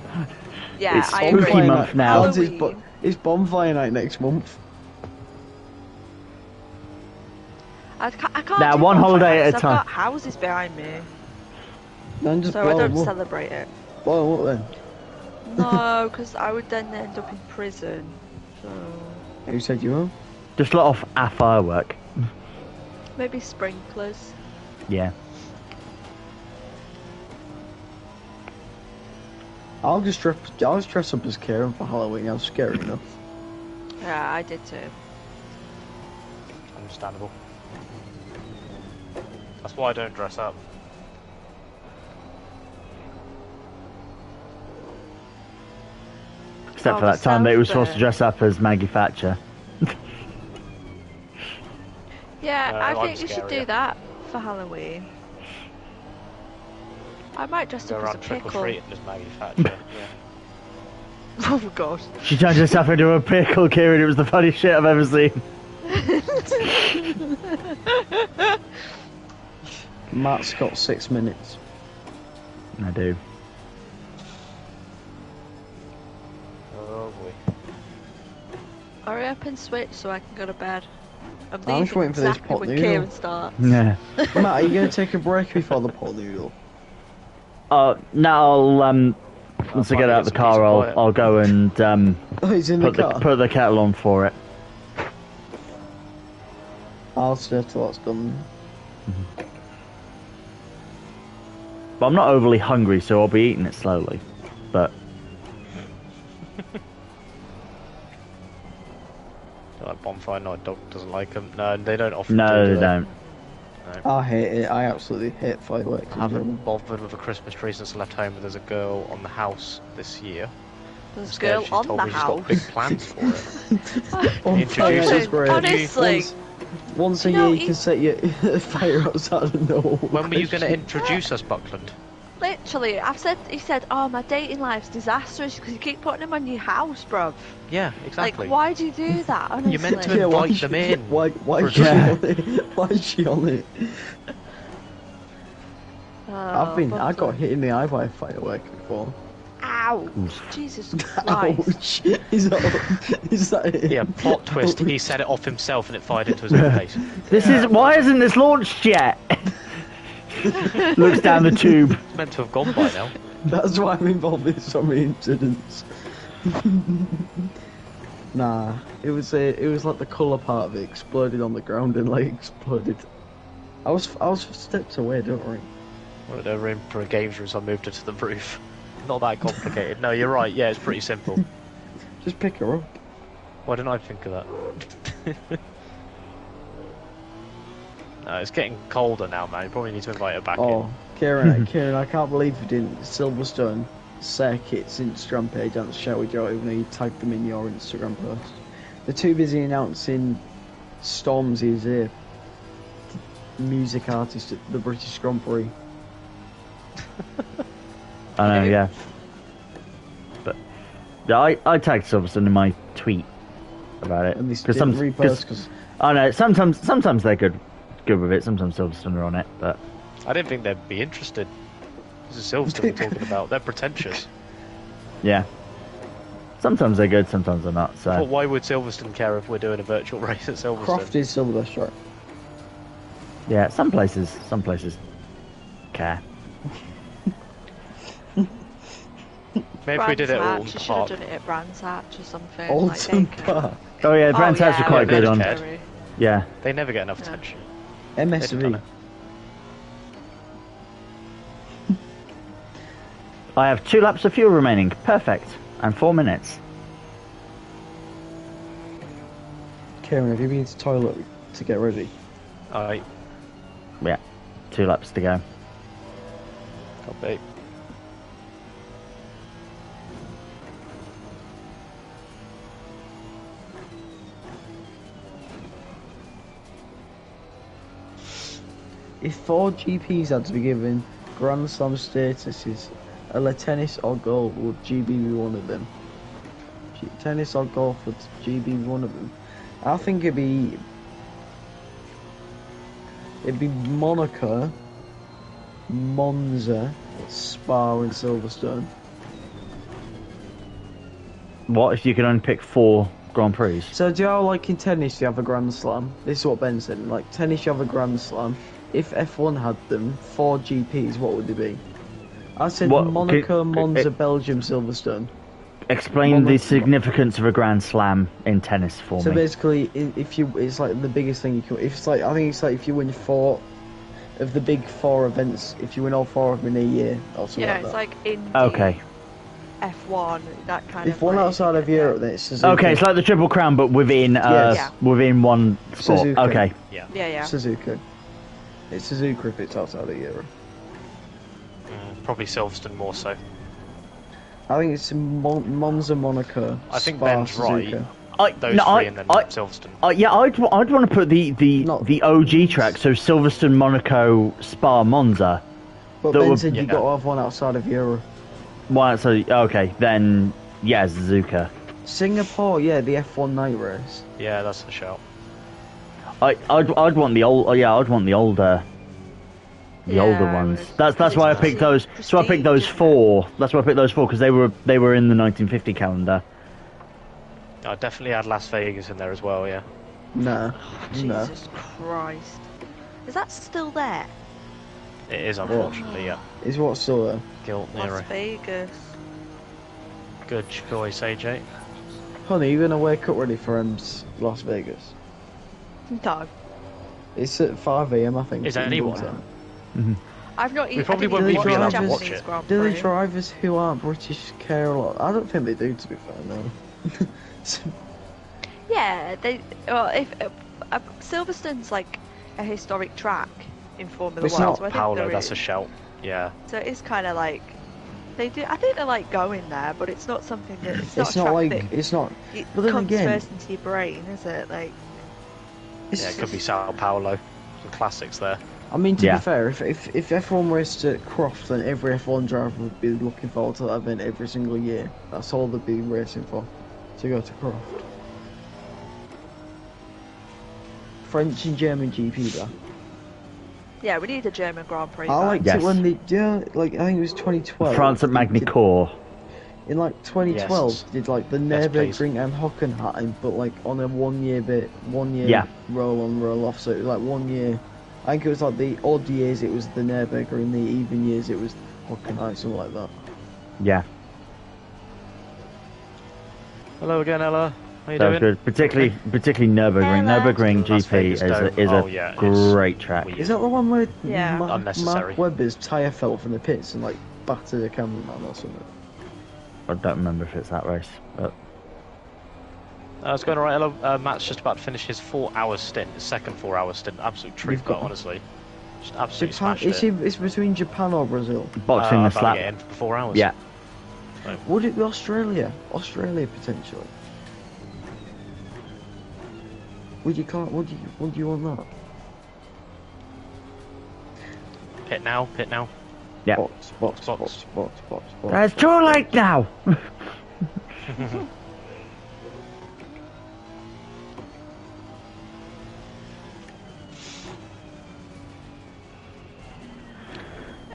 Yeah, it's spooky month now. It's bonfire night next month. I can't now, do one holiday at a time. I've got houses behind me, so I don't celebrate it. Blow them up then. No, because I would then end up in prison. So who said you were? Just let off a firework. maybe sprinklers. Yeah. I'll just dress up as Keiran for Halloween. I'm scary enough. Yeah, I did too. Understandable. That's why I don't dress up. Except for that time that he was supposed to dress up as Maggie Thatcher. Yeah, I think you should do that for Halloween. I might dress up as a pickle. Trick-or-treating as Maggie Thatcher. Yeah. Oh god. She turned herself into a pickle, Kieran. It was the funniest shit I've ever seen. Matt's got 6 minutes. I do. Oh boy. Hurry up and switch so I can go to bed. I'm just waiting for this pot when noodle. Keiran starts. Yeah. Matt, are you going to take a break before the pot noodle? Now I'll once I get out of the car, I'll go and he's in the car. Put the kettle on for it. I'll stay till that's done. But I'm not overly hungry, so I'll be eating it slowly. But Like bonfire night, dog doesn't like them. No, they don't often. no, do they don't. No. I hate it. I absolutely hate fireworks. I haven't bothered with a Christmas tree since I left home, but there's a girl on the house this year. There's a girl on the house. She's got big plans for it. Introduce us, great. Honestly. Once a year you can set your fire outside of no. When were you going to introduce us, Buckland? Literally, he said, oh, my dating life's disastrous because you keep putting them on your house, bruv. Yeah, exactly. Like, why do you do that, honestly? You're meant to invite them in. Why is she on it? Why is she on it? I got hit in the eye by a firework before. Ouch! Jesus Christ! Ouch! Is that it? Yeah, plot twist. He set it off himself and it fired into his own face. Why isn't this launched yet? Looks down the tube. It's meant to have gone by now. That's why I'm involved in so many incidents. Nah, it was like the colour part of it exploded on the ground and like exploded. I was steps away, don't worry. I went over in for a games room, so I moved her to the roof. not that complicated. No, you're right. Yeah, it's pretty simple. Just pick her up. Why didn't I think of that? No, it's getting colder now, man. You probably need to invite her back in. Keiran, I can't believe you didn't Silverstone Circuit's Instagram page and Shall We Joe, even though you tagged them in your Instagram post. They're too busy announcing Stormzy's here. Music artist at the British Grand Prix. I know, yeah. But yeah, I tagged Silverstone in my tweet about it. And they didn't repost because I know sometimes they're good with it. Sometimes Silverstone are on it, but I didn't think they'd be interested. This is Silverstone we're talking about. They're pretentious. yeah. Sometimes they're good, sometimes they're not. So Well, why would Silverstone care if we're doing a virtual race at Silverstone? Croft is still the best track. yeah, some places care. Maybe if we did it all You should have park. done it at Brands Hatch or something. Alton like Park. Oh yeah, Brands Hatch are quite good on. cared. Yeah. They never get enough attention. MSV. I have 2 laps of fuel remaining. Perfect. And 4 minutes. Keiran, have you been to the toilet to get ready? Alright, Yeah. 2 laps to go. copy. If 4 GPs had to be given Grand Slam statuses, either tennis or golf, would GB be one of them? Tennis or golf, would GB be one of them? I think it'd be Monaco, Monza, Spa and Silverstone. What if you could only pick 4 Grand Prix? So do you know, like in tennis you have a Grand Slam? This is what Ben said. Like tennis you have a Grand Slam. If F1 had them, 4 GPs, what would they be? I said What- Monaco, could- Monza, Belgium, Silverstone. Explain Monaco. the significance of a Grand Slam in tennis for So me. basically, if you, it's like the biggest thing you can. If it's like, I think it's like if you win 4 of the big 4 events, if you win all 4 of them in a year, or something Yeah, like it's that. like Indy, Okay. F1, that kind If of. one like, outside of Europe, then it's Suzuka. Okay, it's like the Triple Crown, but within Yes. within one sport. Suzuka. Okay. Yeah. Yeah. Suzuka. It's Suzuka if it's outside of Europe. Probably Silverstone more so. I think it's Monza, Monaco. I think Spa, Ben's Suzuka. right. Those three and then Silverstone. Yeah, I'd want to put the OG track, so Silverstone, Monaco, Spa, Monza. But that Ben would- said you got to have one outside of Europe. Well, so okay, then yeah, Suzuka. Singapore, yeah, the F1 night race. Yeah, that's the shout. I'd want the old. I'd want the older. The older ones. That's why I picked those. So I picked those 4. That's why I picked those 4 because they were in the 1950 calendar. I definitely had Las Vegas in there as well. Yeah. No. No. Jesus Christ. Is that still there? It is unfortunately. Yeah. Is what still there? Guilt Las Nero. Vegas. Good choice, AJ. Honey, you gonna wake up ready for Las Vegas? No. It's at 5 AM, I think. Is there anyone? I've not even. probably I won't didn't be even allowed watch to the watch Japanese it. Grand Do the Prix. drivers who aren't British care a lot? I don't think they do, to be fair, no. Yeah, they. Well, if Silverstone's like a historic track in Formula It's One, not so I think Paolo, there that's a is. shout. Yeah. So it's kind of like they do. I think they like going there, but it's not something that it's not It's a not track like that it's not. it But then comes again, first into your brain, is it? Like, it's, Yeah, it could be Sao Paulo. Some classics there. I mean, to Yeah. be fair, if F1 raced at Croft, then every F1 driver would be looking forward to that event every single year. That's all they'd be racing for, to go to Croft. French and German GP though. yeah, we need a German Grand Prix. I back. liked Yes. it when they, like I think it was 2012. France at they did- Magny-Cours. In like 2012, Yes. did like the Yes, please. Nürburgring and Hockenheim, but like on a 1 year Yeah. roll on roll off. So it was like 1 year. I think it was like the odd years it was the Nürburgring, the even years it was Hockenheim, something like that. Yeah, Hello again, Ella. How you that was doing? good. Particularly Nürburgring. Hello. Nürburgring Las GP Vegas is Dome. a Oh, yeah, it's great track. weird. Is that the one where Yeah. Unnecessary. Mark Webber's tyre fell from the pits and like battered a cameraman or something. I don't remember if it's that race, but It's going alright. Hello, Matt's just about to finish his 4-hour stint, his second 4-hour stint. Absolute trooper, honestly. Just absolutely Japan, smashed it. It's between Japan or Brazil. boxing the about to slap. get in for 4 hours. Yeah. So, Would it be Australia? Australia potentially. Would you want that? pit now, pit now. Yeah. Box. It's too late now.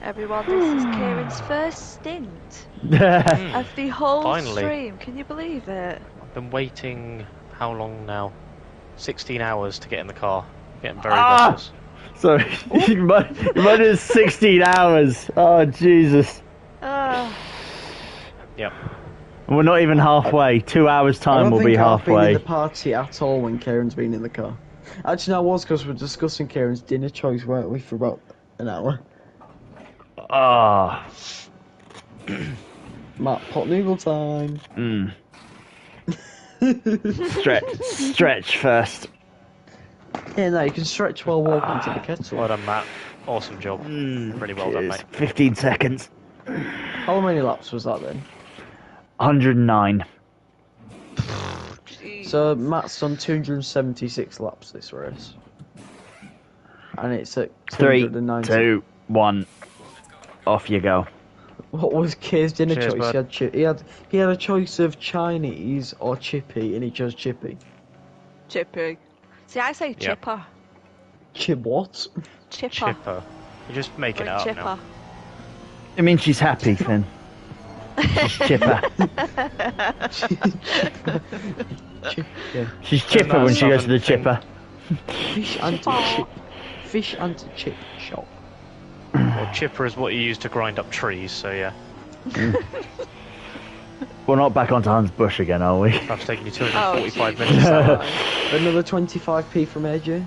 Everyone, this is Keiran's first stint of the whole Finally. stream. Can you believe it? I've been waiting, how long now? 16 hours to get in the car. Getting very restless. Sorry, mine is 16 hours. Oh Jesus. Yep. We're not even halfway. 2 hours time will be I don't think I've been in halfway. the party at all when Keiran's been in the car. Actually, no, it was because we're discussing Keiran's dinner choice, weren't we, for about an hour. Ah. Matt, pot noodle time. Stretch first. Yeah, no, you can stretch while walking to the kettle. Well done, Matt. Awesome job. Really well done, mate. 15 seconds. How many laps was that then? 109. So Matt's done 276 laps this race. And it's at 3, 290. 2, 1. Off you go. What was Kay's dinner Cheers, choice? bud. He had a choice of Chinese or chippy, and he chose chippy. Chippy. See, I say chipper. Chip what? Chipper. Chipper. You're just making it Or up chipper. now. I mean, she's happy, Finn. She's chipper. Yeah. She's chipper when she goes to the chipper. Fish and chip shop. Well, chipper is what you use to grind up trees, so yeah. We're not back onto Hans Bush again, are we? That's taking you 245 minutes. Another 25p from AJ.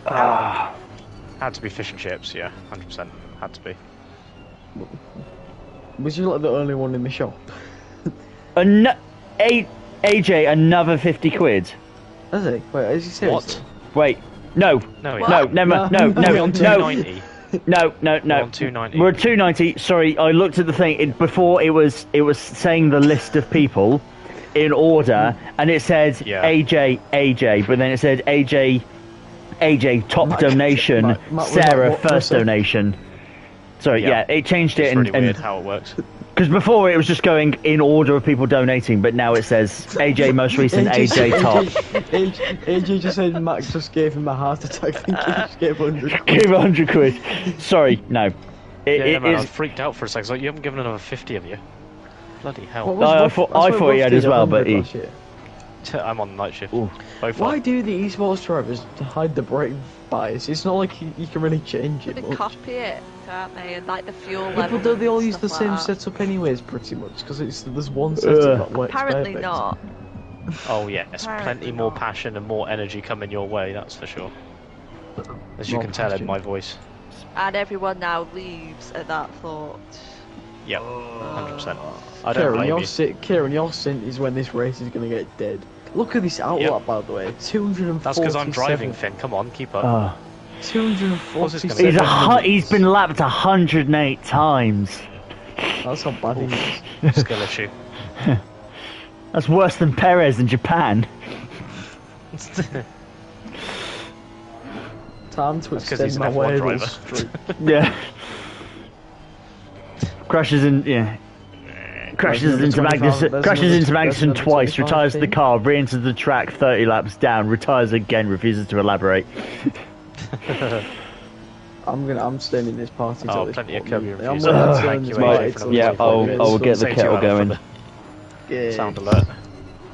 Had to be fish and chips, yeah, 100%. Had to be. Was you like the only one in the shop? AJ, another 50 quid. Is he? Wait, is he serious? What? Wait, no, No, no, no, no, We're no, on no, 290. no. We're on 290. We're at 290. Sorry, I looked at the thing. Before it was saying the list of people in order, and it said AJ, but then it said AJ top donation, Sarah first donation. Sorry, yeah, it changed it It's really and weird how it works. because before it was just going in order of people donating, but now it says AJ most recent, AJ top. AJ just said Max just gave him a heart attack. I think he just gave 100 quid. Give 100 quid. Sorry, no. Yeah, man, I was freaked out for a second. Like, you haven't given another 50 of you. Bloody hell. I thought he had as well, but he... I'm on the night shift. Why do the esports drivers hide the brake bias? It's not like you can really change it They much. copy it, can't they? And like the fuel Yeah, level. but don't they all use the stuff same like that. setup anyways, pretty much? Because there's one setup that works Apparently perfect. not. Oh yeah, there's Apparently plenty more not. passion and more energy coming your way, that's for sure. As you More can tell in passion. my voice. And everyone now leaves at that thought. Yep, 100%. I don't blame you. Keiran, your stint is when this race is going to get dead. Look at this outlap, by the way. 247. That's because I'm driving, Finn. Come on, keep up. 247. He's been lapped 108 times. That's how bad he is. Skill issue. That's worse than Perez in Japan. Time to That's 'cause he's extend an my F1 whale driver. streak. Yeah. Crashes into Magnussen twice, retires the car, re-enters the track 30 laps down, retires again, refuses to elaborate. I'm staying in this party till this plenty of point. Kobe I'm reviews. willing to Thank stay in you, this AJ, party for till the Yeah, this point. I'll get the Say to you, kettle Alan, for going. the Yeah. Sound alert.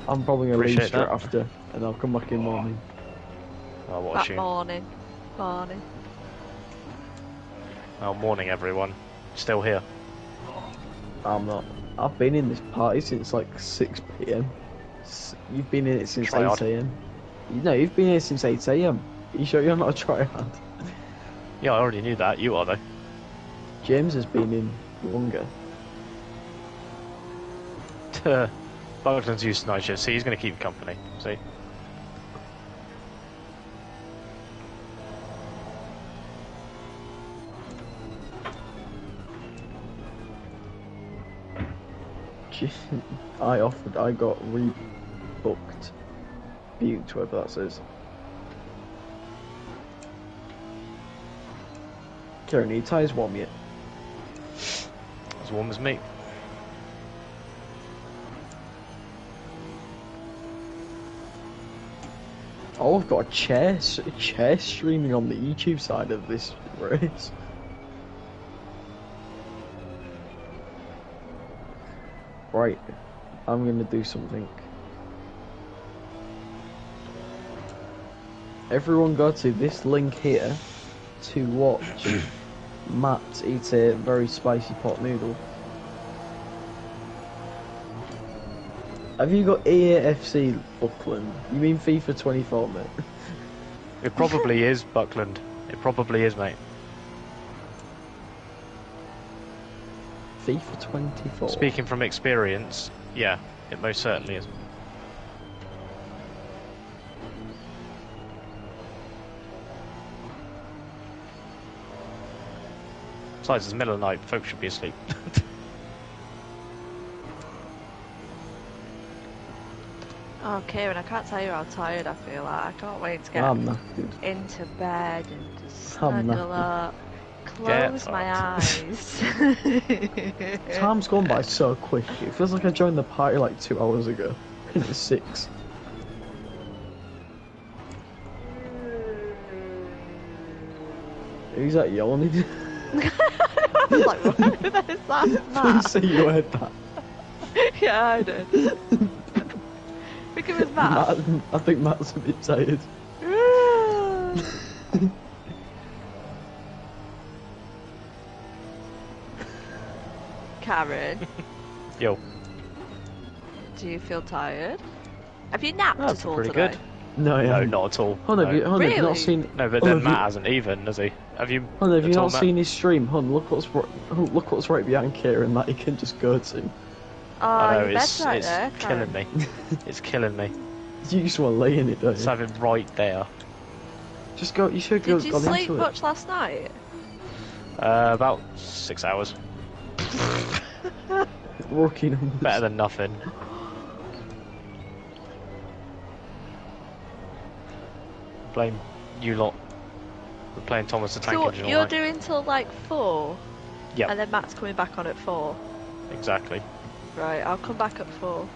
I'm probably going to leave Appreciate straight that. after, and I'll come back in the morning. Oh, what a That tune. morning. Oh, morning, everyone. Still here. I'm not. I've been in this party since like 6 PM. You've been in it since Try 8 hard. AM. No, you've been here since 8 AM. Are you sure you're not a tryhard? Yeah, I already knew that. You are, though. James has been in longer. Buckland's used to night shift. See, he's going to keep company. See. I got rebooked. Pt2, whatever that says. Keiran, are your tyres warm yet? As warm as me. Oh, I've got a chair streaming on the YouTube side of this race. Right, I'm gonna do something. Everyone go to this link here to watch Matt eat a very spicy pot noodle. Have you got EAFC, Buckland? You mean FIFA 24, mate? It probably is, Buckland. It probably is, mate. FIFA 24? Speaking from experience, yeah, it most certainly is. Besides, it's the middle of the night, folks should be asleep. Oh, Keiran, I can't tell you how tired I feel. I can't wait to get into bed and just snuggle up, close my eyes. Time's gone by so quick. It feels like I joined the party like 2 hours ago. And it's 6. Who's that yawning? I was like, what is that? Please say you heard that. Yeah, I did. I think it was Matt. I think Matt's a bit tired. Karen. Yo. Do you feel tired? Have you napped That's at all pretty today? good. No, No, not at all. Hun, have you Really? not seen? No, but then Matt hasn't even, has he? Have you? Hun, have you told not Matt? seen his stream? Hun, look what's right behind Keiran that he can just go to. Oh, I know, your bed's right it's there, killing Karen. me. It's killing me. You just want to lay in it, don't It's you? having right there. Just go. You should go. Did you got sleep into much last night? About 6 hours. it. Rookie numbers. Better than nothing. Blame you lot for playing Thomas the Tank So Engine all you're night. doing till like 4? Yep. And then Matt's coming back on at 4? Exactly. Right, I'll come back at 4.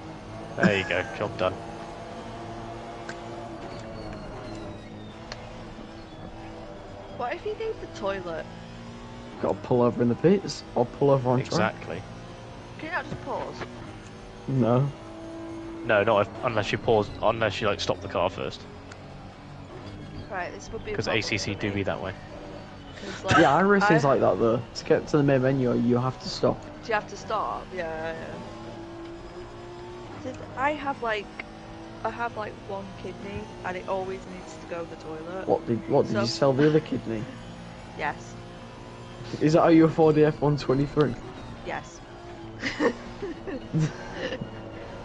There you go, job done. What if you need the toilet? Got to pull over in the pits or pull over on track. Exactly. Can you not just pause? No. No, not unless you pause, unless you like stop the car first. Right, this would be a Because problem ACC for do me, be that way. 'cause, like, Yeah, iRacing's like that though. To get to the main menu, you have to stop. Do you have to stop? Yeah. I have like one kidney and it always needs to go to the toilet. What did So- you sell the other kidney? Yes. Is that how you afford the F123? Yes.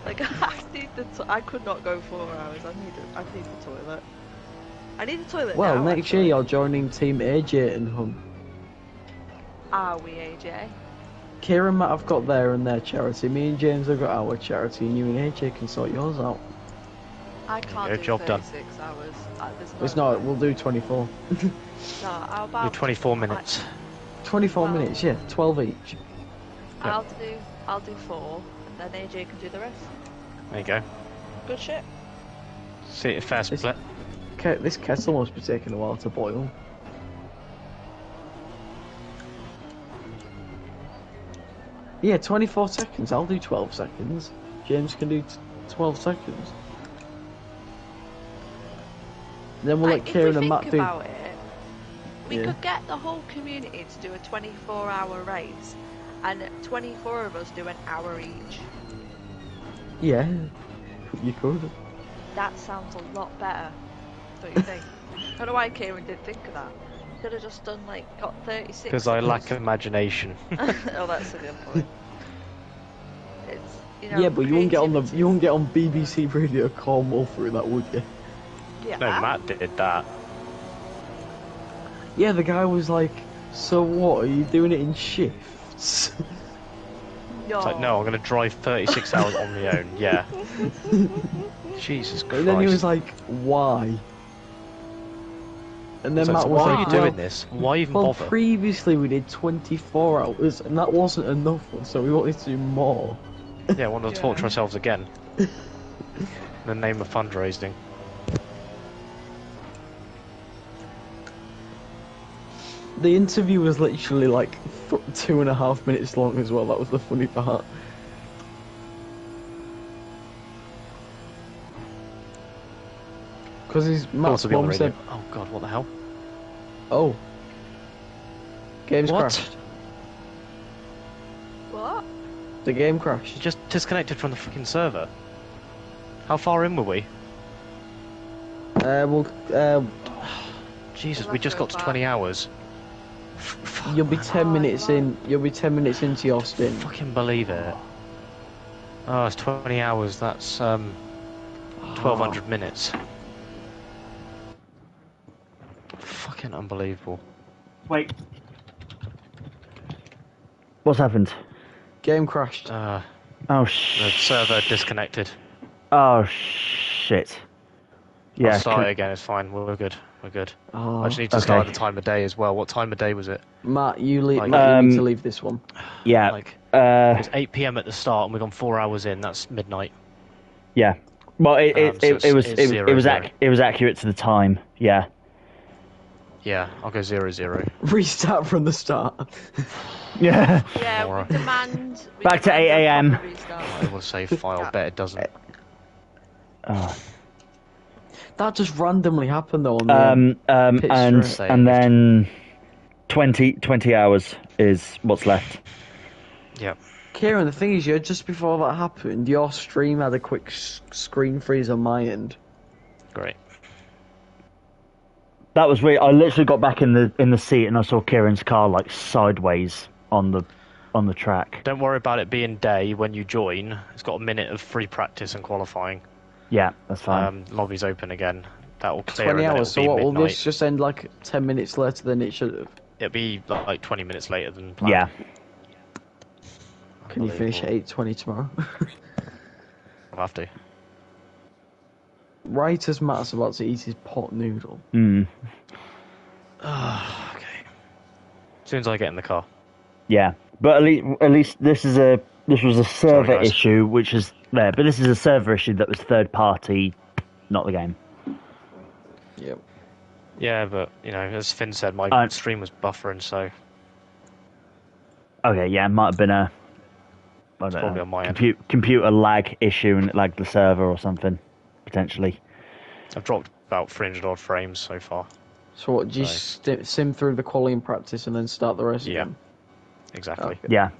Like I need I could not go 4 hours. I need the toilet. I need the toilet Well, now, next year actually. you're joining Team AJ and Hun. Are we, AJ? Keiran and Matt have got their and their charity. Me and James have got our charity, and you and AJ can sort yours out. I can't go, do job done. 36 hours. There's no It's not. way. We'll do 24. No, how about You're 24 minutes. 24 Wow. minutes, yeah. 12 each. I'll do 4, and then AJ can do the rest. There you go. Good shit. See, fair This- split. This kettle must be taking a while to boil. Yeah, 24 seconds. I'll do 12 seconds. James can do 12 seconds. Then we'll let Like, if Keiran we and Matt think do. about it, we Yeah. could get the whole community to do a 24-hour race, and 24 of us do an hour each. Yeah, you could. That sounds a lot better, don't you think? I don't know why Keiran didn't think of that. Could have just done got 36. Because I lack imagination. Oh, that's a good point. you know. Yeah, but you wouldn't get on creativity. BBC Radio Cornwall through that, would you? Yeah. No, Matt did that. Yeah, the guy was like, "So what? Are you doing it in shifts?" No. It's like, no, I'm going to drive 36 hours on my own. Yeah. Jesus Christ. And then he was like, "Why?" And then So Matt was why like, are you doing this? Why even well, bother? previously we did 24 hours, and that wasn't enough, so we wanted to do more. Yeah, I want to torture ourselves again. In the name of fundraising. The interview was literally like 2.5 minutes long as well. That was the funny part. Because his Matt's mum said, "Oh God, what the hell? "Oh, game's What? crashed. What? The game You crashed." just disconnected from the freaking server. How far in were we? Jesus, we just got to 20 hours. You'll be 10 minutes in. You'll be 10 minutes into your stint. Fucking believe it. Oh, it's 20 hours. That's 1,200 minutes. Fucking unbelievable. Wait. What's happened? Game crashed. Oh The server disconnected. Oh shit. Yeah. I'll start it again. It's fine. We're good. We're good. Oh. I just need to start at the time of day as well. What time of day was it? Matt, you leave. Like, Matt, you need to leave this one. Yeah. Like, it was 8 PM at the start, and we've gone 4 hours in. That's midnight. Yeah. Well, it was accurate to the time. Yeah. Yeah, I'll go 0-0. Restart from the start. Yeah. Yeah, we demand. Back to 8 AM. I will save file. Bet it doesn't. That just randomly happened though. On the pitch straight. And then 20 hours is what's left. Yep. Keiran, the thing is, just before that happened, your stream had a quick screen freeze on my end. Great. That was weird. I literally got back in the seat and I saw Kieran's car like sideways on the track. Don't worry about it being day when you join. It's got a minute of free practice and qualifying. Yeah, that's fine. Lobby's open again. That will clear. 20 hours. So what? Will midnight. this just end like 10 minutes later than it should have? It'll be like 20 minutes later than planned. Yeah. Can you finish at 8:20 tomorrow? I'll have to. Right as Matt's about to eat his pot noodle. Mm. Okay. As soon as I get in the car. Yeah, but at least this was a server issue, which is there. But this is a server issue that was third party, not the game. Yep. Yeah, but you know, as Finn said, my stream was buffering, so. Okay, yeah, it might have been a. I don't Probably know, on my end. computer lag issue and it lagged the server or something, potentially. I've dropped about 300 odd frames so far. So what? Do you sim through the quality and practice and then start the rest again? Exactly. Okay. Yeah.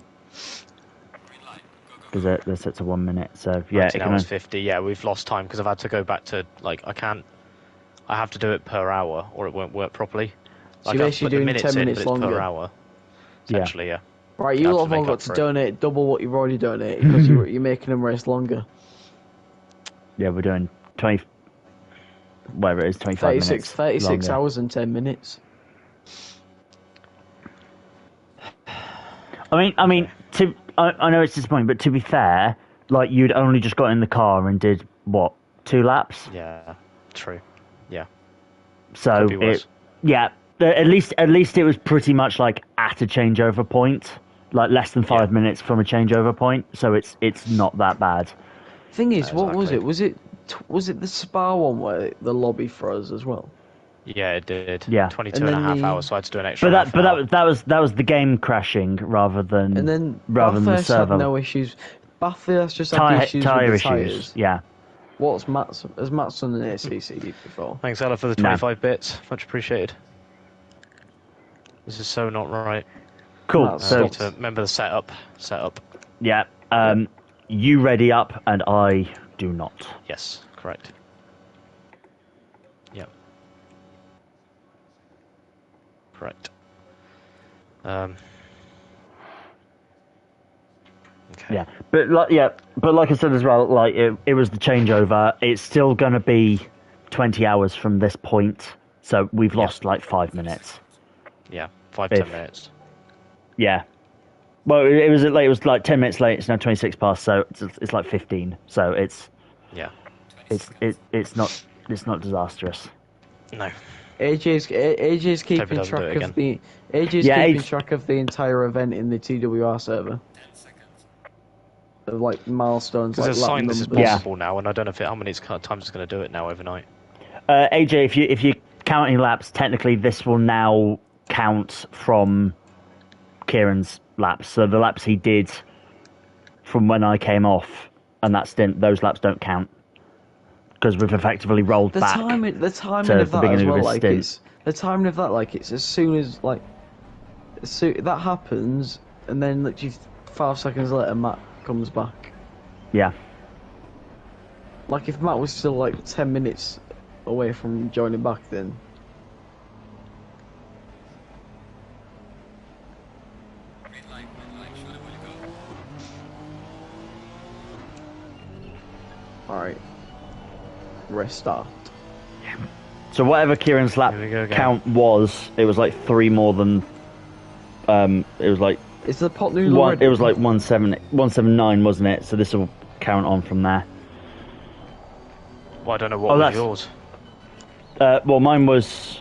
Because they're set to 1 minute, so yeah. 19 hours 50. Yeah, we've lost time because I've had to go back to I have to do it per hour or it won't work properly. So you're basically doing 10 minutes but longer. Per hour. Essentially, yeah. Right, you lot have all got to donate double what you've already donated because you're making them race longer. Yeah, we're doing 20. Whatever it is, 25 minutes. 36 hours and 10 minutes. I mean, I know it's disappointing, but to be fair, like you'd only just got in the car and did what, 2 laps? Yeah, true. Yeah. So at least it was pretty much like at a changeover point, like less than 5 minutes from a changeover point. So it's not that bad. Thing is, what was it? Was it the Spa one where the lobby froze as well? Yeah, it did. Yeah. 22 and a half hours, so I had to do an extra. But that was the game crashing rather than the server. Had no issues. Bathurst just had issues with the tyres. Yeah. Has Matt's done an ACC before? Thanks, Ella, for the 25 bits. Much appreciated. This is so not right. Cool. So need to remember the setup. Yeah. You ready up, and I do not. Yes, correct. Yep. Correct. Okay. Yeah, but like I said as well, like it was the changeover. It's still going to be 20 hours from this point, so we've lost like 5 minutes. Yeah, 10 minutes. Yeah. Well, it was like 10 minutes late. It's now 26 past, so it's like 15. So it's it's not disastrous. No. AJ's keeping track of the keeping track of the entire event in the TWR server. Of like milestones, like there's a sign this is Yeah. possible now, and I don't know how many times it's going to do it now overnight. AJ, if you're counting laps, technically this will now count from Keiran's laps. So the laps he did from when I came off and that stint, those laps don't count because we've effectively rolled the back. Timing of that as well, like stint. it's the timing of that, like it's as soon as that happens, and then literally 5 seconds later, Matt comes back. Yeah. Like if Matt was still like 10 minutes away from joining back, then. Alright. Restart. So whatever Keiran's lap count was, it was like 3 more than. It was like. Is the pot noodle ready? It was like 179, wasn't it? So this will count on from there. Well, I don't know what was yours. Well, mine was.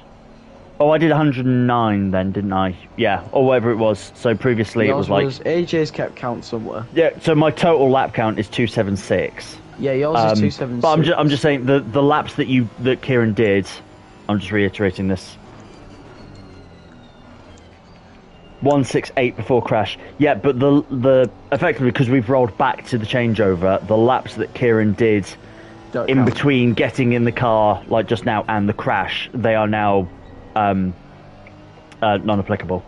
Oh, I did 109 then, didn't I? Yeah, or whatever it was. So previously yours it was like. AJ's kept count somewhere. Yeah, so my total lap count is 276. Yeah, yours is 276. But I'm just saying the laps that Keiran did. I'm just reiterating this. 168 before crash. Yeah, but the effectively because we've rolled back to the changeover, the laps that Keiran did in between getting in the car like just now and the crash, they are now non-applicable.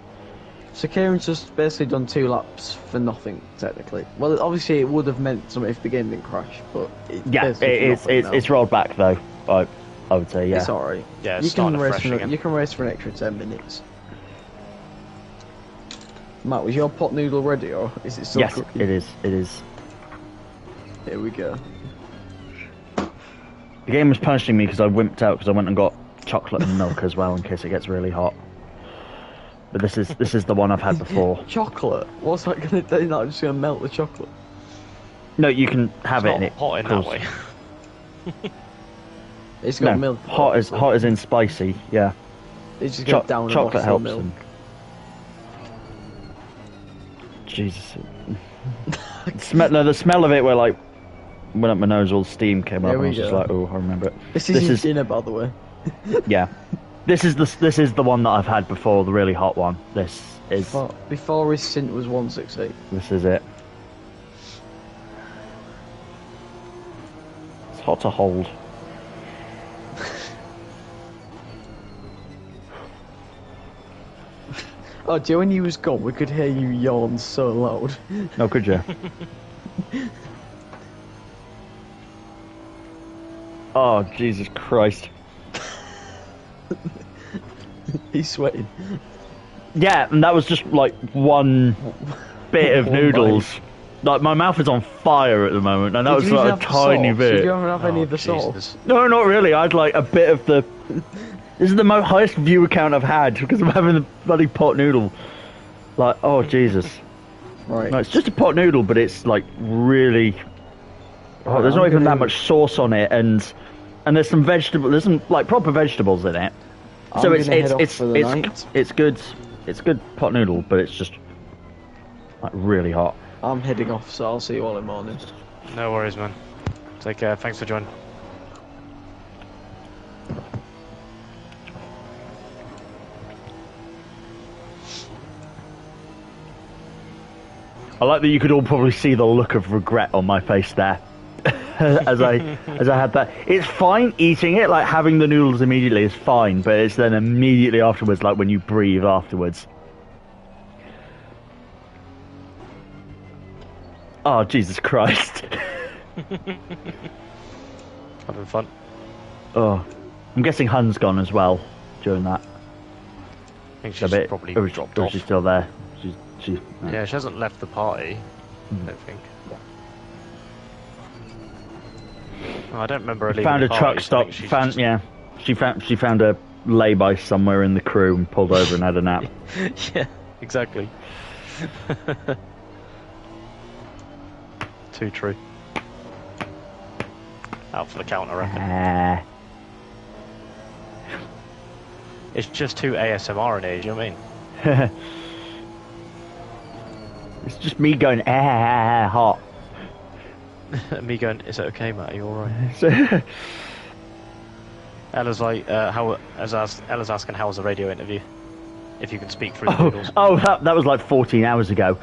So Keiran's just basically done 2 laps for nothing, technically. Well, obviously it would have meant something if the game didn't crash, but it's rolled back though. I would say it's alright. Yeah, you can race for an extra 10 minutes. Matt, was your pot noodle ready, or is it still cooking? Yes, it is. Here we go. The game was punishing me because I wimped out because I went and got chocolate and milk as well in case it gets really hot. But this is the one I've had before. Chocolate? What's that going to do? Not just going to melt the chocolate? No, you can have it not and it hot in that way. It's got milk. Hot as in spicy. Yeah. It's just got down chocolate helps. Milk. Jesus. The smell of it where like went up my nose, all the steam came up and I was just like, oh, I remember it. This is dinner, by the way. Yeah. This is the one that I've had before, the really hot one. This is before his stint was 168. This is it. It's hot to hold. Oh, Joe, when you was gone, we could hear you yawn so loud. Oh, could you? Oh, Jesus Christ. He's sweating. Yeah, and that was just like one bit of noodles. Like, my mouth is on fire at the moment, and that was like a tiny bit. Did you ever have any of the sauce? No, not really. I'd like a bit of the... This is the highest view count I've had because I'm having the bloody pot noodle. Like, oh Jesus! Right. No, it's just a pot noodle, but it's like really. Oh, there's not even that much sauce on it, and there's some vegetable. There's some like proper vegetables in it. So it's good. It's good pot noodle, but it's just like really hot. I'm heading off, so I'll see you all in the morning. No worries, man. Take care. Thanks for joining. I like that you could all probably see the look of regret on my face there. as I had that. It's fine eating it, like having the noodles immediately is fine, but it's then immediately afterwards, like when you breathe afterwards. Oh, Jesus Christ. Having fun. Oh. I'm guessing Hun's gone as well during that. I think she's probably dropped off. She's still there. Yeah, she hasn't left the party. I don't think. Oh, I don't remember her leaving Found the a car. truck I stop. think she's Found just- she found a lay-by somewhere in the crew and pulled over and had a nap. Yeah, exactly. Too true. Out for the count, I reckon. It's just too ASMR in here, do you know what I mean? It's just me going hot. Me going, is it okay, Matt? Are you alright? Ella's like, Ella's asking how was the radio interview? If you can speak through the noodles. That was like 14 hours ago.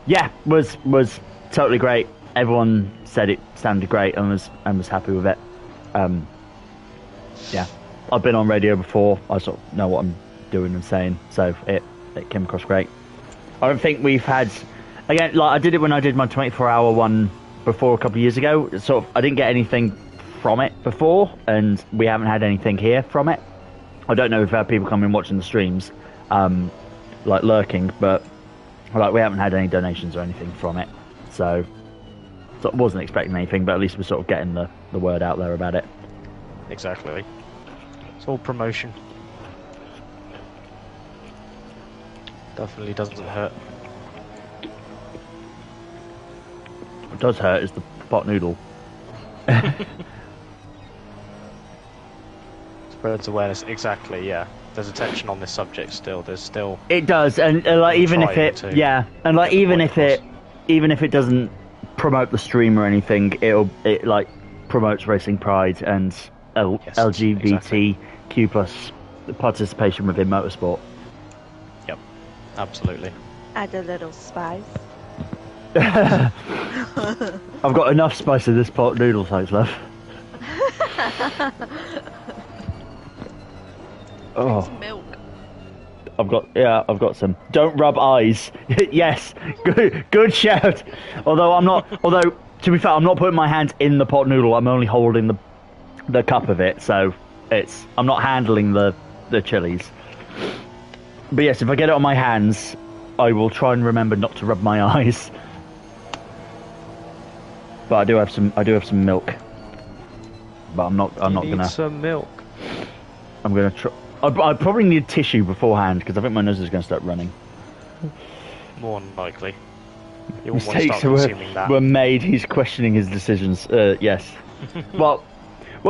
Yeah, was totally great. Everyone said it sounded great and was happy with it. Yeah, I've been on radio before. I sort of know what I'm doing and saying, so it came across great. I don't think we've had, again, like I did it when I did my 24-hour one before a couple of years ago. Sort of, I didn't get anything from it before, and we haven't had anything here from it. I don't know if people come in watching the streams, like lurking, but like we haven't had any donations or anything from it, so I wasn't expecting anything. But at least we're sort of getting the word out there about it. Exactly. It's all promotion. Definitely doesn't hurt. What does hurt is the pot noodle. Spreads awareness. Exactly. Yeah. There's attention on this subject still. There's still. It does, and like even if it, and like even if it doesn't promote the stream or anything, it like promotes racing pride and LGBTQ plus participation within motorsport. Yep. Absolutely. Add a little spice. I've got enough spice in this pot noodle, thanks, love. Oh. Some milk. I've got some. Don't rub eyes. Yes, good shout. Although to be fair, I'm not putting my hands in the pot noodle. I'm only holding the cup of it, so I'm not handling the chilies. But yes, if I get it on my hands, I will try and remember not to rub my eyes. But I do have some milk. But I'm not gonna. Need some milk. I'm gonna try. I probably need tissue beforehand because I think my nose is going to start running. More than likely. You won't want to Mistakes start consuming that. were made. He's questioning his decisions. Yes. well,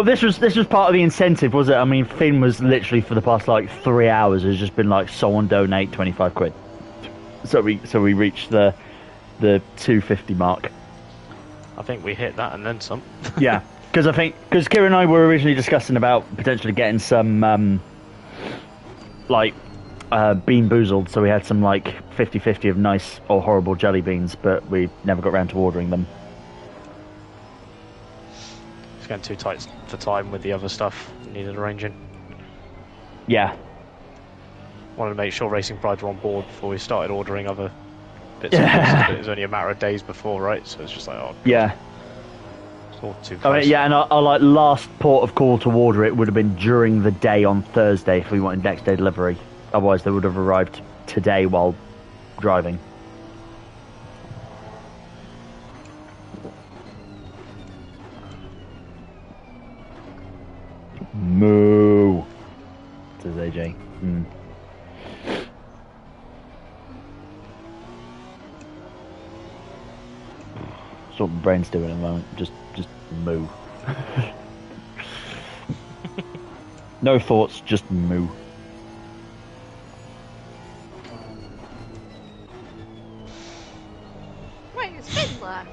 this was part of the incentive, was it? I mean, Finn was literally for the past like 3 hours has just been like, someone donate 25 quid. So we reached the 250 mark. I think we hit that and then some. Yeah, because Keiran and I were originally discussing about potentially getting some bean boozled, so we had some like 50-50 of nice or horrible jelly beans, but we never got around to ordering them. It's getting too tight for time with the other stuff needed arranging. Yeah. Wanted to make sure Racing Pride were on board before we started ordering other bits and pieces, but it was only a matter of days before, right? So it's just like, oh God. Yeah. It's all too I close. mean, yeah, and our like last port of call to order it would have been during the day on Thursday if we wanted next day delivery. Otherwise, they would have arrived today while driving. Moo, says AJ. That's what my brain's doing at the moment. Just moo. No thoughts, just moo. Wait, it's Finn left.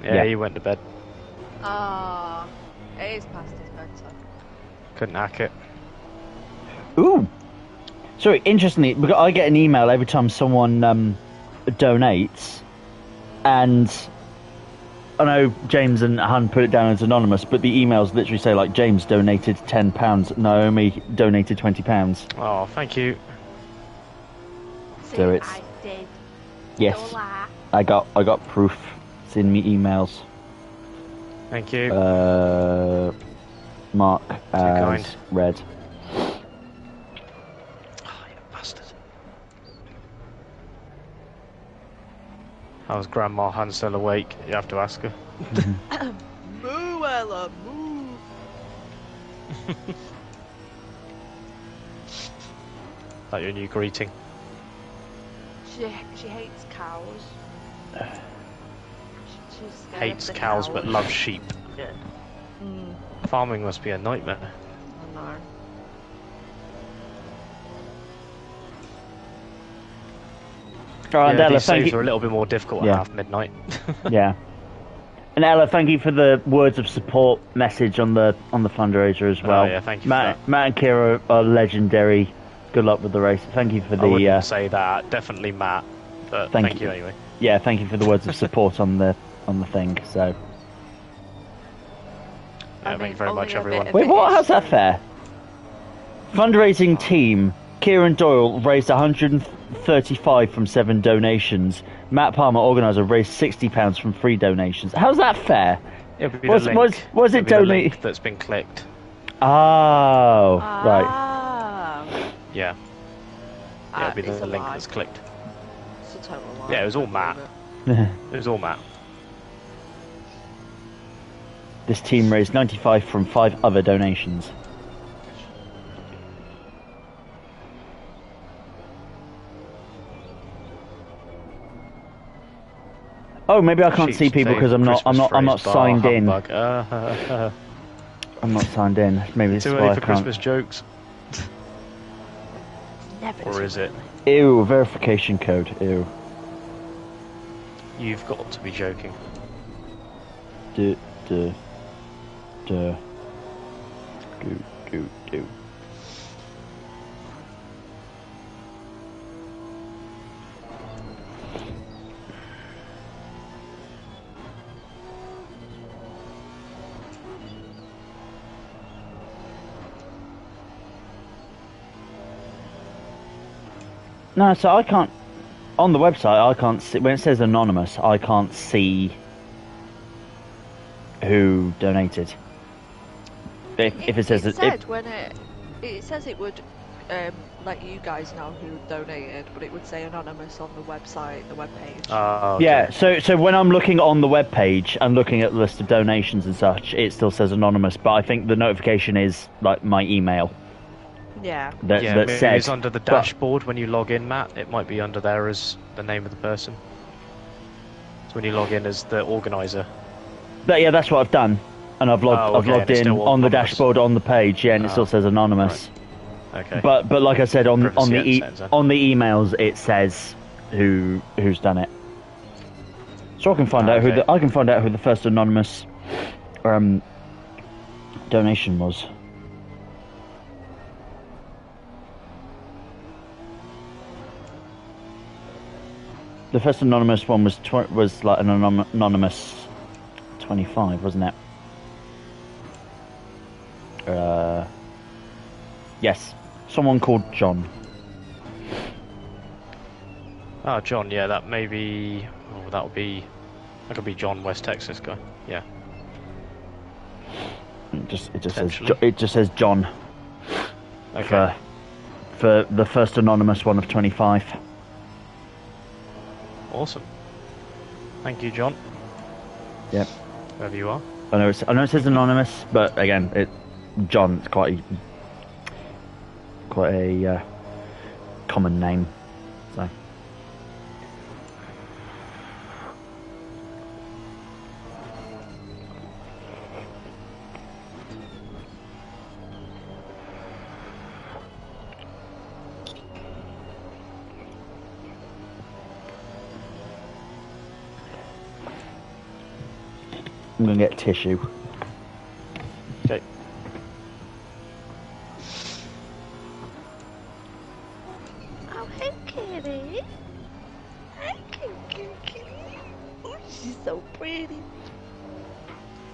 Yeah, he went to bed. Ah, it is past his bedtime. Couldn't hack it. Ooh. Sorry, interestingly, because I get an email every time someone donates, and I know James and Han put it down as anonymous, but the emails literally say like, James donated £10, Naomi donated £20. Oh, thank you. So it's I did. yes, Don't lie. I got proof. It's in me emails. Thank you. Mark as kind. red. Oh, you bastard. How's Grandma Han still awake? You have to ask her. Moo, Ella, moo. Like your new greeting. She hates cows. She's scared Hates of the cows but loves sheep. Yeah. Mm, Farming must be a nightmare. I know. All right, Yeah, Ella, these thank saves you. are a little bit more difficult Yeah. at half midnight. Yeah. And Ella, thank you for the words of support message on the fundraiser as well. Oh, yeah, thank you for Matt, that. Matt and Kira are legendary. Good luck with the race. Thank you for I the. wouldn't say that. Definitely Matt. But Thank thank you. you anyway. Yeah, thank you for the words of support on the thing. So. Yeah, thank you very only much, a bit everyone. of Wait, it what? is How's that true. fair? Fundraising team. Kieran Doyle raised 135 from 7 donations. Matt Palmer, organizer, raised £60 from 3 donations. How's that fair? It'll be Was- the link. was it It'll be the donate- link that's been clicked? Oh, right. Ah. Yeah. Yeah, it'll be It's the a link lie. that's clicked. It's a total lie. Yeah, it was all I believe Matt. it. It was all Matt. This team raised 95 from 5 other donations. Oh, maybe I can't Sheep's see people because I'm not Christmas signed phrase, in. bar humbug. I'm not signed in. Maybe this Too is early why I for can't. Christmas jokes. Never. Or is it? Ew, verification code. Ew. You've got to be joking. Do. Do. Do. No, so I can't. On the website, I can't see. When it says anonymous, I can't see who donated. If it says it that. said when it says it would let you guys know who donated, but it would say anonymous on the website, the webpage. Oh, okay. Yeah, so when I'm looking on the webpage and looking at the list of donations and such, it still says anonymous, but I think the notification is like my email Yeah. that Yeah, maybe says it's under the dashboard when you log in, Matt. It might be under there as the name of the person. So when you log in as the organizer. But yeah, that's what I've done, and I've logged Oh, okay, I've logged and it's in still on the anonymous. dashboard on the page, yeah, and it Oh, still says anonymous. Okay. But like I said on Privacy the settings, then. on the emails it says who's done it. So I can find out Okay. who the first anonymous donation was. The first anonymous one was like an anonymous 25, wasn't it? Yes, someone called John. Oh, John, yeah, that may be... Oh, that could be John, West Texas guy. Yeah. It just says Potentially. it just says John Okay. for the first anonymous one of 25. Awesome. Thank you, John. Yep. Wherever you are. I know it says anonymous, but again, John. It's quite a common name. So. I'm gonna get tissue. Okay. Oh, hey, kitty. Hi, kitty. Oh, she's so pretty.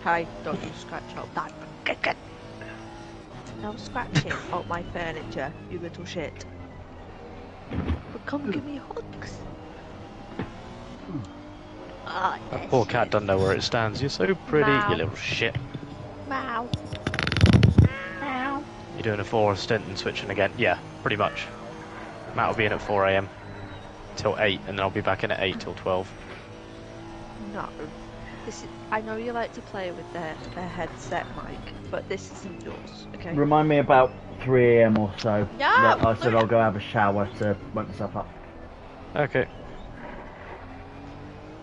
Hi, don't you scratch up that. No scratching on my furniture, you little shit. But come give me hugs. Ah, That poor cat doesn't know where it stands. You're so pretty, Meow. you little shit. Meow. Meow. You're doing a 4-hour stint and switching again? Yeah, pretty much. Matt will be in at 4 AM till 8, and then I'll be back in at 8 till 12. No. I know you like to play with the headset mic, but this isn't yours, okay? Remind me about 3 AM or so. Yeah, I said I'll go have a shower to wake myself up. Okay.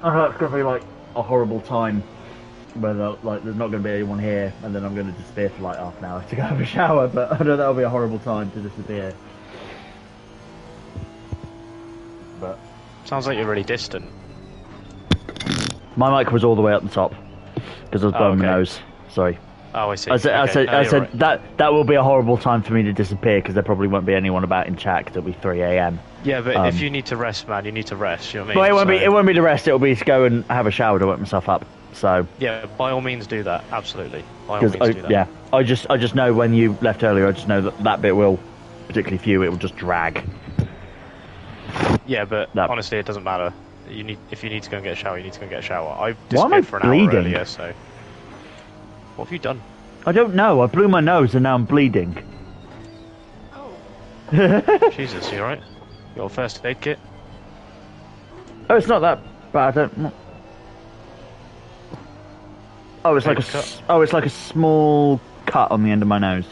I know it's going to be like a horrible time where like there's not going to be anyone here, and then I'm going to disappear for like half an hour to go have a shower, but I know that'll be a horrible time to disappear. But Sounds like you're really distant. my mic was all the way up the top because I was blowing my nose. Sorry. Oh, I see. I said right. that will be a horrible time for me to disappear because there probably won't be anyone about in chat 'cause it'll be 3 AM. Yeah, but if you need to rest, man, you need to rest. You know what I But mean? it won't be the rest. It'll be to go and have a shower to wake myself up. So yeah, by all means do that. Absolutely, by all means do that. yeah, I just know when you left earlier. I just know that bit will, particularly for you, it will just drag. Yeah, but No. honestly, it doesn't matter. If you need to go and get a shower, you need to go and get a shower. I Why am I disappeared for an bleeding? hour earlier, so what have you done? I don't know. I blew my nose and now I'm bleeding. Oh. Jesus, you alright? You got a first aid kit? Oh, it's not that bad. Oh, it's like cut. it's like a small cut on the end of my nose.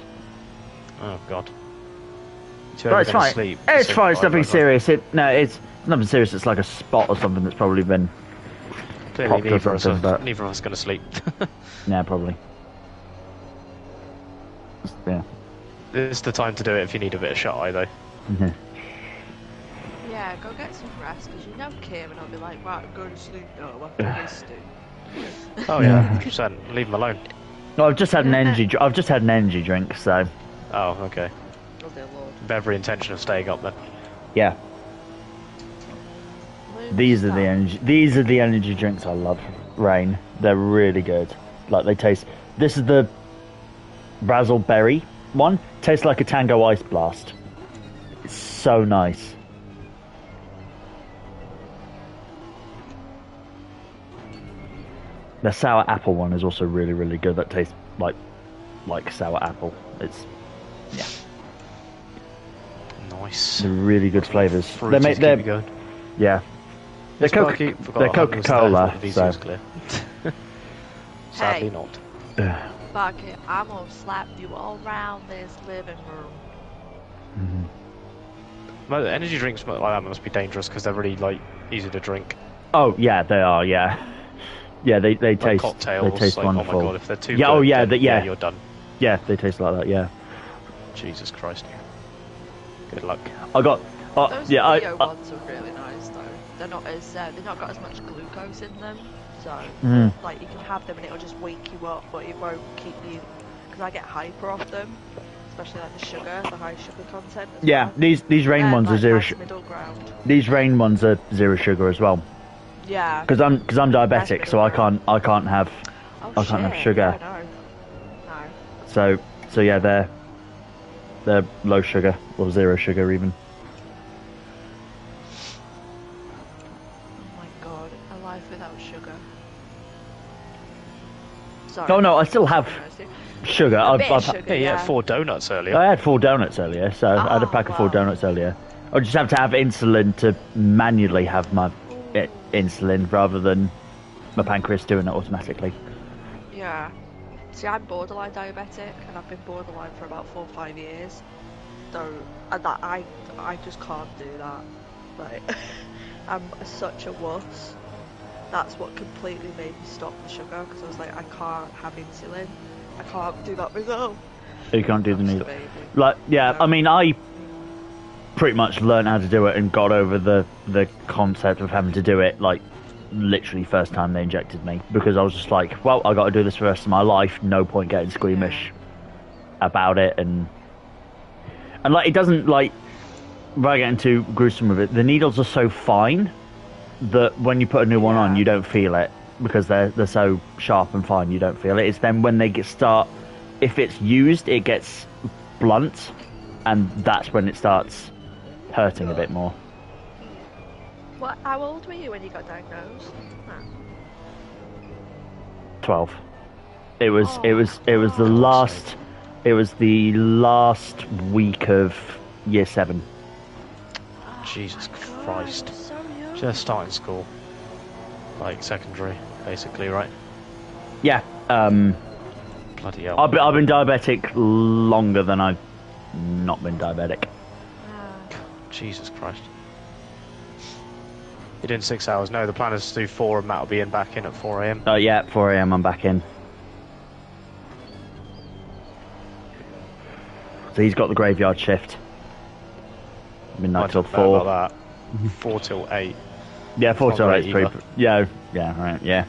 Oh God. Right, it's fine. Sleep, It's so fine. It's nothing right. serious. It's nothing serious. It's like a spot or something that's probably been Clearly, popped or neither of something. But us are going to sleep. yeah, probably. Yeah. This is the time to do it if you need a bit of shut-eye, though. Yeah, go get some rest, because you know Keiran will be like, right, I'm going to sleep now after this do. Oh yeah, 100%. Leave him alone. No, I've just had an energy. I've just had an energy drink, so Oh, okay. Oh dear lord. With every intention of staying up then. yeah. These are the energy drinks I love. Rain. They're really good. Like they taste. This is the razzleberry one. Tastes like a Tango Ice Blast. It's so nice. The sour apple one is also really, really good. That tastes like sour apple. It's Nice. they're really good flavors. Fruity They make to keep you going. yeah. They're Sparky, they're Coca-Cola. So. Clear. Sadly Hey. not. Sparky, I'm gonna slap you all round this living room. Mhm. Well, energy drinks like that must be dangerous because they're really like easy to drink. Oh yeah, they are. Yeah, yeah. They Like taste cocktails. they taste like, wonderful. Oh my god, if they're too Yeah, good, oh, yeah, then, yeah. you're done. Yeah, they taste like that. Yeah. Jesus Christ. Good luck. I got. Those yeah, Rio ones are really nice though. They're not got as much glucose in them, so Mm. like you can have them and it'll just wake you up, but it won't keep you. Because I get hyper off them, especially like the sugar, the high sugar content. As Yeah, well. these rain They're, ones are like, zero. nice middle ground. These rain ones are zero sugar as well. Yeah. Because I'm diabetic, Nice so I middle can't have Oh, I can't have shit, sugar. Yeah, no. so yeah they're low sugar or zero sugar even. Oh my god, a life without sugar. Sorry. Oh no, I still have sugar. A bit of I've sugar, Yeah, you yeah. had 4 donuts earlier. I had 4 donuts earlier, so I had a Oh, pack of 4 wow. donuts earlier. I just have to have insulin to manually have my insulin rather than my pancreas doing it automatically. Yeah. See, I'm borderline diabetic, and I've been borderline for about 4 or 5 years. So, and that I just can't do that. Like, I'm such a wuss. That's what completely made me stop the sugar, because I was like, I can't have insulin. I can't do that myself. You can't do the I'm just a needle. baby. Like, yeah, I mean, I pretty much learned how to do it and got over the concept of having to do it, like, literally first time they injected me. Because I was just like, well, I got to do this for the rest of my life. No point getting squeamish about it. And like, it doesn't, like, without getting too gruesome with it, the needles are so fine that when you put a new one on, you don't feel it. Because they're so sharp and fine, you don't feel it. It's then when they if it's used, it gets blunt, and that's when it starts hurting a bit more. What? How old were you when you got diagnosed? 12. It was the last week of year 7. Jesus Christ. So young. Just starting school. like secondary, basically, right? Yeah. Bloody hell. I've been diabetic longer than I've not been diabetic. Jesus Christ. You're doing 6 hours? No, the plan is to do 4 and Matt will be back in at 4 AM. Oh yeah, 4 AM I'm back in. So he's got the graveyard shift. Midnight till 4. About that. 4 till 8. Yeah, 4 till 8 is either. pretty... Yeah, right, yeah.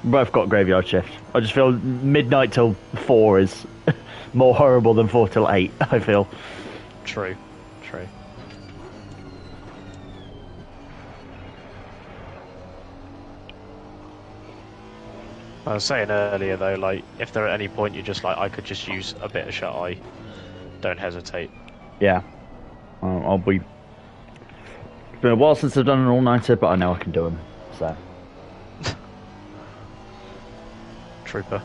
Both got graveyard shift. I just feel midnight till 4 is more horrible than 4 till 8, I feel. True. I was saying earlier though, like, if there at any point you're just like, I could just use a bit of shut eye, don't hesitate. Yeah. I'll be... It's been a while since I've done an all-nighter, but I know I can do them, so... Trooper.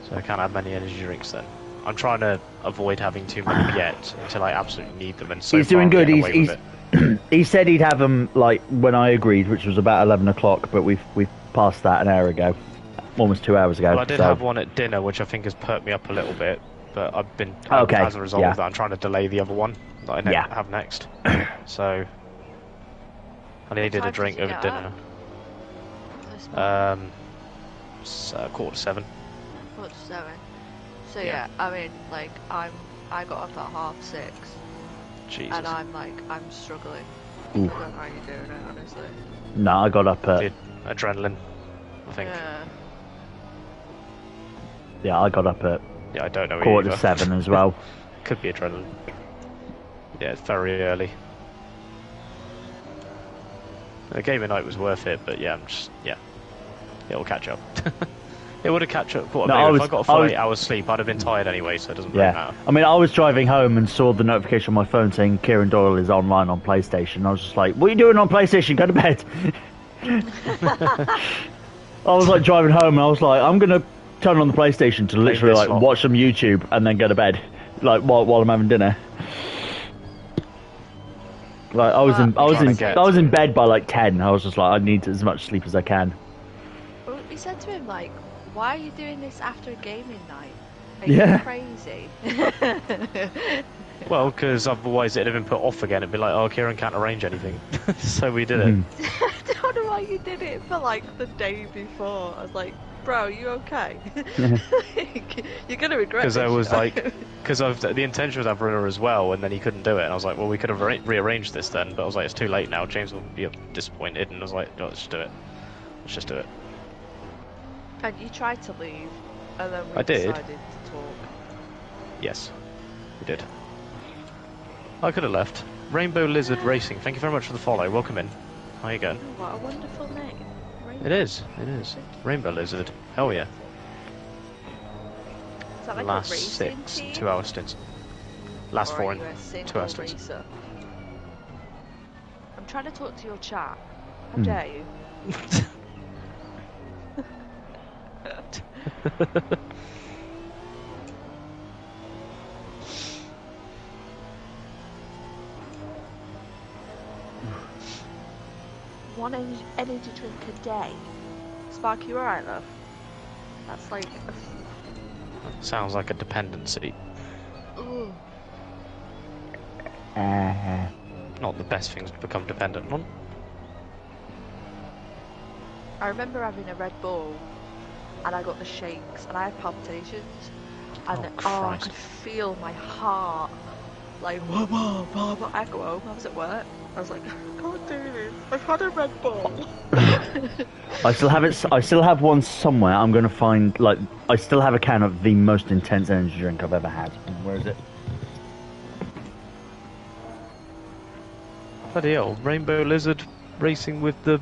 So I can't have many energy drinks then. I'm trying to avoid having too many yet until I absolutely need them. And so he's far doing good. I'm getting away with it. He said he'd have them like when I agreed, which was about 11 o'clock. But we've passed that an hour ago, almost 2 hours ago. Well, I did have one at dinner, which I think has perked me up a little bit. But as a result of that, I'm trying to delay the other one that I have next. So I needed a drink over dinner. 7:15. 7:15. So yeah, I mean, like I got up at 6:30. Jesus. And I'm struggling. Ooh. I don't know how you're doing it, honestly. No, I got up at... Adrenaline, I think. Yeah, I got up at... Yeah, I don't know. 6:45 as well. Could be adrenaline. Yeah, it's very early. The game of night was worth it, but yeah, it'll catch up. It would have catch up. If I got a full 8 hours sleep, I'd have been tired anyway, so it doesn't really matter. I mean, I was driving home and saw the notification on my phone saying Kieran Doyle is online on PlayStation. I was just like, what are you doing on PlayStation? Go to bed. I was like driving home and I was like, I'm going to turn on the PlayStation to literally like watch some YouTube and then go to bed, like while I'm having dinner. Like I was in bed by like 10. I was just like, I need as much sleep as I can. Well, we said to him like, why are you doing this after a gaming night? Are you crazy? Well, because otherwise it'd have been put off again. It'd be like, oh, Kieran can't arrange anything. So we did it. I don't know why you did it for like the day before. I was like, bro, you okay? You're going to regret it. Because I was like, the intention was to have Runner as well, and then he couldn't do it. And I was like, well, we could have rearranged this then. But I was like, it's too late now. James will be disappointed. And I was like, no, let's just do it. Let's just do it. And you tried to leave, and then we decided to talk. Yes, we did. I could have left. Rainbow Lizard Racing, thank you very much for the follow. Welcome in. How you going? What a wonderful name. It is. Rainbow Lizard. Hell yeah. Is that like Last a racing 6 team? 2 hour stints. Last 4 and 2 hour stints. Racer? I'm trying to talk to your chat. How dare you? One energy drink a day. Spark, you alright, love? That's like... Sounds like a dependency. Ooh. Not the best things to become dependent on. I remember having a Red Bull and I got the shakes and I had palpitations and I could feel my heart like whoa. I go home, I was at work, I was like, I can't do this, I've had a Red Bull. I still have one somewhere. I'm going to find, like, I still have a can of the most intense energy drink I've ever had. Where is it? Bloody hell, Rainbow Lizard Racing with the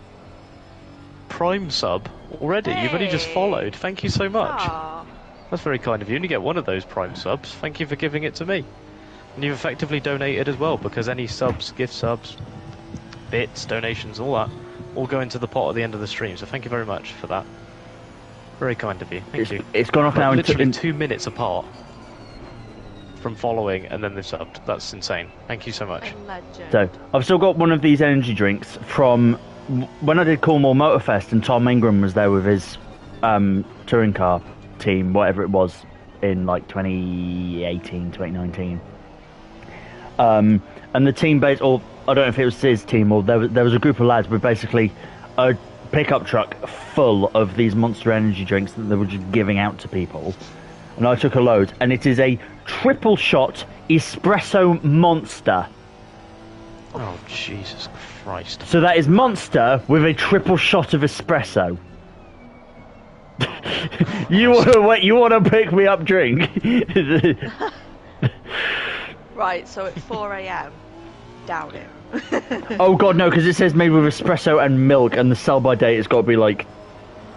Prime sub already. You've only just followed. Thank you so much. Aww. That's very kind of you. And you get one of those Prime subs. Thank you for giving it to me. And you've effectively donated as well, because any subs, gift subs, bits, donations, all that, all go into the pot at the end of the stream. So thank you very much for that. Very kind of you. Thank you. It's gone off now in 2 minutes apart from following and then they've subbed. That's insane. Thank you so much. Legend. So I've still got one of these energy drinks from when I did Cornwall Motorfest and Tom Ingram was there with his touring car team, whatever it was, in like 2018, 2019. And the team base, or I don't know if it was his team, or there was a group of lads with basically a pickup truck full of these Monster Energy drinks that they were just giving out to people. And I took a load, and it is a triple shot espresso Monster. Oh, Jesus Christ. So that is Monster with a triple shot of espresso. You want a pick me up drink? Right, so at 4 a.m. Doubt it. Oh god, no, because it says made with espresso and milk, and the sell-by date has got to be like...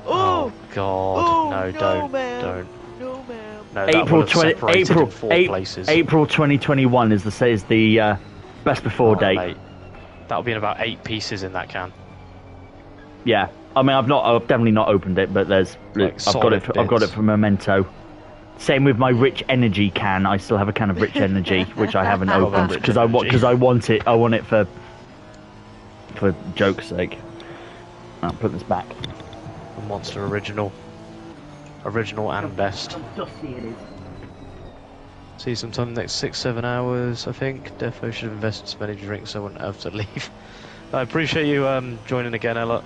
Oh god, Oh, no, no, don't, ma'am. don't. No, ma'am. No, that April would have separated in 4 places. April 2021 is the best before date. Mate, that'll be in about 8 pieces in that can. Yeah, I mean, I've definitely not opened it, but there's Like I've got it solid for Memento. Same with my Rich Energy can. I still have a can of Rich Energy, which I haven't opened because I want it. I want it for joke's sake. I'll put this back. The Monster original and best. Dusty it is. See you sometime next 6-7 hours, I think. Defo should have invested so many drinks I wouldn't have to leave. I appreciate you joining again, Ella.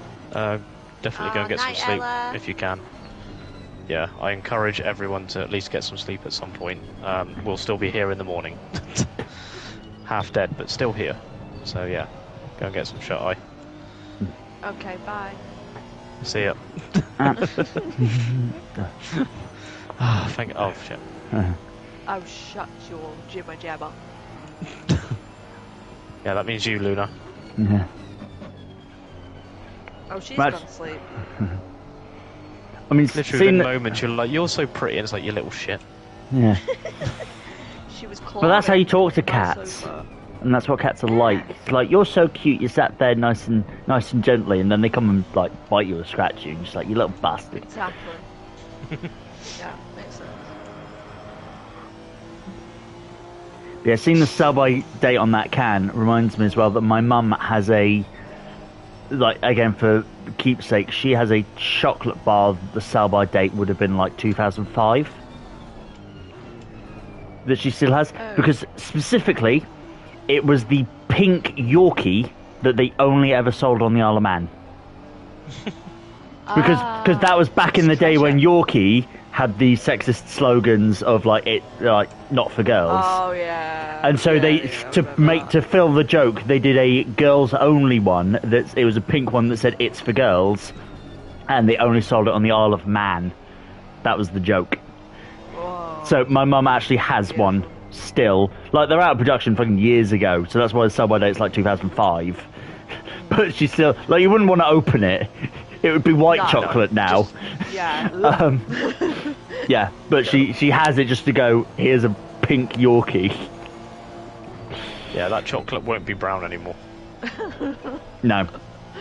Definitely go and get some sleep Ella. if you can. Yeah, I encourage everyone to at least get some sleep at some point. We'll still be here in the morning. Half dead, but still here. So yeah, go and get some shut-eye. Okay, bye. See ya. Oh shit. Oh, shut your jibber jabber. Yeah, that means you, Luna. Yeah. Oh, she's Right. gone to sleep. I mean, Literally, in the moment, you're like, you're so pretty, and it's like, you little shit. Yeah. She was But that's how you talk to climbing my cats, sofa. and that's what cats are like. It's like, you're so cute. You sat there nice and gently, and then they come and like bite you or scratch you, and you're just like, you little bastard. Exactly. Yeah, makes sense. Yeah, seeing the sell-by date on that can reminds me as well that my mum has a, like, again for keepsake, she has a chocolate bar that the sell-by date would have been like 2005. That she still has, because specifically, it was the pink Yorkie that they only ever sold on the Isle of Man. Because that was back in the day when Yorkie had the sexist slogans of like not for girls. Oh yeah. And so to fill the joke, they did a girls only one. It was a pink one that said it's for girls, and they only sold it on the Isle of Man. That was the joke. Whoa. So my mum actually has one still. Like, they're out of production fucking years ago, so that's why the sell-by date's like 2005. But she still, like, you wouldn't want to open it. It would be white chocolate now. Yeah. Yeah, but she has it just to go, here's a pink Yorkie. Yeah, that chocolate won't be brown anymore. No.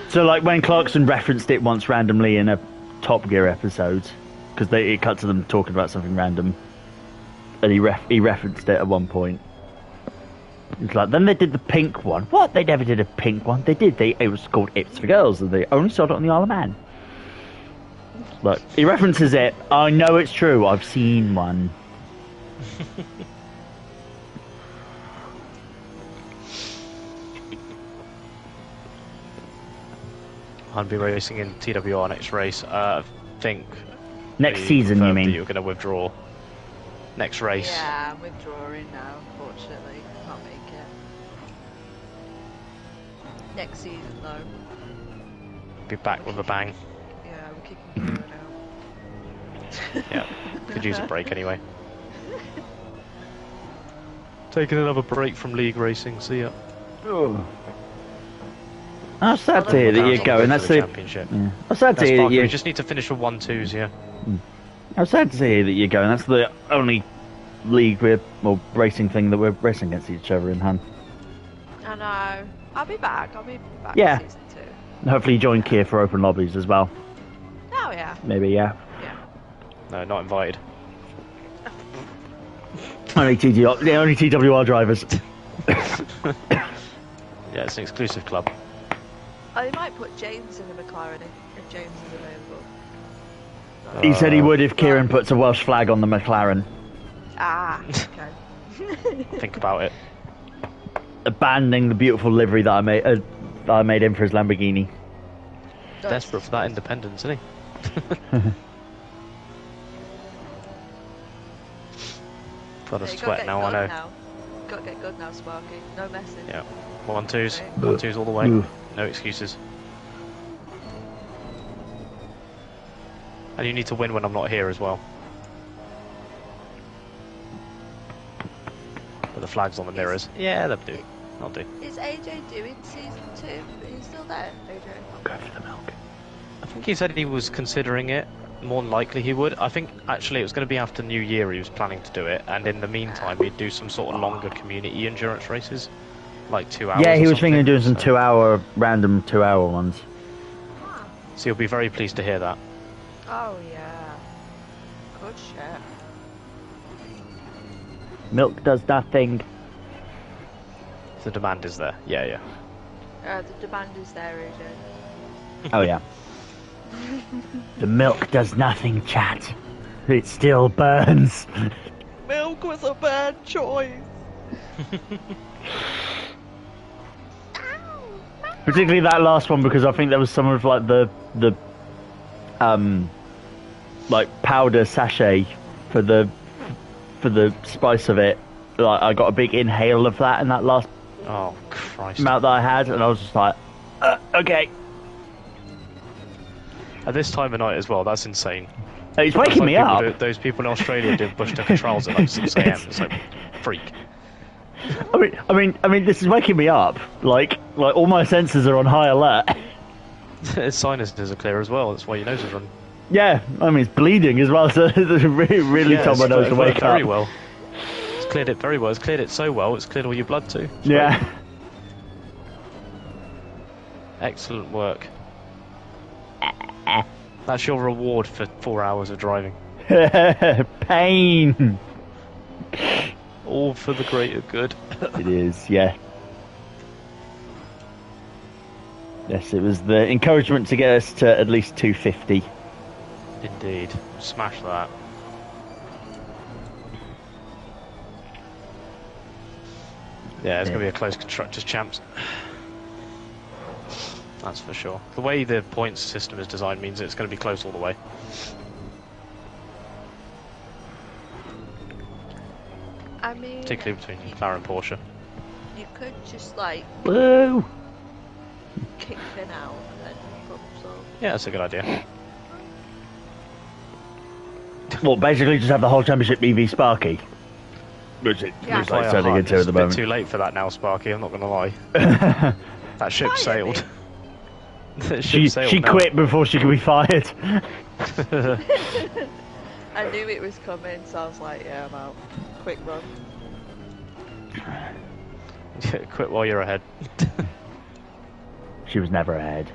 So, like, when Clarkson referenced it once randomly in a Top Gear episode, because it cut to them talking about something random, and he referenced it at one point. It's like, then they did the pink one. What? They never did a pink one. They did. It was called It's for Girls, and they only sold it on the Isle of Man. Look, he references it. I know it's true. I've seen one. I'll be racing in TWR next race. I think. Next season, you mean? You're going to withdraw. Next race. Yeah, I'm withdrawing now, unfortunately. Can't make it. Next season, though. Be back with a bang. Yeah, we're kicking Keiran out. Yeah, could use a break anyway. Taking another break from league racing. See ya. Oh. I'm sad to hear that you're going. That's the championship. Yeah. I'm sad to hear that you. We just need to finish with 1-2s, yeah. I'm sad to hear that you're going. That's the only league racing thing that we're racing against each other in, Han. I know. I'll be back. Yeah. For season 2. And hopefully you join Kia for open lobbies as well. Oh yeah. Maybe, yeah. Yeah. No, not invited. Only TWR drivers. Yeah, it's an exclusive club. Oh, they might put James in the McLaren if James is available. He said he would if Keiran puts a Welsh flag on the McLaren. Ah, okay. Think about it. Abandoning the beautiful livery that I made him for his Lamborghini. Desperate for that independence, isn't he? Got a sweat now, I know. Gotta get good now, Sparky. No messing. Yeah. 1-2s. 1-2s all the way. No excuses. And you need to win when I'm not here as well. But the flag's on the mirrors. Yeah, they'll do. I'll do. Is AJ doing season 2? He's still there, AJ? I'll go for the milk. I think he said he was considering it. More than likely he would. I think actually it was going to be after New Year he was planning to do it, and in the meantime he'd do some sort of longer community endurance races, like 2 hours. Yeah, he was thinking of doing some 2-hour, random 2-hour ones. So you'll be very pleased to hear that. Oh yeah. Good shit. Milk does nothing. The demand is there. Yeah, yeah. The demand is there, AJ. Oh yeah. The milk does nothing, chat. It still burns. Milk was a bad choice. Particularly that last one, because I think there was some of like the like powder sachet for the spice of it. Like I got a big inhale of that in that last amount that I had, and I was just like, okay. At this time of night as well, that's insane. It's waking me up. Those people in Australia doing bush tucker trials at like 6 AM. It's like, freak. I mean, this is waking me up. Like all my senses are on high alert. His sinuses are clear as well. That's why your nose is running. Yeah, I mean it's bleeding as well, so it's really told my nose to wake up. Very well. It's cleared it very well. It's cleared it so well. It's cleared all your blood too. It's yeah. Great. Excellent work. That's your reward for 4 hours of driving. Pain. All for the greater good. It is, yeah. Yes, it was the encouragement to get us to at least 250. Indeed. Smash that. Yeah, it's going to be a close Constructors' Champs. That's for sure. The way the points system is designed means it's going to be close all the way. I mean, particularly between McLaren and Porsche. You could just like woo, kick Finn out and then put so. Yeah, that's a good idea. Well, basically just have the whole championship EV Sparky. Which it looks like turning into at the moment. It's a bit too late for that now, Sparky, I'm not going to lie. That ship sailed. She quit before she could be fired. I knew it was coming, so I was like, yeah, I'm out. Quick run. Quit while you're ahead. She was never ahead.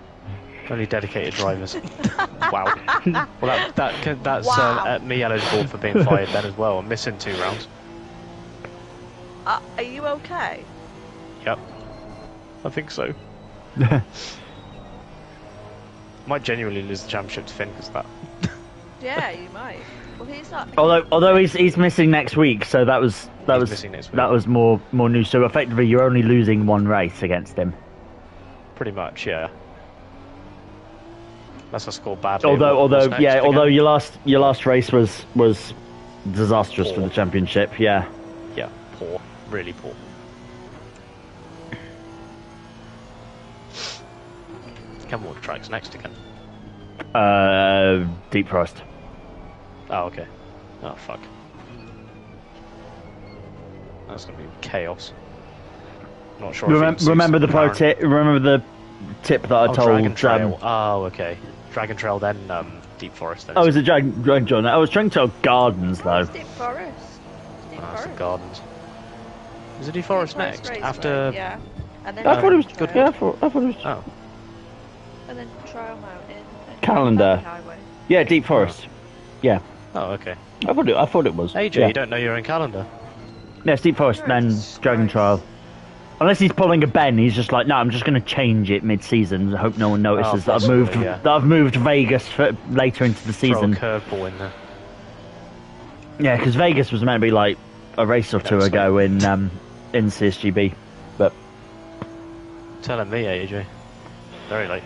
Only dedicated drivers. Wow. Well, that's wow. Me eligible for being fired then as well. I'm missing 2 rounds. Are you okay? Yep. I think so. Might genuinely lose the championship to Finn because of that. Yeah, you might. Well, he's not. Although he's missing next week, so that was more news. So effectively, you're only losing 1 race against him. Pretty much, yeah. Unless I score badly. Although your last race was disastrous for the championship. Yeah. Yeah, poor, really poor. What track's next again? Deep Forest. Oh, okay. Oh, fuck. That's gonna be chaos. Not sure. Remember the tip that I told. Dragon Trail. Oh, okay. Dragon Trail, then Deep Forest. Then. Oh, is it Dragon Trail? I was trying to tell Gardens though. It's Deep Forest. That's the Gardens. Is it Deep Forest next? After. Yeah. And then I thought it was good. Yeah, I thought it was. Oh. And then Trial Mountain. Calendar. Yeah, Deep Forest. Oh. Yeah. Oh, okay. I thought it was. AJ, yeah. You don't know you're in Calendar. Yeah, Deep Forest, then Dragon Trial. Unless he's pulling a Ben, he's just like, no, I'm just going to change it mid-season. I hope no one notices that I've moved. Yeah. That I've moved Vegas for later into the season. Throw a curveball in there. Yeah, because Vegas was meant to be like a race or two ago in CSGB, but telling me, AJ, very late.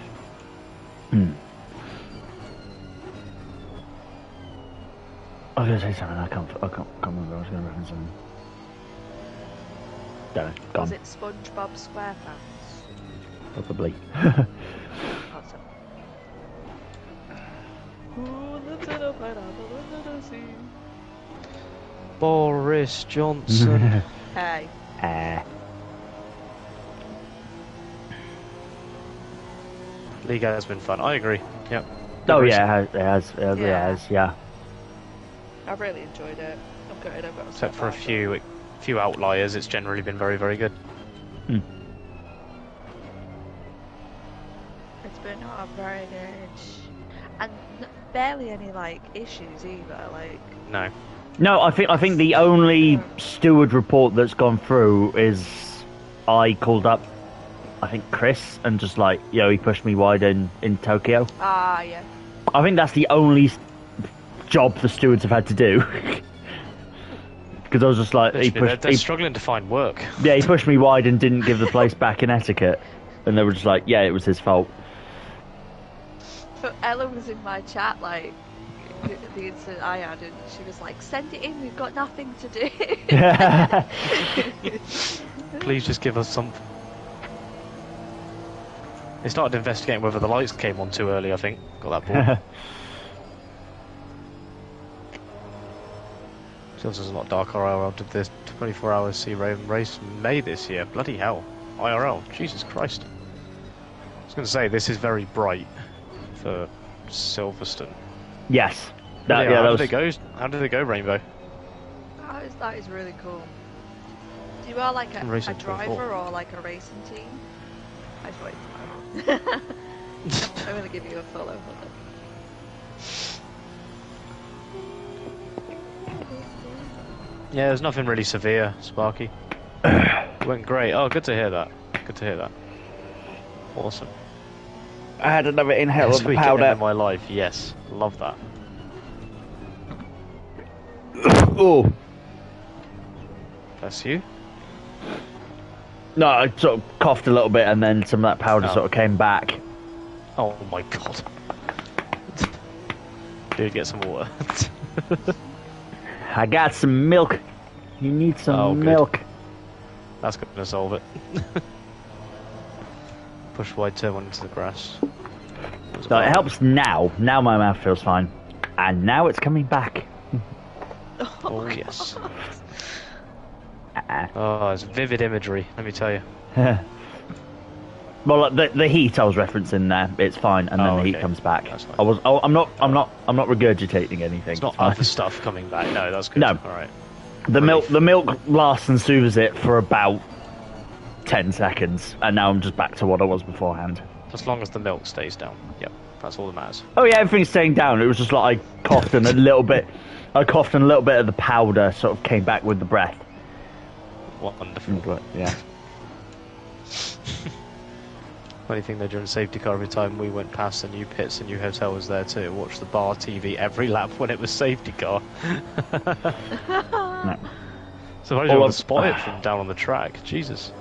I was going to say something. I can't remember. I was going to reference something. Don't know. Gone. Was it SpongeBob SquarePants? Probably. Boris Johnson. Hey. League has been fun. I agree. Yep. Oh yeah, it has. Yeah. I've really enjoyed it. I'm gutted I've got to Except for a few outliers, it's generally been very, very good. It's been very good. And barely any like issues either. Like No, I think the only steward report that's gone through is I called up, I think Chris, and just like, he pushed me wide in Tokyo. Ah, yeah. I think that's the only job the stewards have had to do. Because I was just like, they're struggling to find work. Yeah, he pushed me wide and didn't give the place back in etiquette, and they were just like, yeah, it was his fault. But Ella was in my chat like the incident I had, and she was like, "Send it in. We've got nothing to do." Please just give us something. They started investigating whether the lights came on too early. I think got that bored. Since it's not dark IRL, did this 24-hour sea race May this year. Bloody hell. IRL. Jesus Christ. I was going to say, this is very bright for Silverstone. Yes. How did it go, Rainbow? That is really cool. Do you are like a driver or like a racing team? I just wait to know. I'm going to give you a follow. Yeah, there's nothing really severe, Sparky. It went great. Oh, good to hear that. Awesome. I had another inhale of the powder in my life. Yes, love that. Oh. That's you? No, I sort of coughed a little bit, and then some of that powder sort of came back. Oh my god. Dude, get some water. I got some milk. You need some milk. That's going to solve it. Push wide, turn one into the grass. So it helps now. Now my mouth feels fine. And now it's coming back. Oh, yes. Oh, it's vivid imagery, let me tell you. Well, the heat I was referencing there, it's fine, and then the heat comes back. That's fine. I'm not regurgitating anything. It's not other stuff coming back. No, that's good. No. All right. The milk lasts and soothes it for about 10 seconds, and now I'm just back to what I was beforehand. As long as the milk stays down. Yep, that's all that matters. Oh yeah, everything's staying down. It was just like I coughed and a little bit. I coughed and a little bit of the powder sort of came back with the breath. Wonderful. Yeah. Funny thing though, during safety car, every time we went past the new pits, the new hotel was there too. Watched the bar TV every lap when it was safety car. No. So I was spot it from down on the track. Jesus.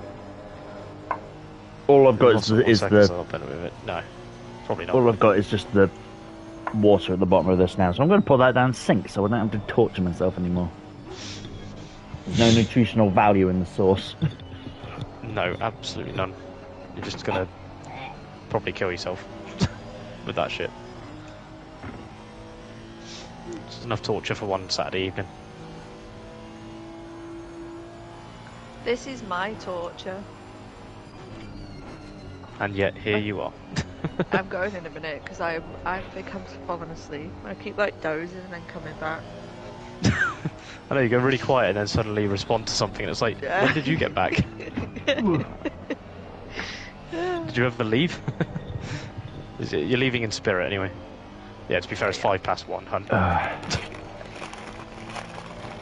All I've got is the. No, probably not. All I've got is just the water at the bottom of this now, so I'm going to pour that down the sink so I don't have to torture myself anymore. There's no nutritional value in the sauce. No, absolutely none. You're just gonna probably kill yourself with that shit. It's enough torture for one Saturday evening. This is my torture. And yet here you are. I'm going in a minute because I think I'm falling asleep. I keep like dozing and then coming back. I know, you go really quiet and then suddenly respond to something and it's like, when did you get back? Did you ever leave? You're leaving in spirit anyway. Yeah, to be fair, it's 1:05, hun.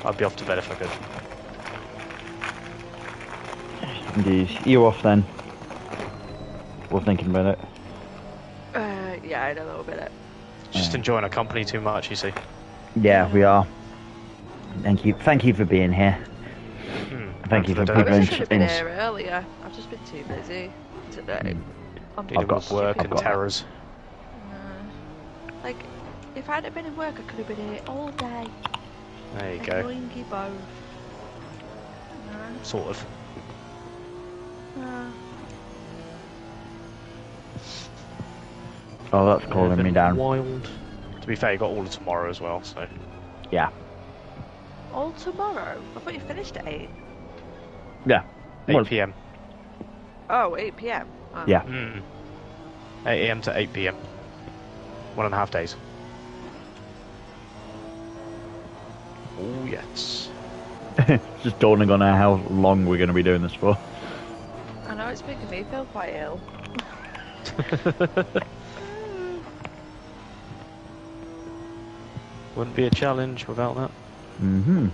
I'd be off to bed if I could. Indeed. You off then? We're thinking about it. Yeah, I know a little bit. Just enjoying our company too much, you see. Yeah, we are. Thank you for being here. Thank you for people. I should have been here earlier. I've just been too busy today. I've got work and terrors. Like, if I hadn't been in work, I could have been here all day. There you go. Enjoying you both. Sort of. Oh, that's calling me down. Wild. To be fair, you got all of tomorrow as well, so. Yeah. All tomorrow? I thought you finished at 8. Yeah. 8 PM. Oh, 8 PM? Oh. Yeah. 8 AM to 8 PM. 1.5 days. Oh, yes. Just dawning on how long we're going to be doing this for. I know, it's making me feel quite ill. Wouldn't be a challenge without that. Mm-hmm.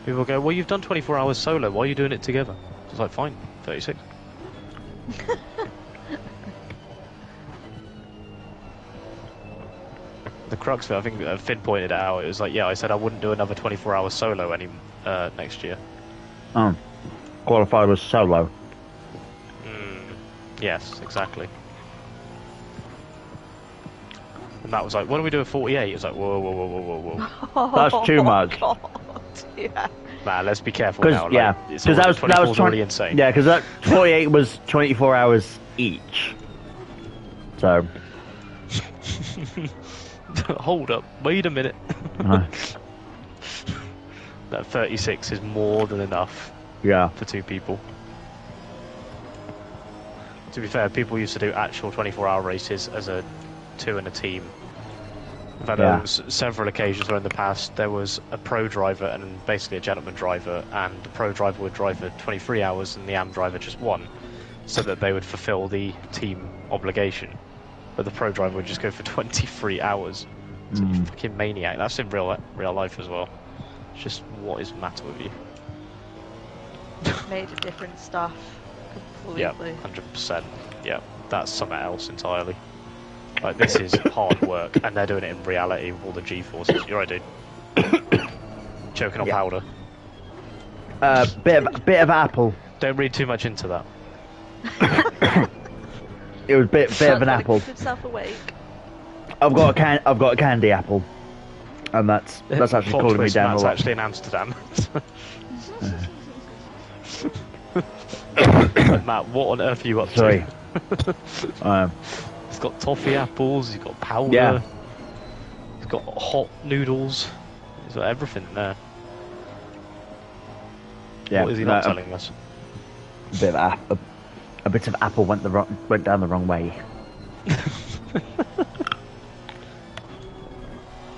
People go, well, you've done 24 hours solo, why are you doing it together? It's like, fine, 36. The crux of it, I think Finn pointed it out, it was like, yeah, I said I wouldn't do another 24 hours solo next year. Oh. Qualified as solo. Yes, exactly. And that was like, what do we do at 48? It's like, whoa, whoa, whoa, whoa, whoa, whoa. That's too much. God. Yeah. Nah, let's be careful now. Yeah, because that was already insane. Yeah, because that 48 was 24 hours each. So. Hold up, wait a minute. That 36 is more than enough. Yeah. For 2 people. To be fair, people used to do actual 24-hour races as a 2 in a team. In fact, there was several occasions where in the past there was a pro driver and basically a gentleman driver, and the pro driver would drive for 23 hours and the AM driver just 1, so that they would fulfill the team obligation. But the pro driver would just go for 23 hours. It's a fucking maniac. That's in real life as well. It's just, what is the matter with you? Made a different stuff. Completely. Yeah, 100%. Yeah, that's something else entirely. Like, this is hard work, and they're doing it in reality with all the G-forces. You're right, dude. Choking on powder. Bit of apple. Don't read too much into that. It was bit of an apple. Keep himself awake. I've got a candy apple, and that's actually calling me down a lot. That's actually in Amsterdam. Matt, what on earth are you up to? It's got toffee apples, he's got powder, yeah. He's got hot noodles, he's got everything there. Yeah, what is he not telling us? A bit of apple went down the wrong way.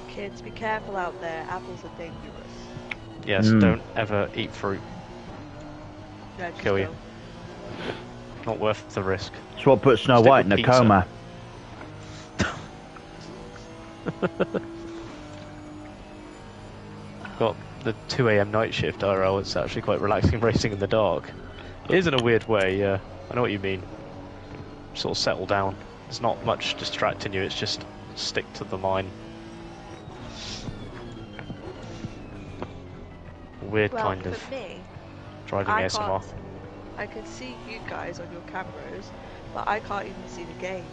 Kids, be careful out there. Apples are dangerous. Yes, don't ever eat fruit. Yeah, kill you. Not worth the risk. It's what put Snow White in a coma. Got the 2 AM night shift IRL. It's actually quite relaxing racing in the dark. It is in a weird way, yeah. I know what you mean. Sort of settle down. There's not much distracting you, it's just stick to the line. Weird kind of me, driving ASMR. I can see you guys on your cameras, but I can't even see the game.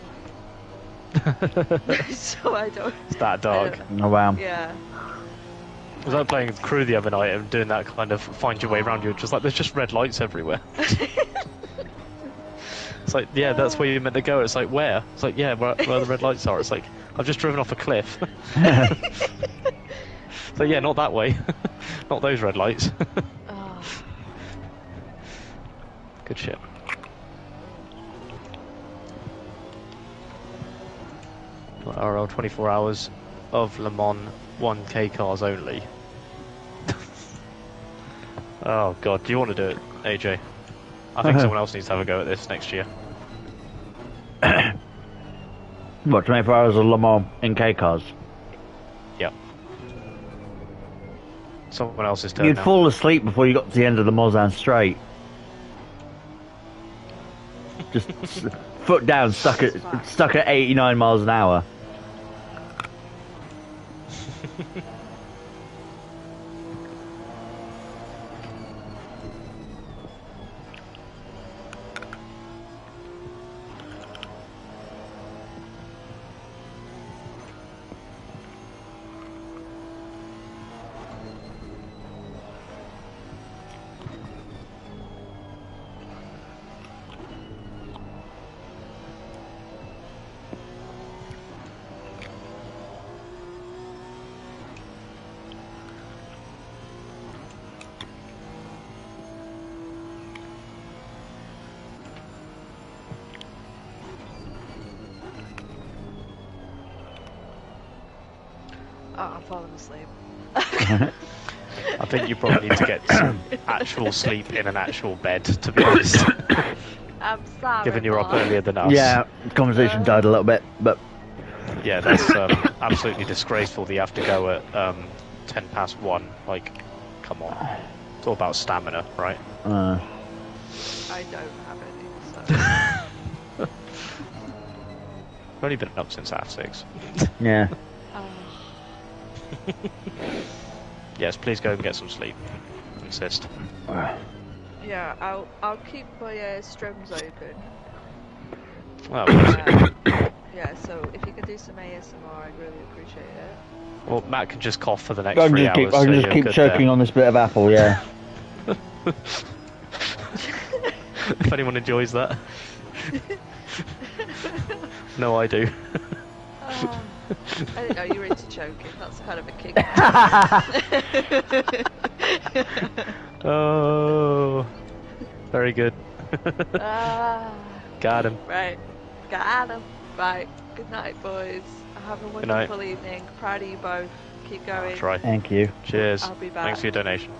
So I don't. It's that dark. Oh wow. Yeah. I was like playing with crew the other night and doing that kind of find your way around. You're just like, there's just red lights everywhere. It's like, yeah, that's where you're meant to go. It's like, where? It's like, yeah, where the red lights are. It's like, I've just driven off a cliff. So yeah, not that way. Not those red lights. Oh. Good shit. RL 24 hours of Le Mans 1K cars only. Oh god, do you want to do it, AJ? I think someone else needs to have a go at this next year. What, 24 hours of Le Mans in K cars? Yep. Someone else's turn. You'd fall asleep before you got to the end of the Mozan Straight. just foot down, stuck at 89 miles an hour. Oh, I'm falling asleep. I think you probably need to get some actual sleep in an actual bed, to be honest. I'm sorry. Given you're up earlier than us. Yeah, conversation died a little bit, but yeah, that's absolutely disgraceful that you have to go at 1:10 Like, come on. It's all about stamina, right? I don't have any, so... I've only been up since 6:30. yeah. Yes, please go and get some sleep. Insist. Yeah, I'll keep my strings open. Well, Yeah, so if you could do some ASMR, I'd really appreciate it. well, Matt can just cough for the next 3 hours. I can just keep choking on this bit of apple, yeah. If anyone enjoys that. No, I do. I didn't know you were into choking. That's kind of a kick. Oh, very good. Got him. Right, got him. Right, good night, boys. Have a wonderful evening. Proud of you both. Keep going. I'll try. Thank you. Cheers. I'll be back. Thanks for your donation.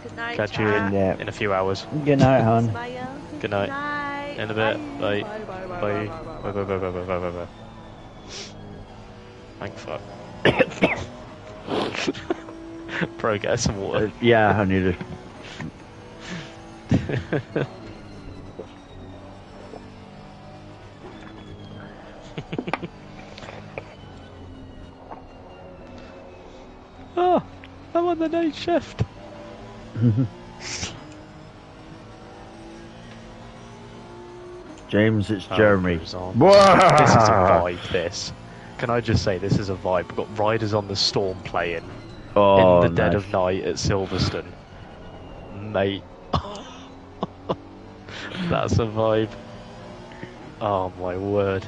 Good night. Catch you in a few hours. Good night, hon. Smile. Good night. Night. In a bit. Bye. Bye. Bye. Bye. Bye. Bye. Bye. Bye. Bye. Bye. Bye. Bye. Bye. Thank fuck. Bro, get some water. Yeah, I need it. Oh, I'm on the night shift. James, it's Jeremy. This is a vibe, this. Can I just say, this is a vibe. We've got Riders on the Storm playing in the dead of night at Silverstone. Mate. That's a vibe. Oh my word.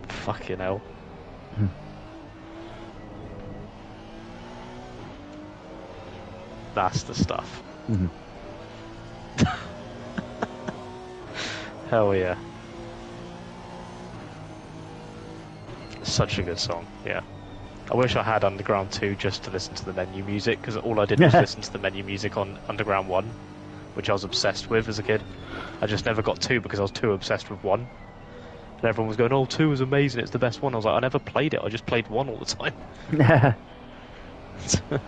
Fucking hell. That's the stuff. Hell yeah. Such a good song, yeah. I wish I had Underground 2 just to listen to the menu music, because all I did was listen to the menu music on Underground 1, which I was obsessed with as a kid. I just never got 2 because I was too obsessed with 1. And everyone was going, oh, 2 is amazing, it's the best one. I was like, I never played it, I just played 1 all the time. I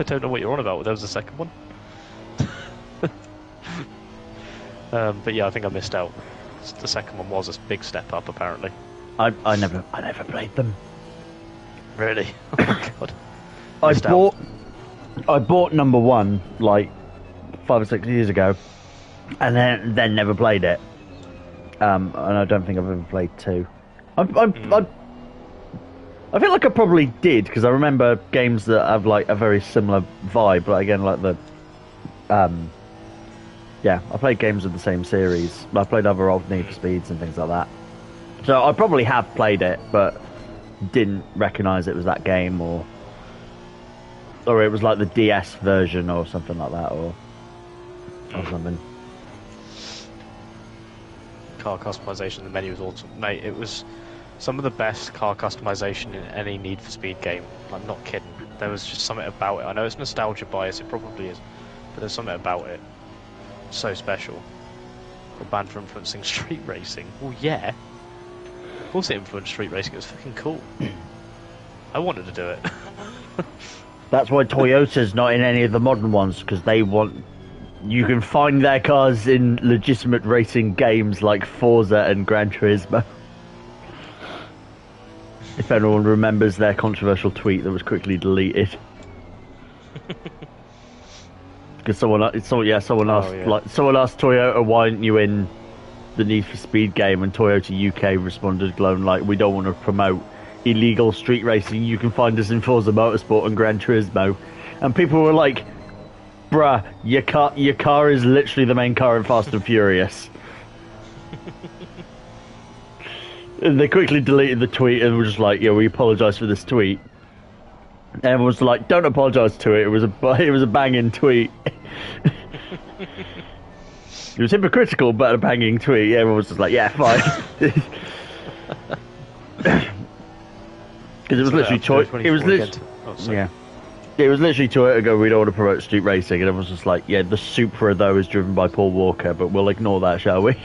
don't know what you're on about, there was a second one. But yeah, I think I missed out. The second one was a big step up, apparently. I never played them. Really? Oh my god. I bought number 1 like 5 or 6 years ago, and then never played it. And I don't think I've ever played 2. I feel like I probably did, because I remember games that have like a very similar vibe. But again, like the yeah, I played games of the same series. I played other old Need for Speeds and things like that. So I probably have played it, but didn't recognise it was that game, or it was like the DS version or something like that, or something. Car customization in the menu was awesome, mate. It was some of the best car customization in any Need for Speed game. I'm not kidding. There was just something about it. I know it's nostalgia bias, it probably is, but there's something about it so special. Got banned for influencing street racing. Well, yeah. Of course it influenced street racing, it was fucking cool. I wanted to do it. That's why Toyota's not in any of the modern ones, because they want You can find their cars in legitimate racing games like Forza and Gran Turismo. If anyone remembers their controversial tweet that was quickly deleted. Because someone asked Toyota, why aren't you in the Need for Speed game? And Toyota UK responded glowing like, we don't want to promote illegal street racing. You can find us in Forza Motorsport and Gran Turismo. And people were like, bruh, your car is literally the main car in Fast and Furious. And they quickly deleted the tweet and were just like, yeah, we apologise for this tweet. And everyone was like, don't apologise to it. It was a banging tweet. It was hypocritical, but a banging tweet. Everyone was just like, yeah, fine. Because it was literally Toyota. It was literally, yeah. It was literally Toyota go, we don't want to promote street racing, and everyone's just like, yeah, the Supra though is driven by Paul Walker, but we'll ignore that, shall we?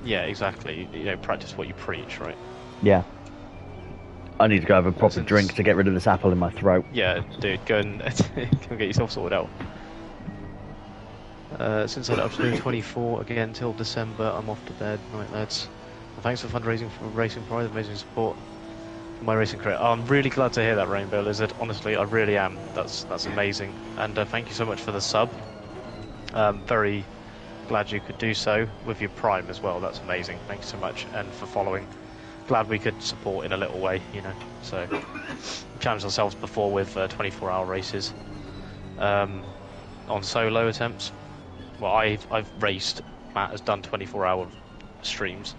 Yeah, exactly. You know, practice what you preach, right? Yeah. I need to go have a proper drink to get rid of this apple in my throat. Yeah, dude, go and get yourself sorted out. Since I'm up to 24 again till December, I'm off to bed. Night, lads. Thanks for fundraising for Racing Pride, amazing support for my racing career. I'm really glad to hear that, Rainbow Lizard. Honestly, I really am. That's amazing. And thank you so much for the sub. Very glad you could do so with your Prime as well. That's amazing. Thank you so much, and for following. Glad we could support in a little way, you know. So, we challenged ourselves before with 24-hour races on solo attempts. Well, I've raced. Matt has done 24-hour streams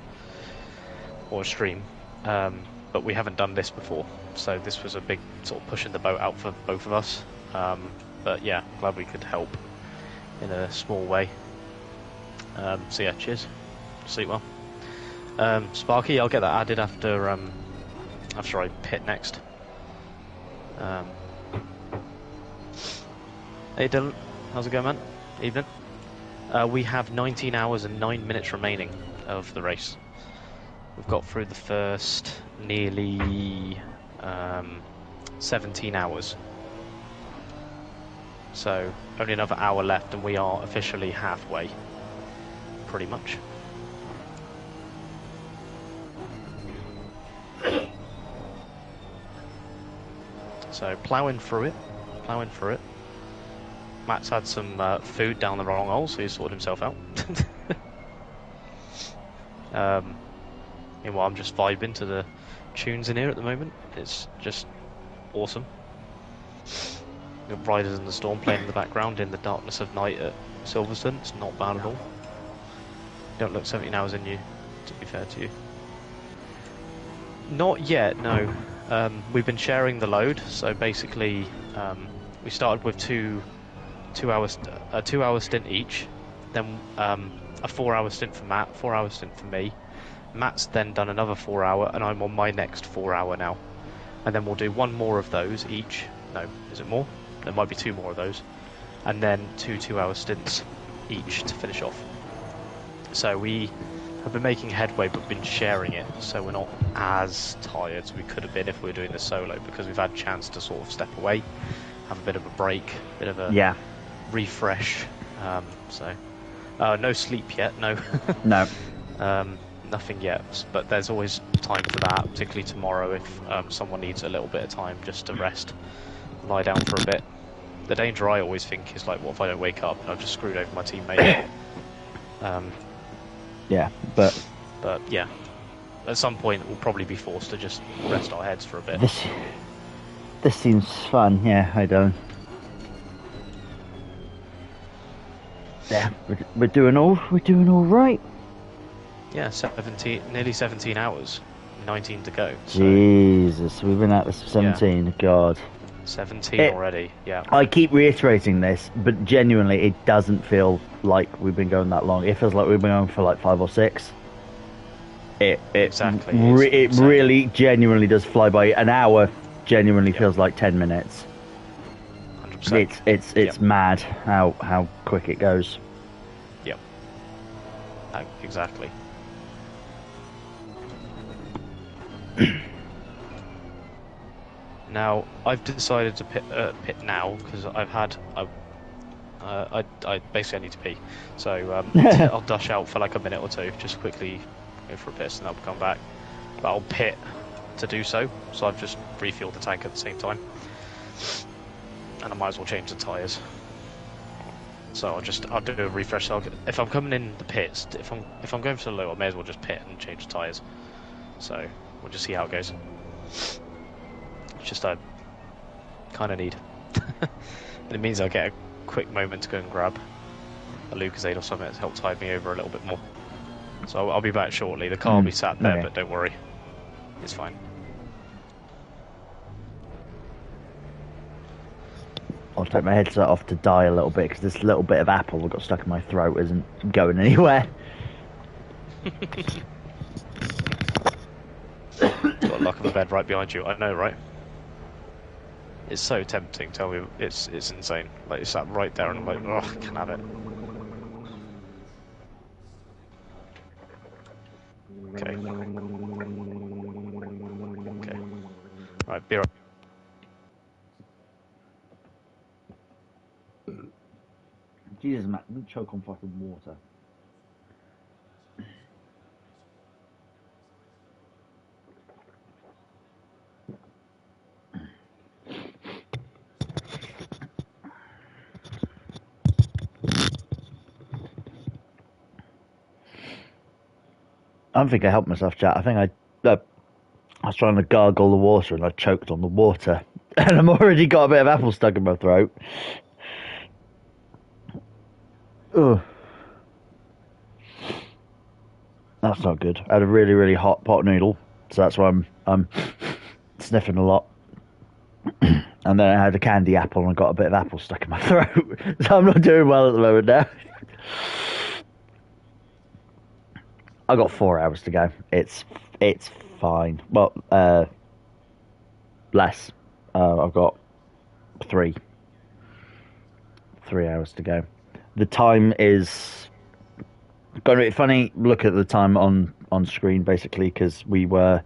or stream, but we haven't done this before. So this was a big sort of pushing the boat out for both of us. But yeah, glad we could help in a small way. So yeah, cheers. Sleep well. Sparky, I'll get that added after I pit next. Hey Dylan, how's it going, man? Evening. We have 19 hours and 9 minutes remaining of the race. We've got through the first nearly 17 hours. So only another hour left and we are officially halfway, pretty much. So ploughing through it. Matt's had some food down the wrong hole, so he's sorted himself out. Meanwhile, I'm just vibing to the tunes in here at the moment. It's just awesome. Got Riders in the Storm playing in the background in the darkness of night at Silverstone. It's not bad at all. You don't look 17 hours in you, to be fair to you. Not yet, no. We've been sharing the load, so basically we started with a 2 hour stint each, then a 4 hour stint for Matt, 4 hour stint for me. Matt's then done another 4 hour, and I'm on my next 4 hour now. And then we'll do one more of those each. No, is it more? There might be two more of those. And then 2 hour stints each to finish off. So we have been making headway, but been sharing it, so we're not as tired as we could have been if we were doing this solo, because we've had a chance to sort of step away, have a bit of a break, bit of a refresh. No sleep yet, no. No. Nothing yet, but there's always time for that, particularly tomorrow if someone needs a little bit of time just to rest, lie down for a bit. The danger I always think is like, what if I don't wake up and I've just screwed over my teammate? Yeah, but yeah, at some point we'll probably be forced to just rest our heads for a bit. This seems fun. Yeah, I don't. Yeah, we're doing all right. Yeah, nearly 17 hours, 19 to go. So. Jesus, we've been at this for 17. Yeah. God. 17 already. Yeah. I keep reiterating this, but genuinely, it doesn't feel like we've been going that long. It feels like we've been going for like 5 or 6. It really genuinely does fly by. An hour genuinely feels like 10 minutes. 100%. It's mad how quick it goes. Yep. Exactly. Now I've decided to pit now because I've had I basically need to pee, so I'll dash out for like a minute or two, just quickly go for a piss, and I'll come back. But I'll pit to do so, so I've just refueled the tank at the same time, and I might as well change the tyres. So I'll do a refresh. So if I'm coming in the pits, if I'm going for the low, I may as well just pit and change the tyres. So we'll just see how it goes. It's just I kind of need. And it means I'll get a quick moment to go and grab a Lucozade or something to help tide me over a little bit more. So I'll be back shortly. The car will be sat there, but don't worry, it's fine. I'll take my headset off to die a little bit because this little bit of apple that got stuck in my throat isn't going anywhere. Got a luck of a bed right behind you. I know, right? It's so tempting. Tell me, it's insane. Like it's sat right there, and I'm like, oh, I can't have it. Okay. Okay. Right, be right. Jesus, Matt, don't choke on fucking water. I don't think I helped myself, chat. I think I was trying to gargle the water and I choked on the water. And I've already got a bit of apple stuck in my throat. Ugh. That's not good. I had a really, really hot pot noodle, so that's why I'm sniffing a lot. And then I had a candy apple and I got a bit of apple stuck in my throat. So I'm not doing well at the moment now. I got 4 hours to go. It's fine. Well, less. I've got 3 hours to go. The time is going to be funny. Look at the time on screen, basically, because we were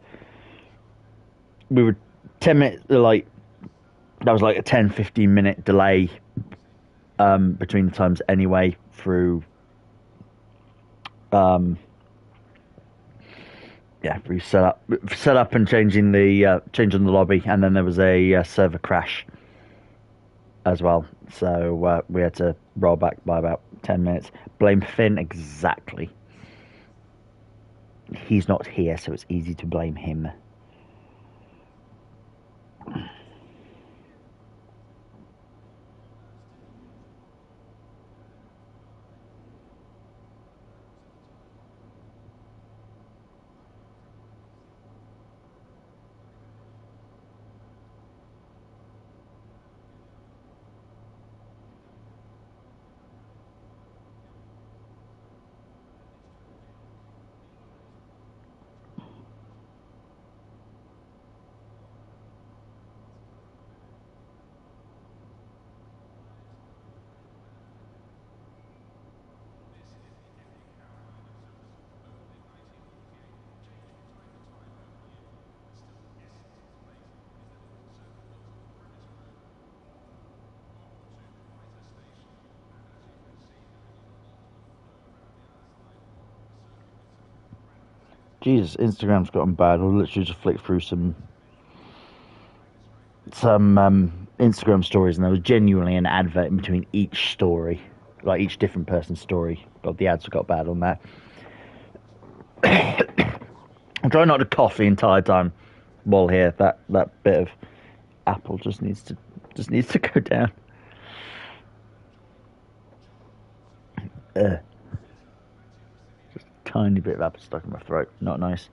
10 minutes, like, that was like a 10-15 minute delay between the times anyway through we set up and changing the lobby, and then there was a server crash as well, so we had to roll back by about 10 minutes. Blame Finn, exactly. He's not here, so it's easy to blame him. Jesus, Instagram's gotten bad. I'll literally just flick through some Instagram stories, and there was genuinely an advert in between each story, like each different person's story. God, the ads got bad on that. I'm trying not to cough the entire time while here. That bit of apple just needs to go down. Just a tiny bit of apple stuck in my throat. Not nice.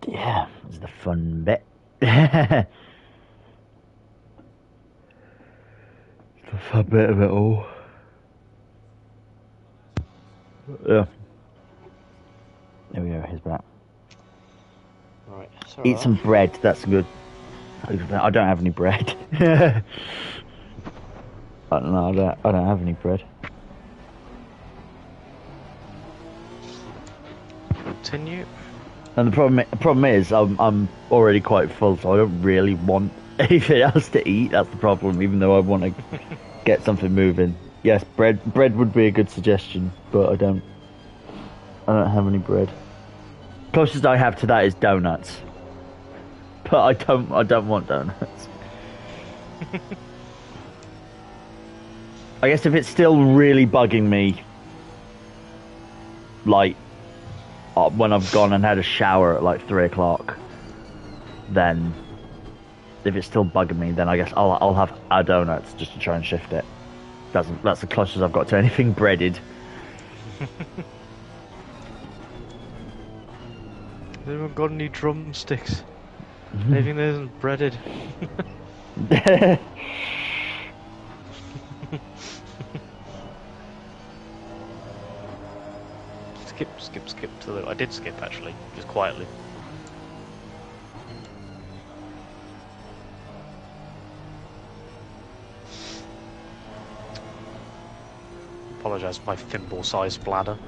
Yeah, this is the fun bit. The fun bit of it all. Yeah. There we go, he's back. Right, eat some bread, that's good. I don't have any bread. I don't know, I don't have any bread. Continue. And the problem is, I'm already quite full, so I don't really want anything else to eat. That's the problem. Even though I want to get something moving. Yes, bread would be a good suggestion, but I don't have any bread. Closest I have to that is donuts, but I don't want donuts. I guess if it's still really bugging me, like when I've gone and had a shower at like 3 o'clock, then if it's still bugging me, then I guess I'll have a donuts just to try and shift it. That's the closest I've got to anything breaded. Anyone got any drumsticks? Anything that isn't breaded? Skip to the... I did skip actually, just quietly. Apologise for my thimble-sized bladder.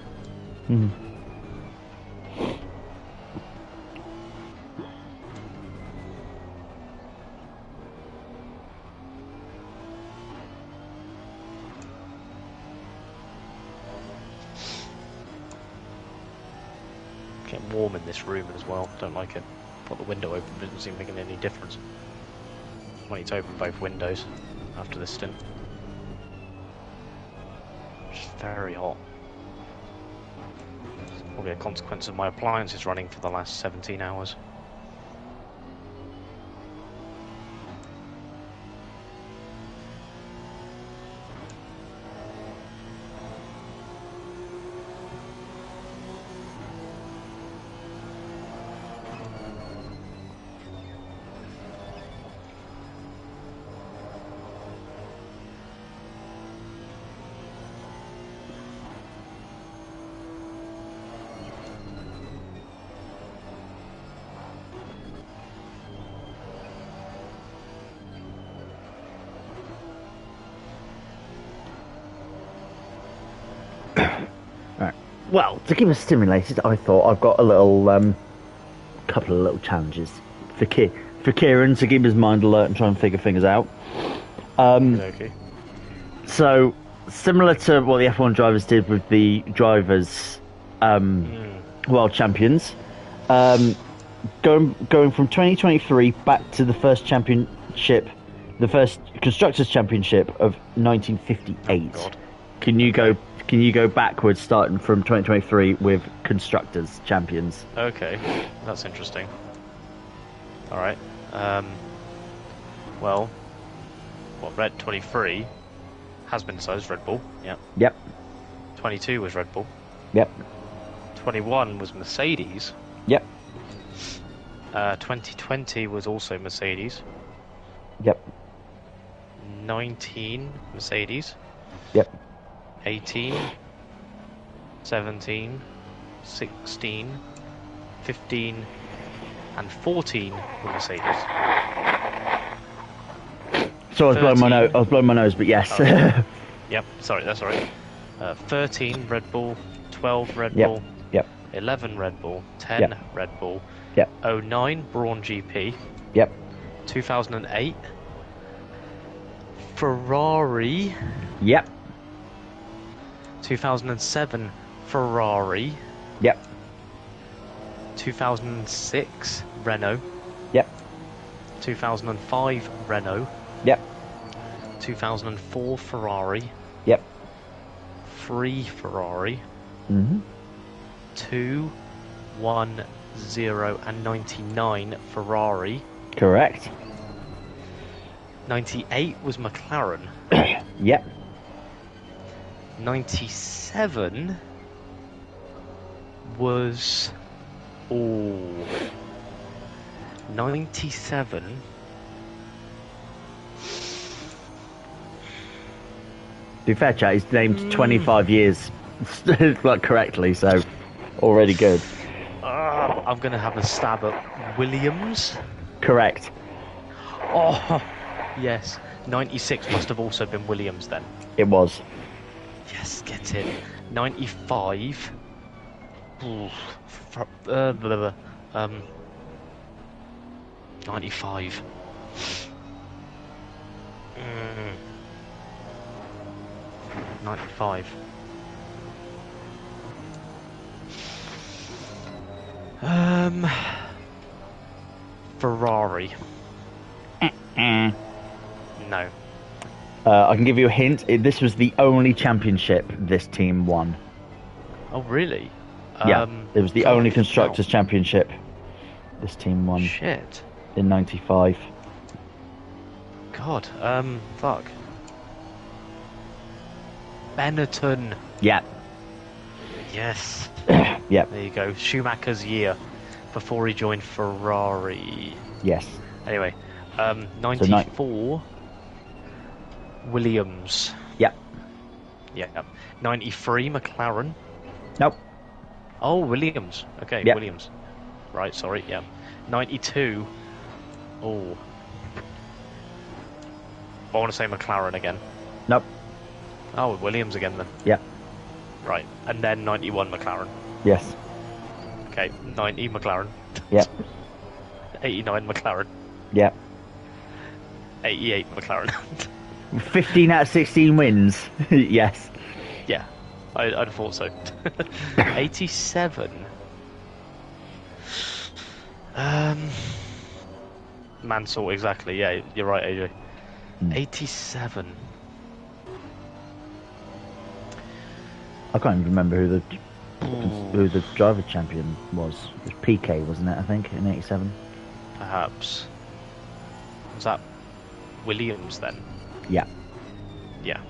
Getting warm in this room as well, don't like it. Got the window open, but it doesn't seem making any difference. Might need to open both windows after this stint. It's very hot. It's probably a consequence of my appliances running for the last 17 hours. Well, to keep us stimulated, I thought I've got a little, couple of little challenges for Keiran to keep his mind alert and try and figure things out. Okay. So, similar to what the F1 drivers did with the drivers, world champions, going from 2023 back to the first championship, the first constructors championship of 1958. Oh, God. Can you go backwards, starting from 2023 with constructors champions? Okay, that's interesting. All right. Well, Red 23 has been decided as Red Bull. Yeah. Yep. 22 was Red Bull. Yep. 21 was Mercedes. Yep. 2020 was also Mercedes. Yep. 19 Mercedes. Yep. 18, 17, 16, 15, and 14 were Mercedes. So I was blowing my nose, but yes. Oh, yep, sorry, that's all right. 13 Red Bull, 12 Red Bull, Yep. 11 Red Bull, 10 Yep. Red Bull, Yep. 09 Brawn GP, Yep. 2008 Ferrari, Yep. 2007 Ferrari, Yep. 2006 Renault, Yep. 2005 Renault, Yep. 2004 Ferrari, Yep. 3 Ferrari, Mhm. 2, 1, 0 and 99 Ferrari. Correct. 98 was McLaren. Yep. 97 was... 97... To be fair, chat, he's named 25 years like correctly, so already good. I'm going to have a stab at Williams. Correct. Oh, yes. 96 must have also been Williams then. It was. Yes, get it. 95. 95. 95. Ferrari. No. I can give you a hint. This was the only championship this team won. Oh, really? Yeah, it was the God, only Constructors' Championship this team won. Shit. In 95. God, fuck. Benetton. Yeah. Yes. Yeah. There you go. Schumacher's year before he joined Ferrari. Yes. Anyway, 94. Williams. Yeah. Yeah. 93 McLaren. Nope. Oh, Williams. Okay, yep. Williams. Right, sorry, yeah. 92. Oh. I want to say McLaren again. Nope. Oh, Williams again then. Yeah. Right, and then 91 McLaren. Yes. Okay, 90 McLaren. Yeah. 89 McLaren. Yeah. 88 McLaren. 15 out of 16 wins. Yes. Yeah, I'd have thought so. 87. Mansell, exactly. Yeah, you're right, AJ. 87. I can't even remember who the driver champion was. It was PK, wasn't it? I think in 87. Perhaps. Was that Williams then? Yeah. Yeah.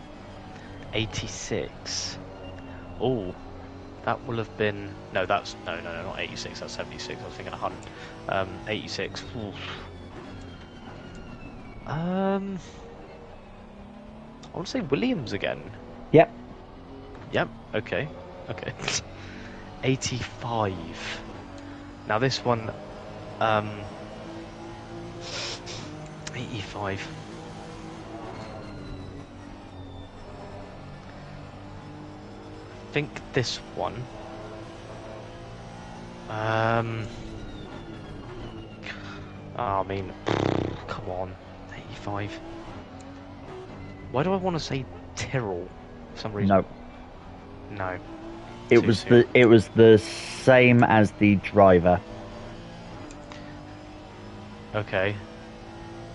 86. Oh, that will have been no. That's no, not 86. That's 76. I was thinking 100. 86. Oof. I want to say Williams again. Yep. Yep. Okay. 85. Now this one. 85. I think this one. I mean, come on, 85. Why do I want to say Tyrrell for some reason? No. No. It was the same as the driver. Okay.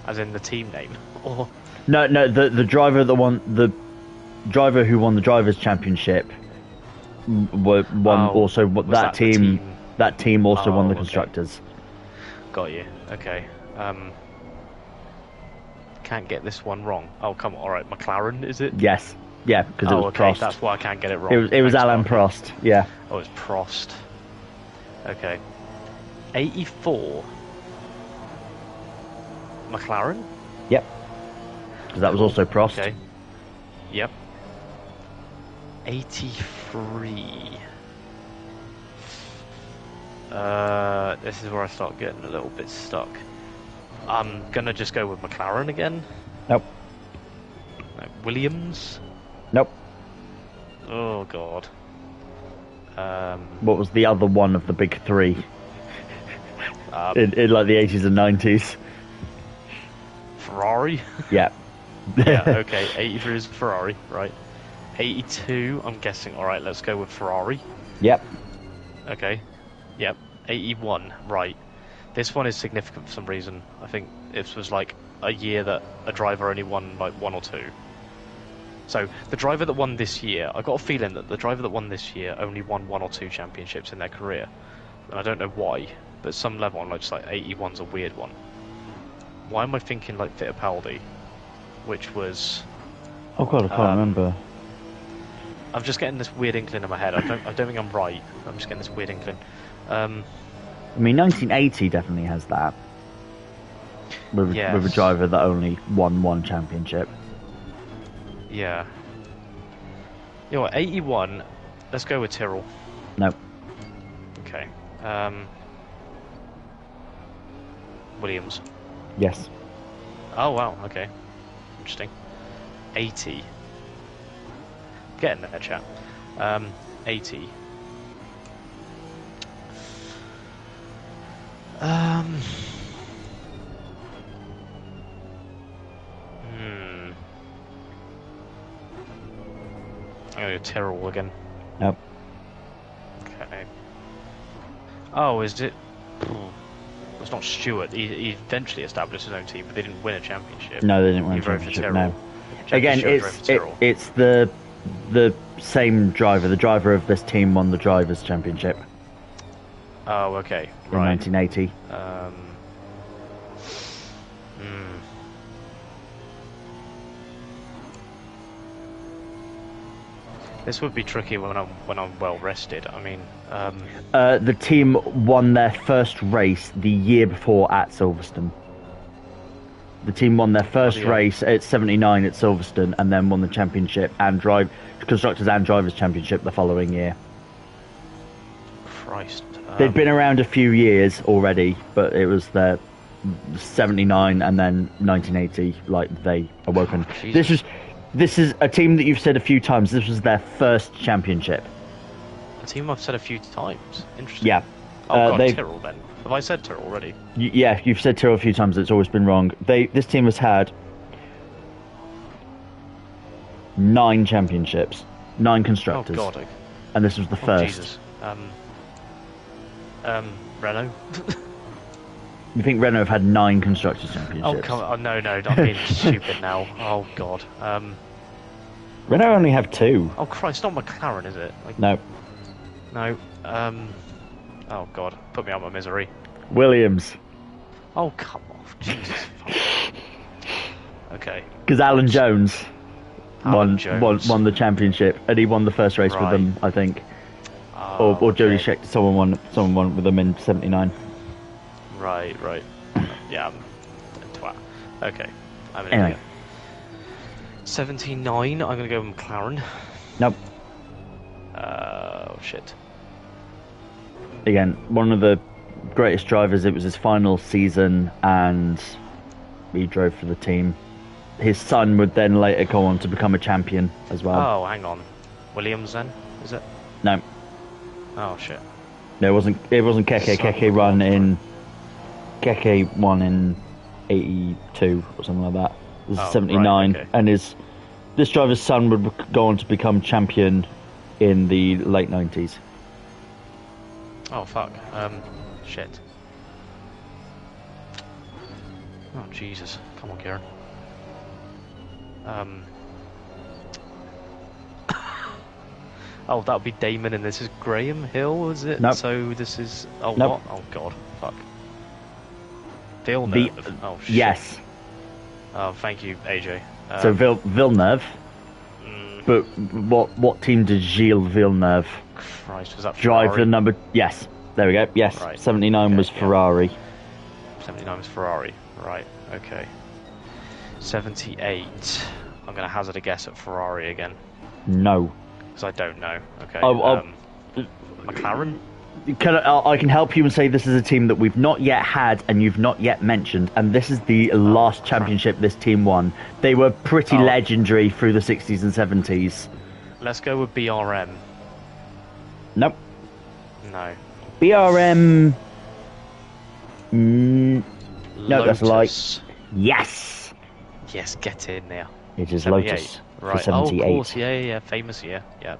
As in the team name, or No, the driver who won the drivers' championship also that team. That team also won the constructors. Got you. Okay. Can't get this one wrong. Oh come on. All right, McLaren is it? Yes. Yeah, because it was Prost. That's why I can't get it wrong. It was Alan Prost. Yeah. Oh, it's Prost. Okay. 84. McLaren? Yep. Because that was also Prost. Okay. Yep. 83. This is where I start getting a little bit stuck. I'm gonna just go with McLaren again. Nope. No, Williams? Nope. Oh god. What was the other one of the big three? In like the 80s and 90s? Ferrari? Yeah. Yeah, okay. 83 is Ferrari, right. 82, I'm guessing. Alright, let's go with Ferrari. Yep. Okay. Yep. 81, right. This one is significant for some reason. I think this was like a year that a driver only won like 1 or 2. So, the driver that won this year, I got a feeling that the driver that won this year only won 1 or 2 championships in their career. And I don't know why, but at some level I'm like, just like 81's a weird one. Why am I thinking like Fittipaldi? Which was... Oh god, I can't remember. I'm just getting this weird inkling in my head. I don't think I'm right. I'm just getting this weird inkling. I mean, 1980 definitely has that. With a driver that only won 1 championship. Yeah. You know what, 81, let's go with Tyrrell. Nope. Okay. Williams. Yes. Oh wow, okay. Interesting. 80. Getting there, chat. 80. I'm gonna go Tyrrell again. Nope. Okay. Oh, is it? It's not Stewart. He eventually established his own team, but they didn't win a championship. No, they didn't win He a drove for championship. Tyrrell. No. Again, it's the same driver. The driver of this team won the drivers' championship Oh, okay. in Right. 1980. This would be tricky when I'm well rested. I mean, The team won their first race the year before at Silverstone. The team won their first race at 79 at Silverstone, and then won the championship and constructors and drivers championship the following year. Christ. They'd been around a few years already, but it was their 79 and then 1980. Like they awoken. This is a team that you've said a few times. This was their first championship. A team I've said a few times. Interesting. Yeah. Oh God, Tyrrell then. Have I said Tyrrell already? Yeah, you've said Tyrrell a few times. It's always been wrong. This team has had 9 championships, 9 constructors. Oh God. And this was the first. Jesus. Renault. You think Renault have had 9 constructors championships? Oh come on! No, I'm being stupid now. Oh God. Renault only have 2. Oh Christ! Not McLaren, is it? Like, No. No. Oh God! Put me out of my misery. Williams. Oh come off! Jesus. Okay. Because Alan Jones won Jones. the championship, and he won the first race with them, I think. Or Jody Scheckter, someone won with them in 79. Right. Yeah, I'm a twat. Okay. Anyway. 79, I'm gonna go with McLaren. Nope. Oh shit. Again, one of the greatest drivers. It was his final season, and he drove for the team. His son would then later go on to become a champion as well. Oh, hang on. Williams then, is it? No. Oh shit. No, it wasn't Keke. Keke won in 82 or something like that. This is 79, right, okay. and this driver's son would go on to become champion in the late 90s. Oh fuck. Shit. Oh Jesus. Come on, Keiran. Oh, that would be Damon, and this is Graham Hill, is it? Nope. So this is... Oh, Nope. what? Oh, God. Fuck. Villeneuve. Oh, shit. Yes. Oh, thank you, AJ. So Villeneuve. But what team did Gilles Villeneuve Christ, was that Ferrari? drive the number... Yes. There we go. Yes. Right. 79 Okay, was Ferrari. 79 was Ferrari. Right, okay. 78. I'm going to hazard a guess at Ferrari again. No. Because I don't know. Okay. McLaren? I can help you and say this is a team that we've not yet had and you've not yet mentioned, and this is the last championship this team won. They were pretty legendary through the 60s and 70s. Let's go with BRM. Nope. No. BRM... no, that's a lie. Lotus. Yes! Yes, get in there. It is 78. Lotus for Right. 78. Oh, of course, yeah, famous year. Yeah.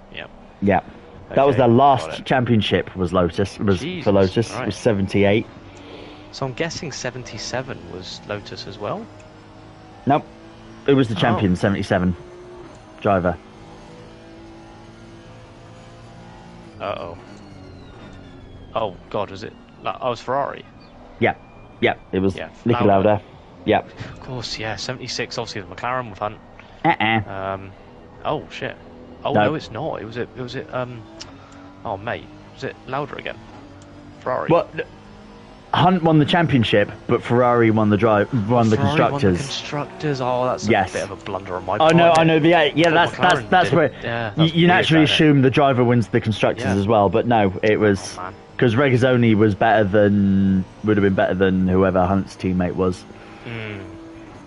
Yeah. That was Okay, their got last it. championship. Was Lotus? Jesus, for Lotus? right. Was 78? So I'm guessing 77 was Lotus as well. Nope. It was the champion, 77 driver. Uh-oh. Oh, God, was it... I was Ferrari. Yeah. It was Yeah, Niki Lauda. Lauda. Yeah. Of course, yeah. 76, obviously, the McLaren with Hunt. Oh, shit. Oh, no, it's not. It was it, Oh, mate. Was it Lauda again? Ferrari. Well, Hunt won the championship, but Ferrari won the Ferrari constructors. won the constructors. Oh, that's a bit of a blunder on my part. I know. Yeah. McLaren That's did where it. Yeah, that's you naturally weird, assume the driver wins the constructors as well, but no, it was because Regazzoni would have been better than whoever Hunt's teammate was.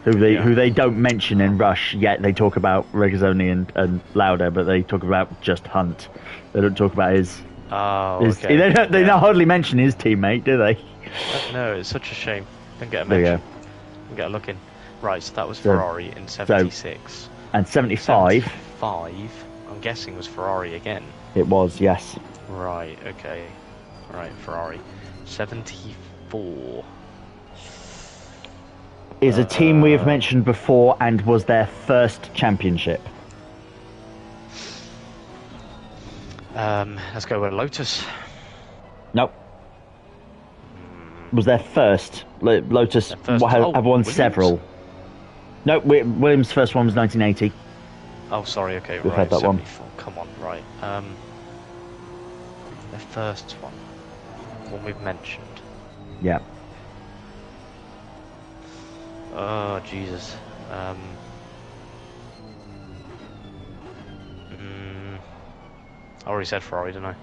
Who they don't mention in Rush, yet they talk about Regazzoni and Lauda, but they talk about just Hunt. They don't talk about his Oh, okay. They don't hardly mention his teammate, do they? No, it's such a shame. Didn't get a There you mention. Didn't get a look in. Right, so that was Ferrari in 76. And 75. 75, I'm guessing, was Ferrari again. It was, yes. Right, okay. Right, Ferrari. 74. Is a team we have mentioned before and was their first championship. Let's go with Lotus. Nope. Was their first. Lotus have won Williams? several. No, Williams' first one was 1980. Oh, sorry, okay, We've right. had that one. 74. Come on, right. Their first one we've mentioned. Yeah. Oh, Jesus. I already said Ferrari, didn't I?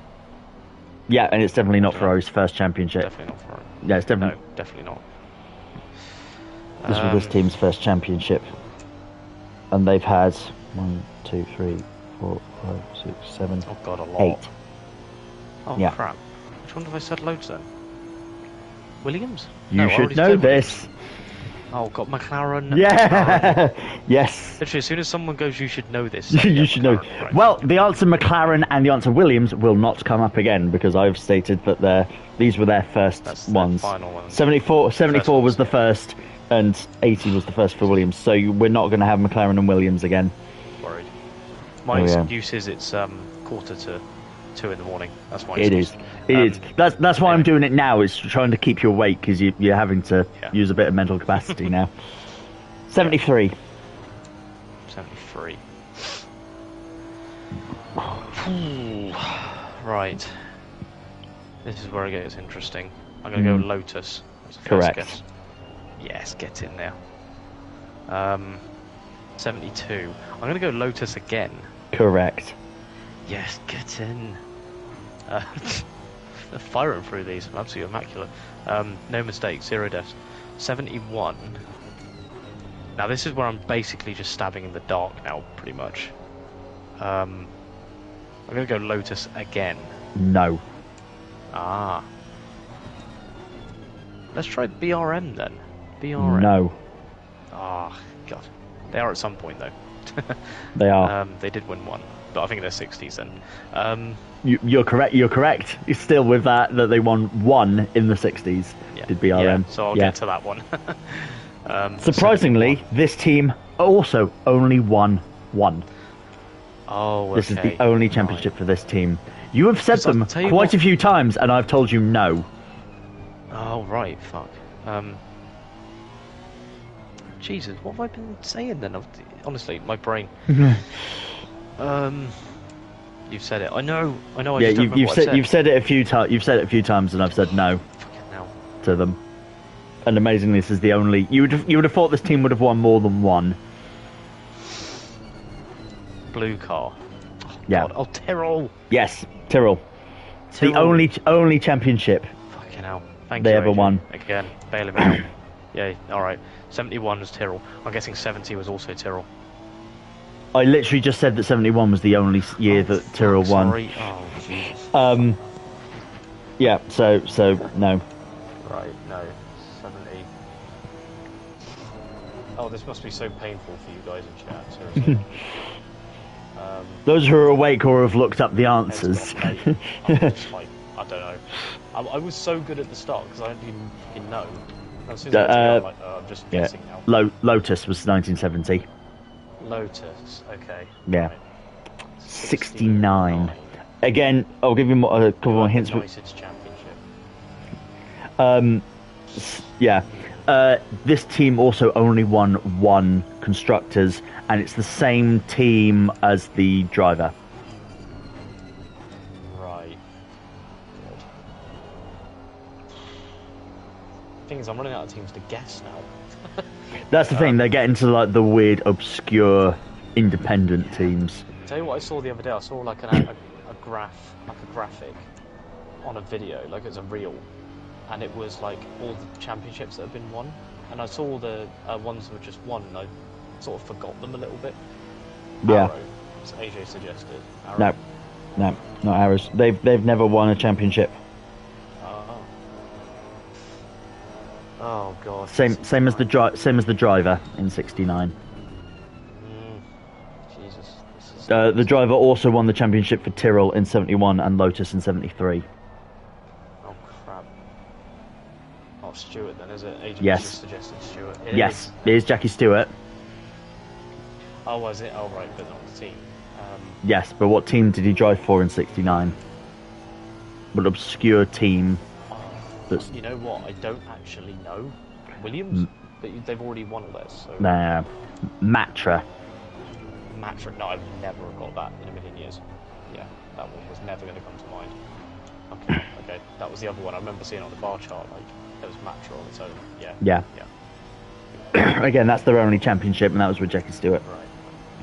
Yeah, and it's definitely not Ferrari's first championship. Definitely not Ferrari. Yeah, it's definitely. No, definitely not. This was this team's first championship. And they've had 1, 2, 3, 4, 5, 6, 7, Oh god, a lot. 8. Oh Yeah. crap. Which one have I said loads then? Williams? You No, I should already know said this. Williams. Oh, got McLaren. Yeah. Yes. Literally, as soon as someone goes, you should know this. You should know. McLaren, right. Well, the answer McLaren and the answer Williams will not come up again because I've stated that these were their first That's their ones. final ones. 74 First was ones, the yeah. first, and 80 was the first for Williams. So we're not going to have McLaren and Williams again. Worried. My Oh, yeah. excuse is it's 1:45 in the morning. That's my It excuse. is. It is. That's why I'm doing it now. Is trying to keep you awake because you're having to use a bit of mental capacity now. 73. 73. Right. This is where it gets interesting. I'm going to go Lotus. As a first Correct. guess. Yes, get in there. 72. I'm going to go Lotus again. Correct. Yes, get in. Firing through these, I'm absolutely immaculate. No mistakes, 0 deaths. 71. Now this is where I'm basically just stabbing in the dark now, pretty much. I'm going to go Lotus again. No. Ah. Let's try BRM then. BRM. No. Ah, God. They are at some point though. They are. They did win one, but I think in their 60s then. You're correct. You're correct. It's still with that they won one in the 60s. Yeah. Did BRM. Yeah, so I'll get to that one. Surprisingly, 71. this team also only won one. Oh, okay. This is the only championship for this team. You have said them tell you quite what- a few times, and I've told you no. Oh, right, fuck. Jesus, what have I been saying then? Honestly, my brain. You've said it. I know. I Yeah, just don't remember what I said. you've said it a few times. You've said it a few times, and I've said no Fucking hell. to them. And amazingly, this is the only. You would have thought this team would have won more than one. Blue car. Oh, Yeah. God. Oh, Tyrrell. Yes, Tyrrell. The Tyrrell. only championship Fucking hell. Thank they you, ever AJ. won. Again, bailing me out. Yeah, alright. 71 was Tyrrell. I'm guessing 70 was also Tyrrell. I literally just said that 71 was the only year that Tyrrell won. Sorry. Oh, Jesus. Yeah. So no. Right, no. 70. Oh, this must be so painful for you guys in chat. Seriously. Those who are awake or have looked up the answers. I'm just like, I don't know. I was so good at the start because I didn't even know. As soon as I got to I'm like, I'm just Yeah. guessing now. Lotus was 1970. Lotus, okay. Yeah. Right. 69. Again, I'll give you a couple more hints. United's championship. Yeah. This team also only won one constructors, and it's the same team as the driver. Right. Good. Thing is, I'm running out of teams to guess now. That's the thing. They get into like the weird, obscure, independent teams. Tell you what I saw the other day. I saw like a graphic on a video, like it's a reel, and it was like all the championships that have been won. And I saw the ones that were just won, and I sort of forgot them a little bit. Yeah. Arrow, as AJ suggested. Arrow. No. No, not ours. They've never won a championship. Oh god. Same as the driver in '69. Jesus. This is The driver also won the championship for Tyrrell in '71 and Lotus in '73. Oh crap. Oh, Stewart then, is it? Agent Yes. just suggested Stewart. Yes, it is Jackie Stewart. Oh, was it? Oh, right, but not the team. Yes, but what team did he drive for in '69? What obscure team? That's... You know what? I don't actually know. Williams? But they've already won all theirs. So... Nah, Matra. Matra? No, I've never got that in a million years. Yeah, that one was never going to come to mind. Okay, that was the other one. I remember seeing on the bar chart, like, there was Matra on its own. Yeah. Again, that's their only championship, and that was with Jackie Stewart. Right.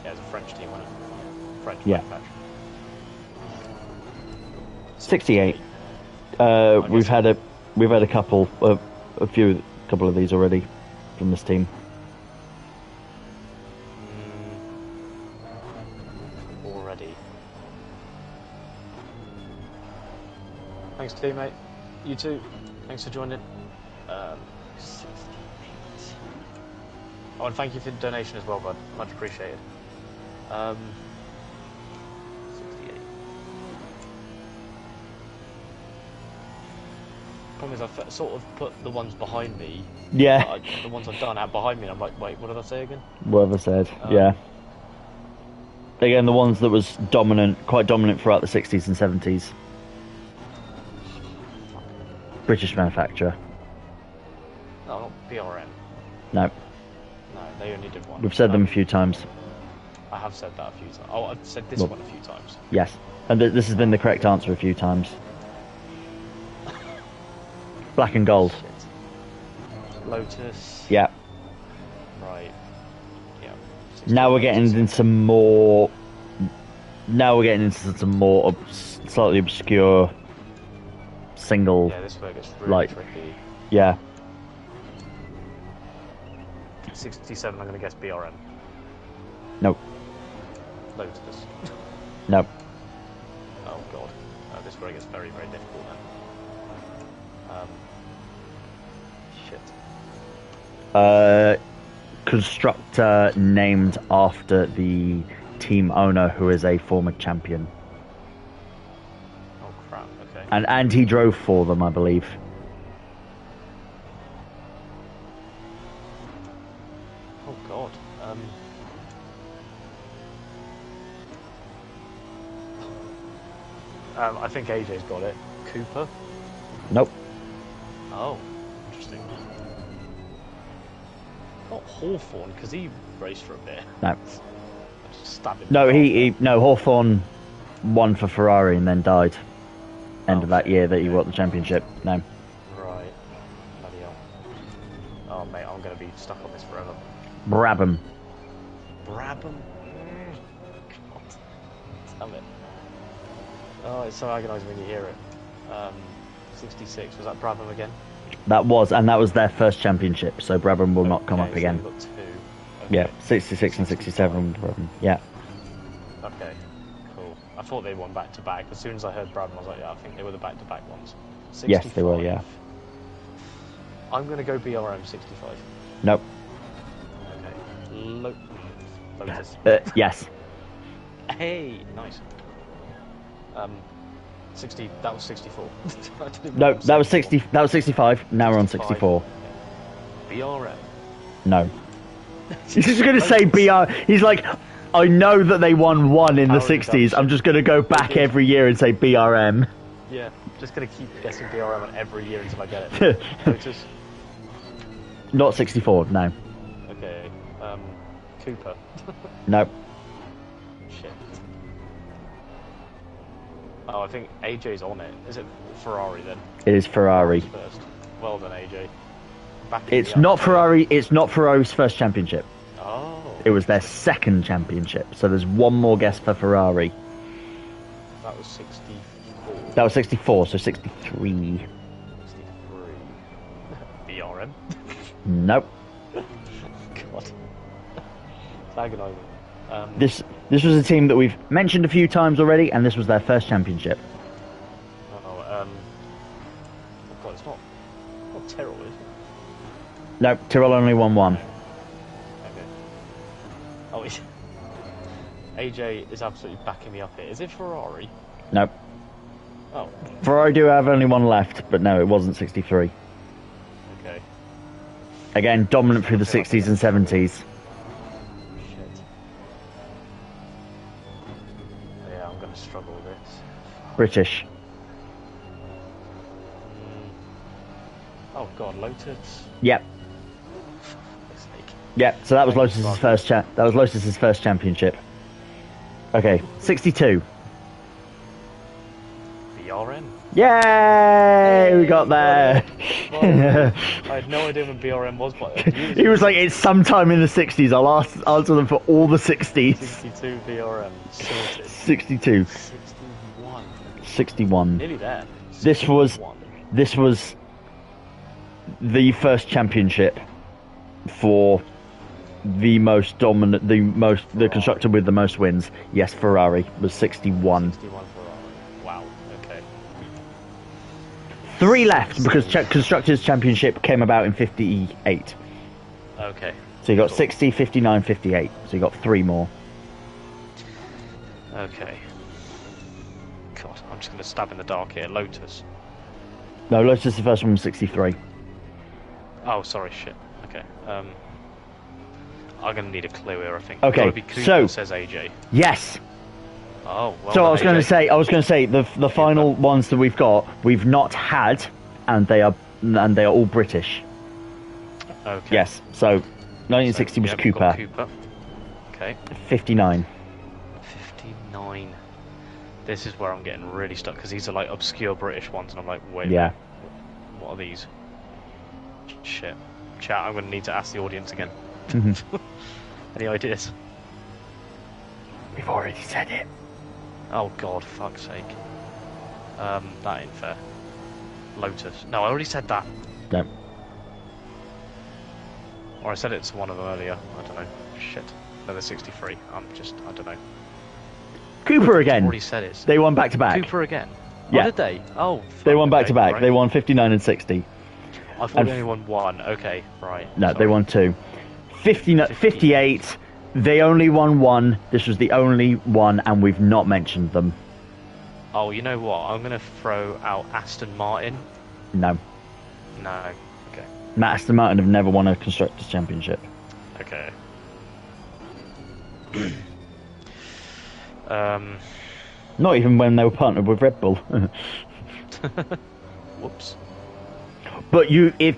Yeah, it was a French team, wasn't it? French manufacturer. 68. We've had a couple of these already from this team. Already. Thanks, teammate. You too. Thanks for joining. 68. Oh, and thank you for the donation as well, bud. Much appreciated. 68. Problem is, I've sort of put the ones behind me. Yeah. The ones I've done out behind me, and I'm like, wait, what did I say again? Whatever said. Yeah. Again, the ones that was quite dominant throughout the 60s and 70s. British manufacturer. No, not BRM. No. No, they only did one. We've said them a few times. I have said that a few times. Oh, I've said this one a few times. Yes. And this has been the correct answer a few times. Black and gold. Shit. Lotus. Yeah. Right. Yeah. Now we're getting into some more. Slightly obscure single. Yeah, this way gets really tricky. Yeah. 67. I'm going to guess BRM. Nope. Lotus. Nope. Oh god. This way gets very, very difficult then. Shit. Constructor named after the team owner, who is a former champion. Oh crap. Okay. And he drove for them, I believe. Oh god. I think AJ's got it. Cooper? Nope. Oh, interesting. Not Hawthorne, because he raced for a bit. No. Just stabbed him. No, Hawthorne won for Ferrari and then died. End of that year that he won the championship. No. Right. Bloody hell. Oh mate, I'm going to be stuck on this forever. Brabham. Brabham? God. Damn it. Oh, it's so agonising when you hear it. 66, was that Brabham again? That was their first championship, so Brabham will not come up so again. we've got two. Okay. Yeah, 66 and 67 Brabham. Yeah. Okay, cool. I thought they won back to back. As soon as I heard Brabham, I was like, yeah, I think they were the back to back ones. 65. Yes, they were, yeah. I'm going to go BRM 65. Nope. Okay. Lotus. Yes. Hey, nice. 60. That was 64. No, that was 60. That was 65. Now we're on 64. BRM. No. He's just going to say BR. He's like, I know that they won one in the 60s. I'm just going to go back every year and say BRM. Yeah, just going to keep guessing BRM on every year until I get it. Lotus. Not 64. No. Okay. Cooper. Nope. Shit. Oh, I think AJ's on it. Is it Ferrari then? It is Ferrari. First. Well done, AJ. It's not Ferrari. It's not Ferrari's first championship. Oh. It was their second championship. So there's one more guess for Ferrari. That was 64. That was 64. So 63. 63. BRM. Nope. God. It's agonising. This was a team that we've mentioned a few times already, and this was their first championship. Oh God, it's not Tyrrell, is it? No, Tyrrell only won one. Okay. Oh, AJ is absolutely backing me up here. Is it Ferrari? No. Oh. Ferrari do have only one left, but no, it wasn't 63. Okay. Again, dominant through the 60s and 70s. Yeah, I'm going to struggle with this. British. Oh God, Lotus. Yep. Yep. So that was Lotus's first championship. Okay, 62. BRM. Yay! We got there. Well, I had no idea when BRM was, but he was like, it's sometime in the 60s. I'll answer them for all the 60s. 62 BRM. Sorted. 62. 61. 61. Nearly there. This was the first championship for the most dominant, the constructor with the most wins. Yes, Ferrari was 61. 61 Ferrari. Wow. Okay. 3 left because constructors championship came about in 58. Okay. So you got 60, 59, 58. So you got 3 more. Okay. God, I'm just gonna stab in the dark here. Lotus. No, Lotus the first one was 63. Oh, sorry, shit. Okay. I'm gonna need a clue here, I think. Okay, Gotta be Cooper, so says AJ. Yes. Oh, well. So I done, was going to AJ. say the final ones that we've not had, and they are all British. Okay. Yes. So 1960 was yeah, we've got Cooper. Cooper. Okay. 59. 59. This is where I'm getting really stuck because these are like obscure British ones, and I'm like, wait. Yeah. What are these? Shit. Chat. I'm going to need to ask the audience again. Any ideas? We've already said it. Oh God, fuck's sake. That ain't fair. Lotus. No, I already said that. No. Or I said it to one of them earlier. I don't know. Shit. No, they're 63. I don't know. Cooper again. I already said it. They won back to back. Cooper again. Yeah. Oh, did they? Oh. They won back to back. Right. They won 59 and 60. I thought they only won 1. Okay, right. No, Sorry. they won 2. 58. They only won 1. This was the only one, and we've not mentioned them. Oh, you know what? I'm going to throw out Aston Martin. No. No. Okay. Aston Martin have never won a Constructors' Championship. Okay. Not even when they were partnered with Red Bull. Whoops. But if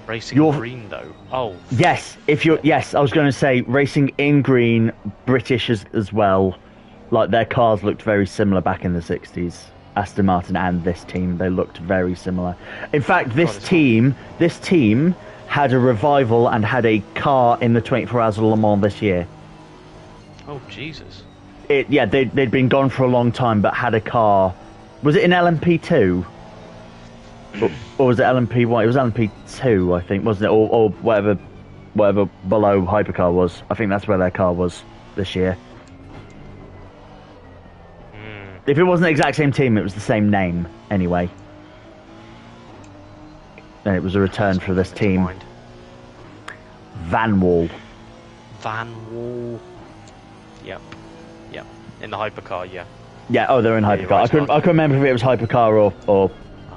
Racing green though. Oh. Yes, I was going to say racing in green, British as well. Like their cars looked very similar back in the 60s. Aston Martin and this team, they looked very similar. In fact, this team had a revival and had a car in the 24 Hours of Le Mans this year. Oh Jesus. They'd been gone for a long time, but had a car. Was it in LMP2? Or was it LMP1? It was LMP2, I think, wasn't it? Or whatever below Hypercar was. I think that's where their car was this year. If it wasn't the exact same team, it was the same name anyway. And it was a return for this team. Van Wall. Yep. In the Hypercar, yeah. Yeah, oh, they're in Hypercar. Right, I couldn't remember if it was Hypercar or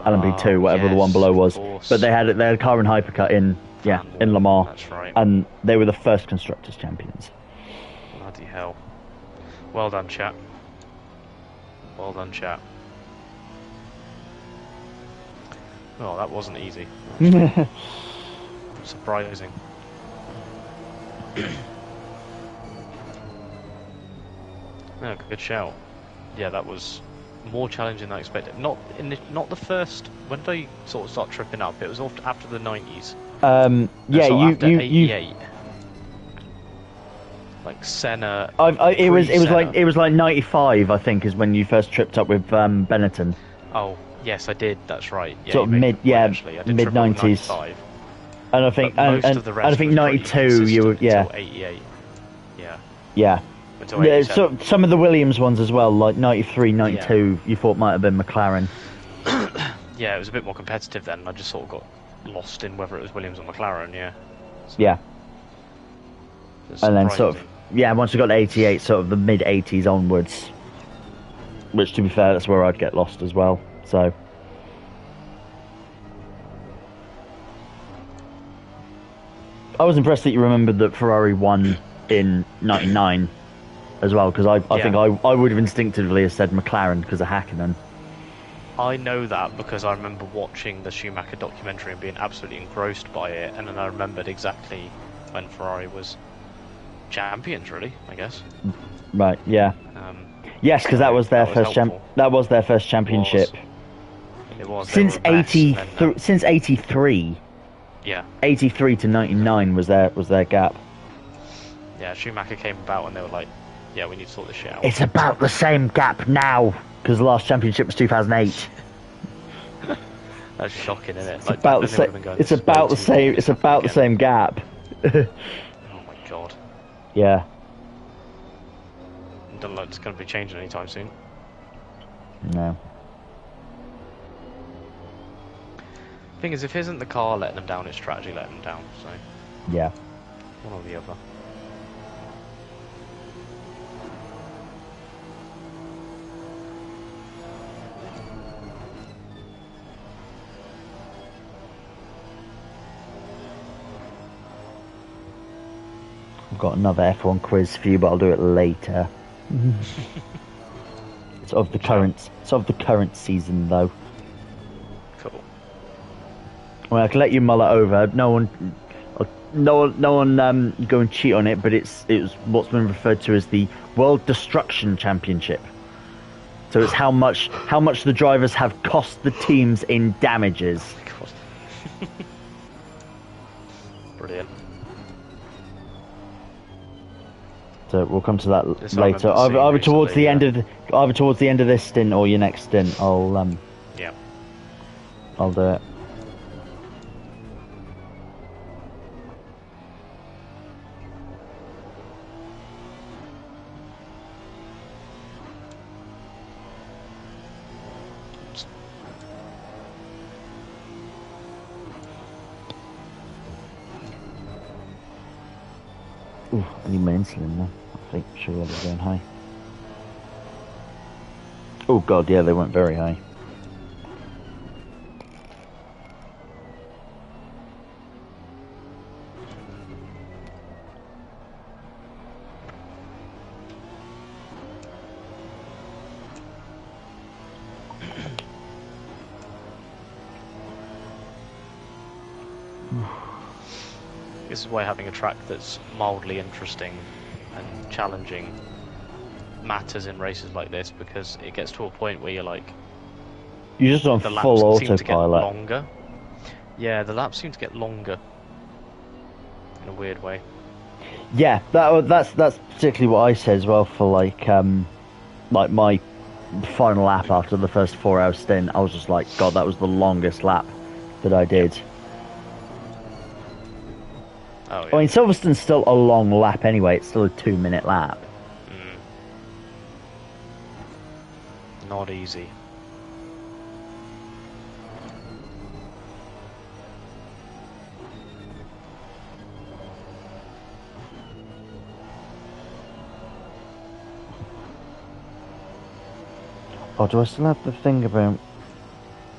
LMP2, whatever the one below was. But they had a car in Hypercar in Le Mans. That's right. And they were the first Constructors' Champions. Bloody hell. Well done, chat. Well done, chat. Oh, that wasn't easy. Surprising. No, good shout. Yeah, that was more challenging than I expected. Not the first. When did I sort of start tripping up? It was after the 90s. After 88. Like Senna. It was like 95, I think, is when you first tripped up with Benetton. Oh yes, I did. That's right. Yeah, sort of mid 90s. And I think most of the rest I think was 92 you were 88. Yeah. Yeah. until Yeah, 87. so some of the Williams ones as well, like 93, 92, you thought might have been McLaren. Yeah, it was a bit more competitive then. I just sort of got lost in whether it was Williams or McLaren. Yeah. So, Yeah. it And then surprised sort of, me. yeah, once we got to 88, sort of the mid-80s onwards, which to be fair, that's where I'd get lost as well, so... I was impressed that you remembered that Ferrari won in 99 as well, because I think I would have instinctively have said McLaren because of Hakkinen. I know that because I remember watching the Schumacher documentary and being absolutely engrossed by it, and then I remembered exactly when Ferrari was champions, really, I guess. Right, yeah. Yes, because that was their first championship. It was. Since 83. Yeah. 83 to 99 was their gap. Yeah, Schumacher came about and they were like, yeah, we need to sort this shit out. It's about the same gap now, because the last championship was 2008. That's shocking, isn't it? It's about the same. It's about the same. It's about the same gap. Oh my god. Yeah. It doesn't look like it's going to be changing anytime soon. No. Thing is, if it isn't the car letting them down, it's strategy letting them down. So. Yeah. One or the other. I've got another F1 quiz for you, but I'll do it later. It's of the current season, though. Cool. Well, I can let you mull it over. No one go and cheat on it, but it was what's been referred to as the World Destruction Championship. So it's how much the drivers have cost the teams in damages. Brilliant. So we'll come to that later. Either towards the end of this stint or your next stint, I'll do it. Ooh, I need my insulin now. I think sure they're going high. Oh god, yeah, they went very high. This is why having a track that's mildly interesting and challenging matters in races like this, because it gets to a point where you're like, you're just on the full laps seem to get autopilot. longer. Yeah, the laps seem to get longer in a weird way. Yeah, that's particularly what I said as well for like my final lap after the first 4-hour stint. I was just like, God, that was the longest lap that I did. Oh, yeah. I mean, Silverstone's still a long lap anyway. It's still a 2-minute lap. Not easy. Oh, do I still have the thing about...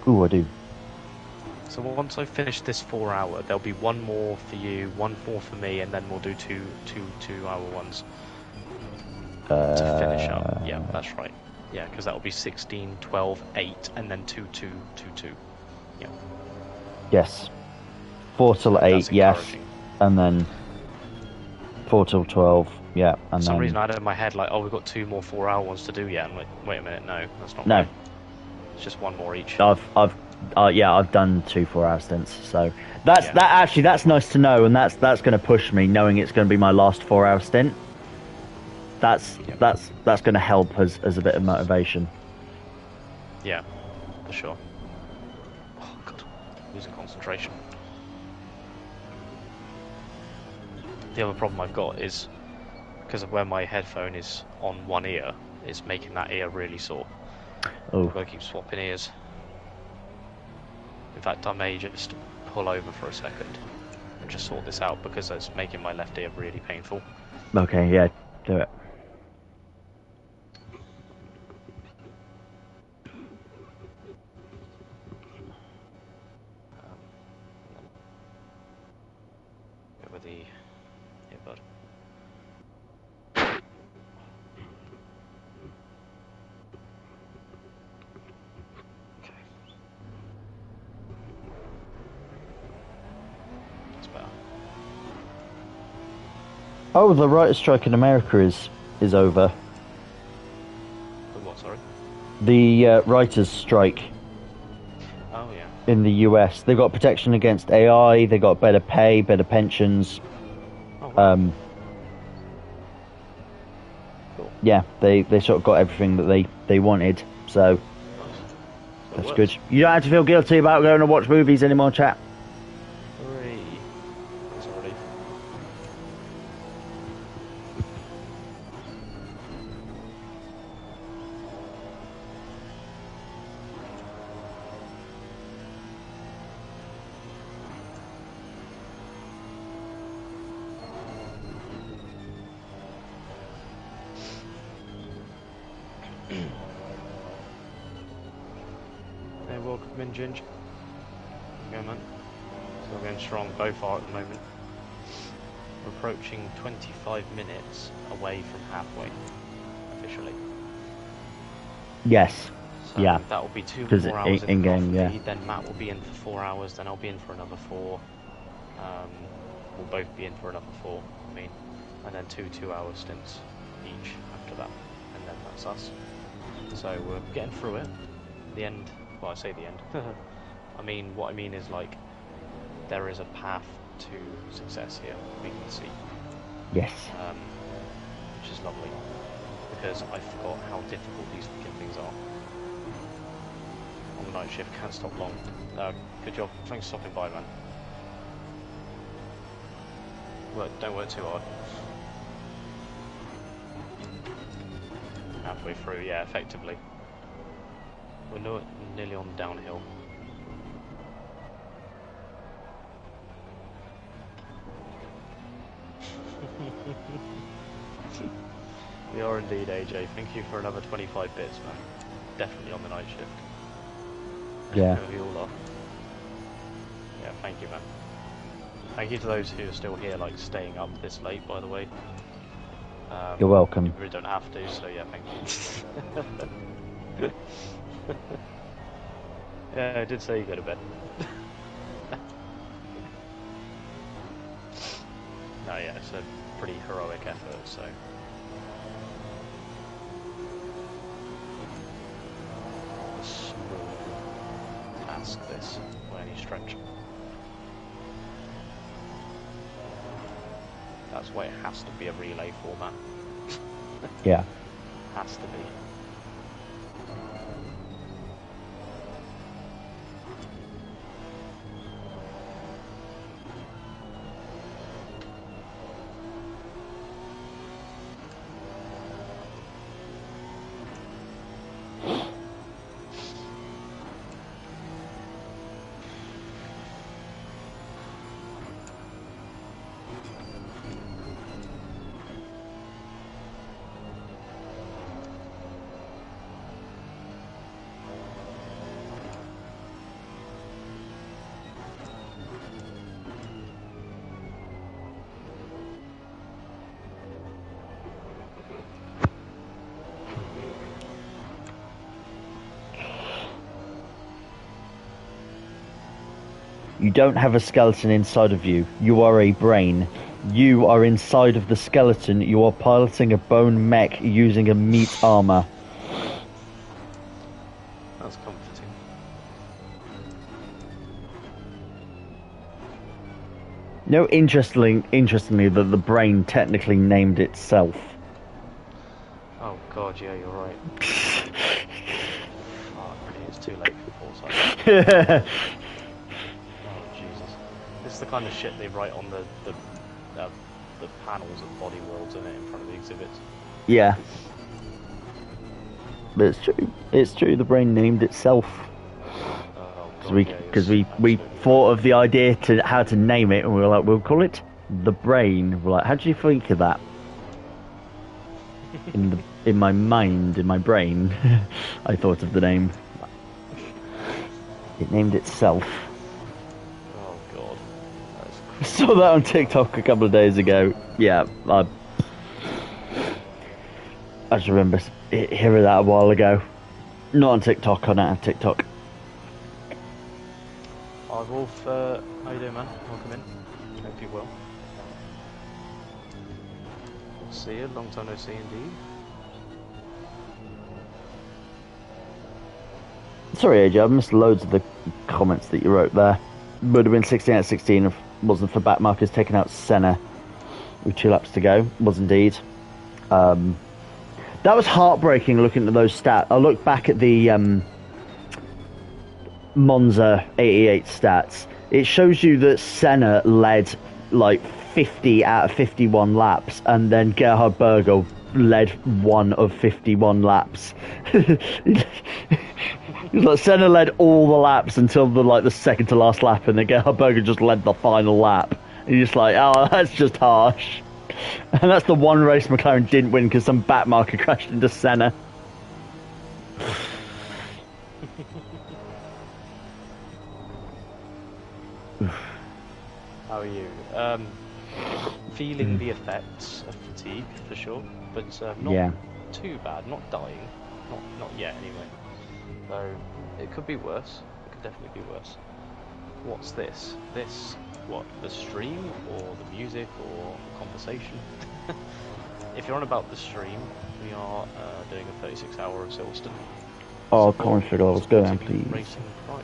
Ooh, I do. So once I finish this 4-hour, there'll be one more for you, one more for me, and then we'll do two 2-hour ones to finish up. Yeah, that's right. Yeah, because that'll be 16, 12, 8, and then 2, 2, 2, 2. Yeah. Yes. 4 till 8, yes. And then 4 till 12, yeah. And For some then... reason I had it in my head like, oh, we've got 2 more 4-hour ones to do yet. I'm like, wait a minute, no, that's not right. It's just one more each. I've done 2 4-hour stints, so that's nice to know, and that's going to push me knowing it's going to be my last 4-hour stint. That's going to help as a bit of motivation. Yeah, for sure. Oh god, losing concentration. The other problem I've got is because of where my headphone is on one ear, it's making that ear really sore. Oh. I've got to keep swapping ears. In fact, I may just pull over for a second and just sort this out because it's making my left ear really painful. Okay, yeah, do it. Go with the earbud. Okay. That's better. Oh, the writer's strike in America is over. The what, sorry? The writer's strike Oh, yeah. in the US. They've got protection against AI, they got better pay, better pensions. Oh, wow. Cool. Yeah, they sort of got everything that they wanted, so So that's it good. works. You don't have to feel guilty about going to watch movies anymore, chat. Hooray. That's a relief. Hey, welcome in, Ginge. Go, man. Still going strong, both are at the moment. We're approaching 25 minutes away from halfway, officially. Yes. So Yeah. that will be 2 'Cause more hours in game, for yeah. me, then Matt will be in for 4 hours, then I'll be in for another 4. We'll both be in for another 4, I mean, and then 2 2-hour stints each after that, and then that's us. So we're getting through it. The end, well, I say the end. I mean, what I mean is, like, there is a path to success here, we can see. Yes. Which is lovely, because I forgot how difficult these fucking things are. On the night shift, can't stop long. Good job, thanks for stopping by, man. Don't work too hard. Halfway through, yeah, effectively. We're nearly on downhill. We are indeed, AJ. Thank you for another 25 bits, man. Definitely on the night shift. Yeah. We all are. Yeah, thank you, man. Thank you to those who are still here, like, staying up this late, by the way. You're welcome. You really don't have to, so yeah, thank you. Yeah, I did say you go to bed. No, yeah, it's a pretty heroic effort, so... A small task, this, by any stretch. That's why it has to be a relay format. Yeah. Has to be. You don't have a skeleton inside of you. You are a brain. You are inside of the skeleton. You are piloting a bone mech using a meat armor. That's comforting. No, interestingly, that the brain technically named itself. Oh god, yeah, you're right. Oh, really, it's too late for foresight. Oh, Jesus. This is the kind of shit they write on the the panels of Body Worlds in it in front of the exhibits. Yeah. But it's true. It's true. The brain named itself. Because we thought of the idea to how to name it, and we were like, we'll call it the brain. We're like, how do you think of that? In my mind, in my brain, I thought of the name. It named itself. Oh God. I saw that on TikTok a couple of days ago. Yeah, I just remember hearing that a while ago. Not on TikTok. I don't have TikTok. Hi Wolf, how you doing, man? Welcome in. Hope you're well. See you, long time no see indeed. Sorry, AJ, I missed loads of the comments that you wrote there. Would have been 16 out of 16 if it wasn't for back markers taking out Senna with 2 laps to go. Was indeed. That was heartbreaking looking at those stats. I looked back at the Monza 88 stats. It shows you that Senna led like 50 out of 51 laps, and then Gerhard Berger led 1 of 51 laps. Like Senna led all the laps until the second to last lap, and then Gerhard Berger just led the final lap. And you're just like, oh, that's just harsh. And that's the one race McLaren didn't win because some back marker crashed into Senna. How are you? Feeling the effects of fatigue for sure, but not too bad. Not dying, not yet anyway. So it could be worse. It could definitely be worse. What's this? This what? The stream or the music or the conversation? If you're on about the stream, we are doing a 36-hour of Silverstone. Oh, cornfield, go down, please. Racing Pride.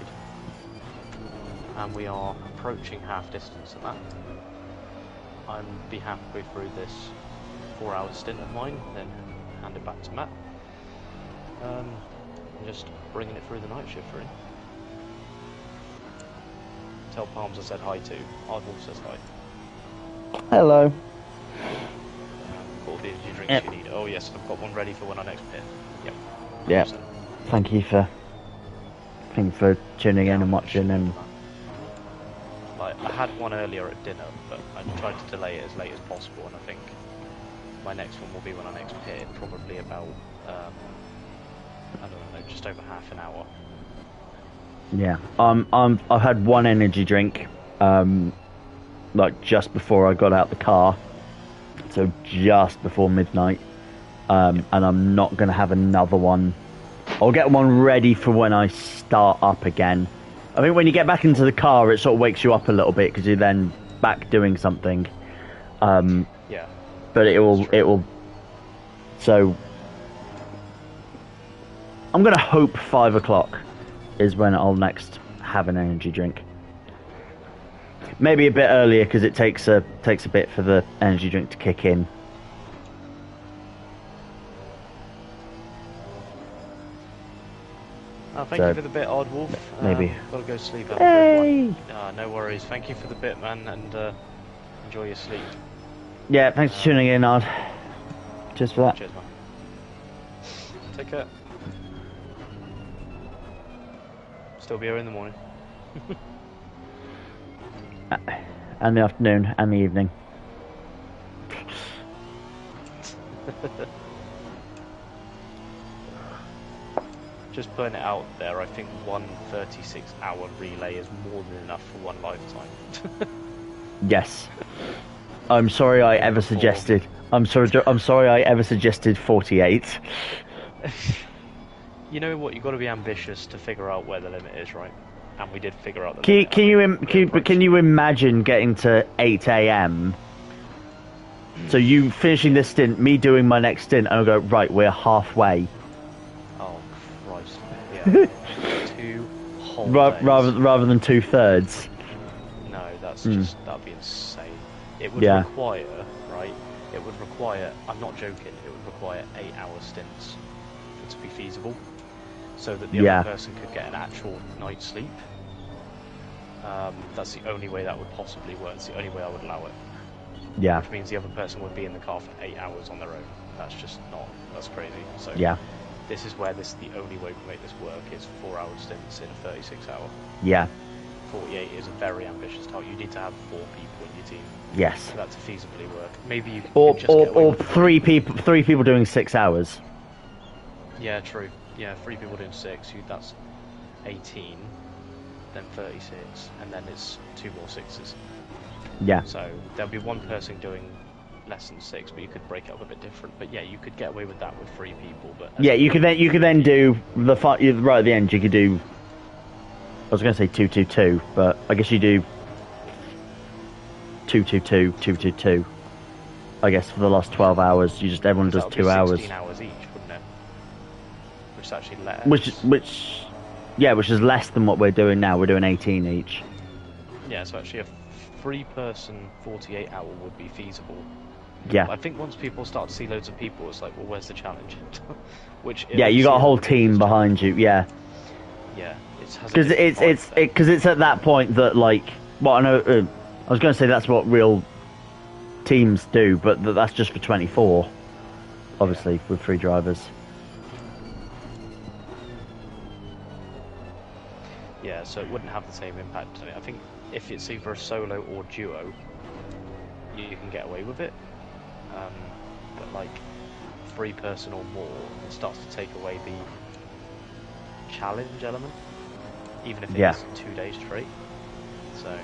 And we are approaching half distance at that. I'm be halfway through this 4-hour stint of mine, then hand it back to Matt. And just bringing it through the night shift for him. Tell Palms I said hi to. Ardwolf says hi. Hello. All the energy drinks you need. Oh yes, I've got one ready for when I next pit. Yep. Yep. Thank you for tuning in and watching. And like, I had one earlier at dinner, but I tried to delay it as late as possible, and I think my next one will be when I next pit, probably about I don't know, just over half an hour. Yeah, I've had one energy drink, like just before I got out the car, so just before midnight, and I'm not gonna have another one. I'll get one ready for when I start up again. I mean, when you get back into the car, it sort of wakes you up a little bit because you're then back doing something. Yeah. But it will. So I'm gonna hope 5 o'clock is when I'll next have an energy drink. Maybe a bit earlier because it takes a bit for the energy drink to kick in. Thank you for the bit, Oddwolf. Maybe. Gotta go sleep. Hey! No worries. Thank you for the bit, man, and enjoy your sleep. Yeah, thanks for tuning in, Odd. Cheers for that. Cheers, man. Take care. Still be here in the morning. And the afternoon and the evening. Just putting it out there, I think one 36-hour relay is more than enough for one lifetime. Yes. I'm sorry I ever suggested. I'm sorry I ever suggested 48. You know what? You've got to be ambitious to figure out where the limit is, right? And we did figure out the limit. Can you imagine getting to 8 AM? So you finishing this stint, me doing my next stint, and I'll go, right, we're halfway. Oh Christ! Yeah. 2 whole days. Rather than 2/3. No, that's just, that'd be insane. It would require, right? It would require. I'm not joking. It would require 8-hour stints for it to be feasible, so that the other person could get an actual night's sleep. That's the only way that would possibly work. It's the only way I would allow it. Yeah. Which means the other person would be in the car for 8 hours on their own. That's just not. That's crazy. So Yeah. this is where the only way we make this work is 4-hour stints in a 36-hour. Yeah. 48 is a very ambitious target. You need to have 4 people in your team. Yes. For that to feasibly work. Maybe you can Or just get away with 3 people. 3 people doing 6 hours. Yeah, true. Yeah, 3 people doing 6. That's 18. Then 36, and then it's 2 more 6s. Yeah. So there'll be 1 person doing less than 6, but you could break it up a bit different. But yeah, you could get away with that with 3 people. But Yeah, you could then do the right at the end. You could do. I was going to say 2-2-2, but I guess you do 2-2-2, 2-2-2. I guess for the last 12 hours, everyone does 2 hours. 16 hours each, wouldn't it? Which is actually less. Which is less than what we're doing now. We're doing 18 each. Yeah, so actually a 3-person 48-hour would be feasible. Yeah. I think once people start to see loads of people, it's like, well, where's the challenge? Which yeah, you got a whole team behind you. Yeah. Yeah, because it's at that point that I know. I was going to say that's what real teams do, but that's just for 24. Obviously, with 3 drivers. Yeah, so it wouldn't have the same impact on it. I think if it's either a solo or duo, you can get away with it. But 3-person or more, it starts to take away the challenge element, even if it's 2 days straight. So,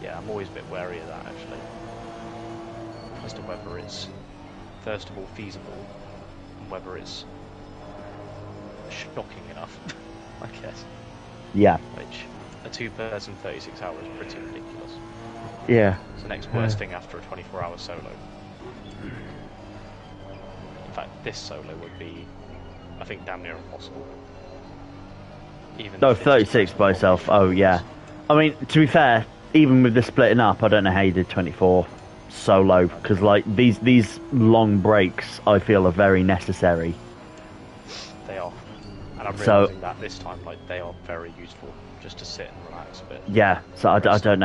yeah, I'm always a bit wary of that actually, as to whether it's first of all feasible and whether it's shocking enough, I guess. Yeah. Which a 2-person 36 hours is pretty ridiculous. Yeah. It's the next worst thing after a 24-hour solo. In fact, this solo would be, I think, damn near impossible. Even 36 by yourself. Oh yeah. I mean, to be fair, even with the splitting up, I don't know how you did 24 solo, because these long breaks, I feel, are very necessary. They are. And I'm realising that this time, they are very useful, just to sit and relax a bit. Yeah, so I don't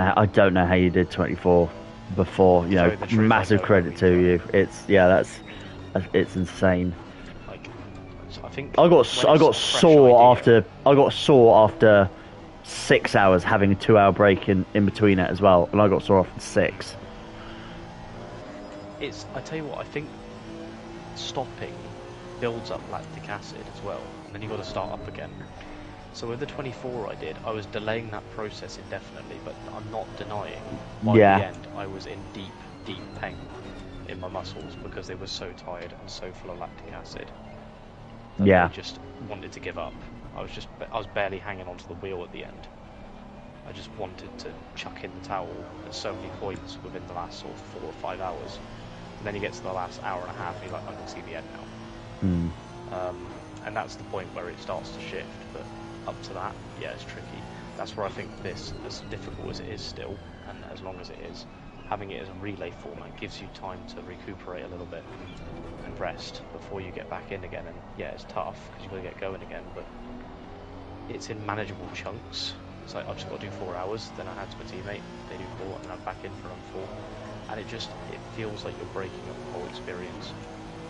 know how you did 24 before. Massive credit to you. It's insane. So I think I got sore after 6 hours, having a 2-hour break in between it as well, and I got sore after 6. I tell you what, I think stopping builds up lactic acid as well, and then you've got to start up again. So with the 24 I did, I was delaying that process indefinitely, but I'm not denying. By the end, I was in deep, deep pain in my muscles because they were so tired and so full of lactic acid. I just wanted to give up. I was barely hanging onto the wheel at the end. I just wanted to chuck in the towel at so many points within the last sort of 4 or 5 hours. And then you get to the last hour and a half and you're like, I can see the end now. And that's the point where it starts to shift, but up to that, yeah, it's tricky. That's where I think this, as difficult as it is still, and as long as it is, having it as a relay format gives you time to recuperate a little bit and rest before you get back in again. And yeah, it's tough because you've got to get going again, but it's in manageable chunks. It's like, I've just got to do 4 hours, then I hand to my teammate, they do 4, and then I'm back in for another 4. And it feels like you're breaking up the whole experience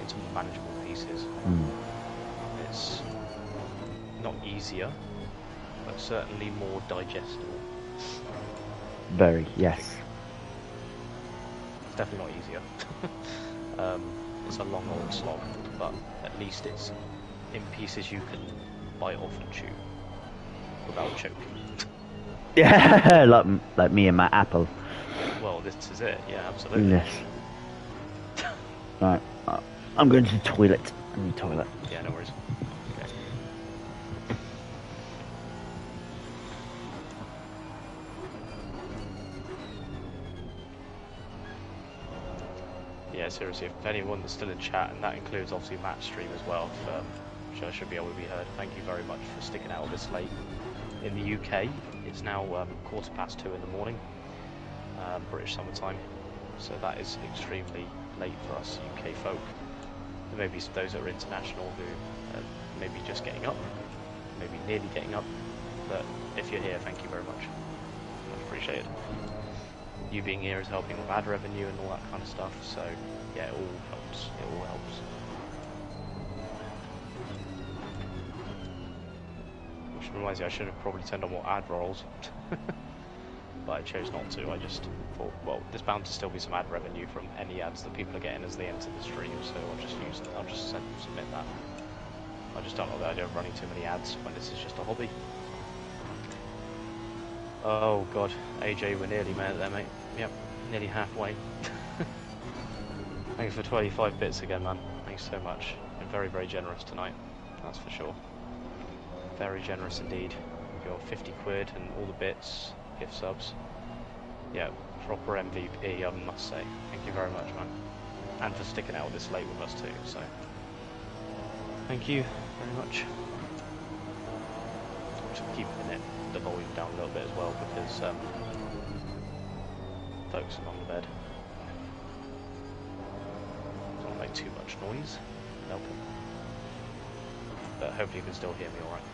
into manageable pieces. It's not easier, but certainly more digestible. Very, yes. It's definitely not easier. It's a long old slog, but at least it's in pieces you can bite off and chew without choking. Yeah, like me and my apple. Well, this is it. Yeah, absolutely. Yes. Right, I'm going to the toilet. I need a toilet. Yeah, no worries. Okay. Yeah, seriously, if anyone that's still in chat, and that includes obviously Matt's stream as well, which I should be able to be heard, thank you very much for sticking out this late. In the UK, it's now 2:15 in the morning, British summertime, so that is extremely late for us UK folk. There may be those that are international who may be just getting up, maybe nearly getting up, but if you're here, thank you very much. Much appreciated. you being here is helping with ad revenue and all that kind of stuff. So yeah, it all helps. It all helps. Which reminds me, I should have probably turned on more ad rolls, but I chose not to. I just thought, well, there's bound to still be some ad revenue from any ads that people are getting as they enter the stream, so I'll just use it. I'll just submit that. I just don't like the idea of running too many ads when this is just a hobby. Oh god, AJ, we're nearly there, mate. Yep, nearly halfway. Thanks for 25 bits again, man. Thanks so much. Been very, very generous tonight. That's for sure. Very generous indeed. Your 50 quid and all the bits, gift subs. Yeah, proper MVP, I must say. Thank you very much, man. And for sticking out this late with us too, so. Thank you very much. Just keeping the volume down a little bit as well because folks have gone to bed. Don't want to make too much noise. Nope. But hopefully you can still hear me alright.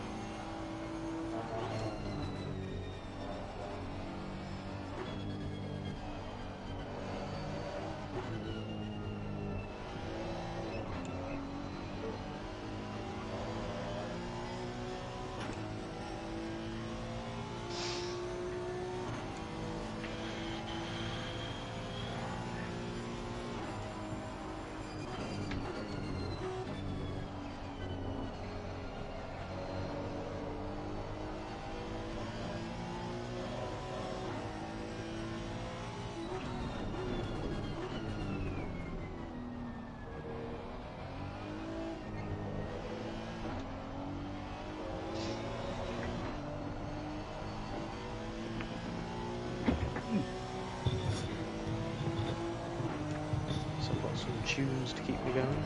Tunes to keep me going.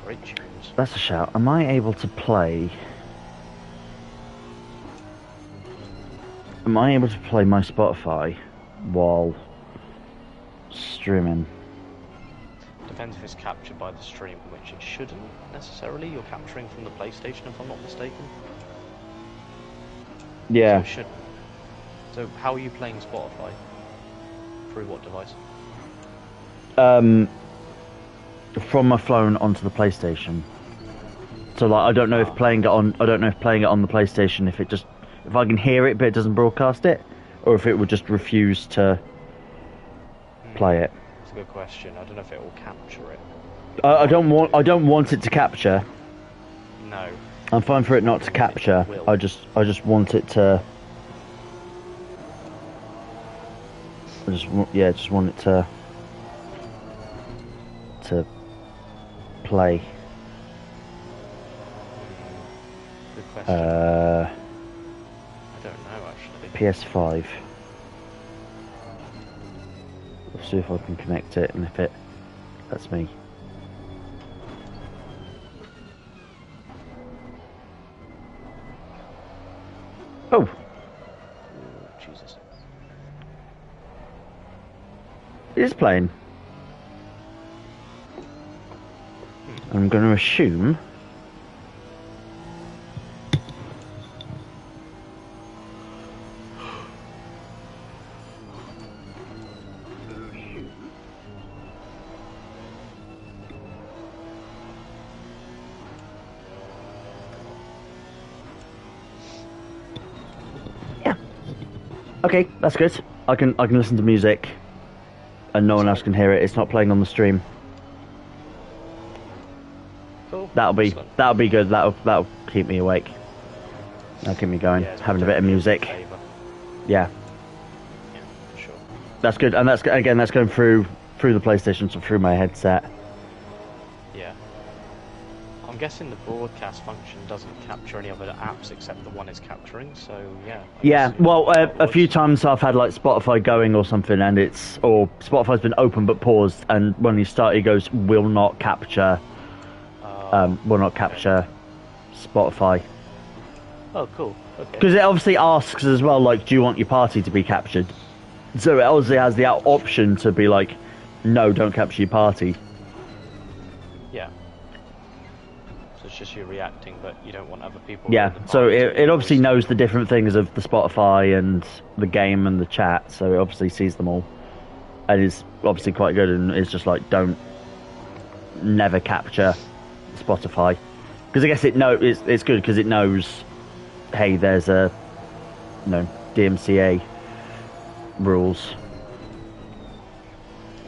Great tunes. That's a shout. Am I able to play? Am I able to play my Spotify while streaming? Depends if it's captured by the stream, which it shouldn't necessarily. You're capturing from the PlayStation, if I'm not mistaken. Yeah. So it shouldn't. So how are you playing Spotify? Through what device? From my phone onto the PlayStation. So like, I don't know if playing it on the PlayStation, if I can hear it but it doesn't broadcast it, or if it would just refuse to play it. That's a good question. I don't know if it will capture it. I don't want it to capture. No. I'm fine for it not to capture. I just want it to. I just want it to play. Good question. I don't know actually. PS5. We'll see if I can connect it and if it lets me. Oh! Jesus. It is playing. I'm going to assume. Yeah. Okay, that's good. I can listen to music, and no one else can hear it. It's not playing on the stream. Cool. That'll be good. That'll keep me awake. That'll keep me going. Yeah, having a bit of music. Yeah. Yeah, for sure. That's good, and that's going through the PlayStation, so through my headset. Yeah. I'm guessing the broadcast function doesn't capture any other apps except the one it's capturing, so yeah. Yeah, well, a few times I've had like Spotify going or something, and Spotify's been open but paused, and when you start, it goes will not capture Spotify. Oh, cool. Okay. Because it obviously asks as well, like, do you want your party to be captured? So it obviously has the option to be like, no, don't capture your party. Yeah. So just you reacting, but you don't want other people. Yeah, so it obviously knows the different things of the Spotify and the game and the chat, so it obviously sees them all. And is obviously quite good, and it's just like, never capture Spotify. Because I guess it's good because it knows, hey, there's a, DMCA rules.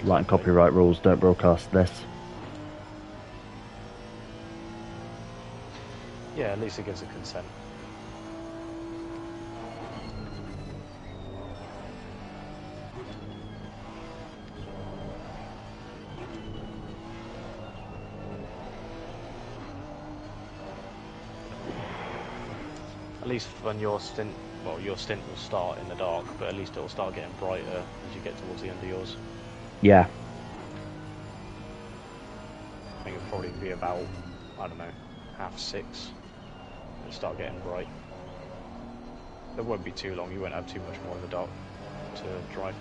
Right, and copyright rules, don't broadcast this. Yeah, at least it gives a consent. At least when your stint will start in the dark, but at least it will start getting brighter as you get towards the end of yours. Yeah. I think it'll probably be about, I don't know, 6:30. It'll start getting bright. It won't be too long, you won't have too much more in the dark to drive.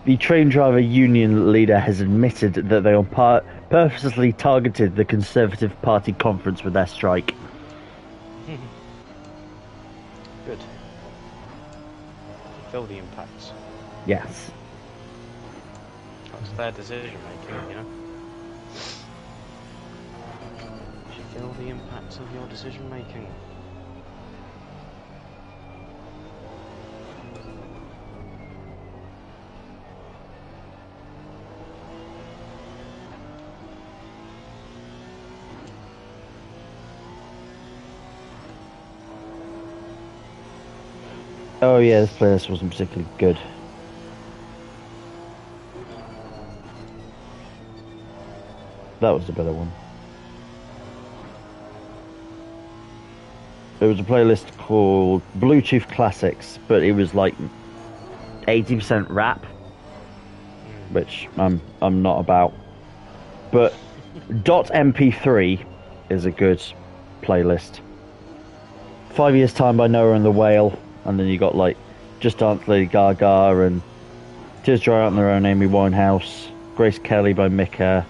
The train driver union leader has admitted that they purposely targeted the Conservative Party conference with their strike. Good. Feel the impacts. Yes. That's their decision making, you know. You should feel the impacts of your decision making. Oh yeah, this playlist wasn't particularly good. That was a better one. There was a playlist called Bluetooth Classics, but it was like 80% rap, which I'm not about. But .mp3 is a good playlist. 5 Years Time by Noah and the Whale, and then you got like Just Dance Lady Gaga and Tears Dry Out on Their Own Amy Winehouse, Grace Kelly by Mika,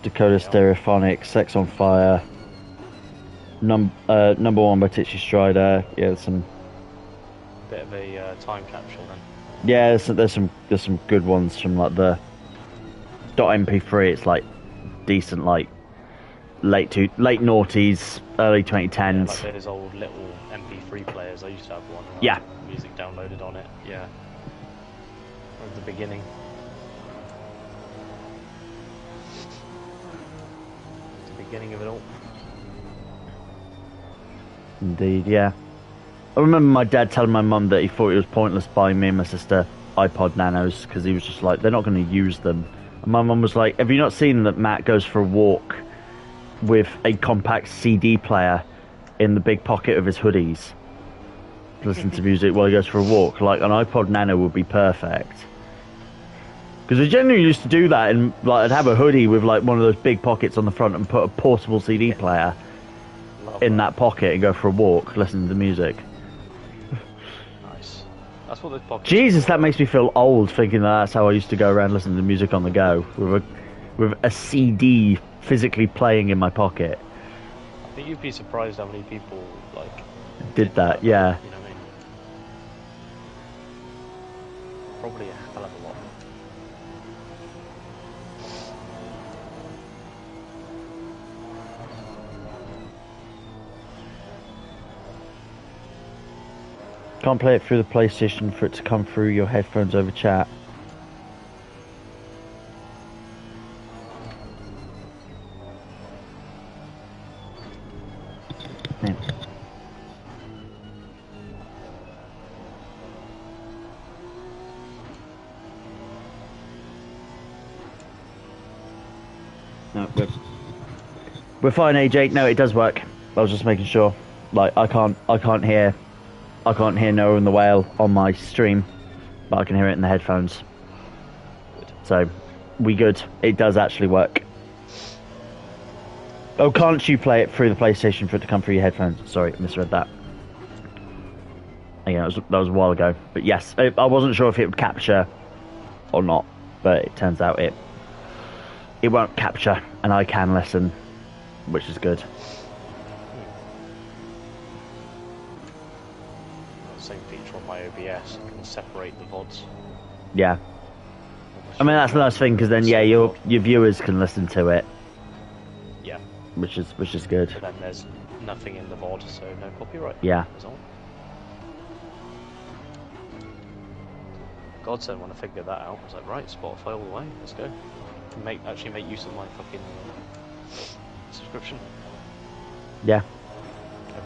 Dakota Stereophonics, Sex on Fire, Number One by Titsy Strider. Yeah, there's some bit of a time capsule then. Yeah, there's some good ones from like the .mp3. It's like decent, like late noughties, early 2010s. Yeah, like those old little MP3 players. I used to have one. Yeah. Music downloaded on it. Yeah. At the beginning. The beginning of it all. Indeed, yeah. I remember my dad telling my mum that he thought it was pointless buying me and my sister iPod Nanos because he was just like, they're not going to use them. And my mum was like, have you not seen that Matt goes for a walk with a compact CD player in the big pocket of his hoodies to listen to music while he goes for a walk? Like, an iPod Nano would be perfect. Because we generally used to do that, and like, I'd have a hoodie with like one of those big pockets on the front and put a portable CD player in that pocket and go for a walk, listening to music. Nice. That's what the pocket. Jesus, that makes me feel old thinking that's how I used to go around listening to music on the go with a CD physically playing in my pocket. I think you'd be surprised how many people like did that. Yeah. You know what I mean? Probably a hell of a lot. Can't play it through the PlayStation for it to come through your headphones over chat. Yeah. We're fine, AJ. No, it does work. I was just making sure. Like, I can't hear Noah and the Whale on my stream, but I can hear it in the headphones. Good. So, we good. It does actually work. Oh, can't you play it through the PlayStation for it to come through your headphones? Sorry, I misread that. Yeah, that was a while ago. But yes, I wasn't sure if it would capture or not, but it turns out it won't capture, and I can listen, which is good. Same feature on my OBS, I can separate the VODs. Yeah. I mean, that's the nice thing, because then, yeah, your viewers can listen to it. Yeah. Which is good. But then there's nothing in the VOD, so no copyright. Yeah. Godsend when I figured that out. I was like, right, Spotify all the way, let's go. Actually make use of my fucking subscription. Yeah.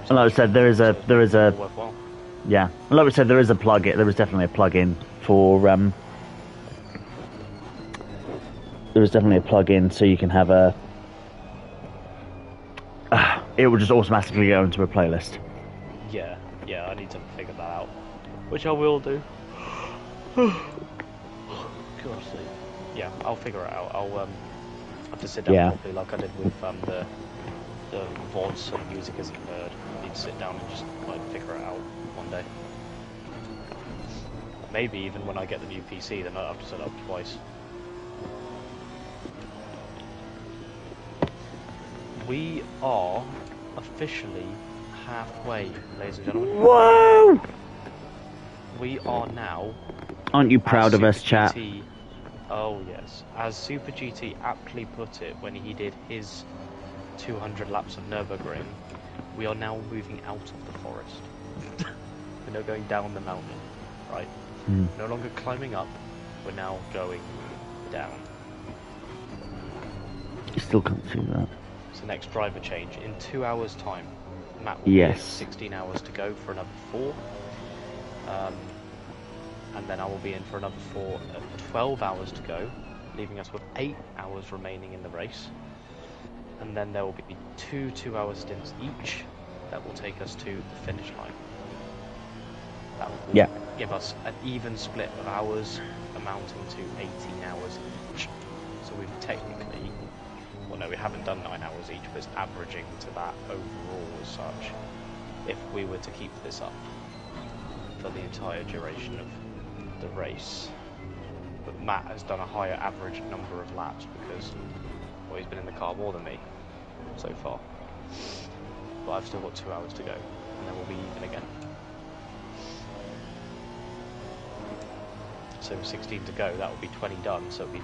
And like I said, there is a worthwhile. Yeah. And like we said, there is a plug-in. There is definitely a plug-in for there is definitely a plug-in so you can have a. It will just automatically go into a playlist. Yeah, I need to figure that out, which I will do. Gosh, yeah, I'll figure it out. I'll have to sit down properly, like I did with the VODs, so the music isn't heard. I need to sit down and just like figure it out one day. Maybe even when I get the new PC, then I'll have to set it up twice. We are officially halfway, ladies and gentlemen. Whoa! We are now. Aren't you proud of us, chat? Oh yes, as Super GT aptly put it when he did his 200 laps of Nürburgring, we are now moving out of the forest. We're now going down the mountain, right? No longer climbing up, we're now going down. You still can't see that. It's the next driver change. In 2 hours' time, Matt will be 16 hours to go for another 4. And then I will be in for another 12 hours to go, leaving us with 8 hours remaining in the race. And then there will be 2 2-hour stints each that will take us to the finish line. That will give us an even split of hours amounting to 18 hours each. So we've technically, well no, we haven't done 9 hours each, but it's averaging to that overall as such, if we were to keep this up for the entire duration of the race. But Matt has done a higher average number of laps because, well, he's been in the car more than me so far. But I've still got 2 hours to go, and then we'll be even again. So 16 to go, that will be 20 done, so it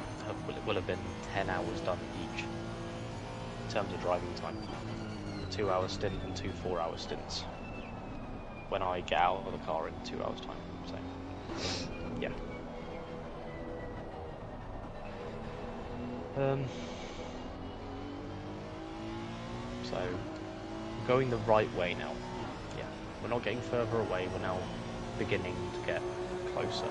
will have been 10 hours done each in terms of driving time. A 2-hour stint and 2 4-hour stints when I get out of the car in 2 hours time. So yeah. So going the right way now. Yeah, we're not getting further away, we're now beginning to get closer.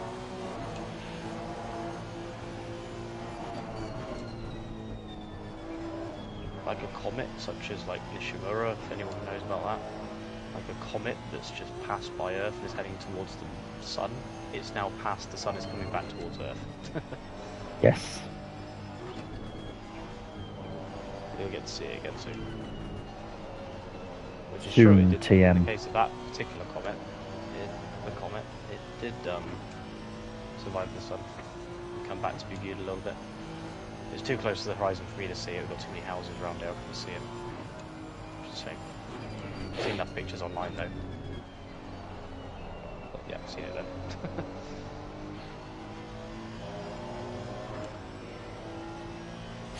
Like a comet, such as like Nishimura, if anyone knows about that. Like a comet that's just passed by Earth and is heading towards the sun. It's now past the sun, is coming back towards Earth. Yes. You'll get to see it again soon. Which is soon, true, it did, TM. in the case of that particular comet, it did survive the sun and come back to be viewed a little bit. It's too close to the horizon for me to see it. We've got too many houses around here, I couldn't see it. Just saying. I've seen enough pictures online though. But yeah, I've seen it then.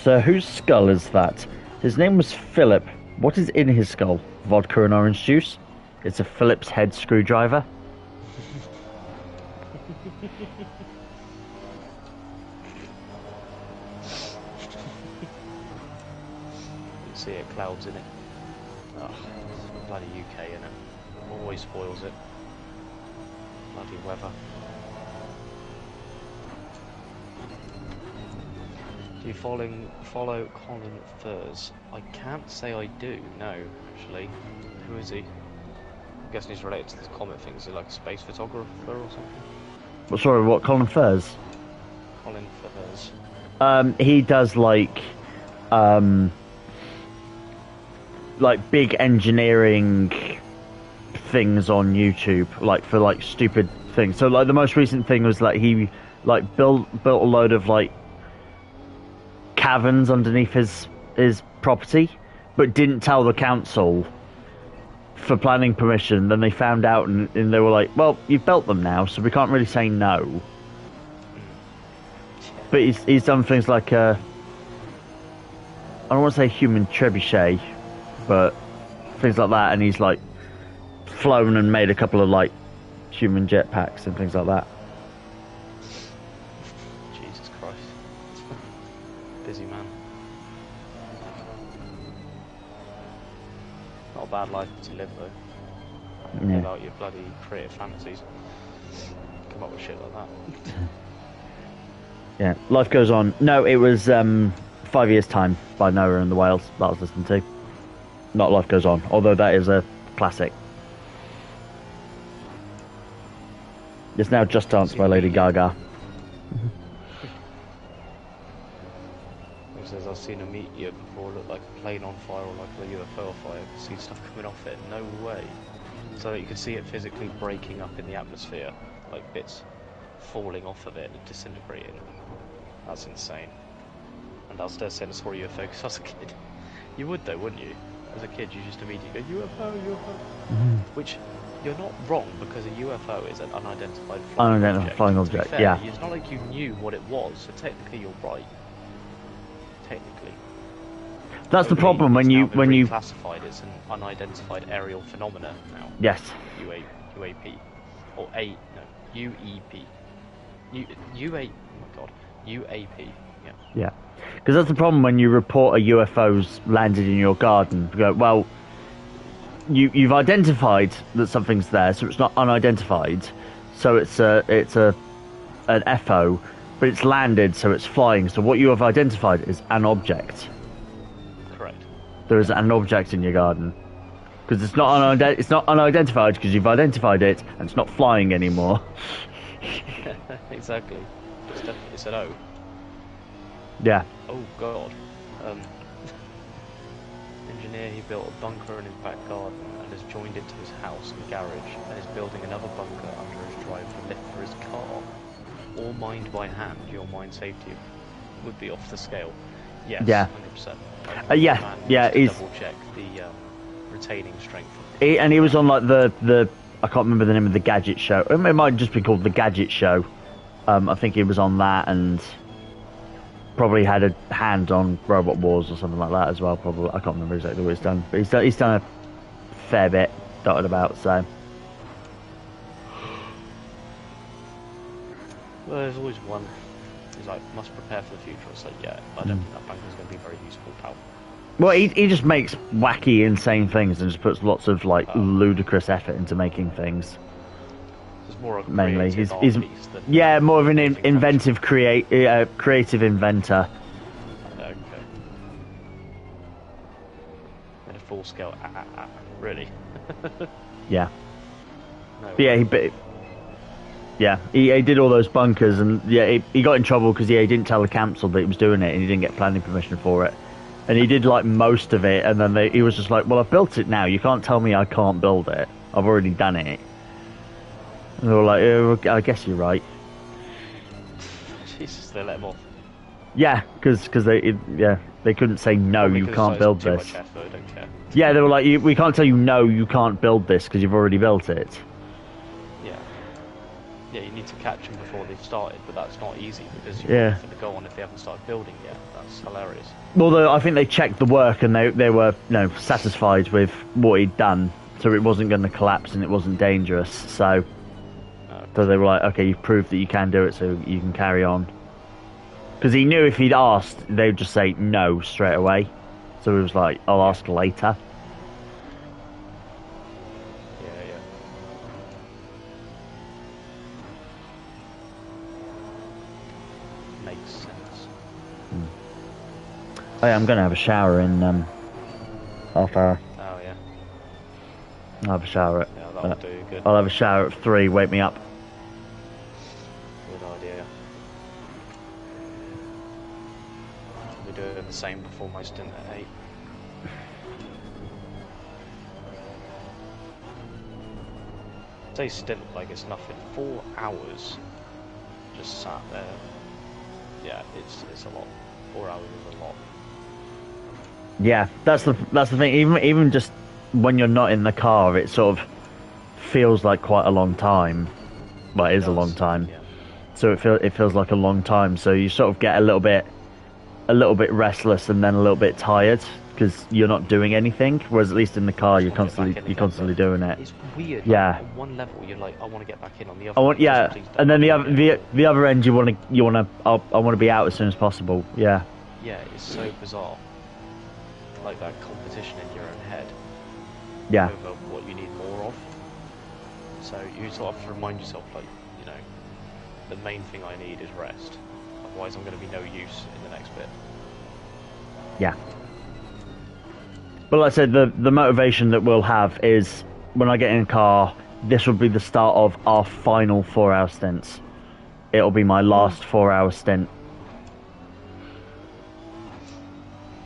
So whose skull is that? His name was Philip. What is in his skull? Vodka and orange juice? It's a Phillips head screwdriver. You see it, clouds in it. Oh, it's bloody UK in it. Always spoils it. Bloody weather. Do you follow Colin Furs? I can't say I do, no, actually. Who is he? I'm guessing he's related to this comet thing. Is he like a space photographer or something? Well, sorry, what, Colin Furs? Colin Furs. He does like big engineering things on YouTube, like for like stupid things. So like the most recent thing was like he like built a load of like caverns underneath his property, but didn't tell the council for planning permission. Then they found out, and they were like, "Well, you've built them now, so we can't really say no." But he's done things like I don't want to say human trebuchet, but things like that, and he's like flown and made a couple of like human jetpacks and things like that. Jesus Christ. Busy man. Not a bad life to live though. Yeah. Live out your bloody creative fantasies. Come up with shit like that. Yeah, life goes on. No, it was 5 years time by Noah and the Whales that I was listening to. Not Life Goes On, although that is a classic. It's now Just Dance by Lady Gaga. It says, I've seen a meteor before, look like a plane on fire or like a UFO on fire. I could see stuff coming off it. No way. So you could see it physically breaking up in the atmosphere, like bits falling off of it and disintegrating. That's insane. And I was still saying I saw a UFO because I was a kid. You would though, wouldn't you? As a kid, you just immediately go, UFO, UFO. Which, you're not wrong, because a UFO is an unidentified flying object. To be fair, Yeah. It's not like you knew what it was, so technically you're right. Technically. That's the problem when you classified as an unidentified aerial phenomena now. Yes. UAP. Or UEP. UAP. Oh my god. UAP. Yeah. Yeah. Because that's the problem when you report a UFO's landed in your garden. You go, well, you've identified that something's there, so it's not unidentified. So it's an FO, but it's landed, so it's flying. So what you have identified is an object. Correct. There is an object in your garden. Because it's not unidentified because you've identified it and it's not flying anymore. Exactly. It's an O. Yeah. Oh god. Engineer, he built a bunker in his back garden and has joined it to his house and garage and is building another bunker under his driveway lift for his car. All mined by hand, your mine safety would be off the scale. Yes, yeah. 100%. Yeah, he's double check the retaining strength. And he was on like the I can't remember the name of the gadget show. It might just be called the Gadget Show. I think he was on that and probably had a hand on Robot Wars or something like that as well. Probably I can't remember exactly what he's done, but he's done a fair bit dotted about. So. Well, there's always one. He's like, must prepare for the future. It's like, yeah, I don't think that bunker's going to be very useful, pal. Well, he just makes wacky, insane things and just puts lots of like ludicrous effort into making things. It's more a mainly, he's than more of an inventive, creative inventor. Okay. And a full scale, really? Yeah. No, but he did all those bunkers, and he got in trouble because he didn't tell the council that he was doing it, and he didn't get planning permission for it. And he did like most of it, and then he was just like, "Well, I've built it now. You can't tell me I can't build it. I've already done it." And they were like, "I guess you're right." Jesus, they let him off. Yeah, because they couldn't say no, Probably you can't build too this. Much effort, I don't care. Yeah, they were like, we can't tell you no, you can't build this because you've already built it. Yeah, you need to catch them before they've started, but that's not easy because you want them to go on if they haven't started building yet. That's hilarious. Although I think they checked the work and they were satisfied with what he'd done, so it wasn't going to collapse and it wasn't dangerous. So they were like, okay, you've proved that you can do it, so you can carry on. Because he knew if he'd asked, they'd just say no straight away. So he was like, I'll ask later. Oh, yeah, I'm going to have a shower in half hour. Oh yeah. I'll have a shower at... Yeah, that'll do good. I'll have a shower at 3, wake me up. Good idea. I'll be doing the same before my stint at 8. Say stint like it's nothing. 4 hours just sat there. Yeah, it's a lot. 4 hours is a lot. Yeah, that's the thing. Even just when you're not in the car, it sort of feels like quite a long time. Well, it is a long time. Yeah. So it feels like a long time. So you sort of get a little bit restless and then a little bit tired because you're not doing anything. Whereas at least in the car, you're constantly doing it. It's weird. Yeah. Like, on one level, you're like, I want to get back in. On the other, I want, yeah, and then the other end, I want to be out as soon as possible. Yeah. Yeah, it's so bizarre. Like that competition in your own head. Yeah. Over what you need more of. So you sort of have to remind yourself, like, you know, the main thing I need is rest. Otherwise, I'm going to be no use in the next bit. Yeah. But like I said, the motivation that we'll have is when I get in a car, this will be the start of our final 4-hour stints. It'll be my last 4-hour stint.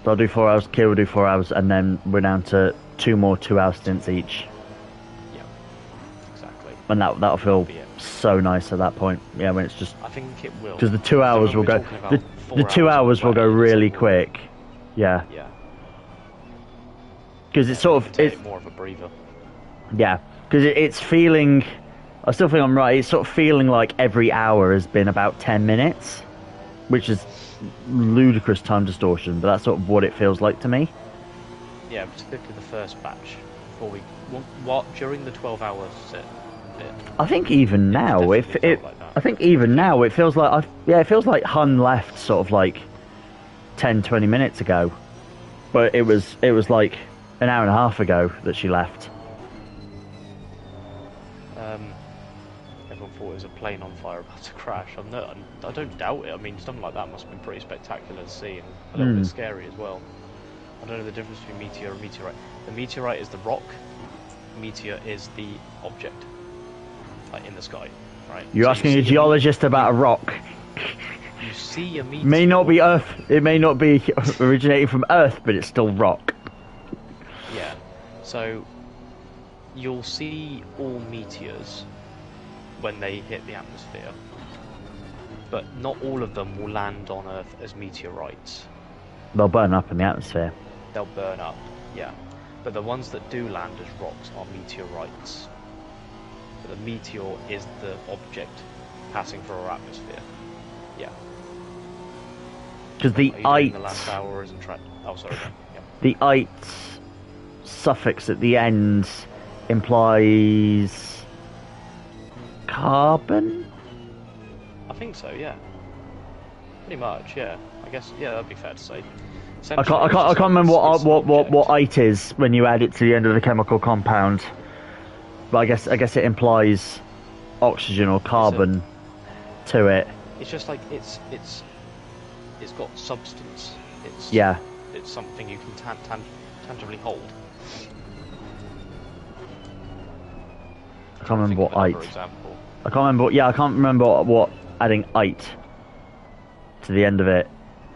So I'll do 4 hours, Kira will do 4 hours, and then we're down to 2 more 2-hour stints each. Yeah, exactly. And that'll feel so nice at that point. Yeah, when it's just... I think it will. Because the 2 hours will go... The 2 hours will go really quick. Yeah. Yeah. Because it's sort of... It's more of a breather. Yeah, because it's feeling... I still think I'm right. It's sort of feeling like every hour has been about 10 minutes. Which is ludicrous time distortion, but that's sort of what it feels like to me. Yeah, particularly the first batch. Before we... What? During the 12-hour sit? I think even now, I think even now it feels like it feels like Hun left sort of like 10-20 minutes ago, but it was like an hour and a half ago that she left. Everyone thought it was a plane on fire about to crash. I don't doubt it. I mean, something like that must have been pretty spectacular to see and a little bit scary as well. I don't know the difference between meteor and meteorite. The meteorite is the rock. Meteor is the object, like in the sky, right? You're asking a geologist about a rock. You see a meteor. It may not be Earth. It may not be originating from Earth, but it's still rock. Yeah. So you'll see all meteors when they hit the atmosphere, but not all of them will land on Earth as meteorites. They'll burn up in the atmosphere. They'll burn up, yeah. But the ones that do land as rocks are meteorites. But the meteor is the object passing through our atmosphere. Yeah. Because the "ite," the last hour isn't oh, sorry. Yeah. The "ite" suffix at the end implies carbon? I think so, yeah. Pretty much, yeah. I guess, yeah, that'd be fair to say. I can't remember what "ite" is when you add it to the end of the chemical compound. But I guess it implies oxygen or carbon to it. It's just like it's got substance. It's something you can tangibly hold. I can't remember what "ite." I can't remember. Yeah, I can't remember what adding "ite" to the end of it.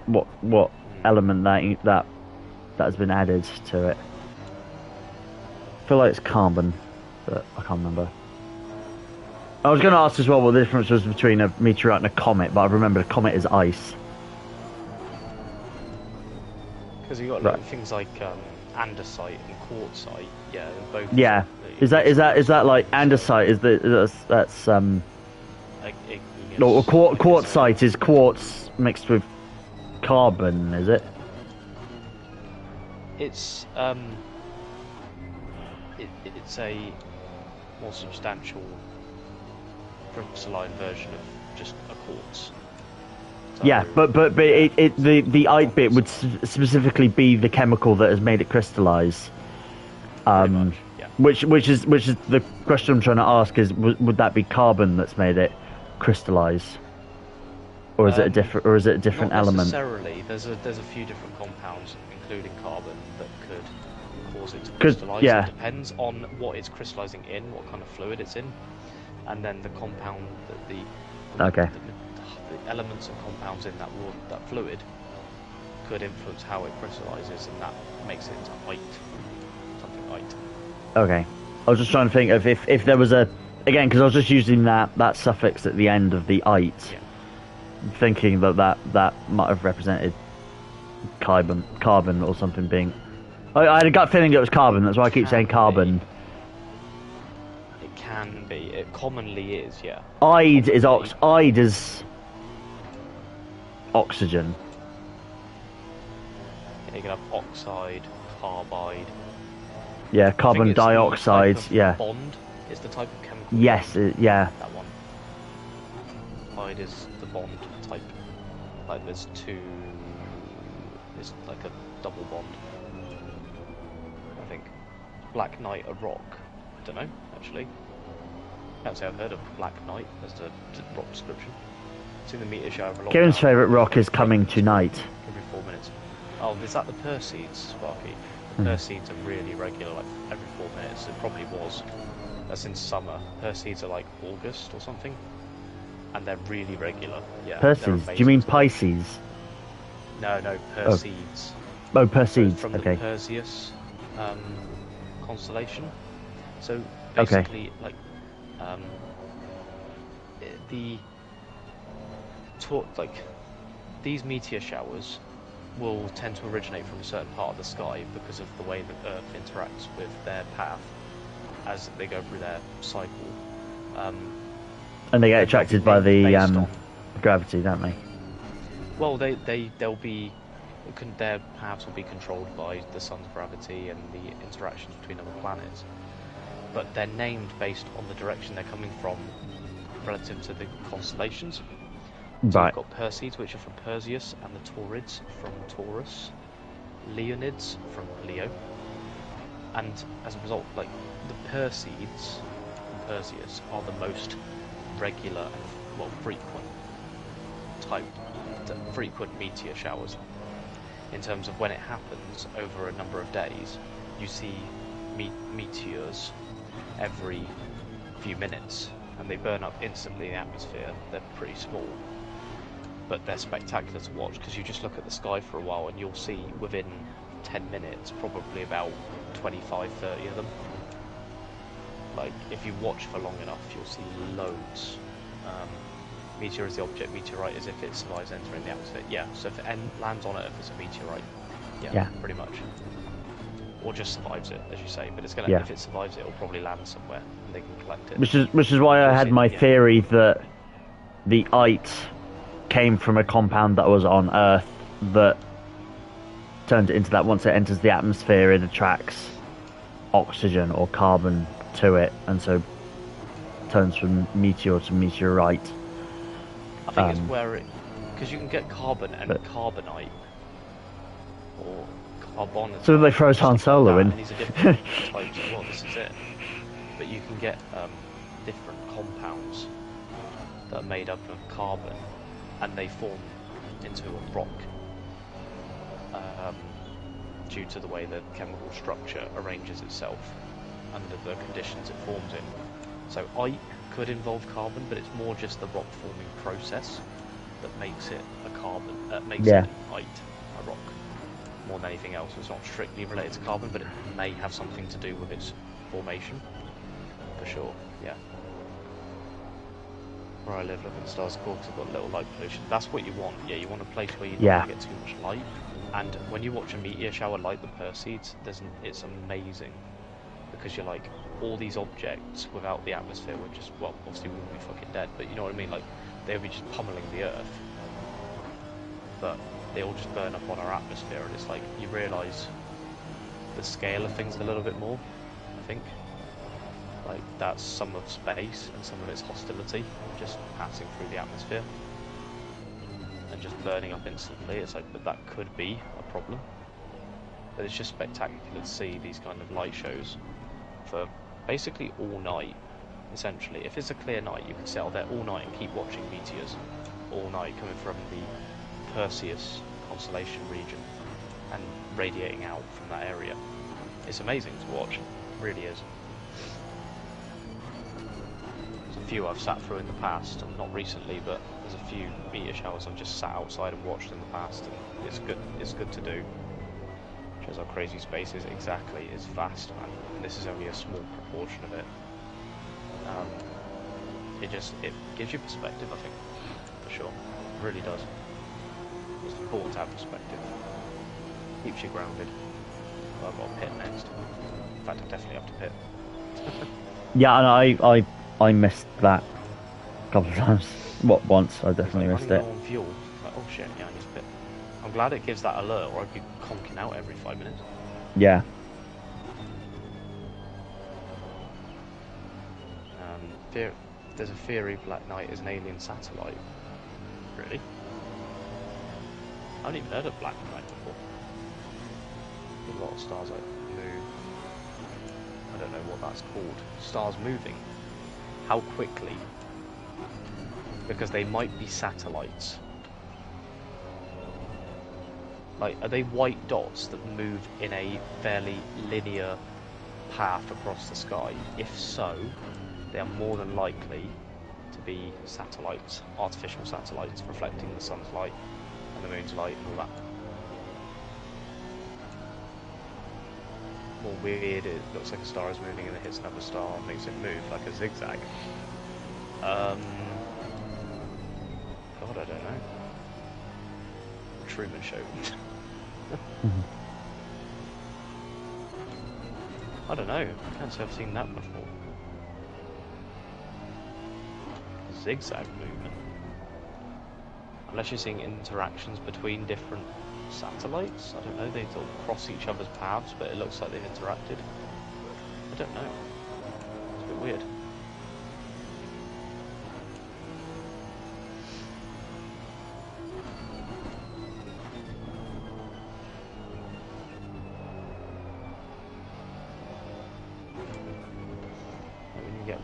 What element that has been added to it. I feel like it's carbon, but I can't remember. I was going to ask as well what the difference was between a meteorite and a comet, but I remember a comet is ice. Because you got things like andesite and quartzite. Yeah, they're both. Yeah, is that like andesite? That's no, quartzite is quartz mixed with carbon, is it? It's it's a more substantial crystalline version of just a quartz. So, yeah, but the "ite" bit would specifically be the chemical that has made it crystallize. Much, yeah. Which is the question I'm trying to ask is would that be carbon that's made it crystallize? Or is it a different? Or is it a different not element? necessarily. There's a few different compounds, including carbon, that could cause it to crystallise. Yeah. It depends on what it's crystallising in, what kind of fluid it's in, and then the compound that the elements and compounds in that fluid could influence how it crystallises, and that makes it into something light. Okay. I was just trying to think of if there was a, again, because I was just using that suffix at the end of the "ite," thinking that might have represented carbon or something being. I had a gut feeling it was carbon. That's why I keep saying carbon. It can be. It commonly is, yeah. Ide is oxygen. You can have oxide, carbide. Yeah, carbon dioxide. Yeah. Bond is the type of chemical. Yes. Yeah. That one. Ide is the bond type. Like there's two. It's like a double bond. I think. Black Knight, a rock. I don't know, actually. I can't say I've heard of Black Knight as the rock description. It's in the meteor shower of a lot. Kieran's favourite rock is Coming Tonight. Every 4 minutes. Oh, is that the Perseids, Sparky? The Perseids are really regular, like every 4 minutes. It probably was. That's in summer. Perseids are like August or something. And they're really regular. Yeah. Perseids? Do you mean Pisces? No, Perseids. Oh, Perseids. From okay. the Perseus constellation. So basically, like these meteor showers will tend to originate from a certain part of the sky because of the way that Earth interacts with their path as they go through their cycle. And they get attracted by the gravity, don't they? Well, their paths will be controlled by the sun's gravity and the interactions between other planets. But they're named based on the direction they're coming from relative to the constellations. So you've got Perseids, which are from Perseus, and the Taurids from Taurus, Leonids from Leo, and as a result, like the Perseids from Perseus are the most regular and frequent meteor showers. In terms of when it happens over a number of days, you see meteors every few minutes, and they burn up instantly in the atmosphere. They're pretty small, but they're spectacular to watch because you just look at the sky for a while and you'll see within 10 minutes probably about 25, 30 of them. Like, if you watch for long enough, you'll see loads. Meteor is the object, meteorite is if it survives entering the atmosphere. Yeah, so if it lands on Earth, it's a meteorite. Yeah, pretty much. Or just survives it, as you say. But it's gonna, if it survives it, it'll probably land somewhere and they can collect it. Which is why I had my theory that the ite came from a compound that was on Earth that turned it into that. Once it enters the atmosphere, it attracts oxygen or carbon to it, and so turns from meteor to meteorite. I think it's where it, because you can get carbon and carbonite or carbon. So they froze Han Solo in. These are different types. Well, this is it. But you can get different compounds that are made up of carbon, and they form into a rock due to the way the chemical structure arranges itself under the conditions it forms in. So ite could involve carbon, but it's more just the rock forming process that makes it a carbon, makes it ite, a rock, more than anything else. It's not strictly related to carbon, but it may have something to do with its formation, for sure, yeah. Where I live, look at the stars, of course, I've got little light pollution. That's what you want, yeah, you want a place where you don't get too much light. And when you watch a meteor shower like the Perseids, it's amazing. Because you're like, all these objects without the atmosphere would just, well, obviously we would be fucking dead, but you know what I mean? Like, they would be just pummeling the Earth. But they all just burn up on our atmosphere, and it's like, you realise the scale of things a little bit more, I think. Like, that's some of space and some of its hostility just passing through the atmosphere and just burning up instantly. It's like, but that could be a problem. But it's just spectacular to see these kind of light shows for basically all night, essentially. If it's a clear night, you can sit out there all night and keep watching meteors all night coming from the Perseus constellation region and radiating out from that area. It's amazing to watch, it really is. There's a few I've sat through in the past, not recently, but there's a few meteor showers I've just sat outside and watched in the past, and it's good to do. Shows how crazy space is. Exactly, it's vast, man. And this is only a small proportion of it. It gives you perspective, I think, for sure. It really does. It's important to have perspective. Keeps you grounded. Well, I've got a pit next. In fact, I definitely have to pit. Yeah, and I missed that a couple of times. Once I definitely missed it. On fuel. Like, oh shit, yeah, I need to pit. I'm glad it gives that alert, or I'd be conking out every 5 minutes. Yeah. There's a theory Black Knight is an alien satellite. Really? I haven't even heard of Black Knight before. There's a lot of stars like move. I don't know what that's called. Stars moving. How quickly? Because they might be satellites. Like, are they white dots that move in a fairly linear path across the sky? If so, they are more than likely to be satellites, artificial satellites, reflecting the sun's light and the moon's light and all that. More weird, it looks like a star is moving and it hits another star and makes it move like a zigzag. God, I don't know. Truman Show. I don't know, I can't say I've seen that before. Zigzag movement. Unless you're seeing interactions between different satellites. I don't know, they sort of cross each other's paths, but it looks like they've interacted. I don't know. It's a bit weird.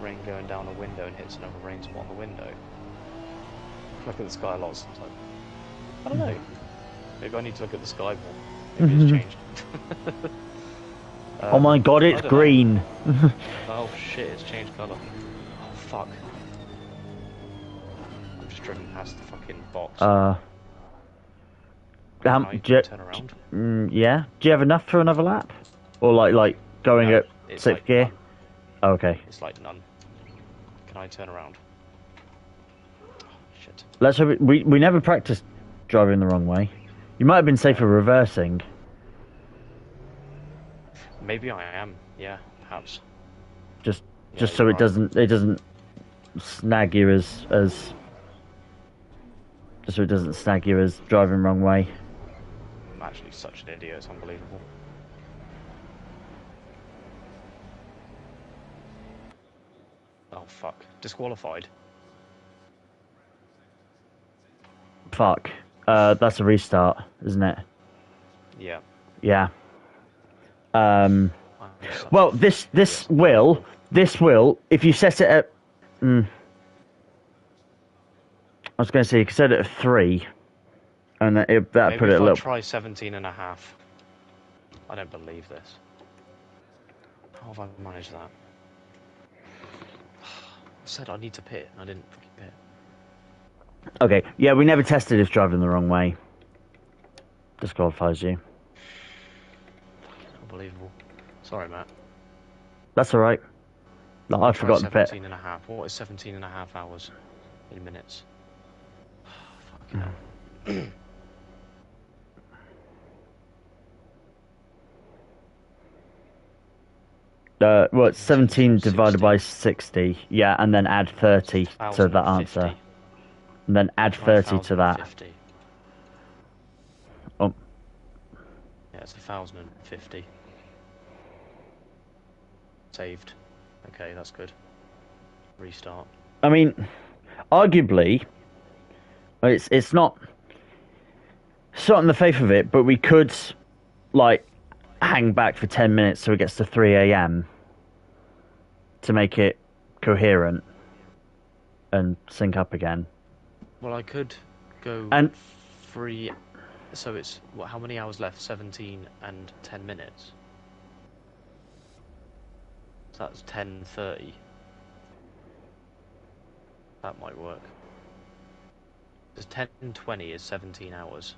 Rain going down a window and hits another rain spot on the window. Look at the sky a lot sometimes. I don't know. Maybe I need to look at the sky more. Maybe it's changed. Oh my god, it's green. Oh shit, it's changed colour. Oh fuck. I'm just driven past the fucking box. Turn around? Yeah. Do you have enough for another lap? Or like going at 6th gear? Oh, okay. It's like none. Can I turn around? Oh, shit. Let's hope we never practiced driving the wrong way. You might have been safer reversing. Maybe I am. Yeah, perhaps. Just so it doesn't snag you as just so it doesn't snag you as driving wrong way. I'm actually such an idiot. It's unbelievable. Oh fuck. Disqualified. Fuck. That's a restart, isn't it? Yeah. Yeah. Well, this will, if you set it at... I was going to say, you could set it at 3, and that put it a little... try 17.5. I don't believe this. How have I managed that? I said I need to pit, and I didn't fucking pit. Okay, yeah, we never tested if driving the wrong way disqualifies you. Unbelievable. Sorry, Matt. That's alright. No, I forgot to pit. 17.5. What is 17.5 hours in minutes? Fucking hell. Well, it's 17 divided by 60, yeah, and then add 30 to that answer. And then add 30 to that. Oh. Yeah, it's 1,050. Saved. Okay, that's good. Restart. I mean, arguably, it's not in the faith of it, but we could, like, hang back for 10 minutes so it gets to 3 AM to make it coherent and sync up again. Well, I could go And 3. So it's what? How many hours left? 17 and 10 minutes. So that's 10:30. That might work. Because 10:20 is 17 hours.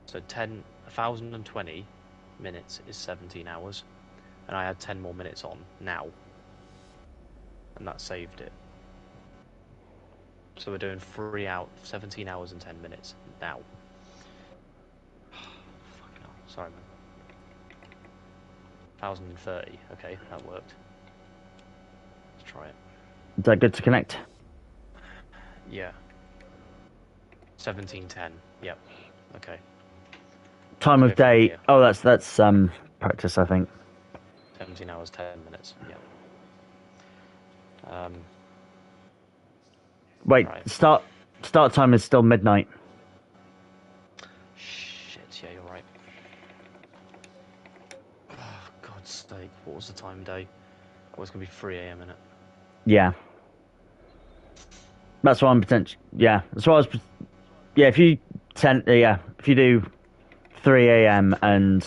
So 1,020 minutes is 17 hours, and I had 10 more minutes on now, and that saved it. So we're doing 17 hours and 10 minutes now. Fucking hell. Sorry, man. 1,030. Okay, that worked. Let's try it. is that good to connect? Yeah. 17:10. Yep. Okay. Time So of if you're day. here. Oh, that's practice, I think. 17 hours, 10 minutes. Yep. Wait, Right. start time is still midnight. Shit, yeah, you're right. Oh, God's sake. What was the time of day? Oh, it's going to be 3 a.m. in it. Yeah. That's what I'm potentially. Yeah, that's what I was. Yeah, if you if you do 3 a.m. and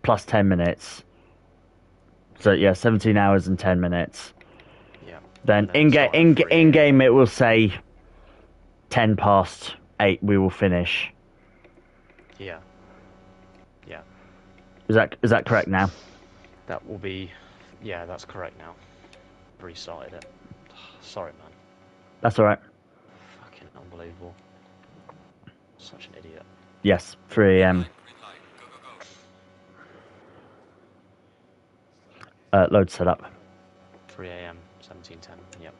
plus 10 minutes. So yeah, 17 hours and 10 minutes. Yeah. Then in game it will say 8:10. We will finish. Yeah. Yeah. Is that correct now? That will be. Yeah, that's correct now. Restarted it. Sorry, man. That's all right. Fucking unbelievable. Such an idiot. Yes, 3 a.m. Load set up. 3 a.m. 17:10. Yep.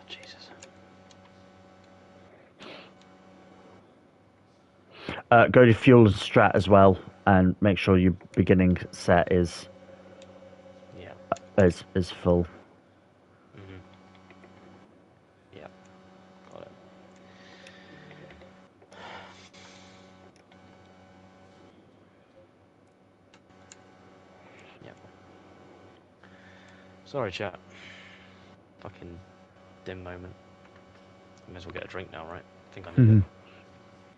Jesus. Go to fuel and strat as well, and make sure your beginning set is full. Mhm. Yep. Got it. Yep. Sorry, chat. Fucking dim moment. I may as well get a drink now, right? I think I need it.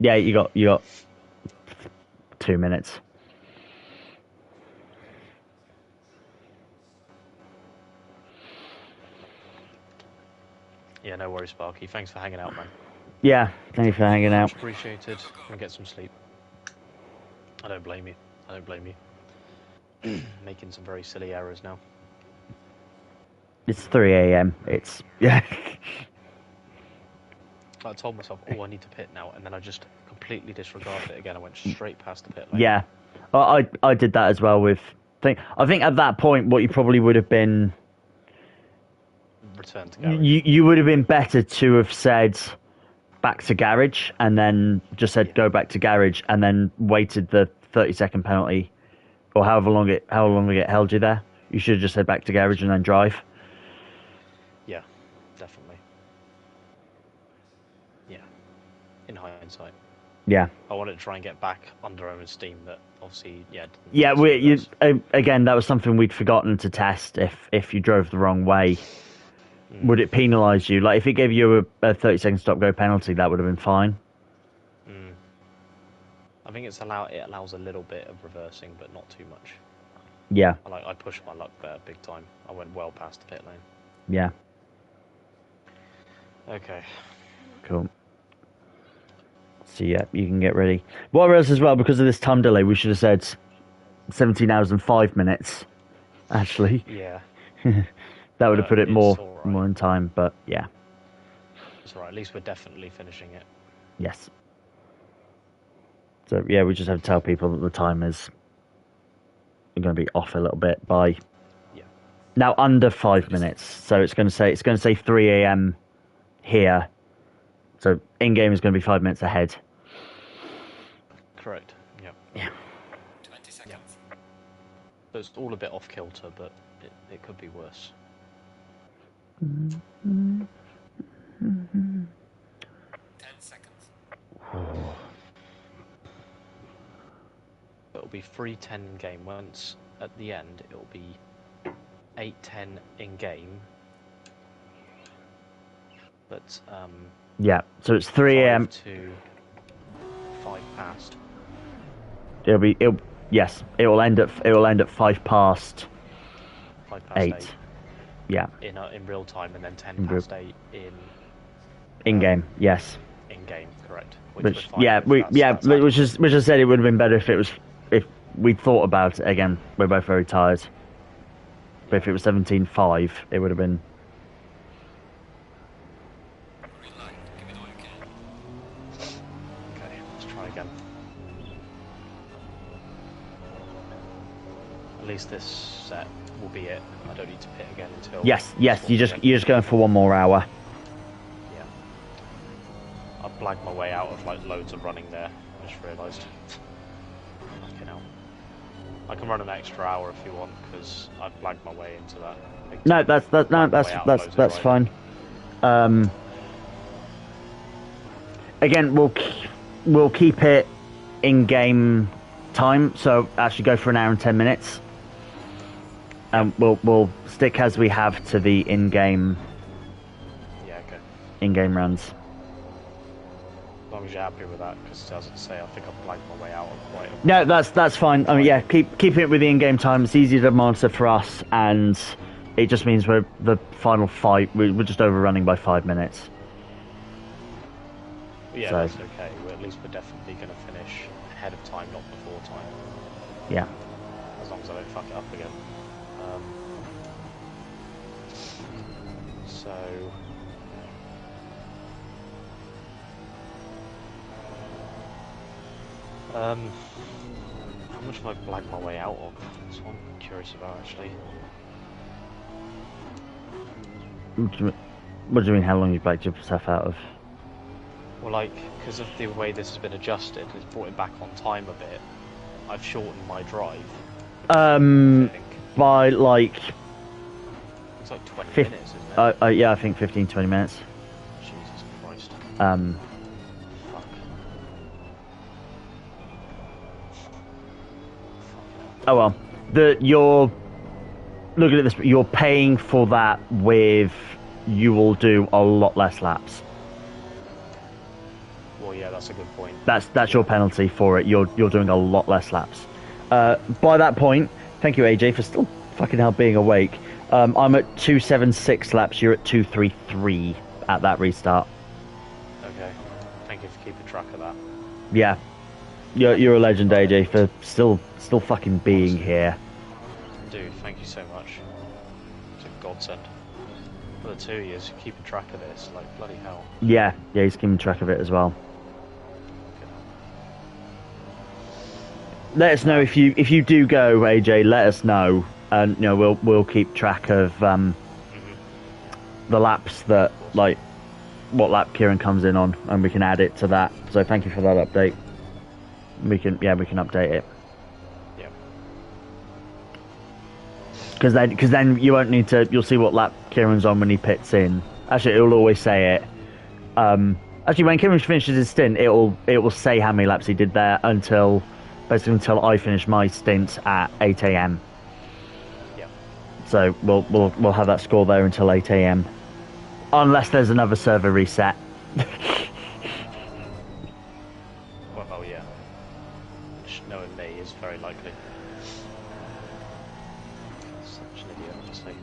Yeah, you got 2 minutes. Yeah, no worries, Sparky. Thanks for hanging out, man. Yeah, thank you for hanging out. Much appreciated. And get some sleep. I don't blame you. I don't blame you. Making some very silly errors now. It's 3 a.m. It's yeah. I told myself, oh, I need to pit now, and then I just completely disregarded it again. I went straight past the pit lane. Yeah, I did that as well with. I think at that point, what you probably would have been. Return to garage. You would have been better to have said back to garage, and then just said go back to garage, and then waited the 30-second penalty, or however long it held you there. You should have just said back to garage and then drive. Yeah, definitely. Yeah, in hindsight. Yeah. I wanted to try and get back under own steam, but obviously, yeah. Yeah, again, that was something we'd forgotten to test. If you drove the wrong way, would it penalise you? Like if it gave you a 30-second stop-go penalty, that would have been fine. I think it allows a little bit of reversing, but not too much. Yeah. I pushed my luck there big time. I went well past the pit lane. Yeah. Okay. Cool. So yeah, you can get ready. What else as well, because of this time delay, we should have said 17 hours and 5 minutes. Actually. Yeah. That would have put it more right. in time, but yeah. It's alright, at least we're definitely finishing it. Yes. So yeah, we just have to tell people that the time is going to be off a little bit by now under 5 minutes. So it's going to say 3 a.m. here. So in game is going to be 5 minutes ahead. Correct. Yep. Yeah. 20 seconds. Yep. So it's all a bit off kilter, but it could be worse. 10 seconds. It'll be 3:10 in game. Once at the end, it'll be 8:10 in game. But yeah, so it's 3 a.m. to 5 past. Yes, it will end at 5 past 5 past 8. 8. Yeah. In real time, and then 10 past 8 in game. Yes. In game, correct. Which I said it would have been better if we'd thought about it again. We're both very tired. But if it was 17:05, it would have been. Okay, let's try again. At least this set will be it. I don't need to pit again until. Yes. You're just going for one more hour. Yeah. I blagged my way out of like loads of running there. I just realised. Fucking hell. I can run an extra hour if you want, because I've blagged my way into that. No, that's fine. Again, we'll keep it in game time, so actually go for an hour and 10 minutes, and we'll stick as we have to the in-game. Yeah, okay. In-game runs. As long as you're happy with that, because as I say, I think I've blagged my way out of quite a... No, that's fine. I mean, yeah, keeping it with the in-game time. It's easier to monitor for us, and it just means we're the final fight. We're just overrunning by 5 minutes. Yeah, that's okay. At least we're definitely going to finish ahead of time, not before time. Yeah. As long as I don't fuck it up again. So... how much have I blagged my way out of? That's what I'm curious about, actually. What do you mean, how long you blagged yourself out of? Well, like, because of the way this has been adjusted, it's brought it back on time a bit. I've shortened my drive. By like... It's like 20 minutes, isn't it? Yeah, I think 15-20 minutes. Jesus Christ. Fuck. Oh well. You're looking at this. You're paying for that with. You will do a lot less laps. Well, yeah, that's a good point. That's your penalty for it. You're doing a lot less laps. By that point, thank you AJ for still fucking hell being awake. I'm at 276 laps. You're at 233 at that restart. Okay. Thank you for keeping track of that. Yeah. You're a legend, AJ, for still fucking being here. Dude, thank you so much. It's a godsend. For the 2 years, keeping track of this, like bloody hell. Yeah, he's keeping track of it as well. Let us know if you do go, AJ. Let us know, and we'll keep track of the laps that like what lap Keiran comes in on, and we can add it to that. So thank you for that update. We can update it. Yeah. Because then you won't need to. You'll see what lap Kieran's on when he pits in. Actually, it will always say it. Actually, when Keiran finishes his stint, it will say how many laps he did there until I finish my stint at 8 a.m. Yeah. So we'll have that score there until 8 a.m. Unless there's another server reset. Well, yeah. Which, knowing me, is very likely. Such an idiot, honestly.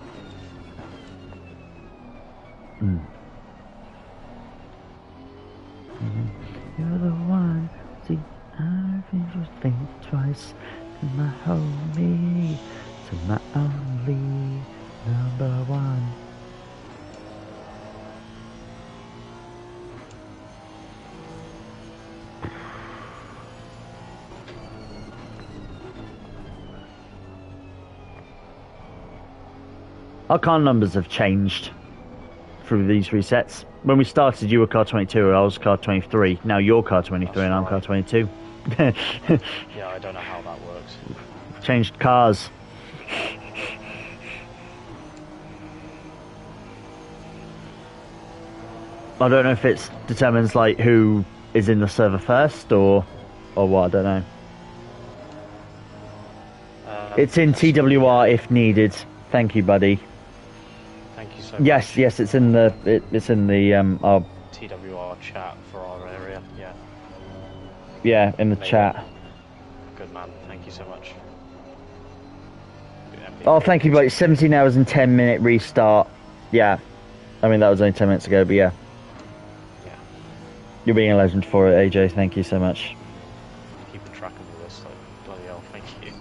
You're the one. See, I just think twice. To my homie, to my only number one. Our car numbers have changed through these resets. When we started, you were car 22, I was car 23. Now you're car 23 and I'm car 22. Yeah, I don't know how that works. Changed cars. I don't know if it determines like who is in the server first or what. I don't know. It's in TWR if needed. Thank you, buddy. Thank you so Yes, much. yes, it's in the it's in the our TWR chat for our area. Yeah. yeah, in the Amazing. chat. Good man. Thank you so much. Oh, thank you, buddy. 17 hours and 10-minute restart. Yeah. I mean, that was only 10 minutes ago, but yeah. Yeah. You're being a legend for it, AJ. Thank you so much. Keeping track of all this, like, bloody hell, thank you.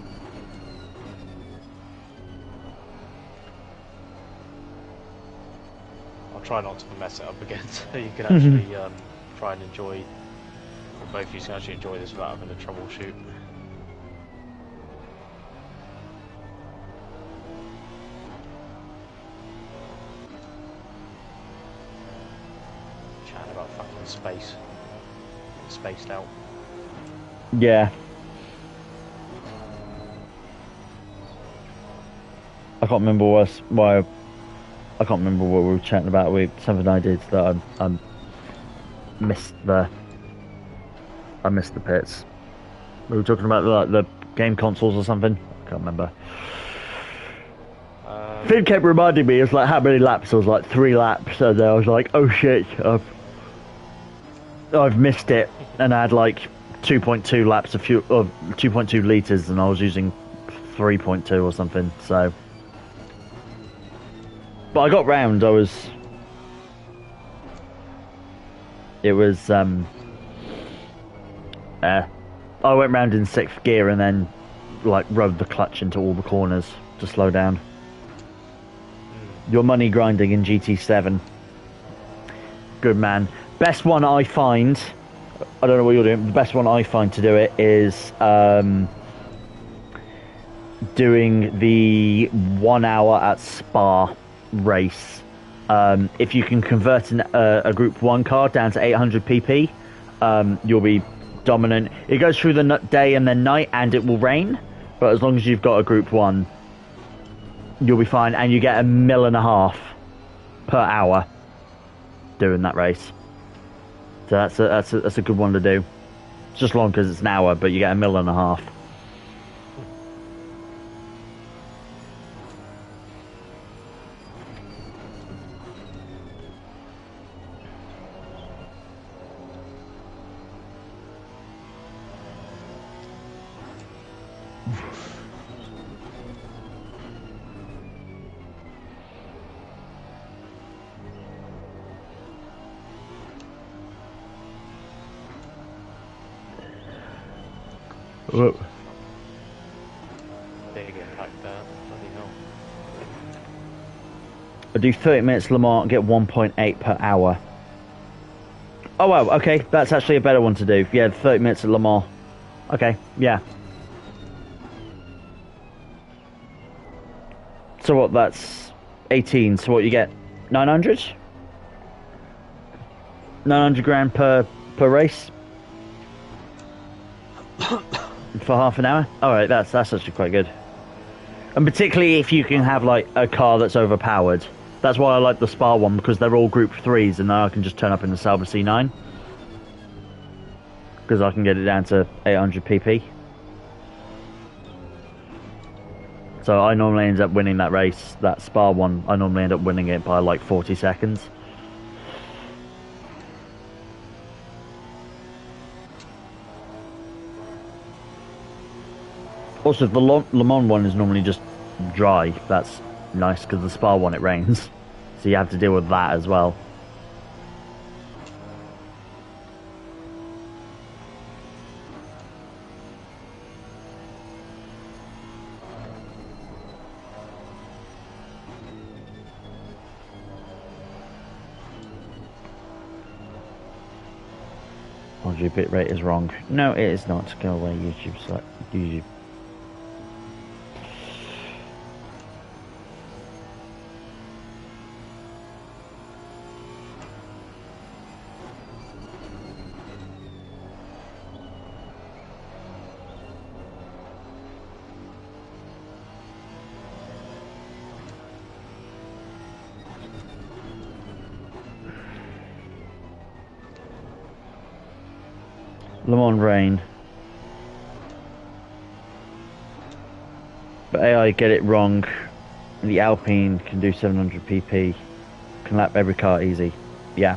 I'll try not to mess it up again so you can actually try and enjoy, or both of you can actually enjoy this without having to troubleshoot. Chatting about fucking space. Spaced out. Yeah. I can't remember why. I can't remember what we were chatting about. Something I did that I missed the. I missed the pits. We were talking about like the game consoles or something. I can't remember. Finn kept reminding me, it's like how many laps. I was like 3 laps, and I was like, oh shit, I've missed it, and I had like 2.2 laps of fuel, of 2.2 liters, and I was using 3.2 or something. So, but I got round. It was I went round in 6th gear and then like rode the clutch into all the corners to slow down. Your money grinding in GT7. Good man. Best one I find, I don't know what you're doing, the best one I find to do it is doing the 1 hour at Spa race. If you can convert a Group 1 car down to 800 pp, you'll be dominant. It goes through the day and then night, and it will rain, but as long as you've got a Group 1, you'll be fine, and you get 1.5 mil per hour doing that race. So that's a good one to do. It's just long because it's an hour, but you get 1.5 mil. Whoa. Big impact there. Bloody hell. I do 30 minutes Le Mans, get 1.8 per hour. Oh wow, okay, that's actually a better one to do. Yeah, 30 minutes at Le Mans. Okay, yeah. So what, that's 18, so what you get? 900? 900 grand per race? For half an hour? Alright, that's actually quite good. And particularly if you can have like a car that's overpowered. That's why I like the Spa one, because they're all Group 3s, and now I can just turn up in the Sauber C9. Because I can get it down to 800 pp. So I normally end up winning that race, that Spa one, I normally end up winning it by like 40 seconds. Also, the Le Mans one is normally just dry. That's nice, because the Spa one, it rains. So you have to deal with that as well. Your bit rate is wrong. No, it is not. Go away, YouTube. YouTube. Le Mans rain. But AI get it wrong. The Alpine can do 700 pp. Can lap every car easy. Yeah.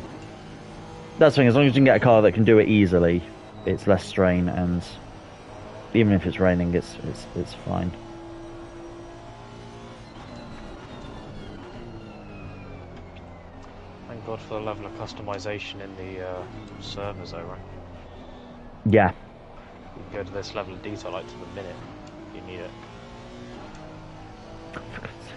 That's the thing, as long as you can get a car that can do it easily, it's less strain, and even if it's raining, it's fine. Thank God for the level of customization in the servers, though, right? Yeah. You can go to this level of detail, like to the minute, if you need it. For God's sake.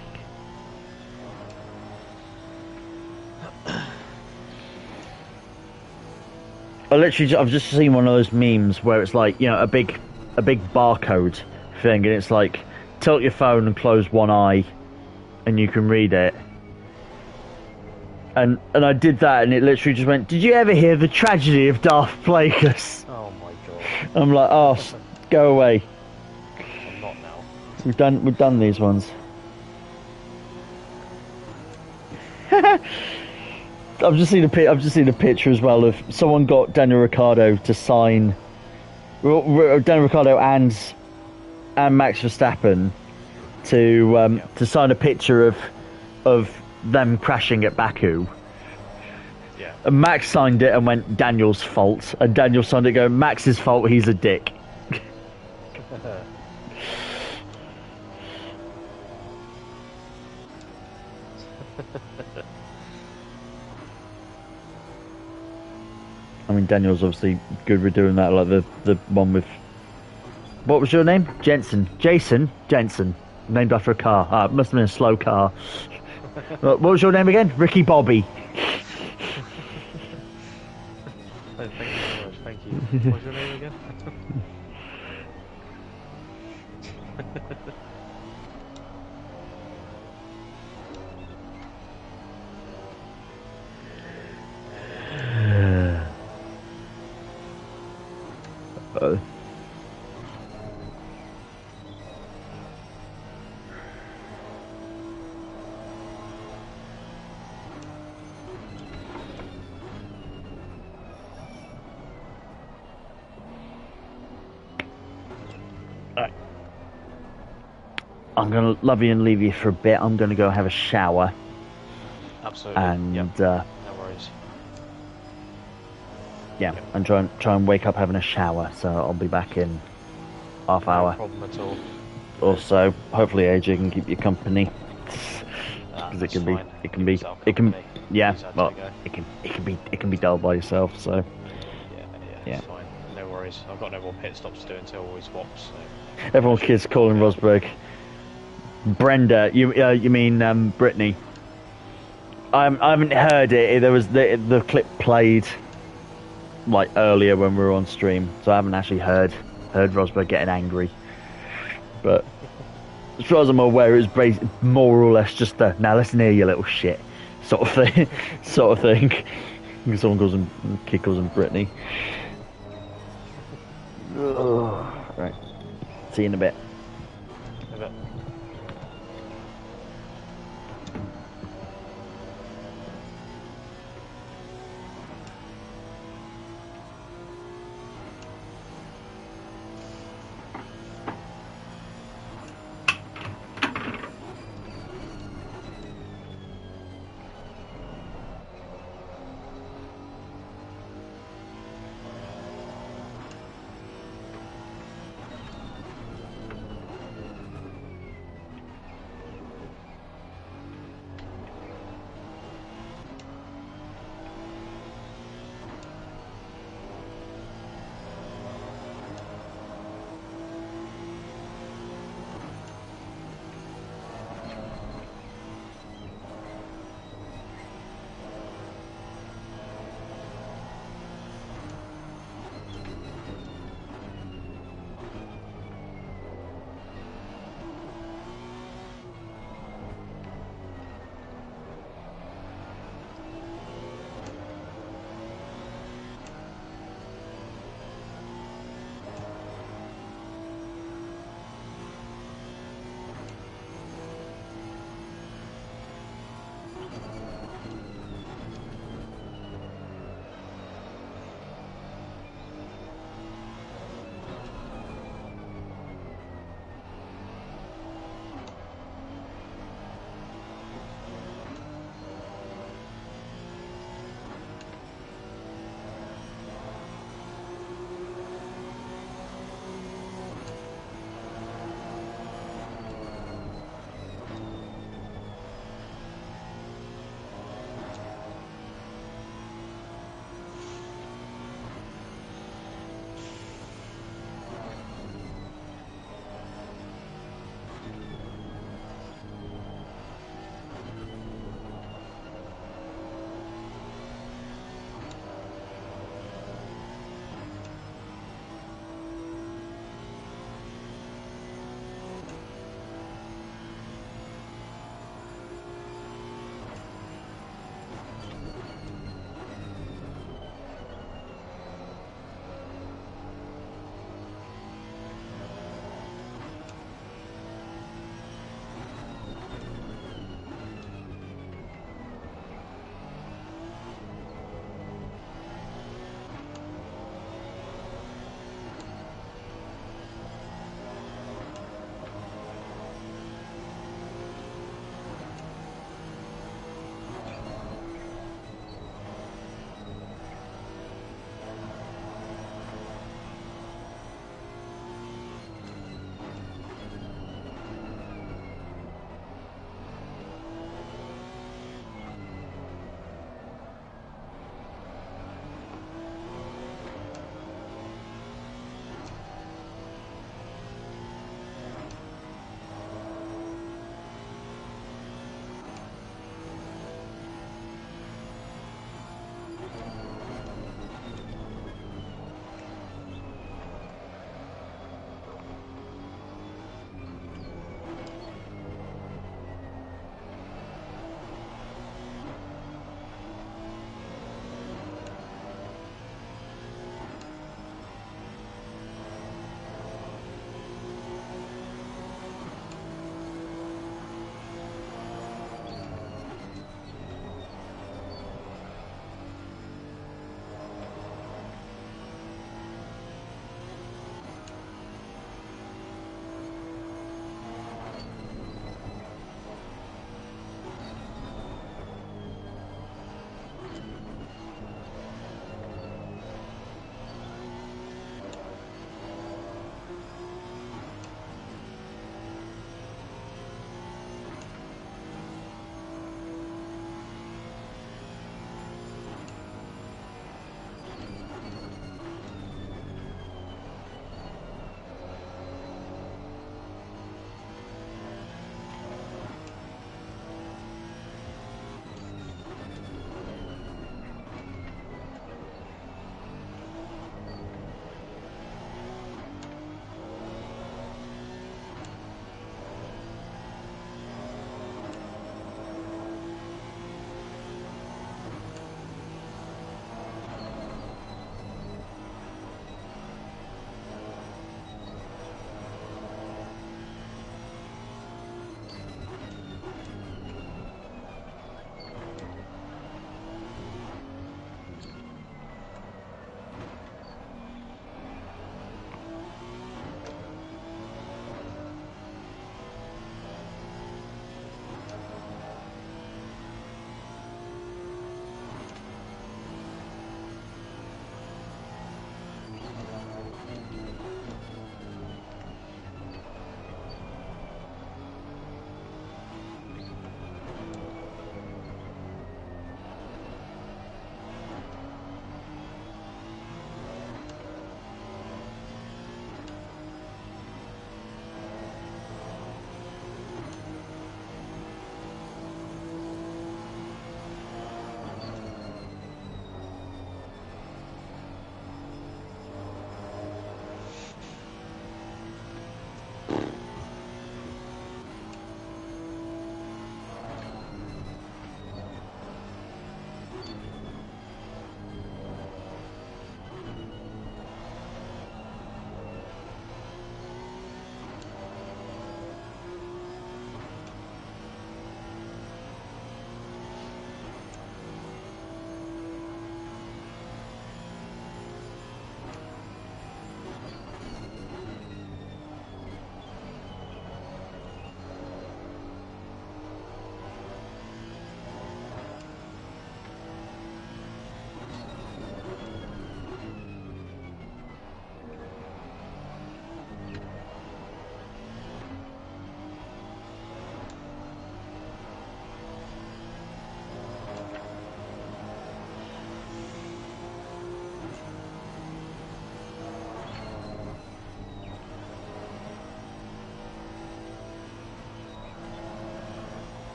I've just seen one of those memes where it's like, you know, a big barcode thing, and it's like, tilt your phone and close one eye, and you can read it. And I did that, and it literally just went, "Did you ever hear the tragedy of Darth Plagueis?" Oh my God. I'm like, oh, go away. I'm not now. We've done these ones. I've just seen a picture as well of someone got Daniel Ricciardo to sign. Daniel Ricciardo and Max Verstappen to sign a picture of them crashing at Baku. Yeah. And Max signed it and went, "Daniel's fault," and Daniel signed it going, "Max's fault. He's a dick." I mean, Daniel's obviously good with doing that, like the one with... What was your name? Jason, named after a car. Ah, it must have been a slow car. What was your name again? Ricky Bobby. Thank you so much, thank you. What's your name again? I'm going to love you and leave you for a bit. I'm going to go have a shower. Absolutely. And, yep. No worries. Yeah, yep. And try and wake up having a shower. So I'll be back in half hour. No problem at all. Also, hopefully AJ can keep you company. Because it can be, yeah, well, it can be dull by yourself. So yeah, it's fine. No worries. I've got no more pit stops to do until we swap. So. Everyone's kids calling Rosberg. Brenda, you mean Brittany? I haven't heard it. There was the clip played like earlier when we were on stream, so I haven't actually heard Rosberg getting angry. But as far as I'm aware, it was more or less just a "now listen here, you little shit" sort of thing. Someone calls him, kid calls him Brittany. Right. See you in a bit.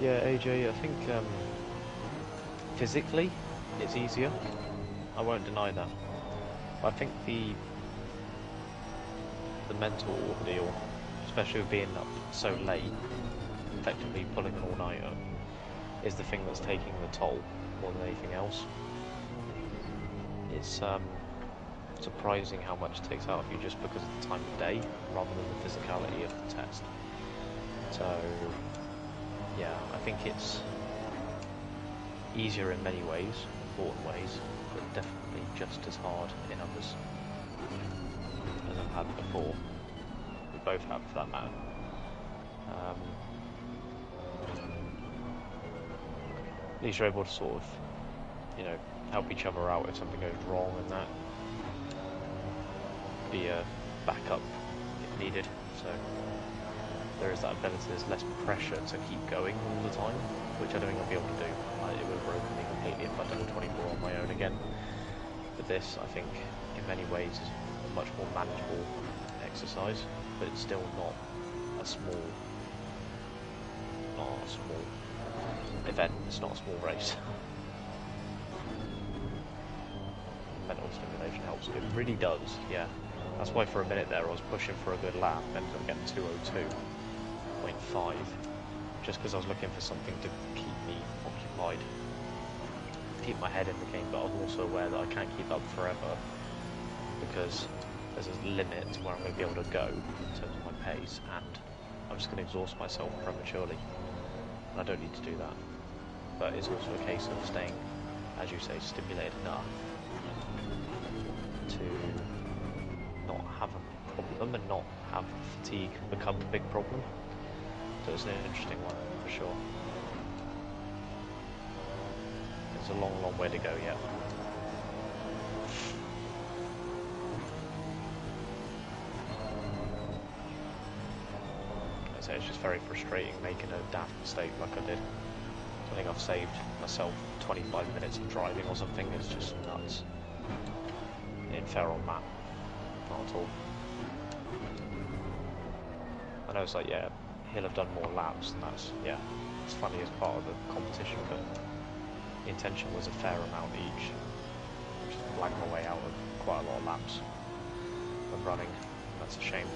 Yeah, AJ, I think physically it's easier. I won't deny that. But I think the mental ordeal, especially with being up so late, effectively pulling an all-nighter, is the thing that's taking the toll more than anything else. It's surprising how much it takes out of you just because of the time of day, rather than the physicality of the test. So, yeah, I think it's easier in many ways, important ways, but definitely just as hard in others, as I've had before. We both have, for that matter. At least you're able to sort of, you know, help each other out if something goes wrong and that. Be a backup if needed. So there is that ability, there's less pressure to keep going all the time, which I don't think I'll be able to do. It would have broken me completely if I'd done 24 on my own again. But this, I think, in many ways is a much more manageable exercise, but it's still not a small event, it's not a small race. Mental stimulation helps. It really does, yeah. That's why for a minute there I was pushing for a good lap, ended up getting 2:02.5, just because I was looking for something to keep me occupied, keep my head in the game, but I was also aware that I can't keep up forever, because there's a limit to where I'm going to be able to go in terms of my pace, and I'm just going to exhaust myself prematurely, and I don't need to do that. But it's also a case of staying, as you say, stimulated enough to not have a problem and not have fatigue become a big problem. So it's an interesting one, for sure. There's a long, long way to go yet. I'd say it's just very frustrating making a daft mistake like I did. I think I've saved myself 25 minutes of driving or something. It's just nuts. In fair on that. Not at all. I know it's like, yeah, he'll have done more laps, and that's, yeah, it's funny as part of the competition, but the intention was a fair amount each. Just blag my way out of quite a lot of laps when running. That's a shame,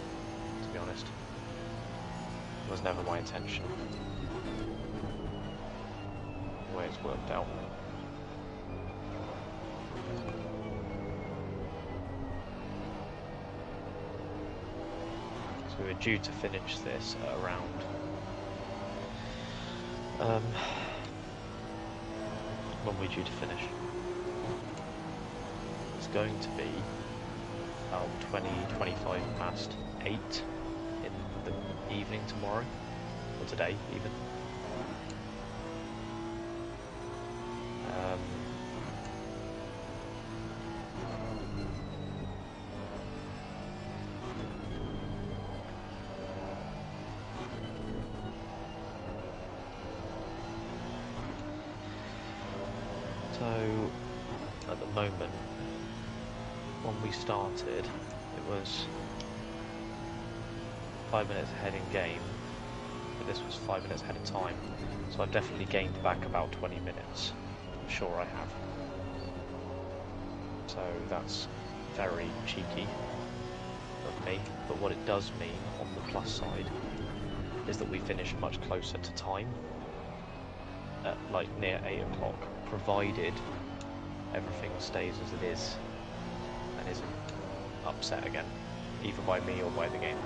to be honest. It was never my intention. The way it's worked out. So we were due to finish this at around when we're due to finish. It's going to be about 25 past 8 in the evening tomorrow, or today even. So, at the moment, when we started, it was 5 minutes ahead in game, but this was 5 minutes ahead of time, so I've definitely gained back about 20 minutes, I'm sure I have. So that's very cheeky of me, but what it does mean, on the plus side, is that we finish much closer to time, at like near 8 o'clock, provided everything stays as it is and isn't upset again, either by me or by the game.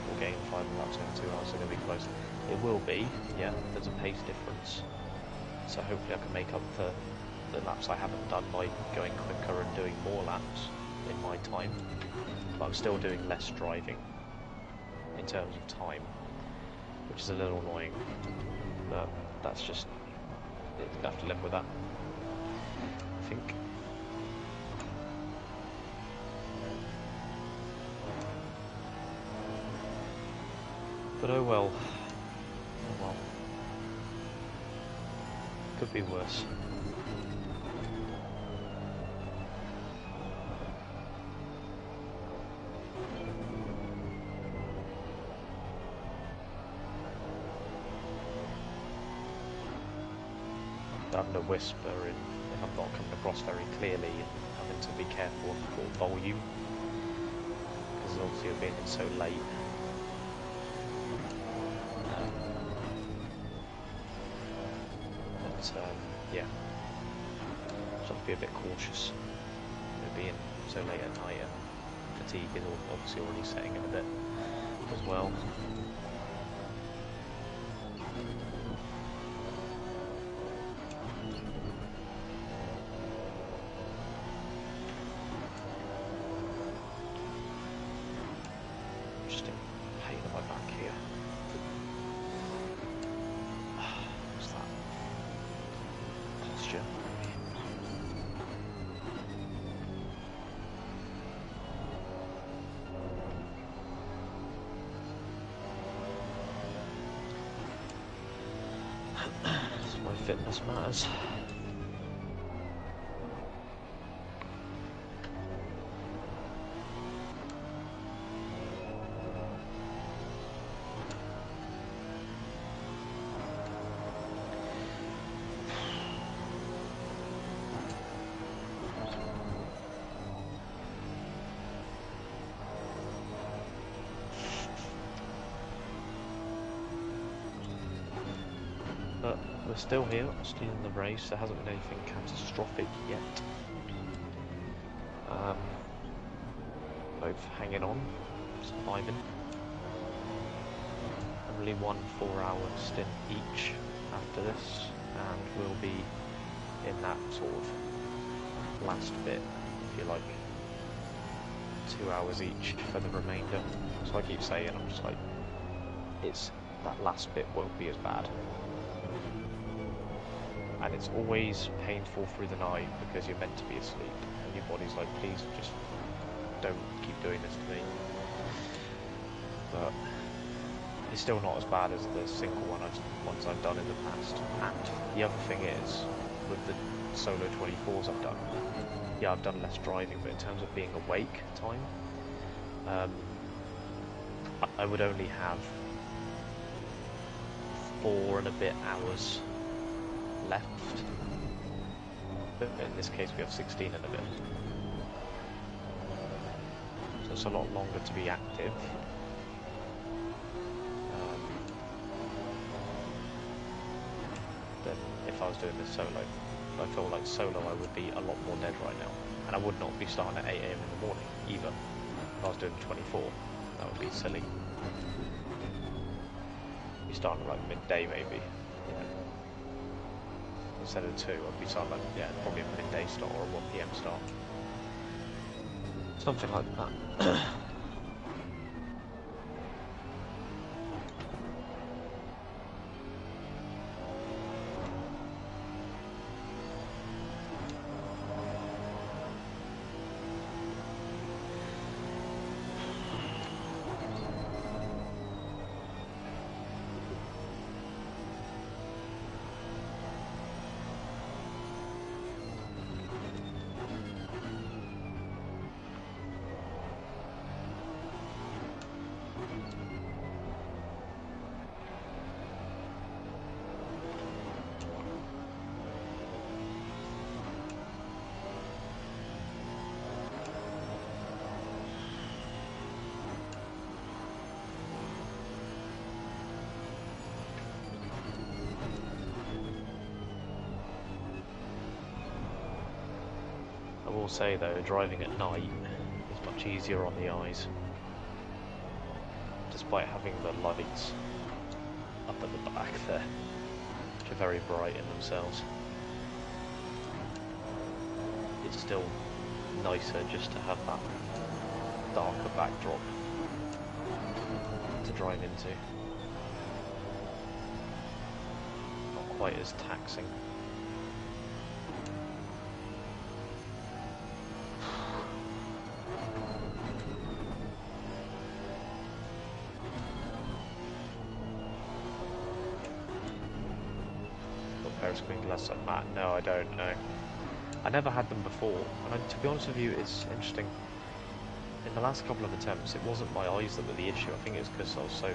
We'll gain 5 laps in 2 hours, so going to be close. It will be, yeah, there's a pace difference, so hopefully I can make up for the laps I haven't done by going quicker and doing more laps in my time, but I'm still doing less driving in terms of time, which is a little annoying, but that's just, you have to live with that, I think. But oh well. Oh well. Could be worse. having to whisper if I'm not coming across very clearly and having to be careful of volume, because obviously I've been in so late. Yeah, just have to be a bit cautious. Being so late at night and fatigue is obviously already setting in a bit as well. Just in pain in my back here. What's that? Posture. My fitness matters. But we're still here, still in the race. There hasn't been anything catastrophic yet. Both hanging on, surviving. Only 1 4-hour stint each after this, and we'll be in that sort of last bit, if you like. 2 hours each for the remainder. So I keep saying, I'm just like, that last bit won't be as bad. And it's always painful through the night because you're meant to be asleep and your body's like, please just don't keep doing this to me. But it's still not as bad as the single ones I've done in the past. And the other thing is, with the solo 24s I've done, yeah, I've done less driving, but in terms of being awake time, I would only have 4 and a bit hours left, but in this case we have 16 and a bit, so it's a lot longer to be active. Than if I was doing this solo. I feel like solo I would be a lot more dead right now, and I would not be starting at 8 AM in the morning either. If I was doing 24, that would be silly. Be starting at like midday maybe, you know. Instead of 2, I'd be starting like, yeah, probably a midday start or a 1 PM start. Something like that. I will say though, driving at night is much easier on the eyes, despite having the lights up at the back there, which are very bright in themselves. It's still nicer just to have that darker backdrop to drive into. Not quite as taxing. Screen glasses like that? No, I don't know. I never had them before, and to be honest with you, it's interesting. In the last couple of attempts, it wasn't my eyes that were the issue. I think it was because I was so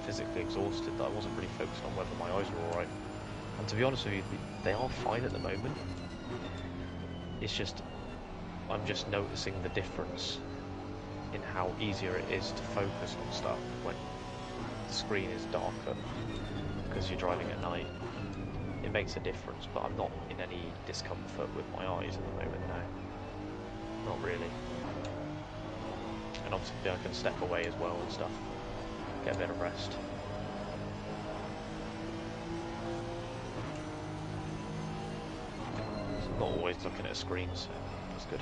physically exhausted that I wasn't really focused on whether my eyes were alright. And to be honest with you, they are fine at the moment. It's just, I'm just noticing the difference in how easier it is to focus on stuff when the screen is darker because you're driving at night. It makes a difference, but I'm not in any discomfort with my eyes at the moment, no. Not really. And obviously I can step away as well and stuff, get a bit of rest. So I'm not always looking at a screen, so that's good.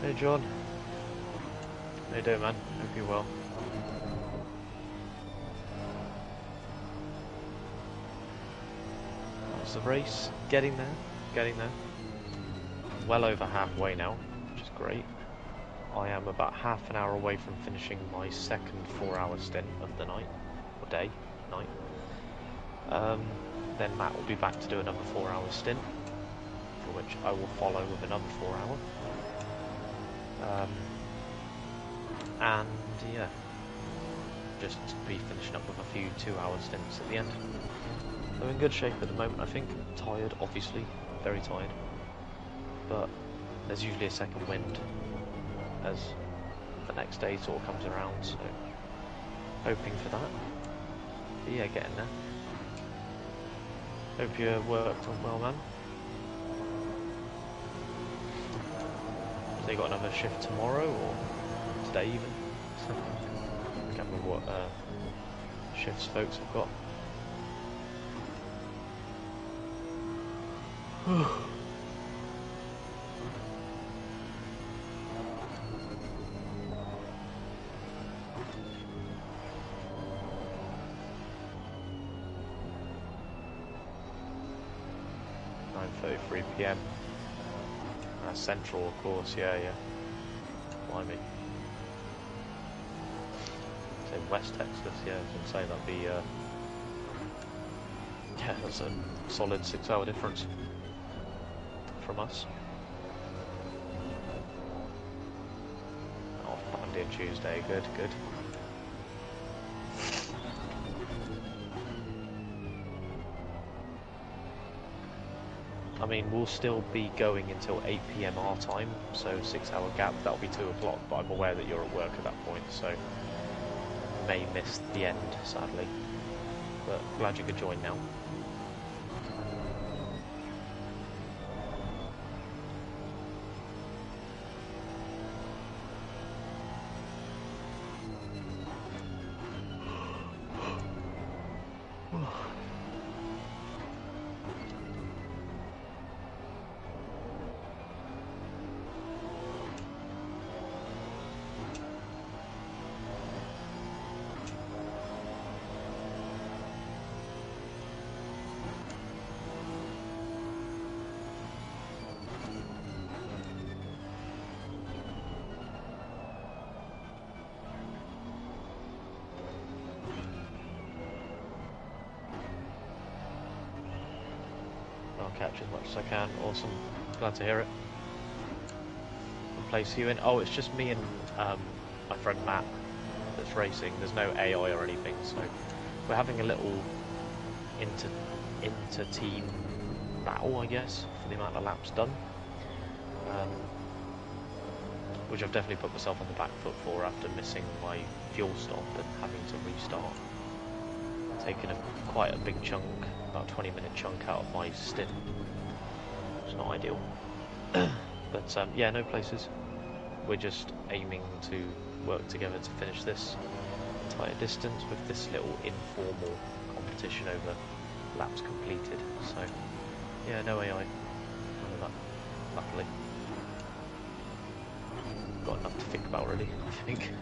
Hey John. How you doing, man? Hope you're well. How's the race? Getting there. Getting there. Well over halfway now, which is great. I am about half an hour away from finishing my second 4-hour stint of the night, or day, night. Then Matt will be back to do another 4-hour stint, for which I will follow with another 4-hour. And yeah, just be finishing up with a few 2-hour stints at the end. I'm in good shape at the moment, I think. Tired, obviously, very tired. But there's usually a second wind as the next day sort of comes around, so hoping for that. But yeah, getting there. Hope your work went well, man. Have they got another shift tomorrow, or today even? I can't remember what shifts folks have got. 9:33 PM. Central, of course, yeah. Blimey. Say West Texas, yeah, I was going to say that'd be, yeah, that's a solid 6-hour difference from us. Off Monday and Tuesday, good. I mean, we'll still be going until 8 PM our time, so 6-hour gap, that'll be 2 o'clock, but I'm aware that you're at work at that point, so may miss the end, sadly. But glad you could join now. Catch as much as I can. Awesome, glad to hear it. What place are you in? Oh, it's just me and my friend Matt that's racing. There's no AI or anything, so we're having a little inter-team battle, I guess, for the amount of laps done, which I've definitely put myself on the back foot for after missing my fuel stop and having to restart, taking quite a big chunk, about 20-minute chunk out of my stint. It's not ideal. But yeah, no places. We're just aiming to work together to finish this entire distance with this little informal competition over laps completed. So yeah, no AI. None of that, luckily. Got enough to think about really, I think.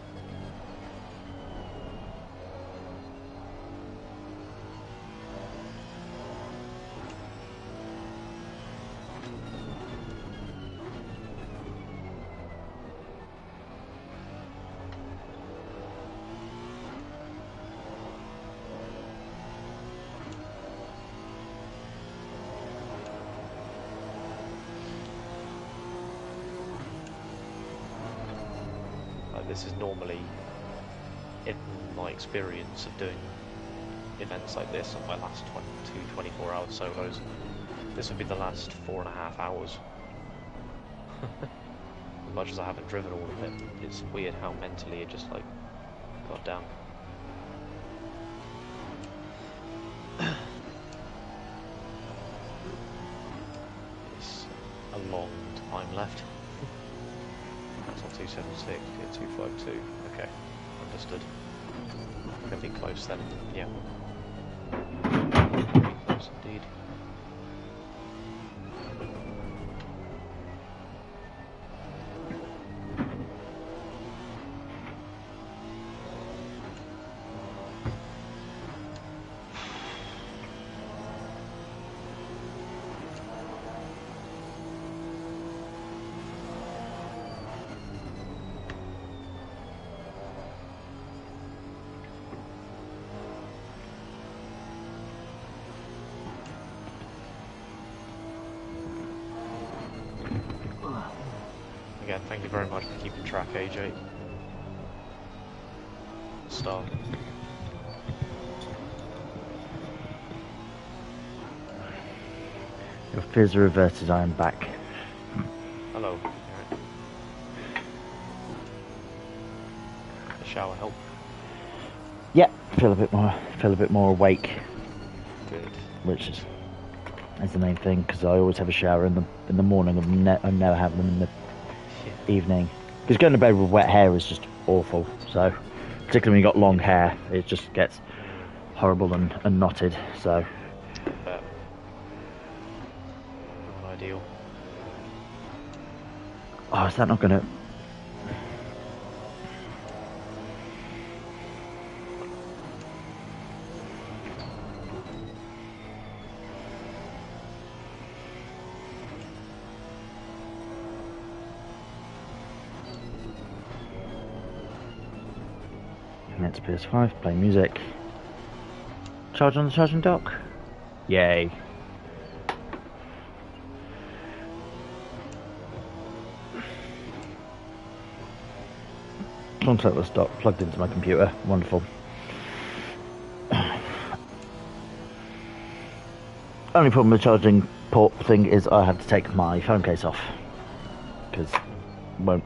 This is normally, in my experience of doing events like this on my last 24-hour solos, this would be the last 4.5 hours. As much as I haven't driven all of it, it's weird how mentally it just like got down. It's a long time left. That's not 276, yeah, 252. Okay, understood. Gonna be close then, yeah. Close indeed. again, thank you very much for keeping track, AJ. Star. Your fears are reverted, I am back. Hello. Right. The shower help. Yeah, feel a bit more awake. Good. Which is the main thing, because I always have a shower in the morning and I never have them in the evening. Because going to bed with wet hair is just awful. So, particularly when you got long hair, it just gets horrible and knotted. So, not ideal. Oh, is that not gonna? It's PS5, play music. Charge on the charging dock. Yay. Contactless dock plugged into my computer. Wonderful. Only problem with the charging port thing is I have to take my phone case off because won't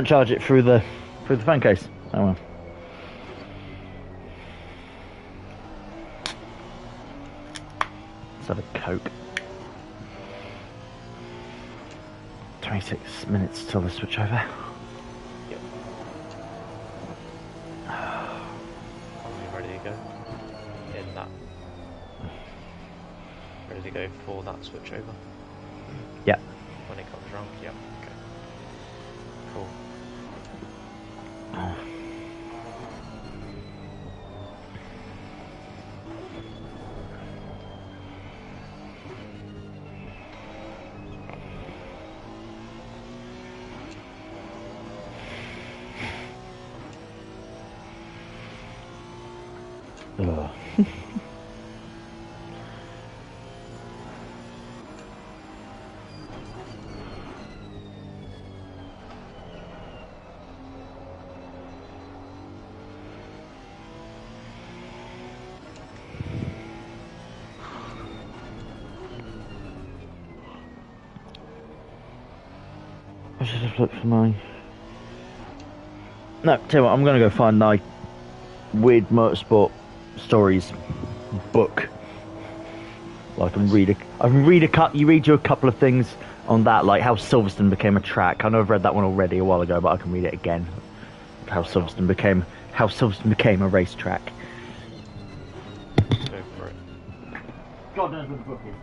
charge it through the phone case. Oh well. Let's have a Coke. 26 minutes till the switch over. Yep. Are we ready to go? In that. Ready to go for that switch over? Yep. When it comes around? Yep. Okay. Cool. Ugh. I should have looked for my... No, tell you what, I'm going to go find my weird motorsport stories book. Well, I can read you a couple of things on that, like how Silverstone became a track. I know I've read that one already a while ago, but I can read it again. How Silverstone became a racetrack. Go for it. God knows where the book is.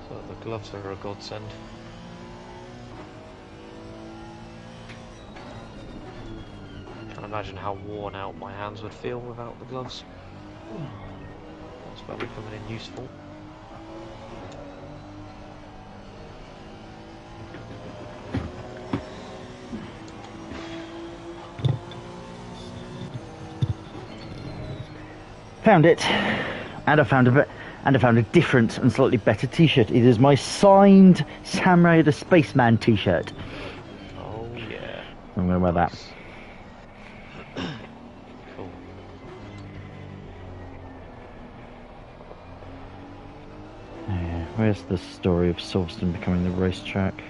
So the gloves are a godsend. Can't imagine how worn out my hands would feel without the gloves. That's where we're coming in useful. Found it, and I found a different and slightly better T-shirt. It is my signed Samurai the Spaceman T-shirt. Oh yeah. I'm gonna wear that. Cool. Where's the story of Silverstone becoming the racetrack?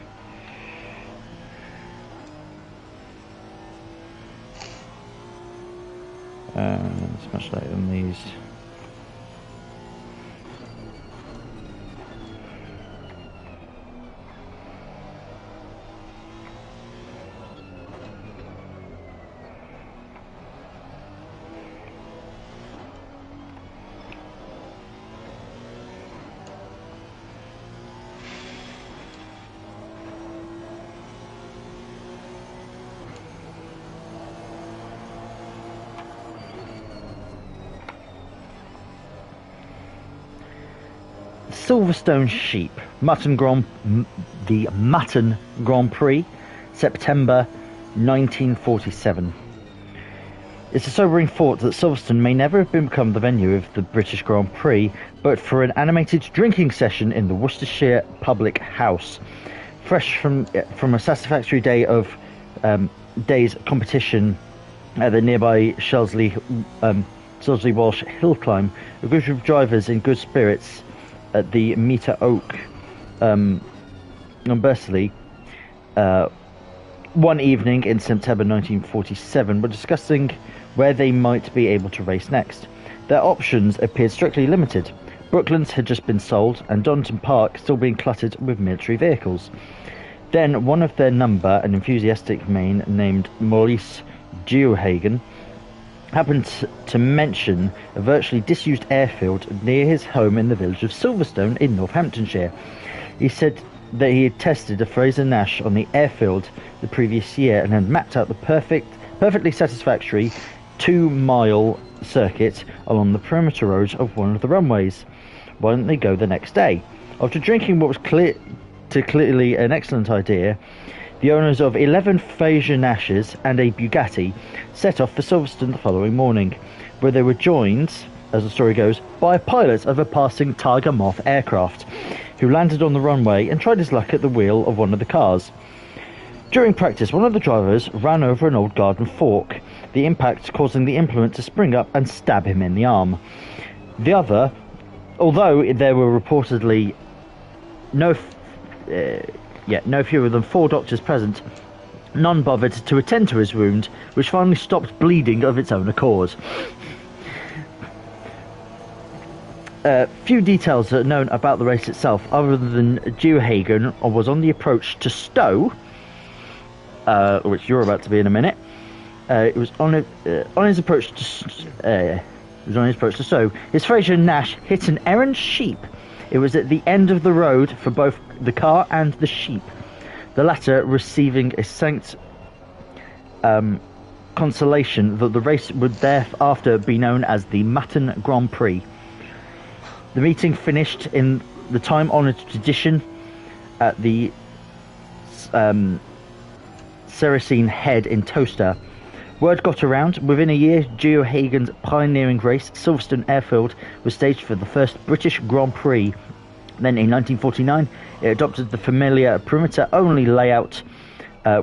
It's much later than these. Silverstone Sheep, the Mutton Grand Prix, September 1947. It's a sobering thought that Silverstone may never have become the venue of the British Grand Prix, but for an animated drinking session in the Worcestershire Public House. Fresh from a satisfactory day's competition at the nearby Shelsley Walsh hill climb, a group of drivers in good spirits at the Meter Oak on Bursley one evening in September 1947 were discussing where they might be able to race next. Their options appeared strictly limited. Brooklands had just been sold and Donington Park still being cluttered with military vehicles. Then one of their number, an enthusiastic man named Maurice Geohagen, happened to mention a virtually disused airfield near his home in the village of Silverstone in Northamptonshire. He said that he had tested a Fraser Nash on the airfield the previous year and had mapped out the perfectly satisfactory 2-mile circuit along the perimeter roads of one of the runways. Why didn't they go the next day? After drinking what was clearly an excellent idea, the owners of 11 Fraser Nashes and a Bugatti set off for Silverstone the following morning, where they were joined, as the story goes, by a pilot of a passing Tiger Moth aircraft, who landed on the runway and tried his luck at the wheel of one of the cars. During practice, one of the drivers ran over an old garden fork, the impact causing the implement to spring up and stab him in the arm. The other, although there were reportedly no fewer than 4 doctors present, none bothered to attend to his wound, which finally stopped bleeding of its own accord. Few details are known about the race itself, other than Geohagen was on the approach to Stowe, which you're about to be in a minute. It was on his approach to Stowe. His Fraser Nash hit an errant sheep. It was at the end of the road for both the car and the sheep, the latter receiving a consolation that the race would thereafter be known as the Mutton Grand Prix. The meeting finished in the time-honoured tradition at the Ceracine Head in Towcester. Word got around. Within a year, Geohagen's pioneering race, Silverstone Airfield, was staged for the first British Grand Prix. Then in 1949, it adopted the familiar perimeter-only layout,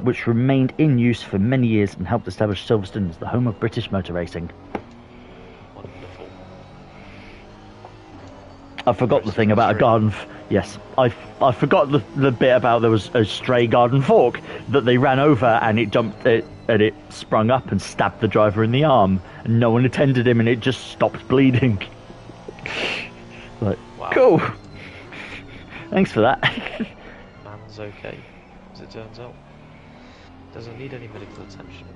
which remained in use for many years and helped establish Silverstone as the home of British motor racing. Wonderful. I forgot the thing about a garden. Yes, I forgot the bit about there was a stray garden fork that they ran over and it jumped it and it sprung up and stabbed the driver in the arm, and no one attended him and it just stopped bleeding. Like, wow. Cool. Thanks for that. Man's okay, as it turns out. Doesn't need any medical attention.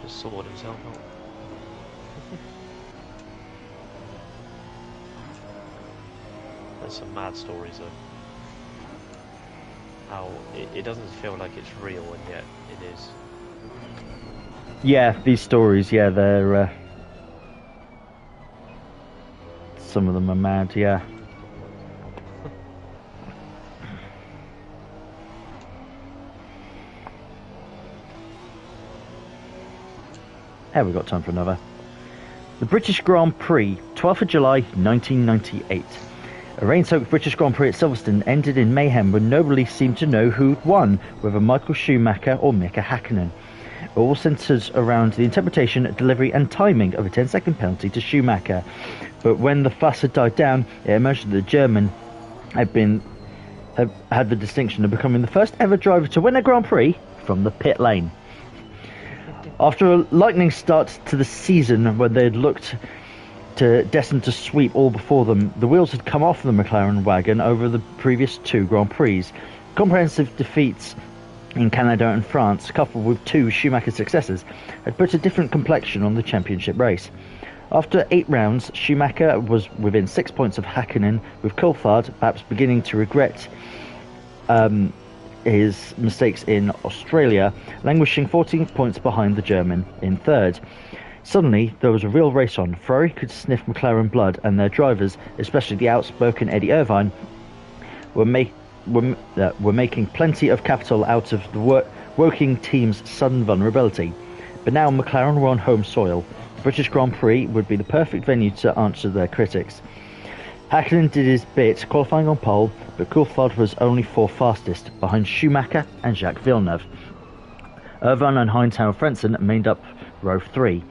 Just sorted himself out. There's some mad stories though. How it doesn't feel like it's real, and yet it is. Yeah, these stories, yeah, they're... some of them are mad, yeah. Have we got time for another? The British Grand Prix, 12th of July 1998. A rain-soaked British Grand Prix at Silverstone ended in mayhem when nobody seemed to know who'd won, whether Michael Schumacher or Mika Häkkinen. It all centres around the interpretation, delivery and timing of a 10-second penalty to Schumacher. But when the fuss had died down, it emerged that the German had the distinction of becoming the first ever driver to win a Grand Prix from the pit lane. After a lightning start to the season when they had looked destined to sweep all before them, the wheels had come off the McLaren wagon over the previous 2 Grand Prix. Comprehensive defeats in Canada and France, coupled with 2 Schumacher successes, had put a different complexion on the championship race. After 8 rounds, Schumacher was within 6 points of Häkkinen, with Coulthard perhaps beginning to regret his mistakes in Australia, languishing 14 points behind the German in 3rd. Suddenly, there was a real race on. Ferrari could sniff McLaren blood, and their drivers, especially the outspoken Eddie Irvine, were making plenty of capital out of the working team's sudden vulnerability. But now McLaren were on home soil. The British Grand Prix would be the perfect venue to answer their critics. Häkkinen did his bit, qualifying on pole, but Coulthard was only 4th fastest, behind Schumacher and Jacques Villeneuve. Irvine and Heinz-Harald Frentzen made up row 3.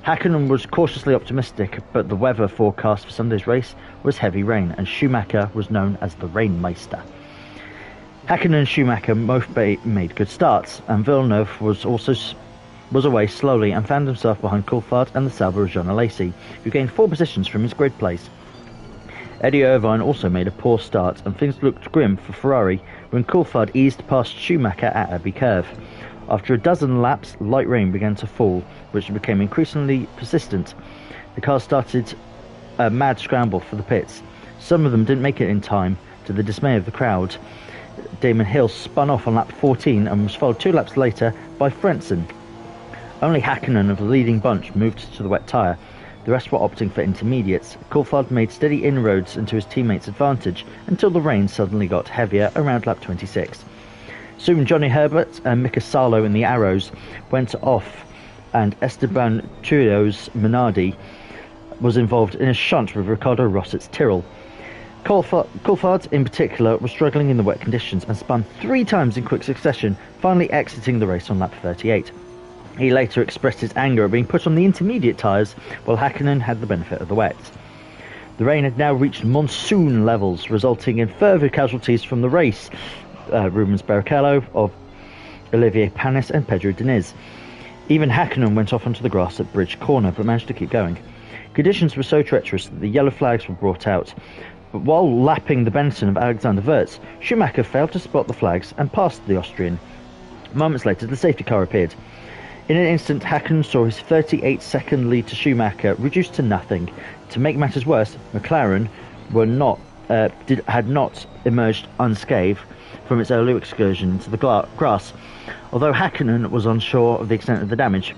Häkkinen was cautiously optimistic, but the weather forecast for Sunday's race was heavy rain, and Schumacher was known as the Rainmeister. Häkkinen and Schumacher both made good starts, and Villeneuve was away slowly and found himself behind Coulthard and the Sauber of Jean Alesi, who gained 4 positions from his grid place. Eddie Irvine also made a poor start, and things looked grim for Ferrari when Coulthard eased past Schumacher at Abbey Curve. After a dozen laps, light rain began to fall, which became increasingly persistent. The cars started a mad scramble for the pits. Some of them didn't make it in time, to the dismay of the crowd. Damon Hill spun off on lap 14 and was followed 2 laps later by Frentzen. Only Häkkinen of the leading bunch moved to the wet tyre. The rest were opting for intermediates. Coulthard made steady inroads into his teammates' advantage until the rain suddenly got heavier around lap 26. Soon Johnny Herbert and Mika Salo in the Arrows went off, and Esteban Churros Minardi was involved in a shunt with Ricardo Rossit's Tyrrell. Coulthard in particular was struggling in the wet conditions and spun 3 times in quick succession, finally exiting the race on lap 38. He later expressed his anger at being put on the intermediate tyres, while Häkkinen had the benefit of the wet. The rain had now reached monsoon levels, resulting in further casualties from the race. Rubens Barrichello, of Olivier Panis and Pedro Diniz. Even Häkkinen went off onto the grass at Bridge Corner, but managed to keep going. Conditions were so treacherous that the yellow flags were brought out. But while lapping the Benetton of Alexander Wurz, Schumacher failed to spot the flags and passed the Austrian. Moments later, the safety car appeared. In an instant, Häkkinen saw his 38-second lead to Schumacher reduced to nothing. To make matters worse, McLaren had not emerged unscathed from its early excursion into the grass. Although Häkkinen was unsure of the extent of the damage,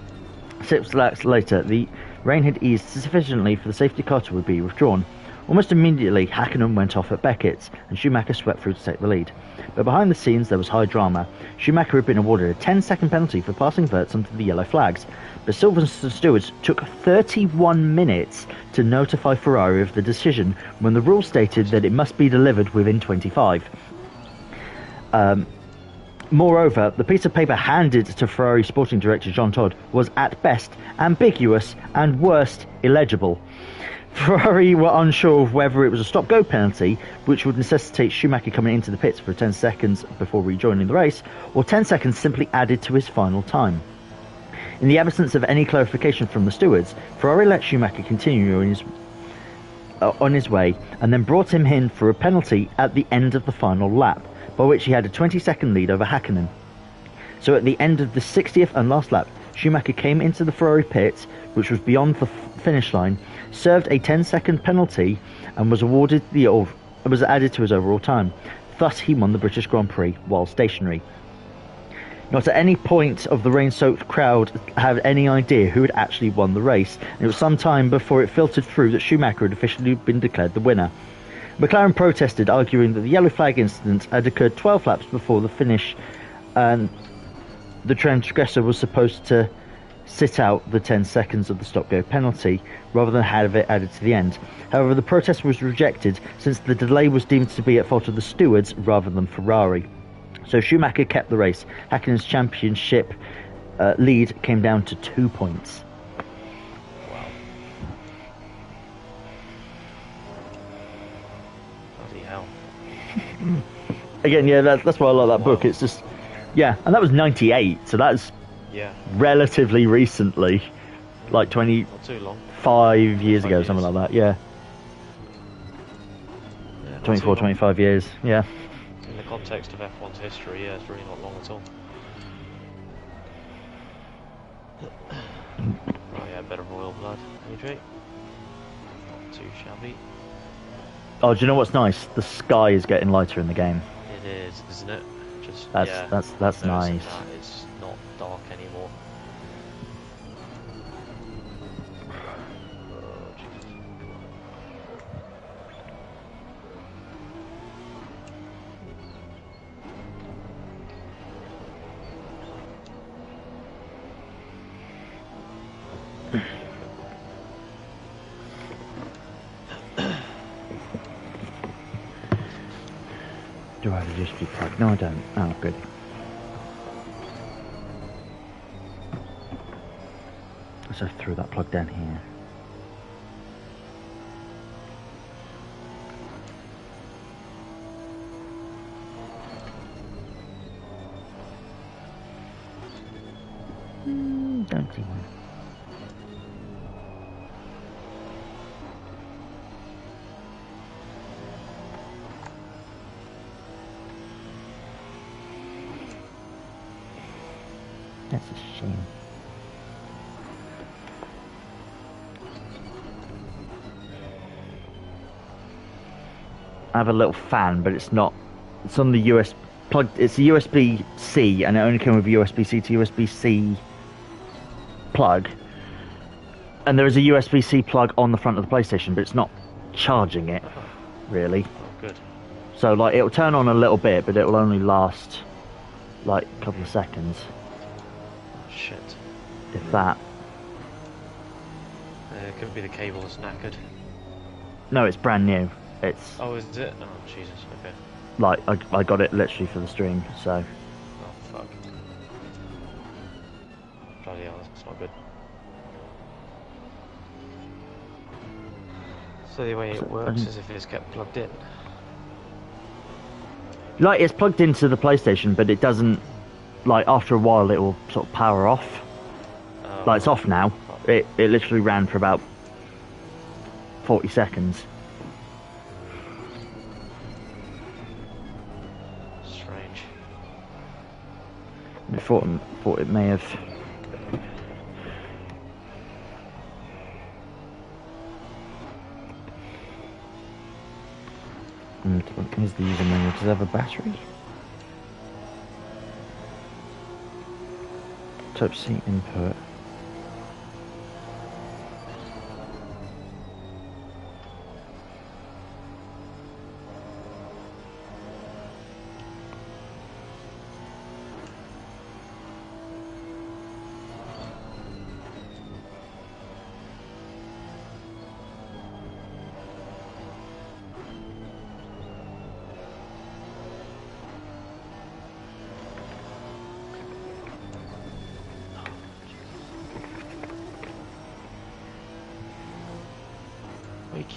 6 laps later the rain had eased sufficiently for the safety car to be withdrawn. Almost immediately, Häkkinen went off at Beckett's, and Schumacher swept through to take the lead. But behind the scenes there was high drama. Schumacher had been awarded a 10-second penalty for passing Wurz under the yellow flags, but Silverstone stewards took 31 minutes to notify Ferrari of the decision when the rule stated that it must be delivered within 25. Moreover, the piece of paper handed to Ferrari sporting director Jean Todt was at best ambiguous and worst illegible. Ferrari were unsure of whether it was a stop-go penalty, which would necessitate Schumacher coming into the pits for 10 seconds before rejoining the race, or 10 seconds simply added to his final time. In the absence of any clarification from the stewards, Ferrari let Schumacher continue on his way, and then brought him in for a penalty at the end of the final lap, by which he had a 20-second lead over Häkkinen. So at the end of the 60th and last lap, Schumacher came into the Ferrari pit, which was beyond the finish line, served a 10-second penalty, and was added to his overall time. Thus he won the British Grand Prix while stationary. Not at any point of the rain-soaked crowd had any idea who had actually won the race, and it was some time before it filtered through that Schumacher had officially been declared the winner. McLaren protested, arguing that the yellow flag incident had occurred 12 laps before the finish, and the transgressor was supposed to sit out the 10 seconds of the stop-go penalty rather than have it added to the end. However, the protest was rejected since the delay was deemed to be at fault of the stewards rather than Ferrari. So Schumacher kept the race. Häkkinen's championship lead came down to 2 points. Wow. Bloody hell. Again, yeah, that's why I like that book. It's just, yeah, and that was 98, so that's relatively recently, like not too long. 5 years ago, something like that, yeah. 24, 25 years, yeah. In the context of F1's history, yeah, it's really not long at all. Oh yeah, better royal blood, AJ. Not too shabby. Oh, do you know what's nice? The sky is getting lighter in the game. It is, isn't it? Just that's nice. That it's not dark anymore. Do I have a USB plug? No, I don't. Oh, good. So I threw that plug down here. Don't see one. That's a shame. I have a little fan, but it's not. It's on the US plug. It's a USB-C, and it only came with a USB-C to USB-C plug. And there is a USB-C plug on the front of the PlayStation, but it's not charging it, really. Oh, good. So, like, it'll turn on a little bit, but it will only last, like, a couple of seconds. Shit. If that. It could be the cable that's knackered. No, it's brand new. It's. Oh, is it? Oh, Jesus, okay. Like, I got it literally for the stream, so. Oh, fuck. Bloody hell, that's not good. So the way it works is if it's kept plugged in. Like, it's plugged into the PlayStation, but it doesn't. Like, after a while, it will sort of power off. Like, it's off now. It literally ran for about 40 seconds. Strange. I thought it may have. And here's the user manual. Does it have a battery? Type-C input.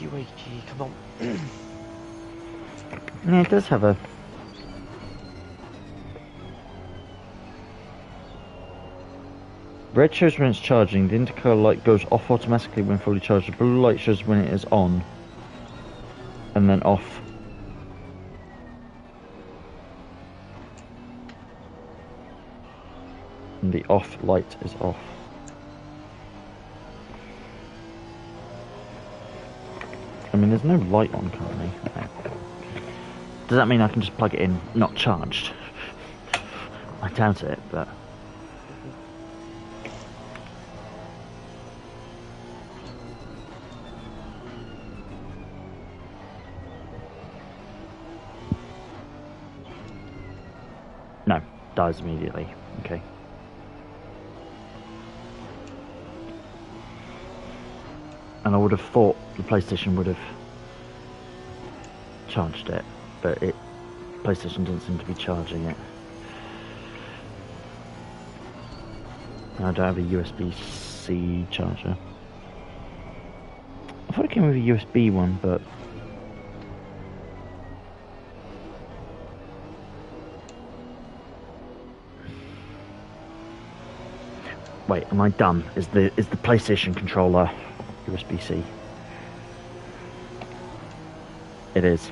Wakey, come on. Yeah, it does have a. Red shows when it's charging, the indicator light goes off automatically when fully charged. The blue light shows when it is on. And then off. And the off light is off. I mean, there's no light on currently. No. Does that mean I can just plug it in, not charged? I doubt it, but... No, dies immediately. Okay. And I would have thought the PlayStation would have charged it, but PlayStation doesn't seem to be charging it. I don't have a USB-C charger. I thought it came with a USB one, but... Wait, am I dumb? Is the PlayStation controller USB-C? It is.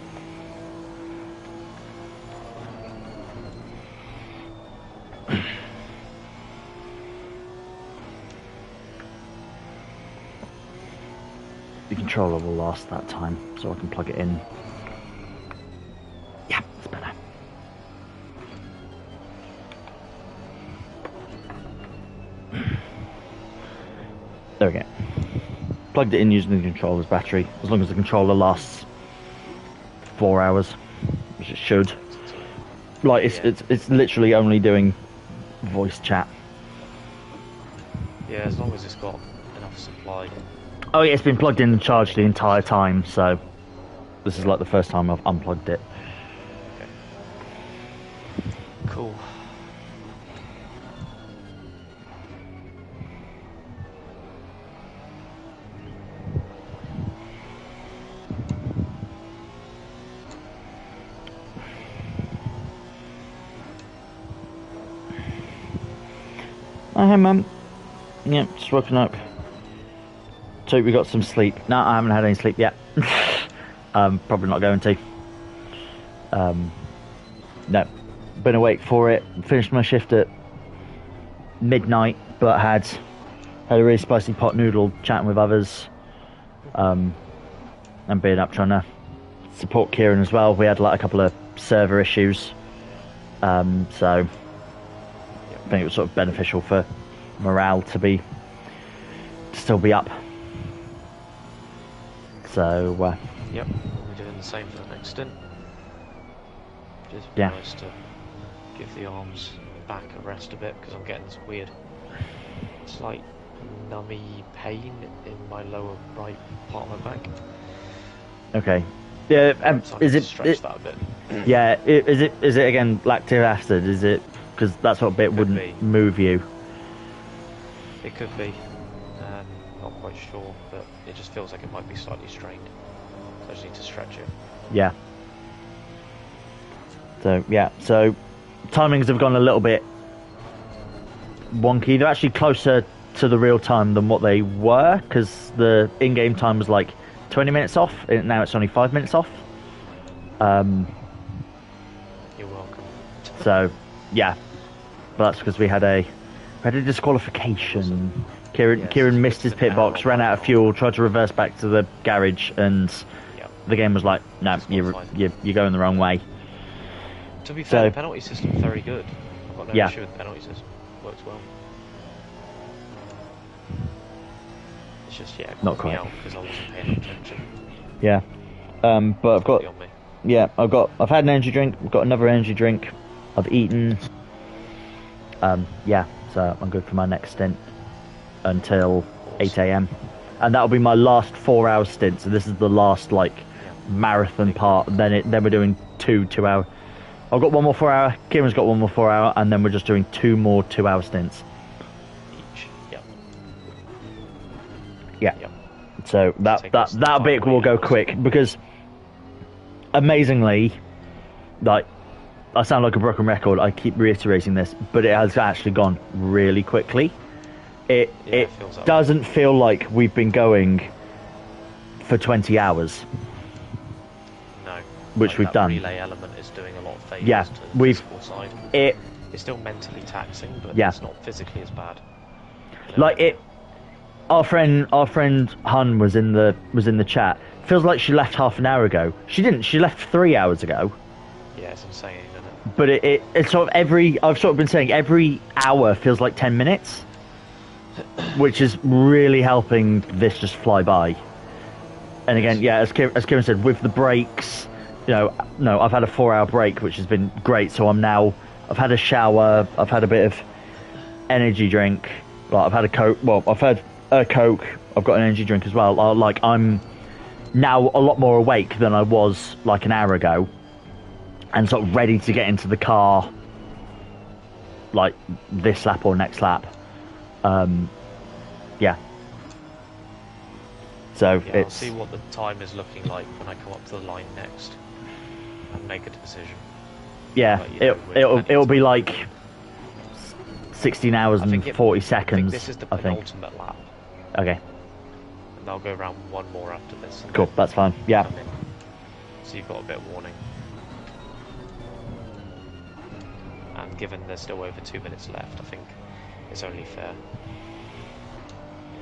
The controller will last that time, so I can plug it in. Yeah, it's better. There we go. Plugged it in using the controller's battery, as long as the controller lasts 4 hours, which it should. Like, it's literally only doing voice chat. Yeah, as long as it's got enough supply. Oh yeah, it's been plugged in and charged the entire time, so this is like the first time I've unplugged it. Okay. Cool. Oh, hey mum. Yeah, just woken up. So we got some sleep. No, I haven't had any sleep yet. Probably not going to. No, been awake for it. Finished my shift at midnight, but had a really spicy pot noodle, chatting with others, and being up trying to support Keiran as well. We had like a couple of server issues, so I think it was sort of beneficial for morale to still be up. So, yep, we'll be doing the same for the next stint. Just yeah. Nice to give the arms back a rest a bit, because I'm getting this weird, slight nummy pain in my lower right part of my back. Okay. Yeah. So is it? Stretch that a bit. Yeah. Is it again lactic acid? Is it? Because that's what bit wouldn't move you. It could be. Not quite sure, but it just feels like it might be slightly strained. So I just need to stretch it. Yeah. So yeah. So timings have gone a little bit wonky. They're actually closer to the real time than what they were, because the in-game time was like 20 minutes off, and now it's only 5 minutes off. You're welcome. So yeah, but that's because we had a disqualification. Keiran missed his pit box, ran out of fuel, tried to reverse back to the garage, and the game was like, no, you're going the wrong way. To be fair, the penalty system's very good. I've got no issue with the penalty system. Works well. It's just not quite, because I wasn't paying attention. Yeah, but I've had an energy drink. I've got another energy drink. I've eaten. Yeah, so I'm good for my next stint until 8 AM, and that'll be my last 4-hour stint. So this is the last marathon part. Then we're doing 2 hour. I've got one more 4 hour. Kieran's got one more 4 hour, and then we're just doing 2 more 2-hour stints each. Yep. Yeah. Yep. So that bit will go quick, because amazingly, I sound like a broken record. I keep reiterating this, but it has actually gone really quickly. It doesn't feel like we've been going for 20 hours. No. Which we've done. The relay element is doing a lot of favours yeah, to the physical side. It's still mentally taxing, but it's not physically as bad. Our friend Hun was in the chat. Feels like she left half an hour ago. She didn't. She left 3 hours ago. Yeah, it's insane, isn't it? But it's sort of I've sort of been saying every hour feels like 10 minutes. Which is really helping this just fly by. And again, as Keiran said, with the breaks, I've had a 4-hour break, which has been great. So I've had a shower, I've had a bit of energy drink. I've had a Coke. Well, I've had a Coke. I've got an energy drink as well. I'm now a lot more awake than I was like an hour ago, and sort of ready to get into the car, like this lap or next lap. Yeah. So Yeah, it's. I'll see what the time is looking like when I come up to the line next, and make a decision. Yeah, it'll be like 16 hours and 40 seconds. I think this is the penultimate lap. Okay. And I'll go around one more after this. Cool, that's fine. Yeah. So you've got a bit of warning. And given there's still over 2 minutes left, I think it's only fair.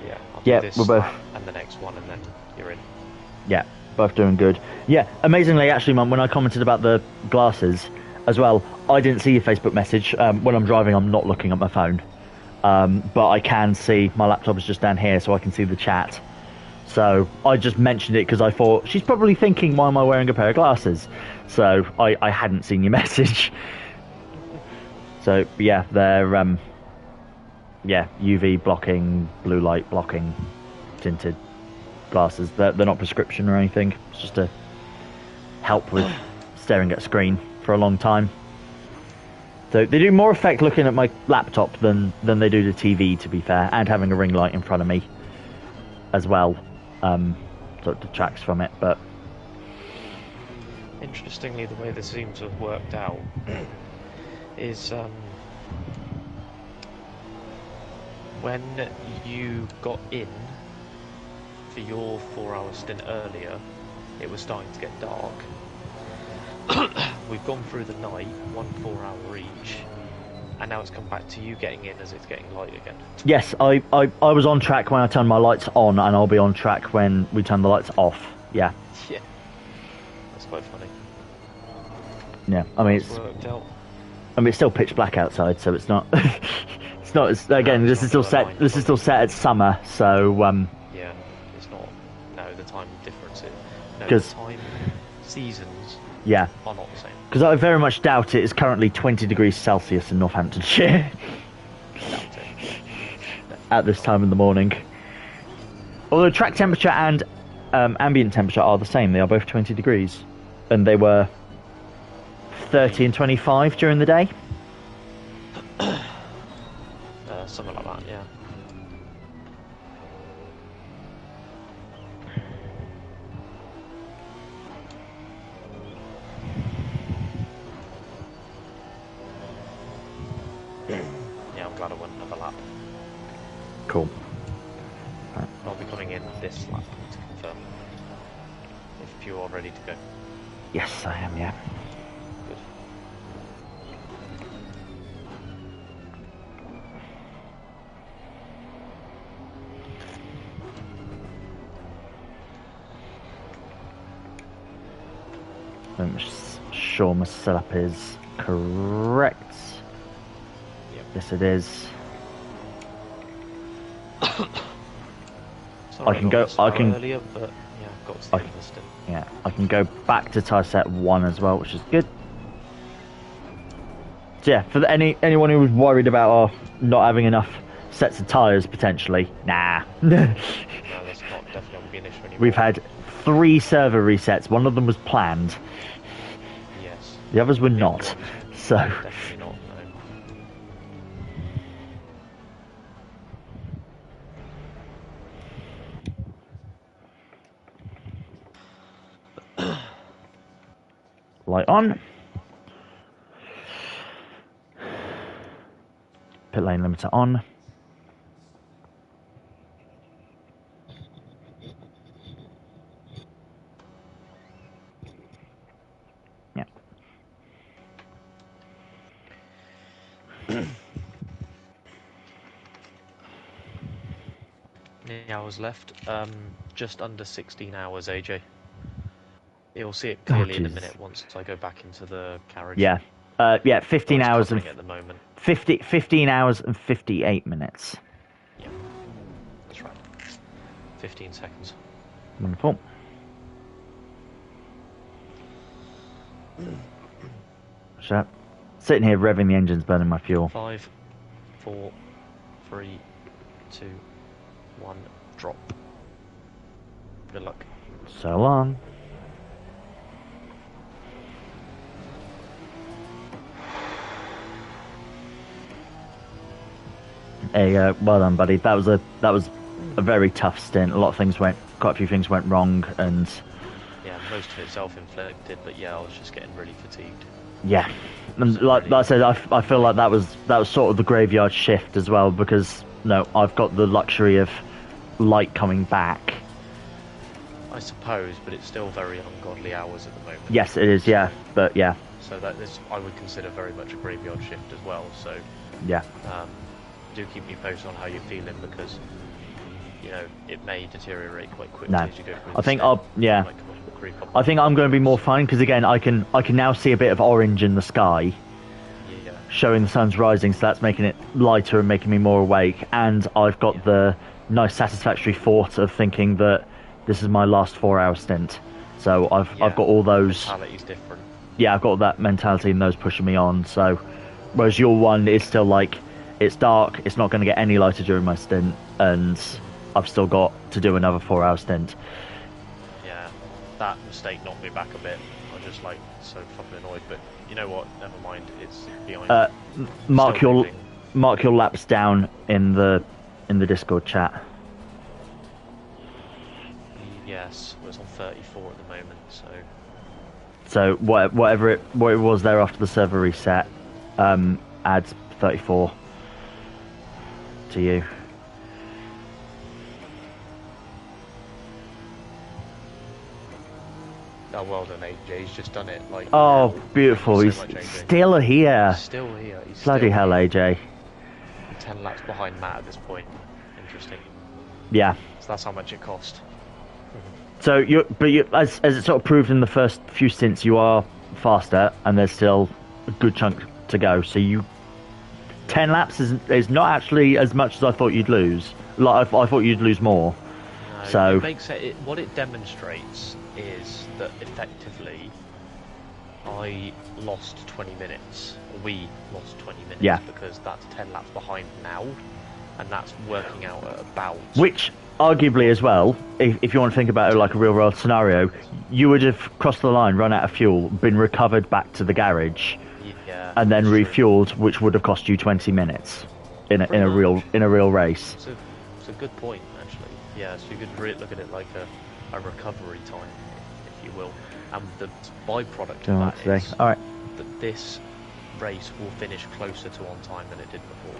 Yeah, I'll do this we're both. And the next one, and then you're in. Yeah, both doing good. Yeah, amazingly, actually, Mum, when I commented about the glasses as well, I didn't see your Facebook message. When I'm driving, I'm not looking at my phone. But I can see, my laptop is just down here, so I can see the chat. So I just mentioned it because I thought, she's probably thinking, why am I wearing a pair of glasses? So I hadn't seen your message. So, yeah, they're UV blocking, blue light blocking, tinted glasses. They're not prescription or anything. It's just to help with staring at a screen for a long time. So they do more effect looking at my laptop than they do the TV, to be fair, and having a ring light in front of me as well. So it detracts from it, but interestingly, the way this seems to have worked out is when you got in for your 4-hour stint earlier, it was starting to get dark. We've gone through the night, 1 4-hour each, and now it's come back to you getting in as it's getting light again. Yes, I was on track when I turned my lights on, and I'll be on track when we turn the lights off. Yeah. Yeah. That's quite funny. Yeah, I mean it's worked out. I mean it's still pitch black outside, so it's not. It's not. It's, again, this is still set. This is still set at summer, so. Yeah, it's not. No, the time difference. The time seasons. Yeah. Are not the same. Because I very much doubt it is currently 20 degrees Celsius in Northamptonshire. At this time in the morning. Although track temperature and ambient temperature are the same. They are both 20 degrees. And they were 30 and 25 during the day. Something like that, yeah. Yeah, I'm glad I went another lap. Cool. I'll be coming in this lap to confirm if you are ready to go. Yes, I am, yeah. Good. I'm sure my setup is correct. Yep. Yes, it is. Sorry, I can go. I can. Earlier, but yeah, I've got to stay with it. Yeah, I can go back to tyre set 1 as well, which is good. So yeah, for anyone who was worried about not having enough sets of tyres potentially, nah. No, that's not definitely be an issue anymore. We've had 3 server resets. One of them was planned. Yes. The others were not. So. Definitely not. No. Light on. Pit lane limiter on. Yeah. 9 hours left. Just under 16 hours, AJ. You'll see it clearly in a minute once I go back into the carriage. Yeah. Yeah, 15 hours and at the moment. 15 hours and 58 minutes. Yeah, that's right. 15 seconds. Wonderful. So, sitting here revving the engines, burning my fuel. 5, 4, 3, 2, 1, drop. Good luck. So long. Hey, well done, buddy. That was a very tough stint. Quite a few things went wrong, and yeah, most of it self-inflicted. But yeah, I was just getting really fatigued. Yeah, and like I said, I feel like that was sort of the graveyard shift as well, because I've got the luxury of light coming back. I suppose, but it's still very ungodly hours at the moment. Yes, it is. Yeah, but yeah. So that is, I would consider very much a graveyard shift as well. So yeah. Do keep me posted on how you're feeling, because it may deteriorate quite quickly as you go through. I think I think I'm going to be more fine, because again I can now see a bit of orange in the sky, showing the sun's rising, so that's making it lighter and making me more awake. And I've got the nice satisfactory thought of thinking that this is my last 4-hour stint. So I've got all those. Mentality's different. Yeah, I've got that mentality and those pushing me on. So whereas your one is still like, it's dark, it's not going to get any lighter during my stint, and I've still got to do another 4-hour stint. Yeah, that mistake knocked me back a bit. I was just like so fucking annoyed, but you know what? Never mind. It's behind. Mark your laps down in the Discord chat. Yes, well, it's on 34 at the moment, so. So whatever it was there after the server reset, adds 34 to you. Oh, well done, AJ. He's just done it. Like. Oh, beautiful. He's still here. Still here. He's bloody hell, AJ. 10 laps behind Matt at this point. Interesting. Yeah. So that's how much it cost. So as it sort of proved in the first few stints, you are faster, and there's still a good chunk to go. So 10 laps is not actually as much as I thought you'd lose. Like I thought you'd lose more. No, so it makes what it demonstrates is that effectively I lost 20 minutes. We lost 20 minutes. Yeah. Because that's 10 laps behind now, and that's working out at about. Which, arguably as well, if you want to think about it like a real world scenario, you would have crossed the line, run out of fuel, been recovered back to the garage, and then refueled, which would have cost you 20 minutes in a real race. It's a good point, actually. Yeah, so you could look at it like a recovery time, if you will, and the byproduct of that is that this race will finish closer to on time than it did before.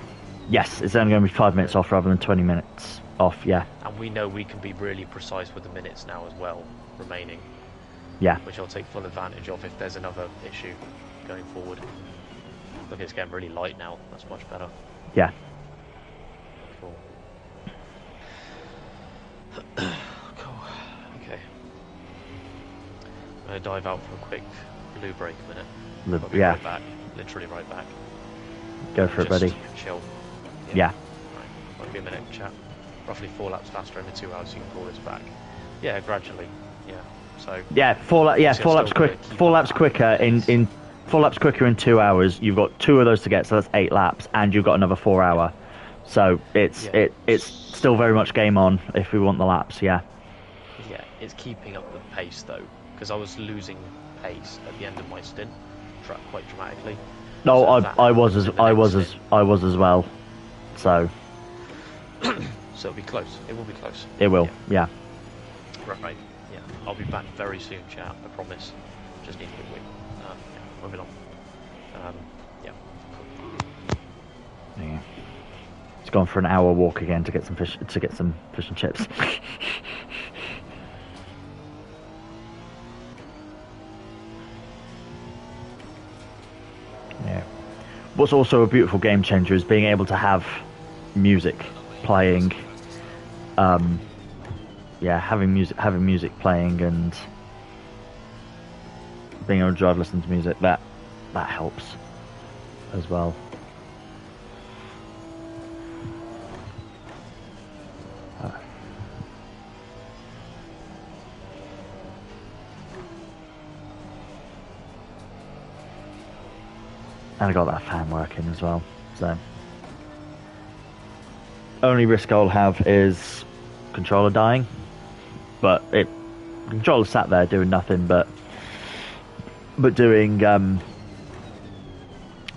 Yes, it's only going to be 5 minutes off rather than 20 minutes off, yeah. And we know we can be really precise with the minutes now as well, remaining. Yeah. Which I'll take full advantage of if there's another issue going forward. Look, it's getting really light now. That's much better. Yeah. Cool. Cool. Okay. I'm going to dive out for a quick blue break a minute. I'll be right back. Literally right back. Go for it, buddy. Chill. Yeah. Right. Won't be a minute, chat. Roughly 4 laps faster over 2 hours. You can pull this back. Yeah, gradually. Yeah. So. Yeah, 4 laps quick. 4 laps quicker in 4 laps quicker in 2 hours. You've got 2 of those to get, so that's 8 laps, and you've got another 4 hour. So it's still very much game on if we want the laps. Yeah. Yeah, it's keeping up the pace though, because I was losing pace at the end of my stint, quite dramatically. No, I was as well. So. So it'll be close. It will be close. It will. Yeah. Right. Yeah. I'll be back very soon, chat. I promise. Just need a quick wait. Moving on. Yeah. Yeah. He's gone for an hour walk again to get some fish and chips. Yeah. What's also a beautiful game changer is being able to have music playing. Having music playing and being able to drive, listen to music, that helps as well. And I got that fan working as well, so only risk I'll have is controller dying, but the controller sat there doing nothing but doing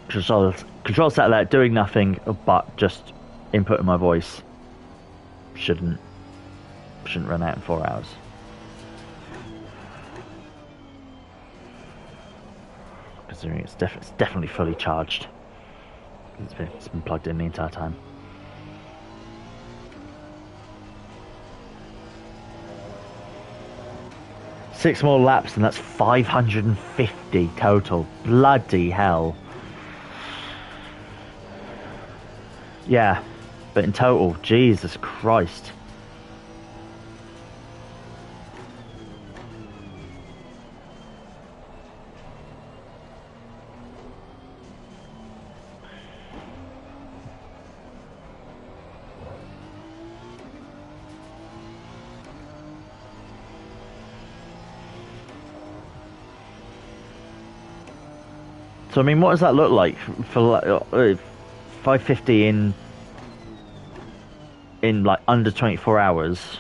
control sat there doing nothing but just inputting my voice. Shouldn't run out in 4 hours. Considering it's definitely fully charged. It's been plugged in the entire time. Six more laps and that's 550 total. Bloody hell. Yeah, but in total, Jesus Christ. So I mean, what does that look like for 550 in like under 24 hours?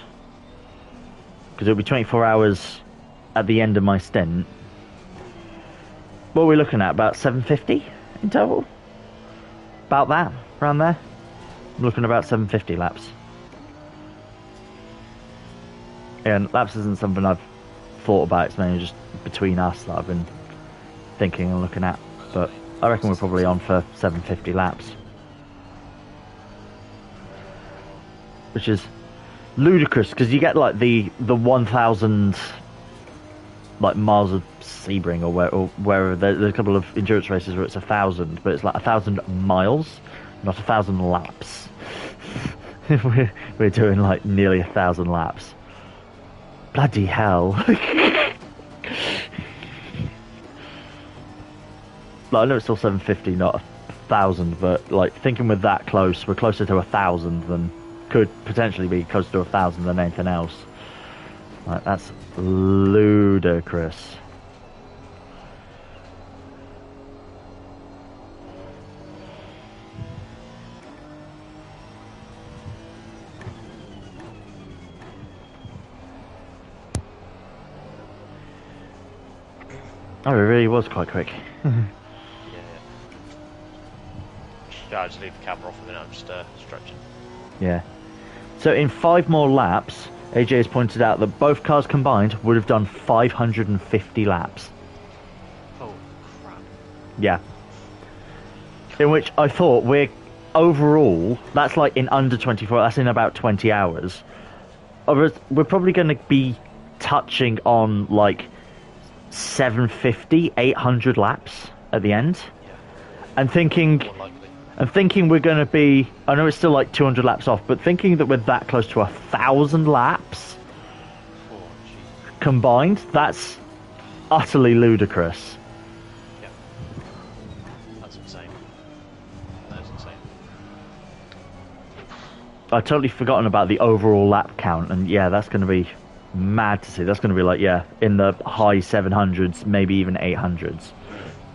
Because it'll be 24 hours at the end of my stint. What are we looking at? About 750 in total? About that, around there. I'm looking about 750 laps. And laps isn't something I've thought about. It's mainly just between us that I've been thinking and looking at. But I reckon we're probably on for 750 laps. Which is ludicrous, because you get like the 1,000 like miles of Sebring or wherever. There's a couple of endurance races where it's 1,000, but it's like 1,000 miles, not 1,000 laps. we're doing like nearly 1,000 laps. Bloody hell. Like, I know it's still 750, not 1,000, but like thinking we're that close, we're closer to 1,000 than could potentially be closer to 1,000 than anything else. Like, that's ludicrous. Oh, it really was quite quick. Yeah, I'll just leave the camera off a minute, I'm just stretching. Yeah. So in 5 more laps, AJ has pointed out that both cars combined would have done 550 laps. Oh, crap. Yeah. In which I thought we're overall, that's like in under 24, that's in about 20 hours. We're probably going to be touching on like 750, 800 laps at the end. Yeah. And thinking we're going to be, I know it's still like 200 laps off, but thinking that we're that close to 1,000 laps combined, that's utterly ludicrous. Yeah. That's insane. That is insane. I'd totally forgotten about the overall lap count, and yeah, that's going to be mad to see. That's going to be like, yeah, in the high 700s, maybe even 800s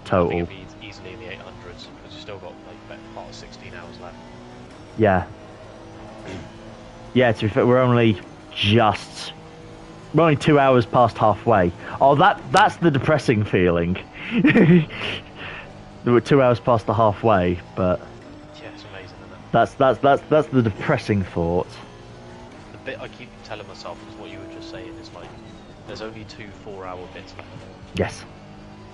total. I think it'll be easily in the 800s, because you've still got like better part of 16 hours left. Yeah. Yeah, to be fair, we're only 2 hours past halfway. Oh, that's the depressing feeling. We're 2 hours past the halfway, but yeah, it's amazing, isn't it? that's the depressing thought. The bit I keep telling myself is what you were just saying, is like, there's only 2 4-hour bits left. Yes.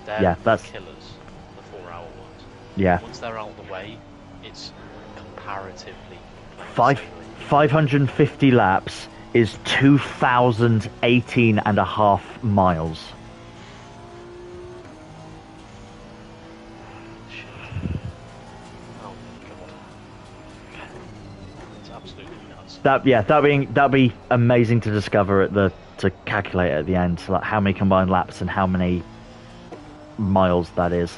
They're that's killers, the 4-hour ones. Yeah. Once they're out of the way, it's comparatively 550 laps is 2,018.5 miles. Oh god. It's absolutely nuts. That'd be amazing to discover to calculate at the end, like how many combined laps and how many miles that is.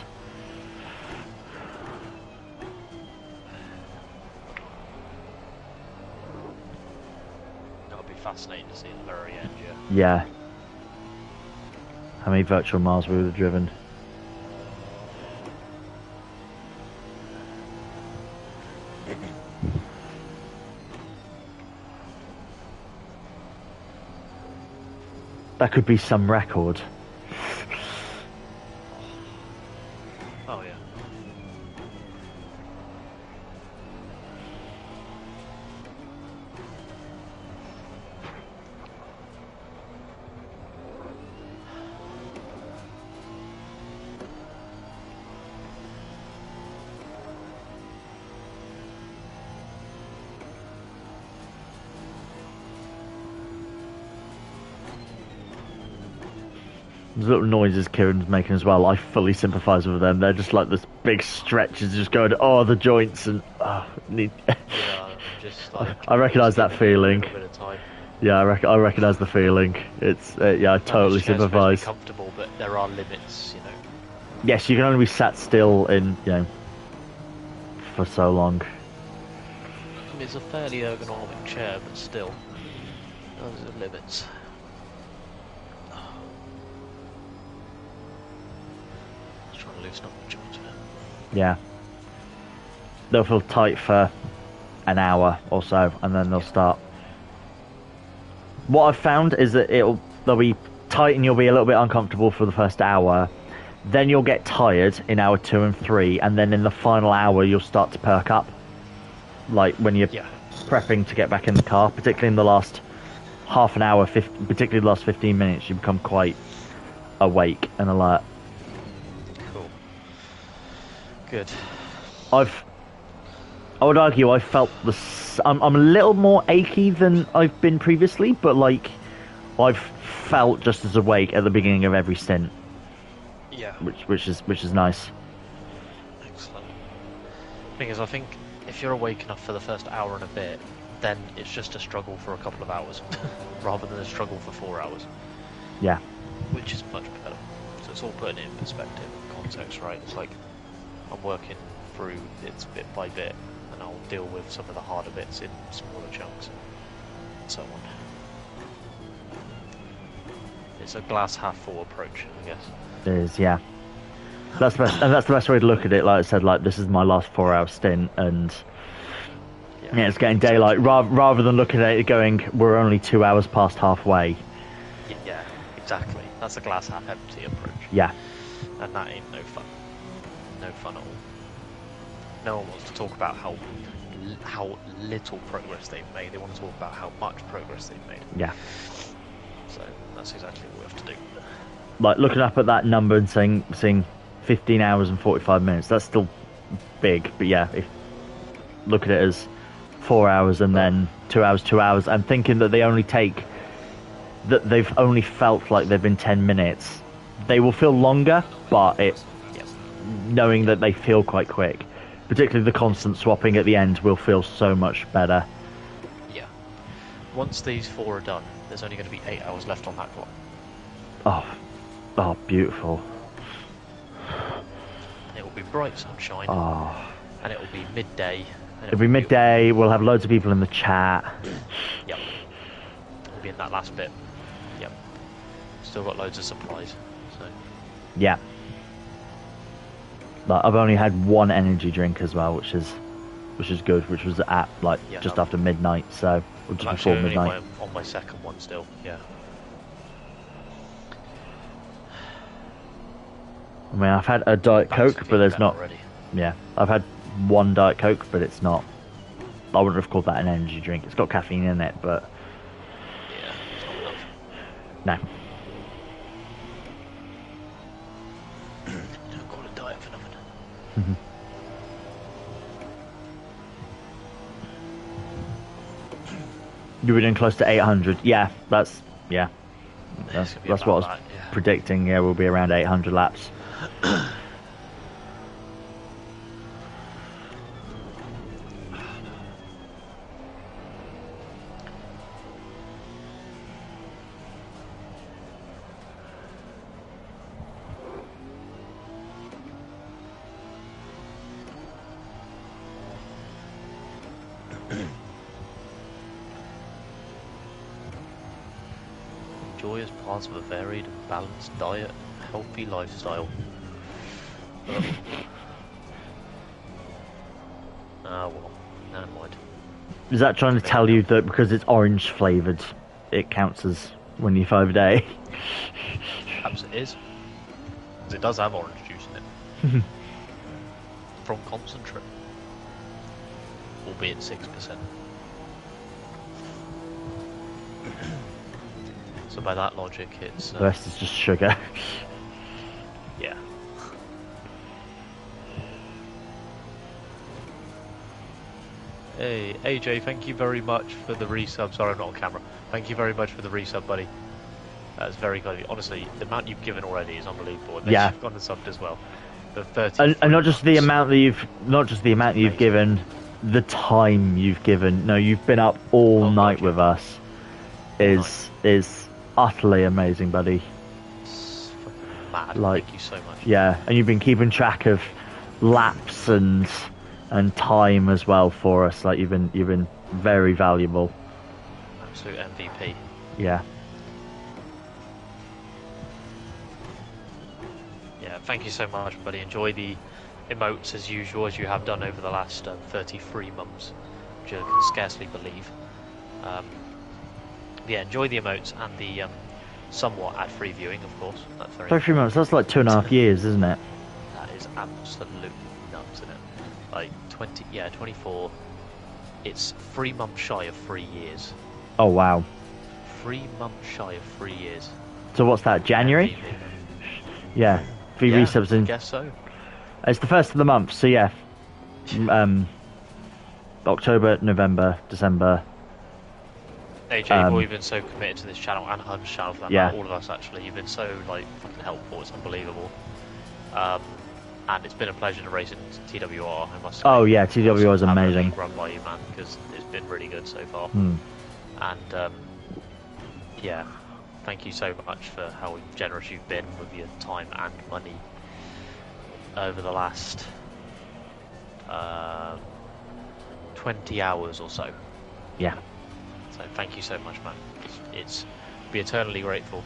That'll be fascinating to see at the very end, yeah. Yeah. How many virtual miles we would have driven. That could be some record. Oh yeah. The little noises Kieran's making as well, I fully sympathise with them. They're just like this big stretches, just going, oh, the joints, and need. Yeah, just like. I recognise that feeling. A bit of time. Yeah, I recognise the feeling. It's yeah, I totally sympathise. Comfortable, but there are limits, you know. Yes, you can only be sat still in, for so long. I mean, it's a fairly ergonomic chair, but still, those are limits. Trying to loosen up the joints a bit. Yeah. They'll feel tight for an hour or so, and then they'll start. What I've found is that they'll be tight and you'll be a little bit uncomfortable for the first hour. Then you'll get tired in hour 2 and 3, and then in the final hour you'll start to perk up. Like when you're prepping to get back in the car, particularly in the last half an hour, particularly the last 15 minutes, you become quite awake and alert. Cool. Good. I would argue I felt I'm a little more achy than I've been previously, but like I've felt just as awake at the beginning of every stint. Yeah. Which is nice. Excellent. Thing is, I think if you're awake enough for the first hour and a bit, then it's just a struggle for a couple of hours, rather than a struggle for 4 hours. Yeah. Which is much better. So it's all putting it in perspective, context, right? It's like I'm working through it bit by bit, and I'll deal with some of the harder bits in smaller chunks, and so on. It's a glass half full approach, I guess. It is, yeah. That's the best, and that's the best way to look at it. Like I said, like this is my last 4-hour stint, and yeah, it's getting daylight. Rather than looking at it going, we're only 2 hours past halfway. Yeah, exactly. That's a glass half empty approach. Yeah. And that ain't no fun. No fun at all. No one wants to talk about how little progress they've made. They want to talk about how much progress they've made. Yeah. So that's exactly what we have to do. Like looking up at that number and seeing 15 hours and 45 minutes, that's still big. But yeah, if look at it as 4 hours and then 2 hours, 2 hours, I'm thinking that they've only felt like they've been 10 minutes. They will feel longer, but knowing that they feel quite quick. Particularly the constant swapping at the end will feel so much better. Yeah. Once these 4 are done, there's only going to be 8 hours left on that clock. Oh, beautiful. It will be bright sunshine. Oh. And it will be midday. It'll be midday, we'll have loads of people in the chat. Yep. We'll be in that last bit. Yep. Still got loads of supplies. So. Yeah. But I've only had one energy drink as well, which is good, which was at just after midnight, so or just before midnight. On my second one still, yeah. I mean, I've had a Diet Coke, but there's not. Already. Yeah, I've had one Diet Coke, but it's not. I wouldn't have called that an energy drink. It's got caffeine in it, but yeah, it's not enough. No. Don't call it diet for nothing. You were doing close to 800. Yeah, that's what I was predicting. Yeah, we'll be around 800 laps. Joy as part of a varied and balanced diet, healthy lifestyle. Well, never mind. Is that trying to tell you that because it's orange flavoured, it counts as when you 5-day. Perhaps it is. Because it does have orange juice in it. From concentrate. Albeit 6%. So by that logic, it's... The rest is just sugar. Yeah. Hey, AJ, thank you very much for the resub. Sorry, I'm not on camera. Thank you very much for the resub, buddy. That's very kind of you. Honestly, the amount you've given already is unbelievable. And Yeah. you've gone and subbed as well. The 30. And not just the amount that you've given, the time you've given. No, you've been up all night with us. Is utterly amazing, buddy. It's fucking mad. Like, thank you so much. Yeah, and you've been keeping track of laps and time as well for us. Like you've been very valuable. Absolute MVP. Yeah. Yeah, thank you so much, buddy. Enjoy the emotes as usual, as you have done over the last 33 months, which I can scarcely believe. Yeah, enjoy the emotes and the somewhat ad-free viewing, of course. That's very 33 months. That's like 2.5 years, isn't it? That is absolutely nuts, isn't it? Like 24. It's 3 months shy of 3 years. Oh wow. 3 months shy of 3 years. So what's that? January? Yeah. Three resubs in. I guess so. It's the first of the month, so yeah. October, November, December. AJ, you've been so committed to this channel and Hun's channel for that matter, all of us actually. You've been so like fucking helpful. It's unbelievable. And it's been a pleasure to race in TWR. I must say. Oh yeah, TWR is amazing. Run by you, man, because it's been really good so far. And yeah, thank you so much for how generous you've been with your time and money over the last 20 hours or so. Yeah. So thank you so much, man. It's be eternally grateful.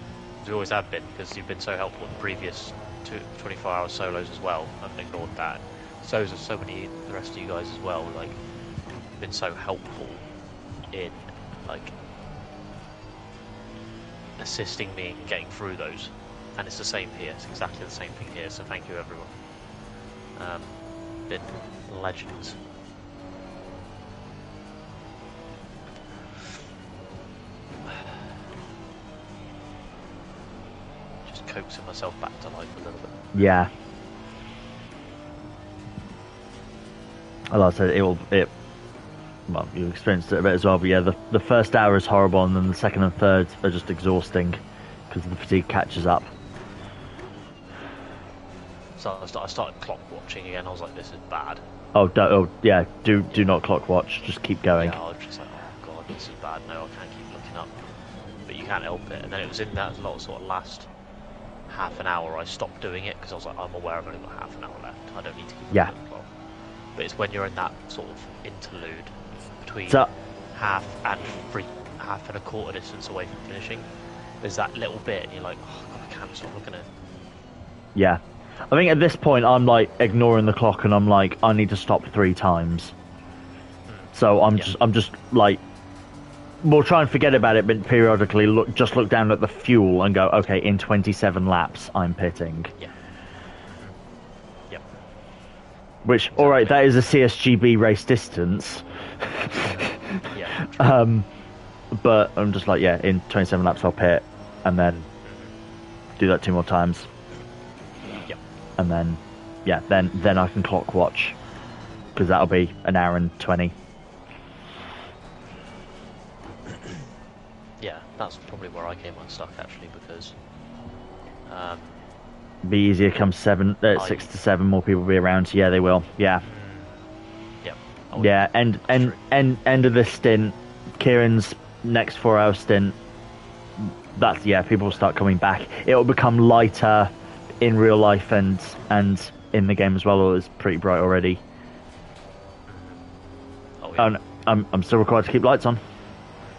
We always have been, because you've been so helpful in previous 24-hour solos as well. I've ignored that. So have so many the rest of you guys as well. Like, been so helpful in like assisting me in getting through those. And it's the same here. It's exactly the same thing here. So thank you, everyone. Been legends. Coaxing myself back to life a little bit. Yeah. Well, like I said, well, you experienced it a bit as well, but yeah, the first hour is horrible, and then the second and third are just exhausting because the fatigue catches up. So I started clock watching again. I was like, this is bad. Do not clock watch. Just keep going. Yeah, I was just like, oh god, this is bad. No, I can't keep looking up. But you can't help it. And then it was in that lot sort of last half an hour I stopped doing it because I was like, I'm aware I've only got half an hour left. I don't need to keep looking at the clock. But it's when you're in that sort of interlude between half and a quarter distance away from finishing. There's that little bit, and you're like, oh god, I can't stop looking at it. Yeah. I think at this point I'm like ignoring the clock, and I'm like, I need to stop 3 times. So I'm just like, we'll try and forget about it, but periodically look down at the fuel and go, okay, in 27 laps I'm pitting. Yeah. Yep. Which, exactly. All right, that is a CSGB race distance. Yeah. But I'm just like, yeah, in 27 laps I'll pit, and then do that 2 more times. Yep. And then, yeah, then I can clock watch, because that'll be an hour and 20. Yeah, that's probably where I came unstuck actually, because be easier come 6 to 7, more people will be around. So yeah, they will. Yeah. Yep. Yeah, end of this stint, Keiran's next 4-hour stint. That's people will start coming back. It'll become lighter in real life and in the game as well. It's pretty bright already. Oh yeah. And I'm still required to keep lights on.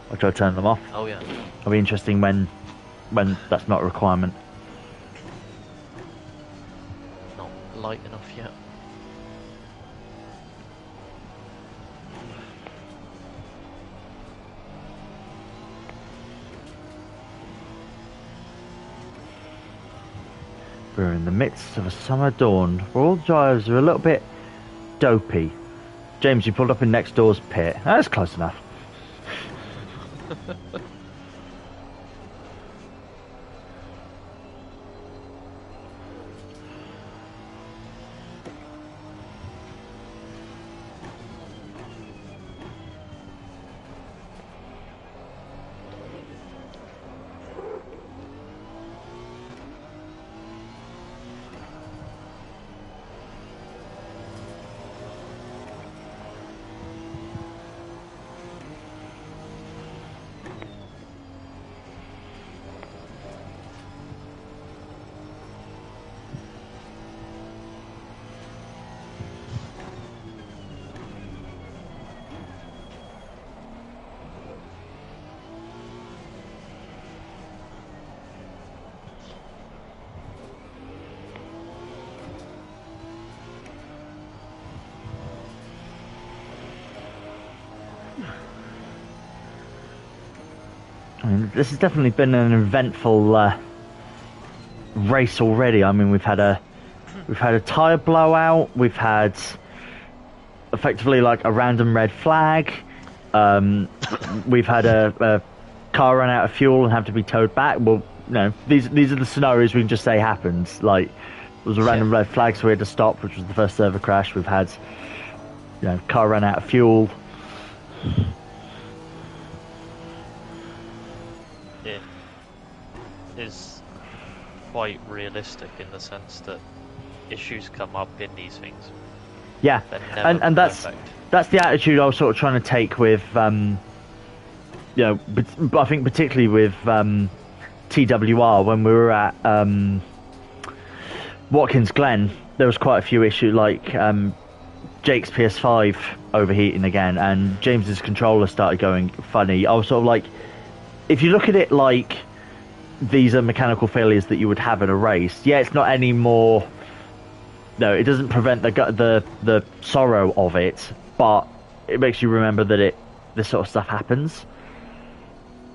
I'll try to turn them off. Oh yeah. It'll be interesting when that's not a requirement. Not light enough yet. We're in the midst of a summer dawn, where all drivers are a little bit dopey. James, you pulled up in next door's pit. That's close enough. I mean, this has definitely been an eventful race already. I mean, we've had a tyre blowout. We've had effectively like a random red flag. We've had a car run out of fuel and have to be towed back. Well, no, these are the scenarios we can just say happened. Like, there was a random red flag, so we had to stop, which was the first server crash. We've had, car run out of fuel. It is quite realistic in the sense that issues come up in these things. Yeah, and that's the attitude I was sort of trying to take with, I think particularly with TWR when we were at Watkins Glen. There was quite a few issues, like Jake's PS5 overheating again, and James's controller started going funny. I was sort of like, if you look at it like these are mechanical failures that you would have at a race, yeah, it's not any more. No, it doesn't prevent the sorrow of it, but it makes you remember that this sort of stuff happens.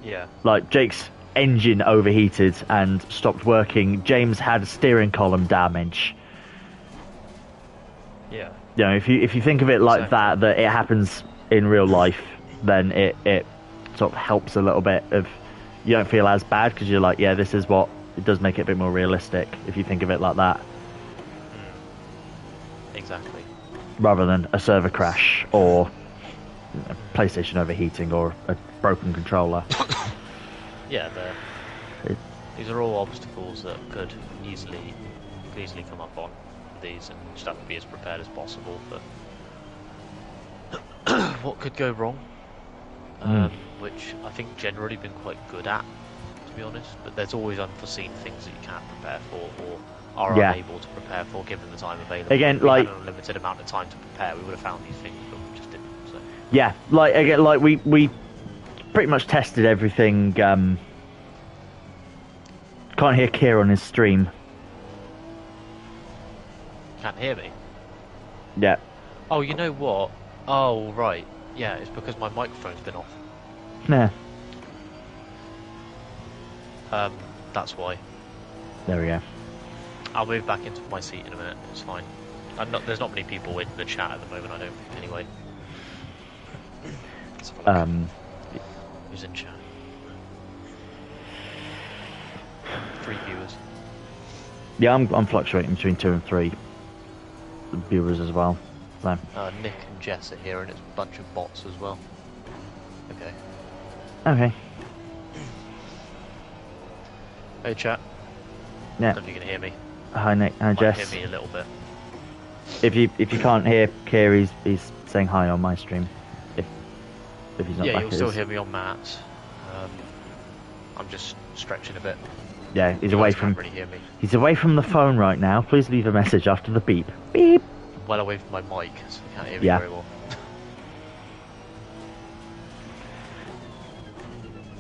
Yeah. Like Jake's engine overheated and stopped working. James had steering column damage. Yeah. If you think of it like that it happens in real life, then it sort of helps a little bit. Of you don't feel as bad because you're like, yeah, this is what it does make it a bit more realistic if you think of it like that. Exactly. Rather than a server crash or PlayStation overheating or a broken controller. Yeah, these are all obstacles that could easily come up on these, and just have to be as prepared as possible for what could go wrong. Which I think generally been quite good at, to be honest. But there's always unforeseen things that you can't prepare for or are unable to prepare for given the time available. Again, if we like had an unlimited amount of time to prepare, we would have found these things, but we just didn't. So. Yeah, we pretty much tested everything. Can't hear Keiran on his stream. Can't hear me? Yeah. Oh, you know what? Oh, right. Yeah, it's because my microphone's been off. Nah. That's why. There we go. I'll move back into my seat in a minute. It's fine. There's not many people in the chat at the moment, I don't think, anyway. Who's in chat? 3 viewers. Yeah, I'm fluctuating between 2 and 3 viewers as well. So. Nick and Jess are here, and it's a bunch of bots as well. Okay. Okay. Hey, chat. Yeah. I don't know if you can hear me. Hi, Nick. Hi, Jess. Hear me a little bit. If you can't hear Keir, he's saying hi on my stream. If he's not back, you'll still hear me on Matt's. I'm just stretching a bit. Yeah, he's away from. Really hear me. He's away from the phone right now. Please leave a message after the beep. Beep. I'm well away from my mic, so you can't hear me very well.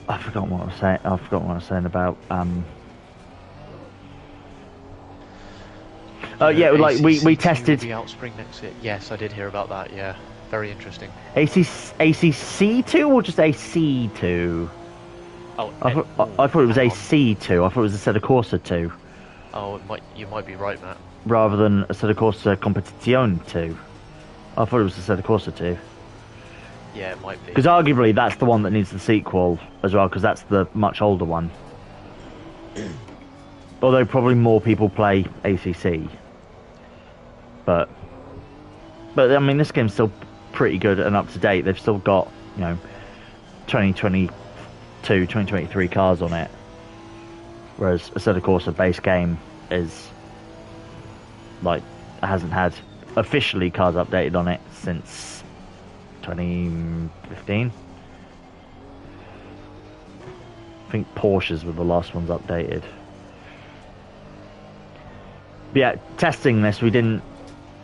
I forgot what I was saying. I forgot what I was saying about like we tested the Outspring next year. Yes, I did hear about that. Yeah, very interesting. ACC2 or just AC2? Oh, I thought it was AC2. I thought it was Assetto Corsa 2. Oh, you might be right, Matt. Rather than Assetto Corsa Competizione 2. I thought it was Assetto Corsa 2. Yeah, it might be. Because arguably that's the one that needs the sequel as well, because that's the much older one. Although probably more people play ACC. But I mean, this game's still pretty good and up to date. They've still got, 2022, 2023 cars on it. Whereas Assetto Corsa base game is, hasn't had officially cars updated on it since 2015. I think Porsches were the last ones updated. But yeah, testing this, we didn't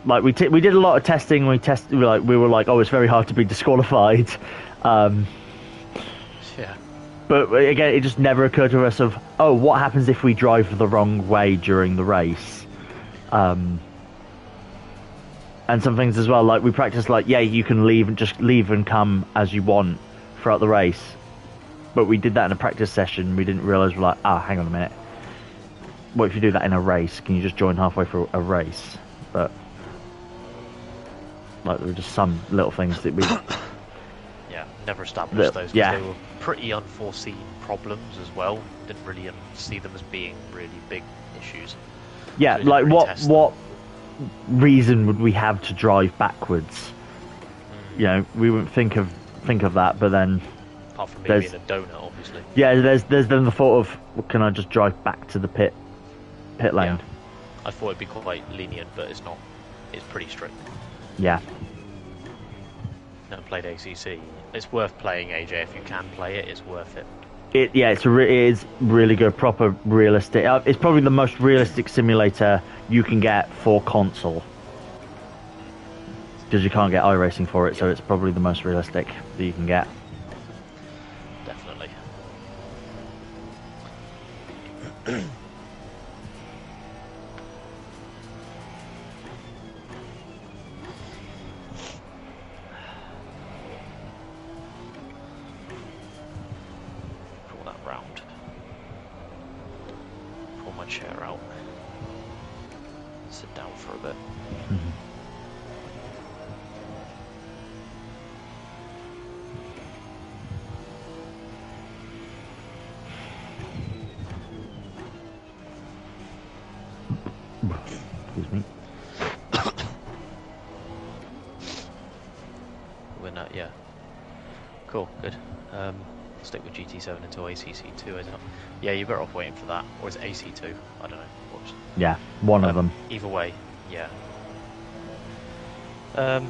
we did a lot of testing. We were like, oh, it's very hard to be disqualified. Yeah. But again, it just never occurred to us of, oh, what happens if we drive the wrong way during the race? And some things as well, we practiced you can leave and come as you want throughout the race. But we did that in a practice session. We didn't realise, hang on a minute. What if you do that in a race? Can you just join halfway through a race? But there were just some little things that we never established those, because yeah. they were pretty unforeseen problems as well. Didn't really see them as being really big issues. Yeah, so what reason would we have to drive backwards? We wouldn't think of that, but then apart from maybe in a donut, obviously. Yeah, there's then the thought of, well, can I just drive back to the pit lane? Yeah. I thought it'd be quite lenient, but it's not. It's pretty strict. Yeah. Never played ACC. It's worth playing, AJ. If you can play it, it's worth it. It is really good, proper realistic. It's probably the most realistic simulator you can get for console, because you can't get iRacing for it, so it's probably the most realistic that you can get. Definitely. Pull that round. Pull my chair out. Sit down for a bit. Excuse me. We're not, yeah. Cool, good. Stick with GT7 until ACC2, is it not? Yeah, you're better off waiting for that. Or is it AC2? I don't know. Whoops. Yeah, one of them. Either way, yeah. I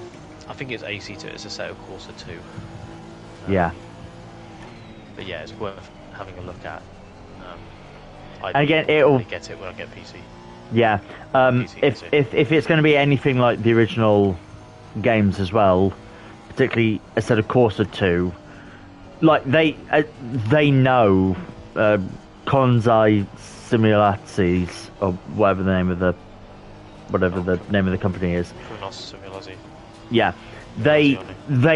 think it's AC2, it's Assetto Corsa 2. Yeah. But yeah, it's worth having a look at. Again, it'll get it when I get PC. Yeah. If it's going to be anything like the original games as well, particularly Assetto Corsa 2, they know Consai Simulatis, or whatever the name of the company is. Yeah, they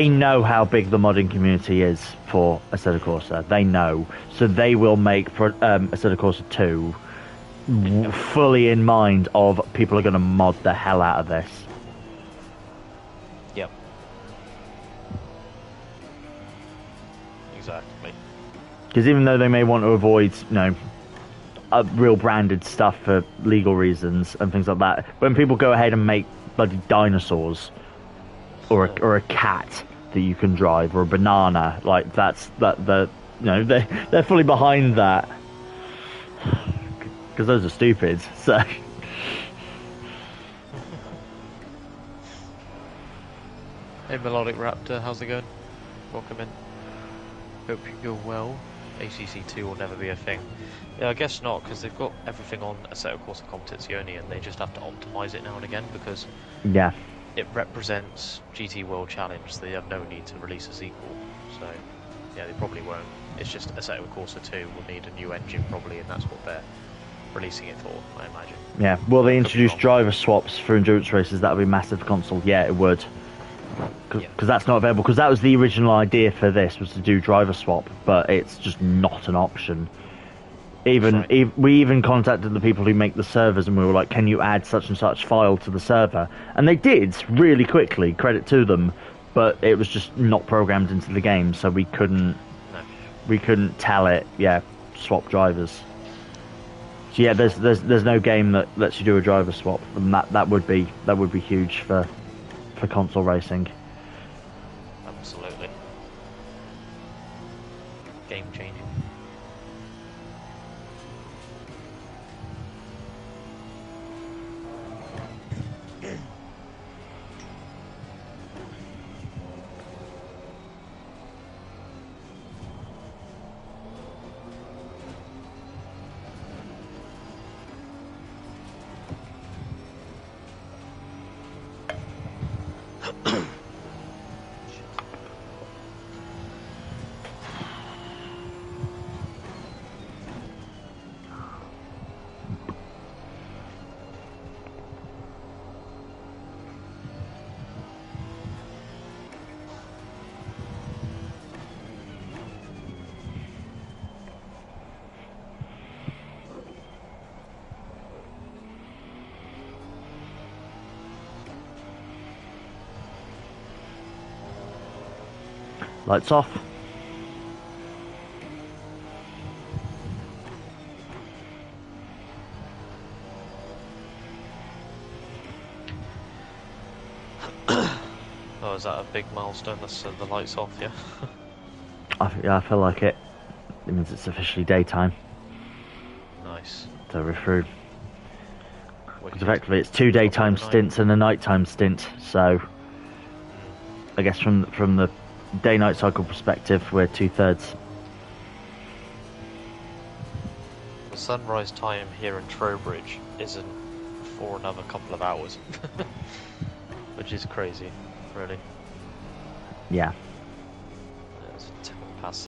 know how big the modding community is for Assetto Corsa. They know, so they will make Assetto Corsa 2 fully in mind of people are going to mod the hell out of this. Yep. Exactly. Because even though they may want to avoid, real branded stuff for legal reasons and things like that, when people go ahead and make bloody dinosaurs or a cat that you can drive, or a banana, they're fully behind that. Because those are stupid, so... Hey Melodic Raptor, how's it going? Welcome in. Hope you're well. ACC2 will never be a thing. Yeah, I guess not, because they've got everything on Assetto Corsa Competizione, and they just have to optimise it now and again, because it represents GT World Challenge, so they have no need to release a sequel. So, yeah, they probably won't. It's just Assetto Corsa 2 will need a new engine, probably, and that's what they're releasing it for, I imagine. Yeah, will they introduce driver swaps for endurance races? That would be massive for console. Yeah, it would. Because that's not available. Because that was the original idea for this, was to do driver swap, but it's just not an option. We even contacted the people who make the servers, and we were like, "Can you add such and such file to the server?" And they did really quickly. Credit to them, but it was just not programmed into the game, so we couldn't tell it. Yeah, swap drivers. So yeah, there's no game that lets you do a driver swap, and that would be huge for console racing. Absolutely. Game changing. Lights off. Oh, is that a big milestone? That's the lights off, yeah? I feel like it. It means it's officially daytime. Nice. So we're through. Because effectively it's 2 daytime stints and a nighttime stint, so I guess from the day-night cycle perspective, we're 2/3. The sunrise time here in Trowbridge isn't for another couple of hours, which is crazy, really. Yeah.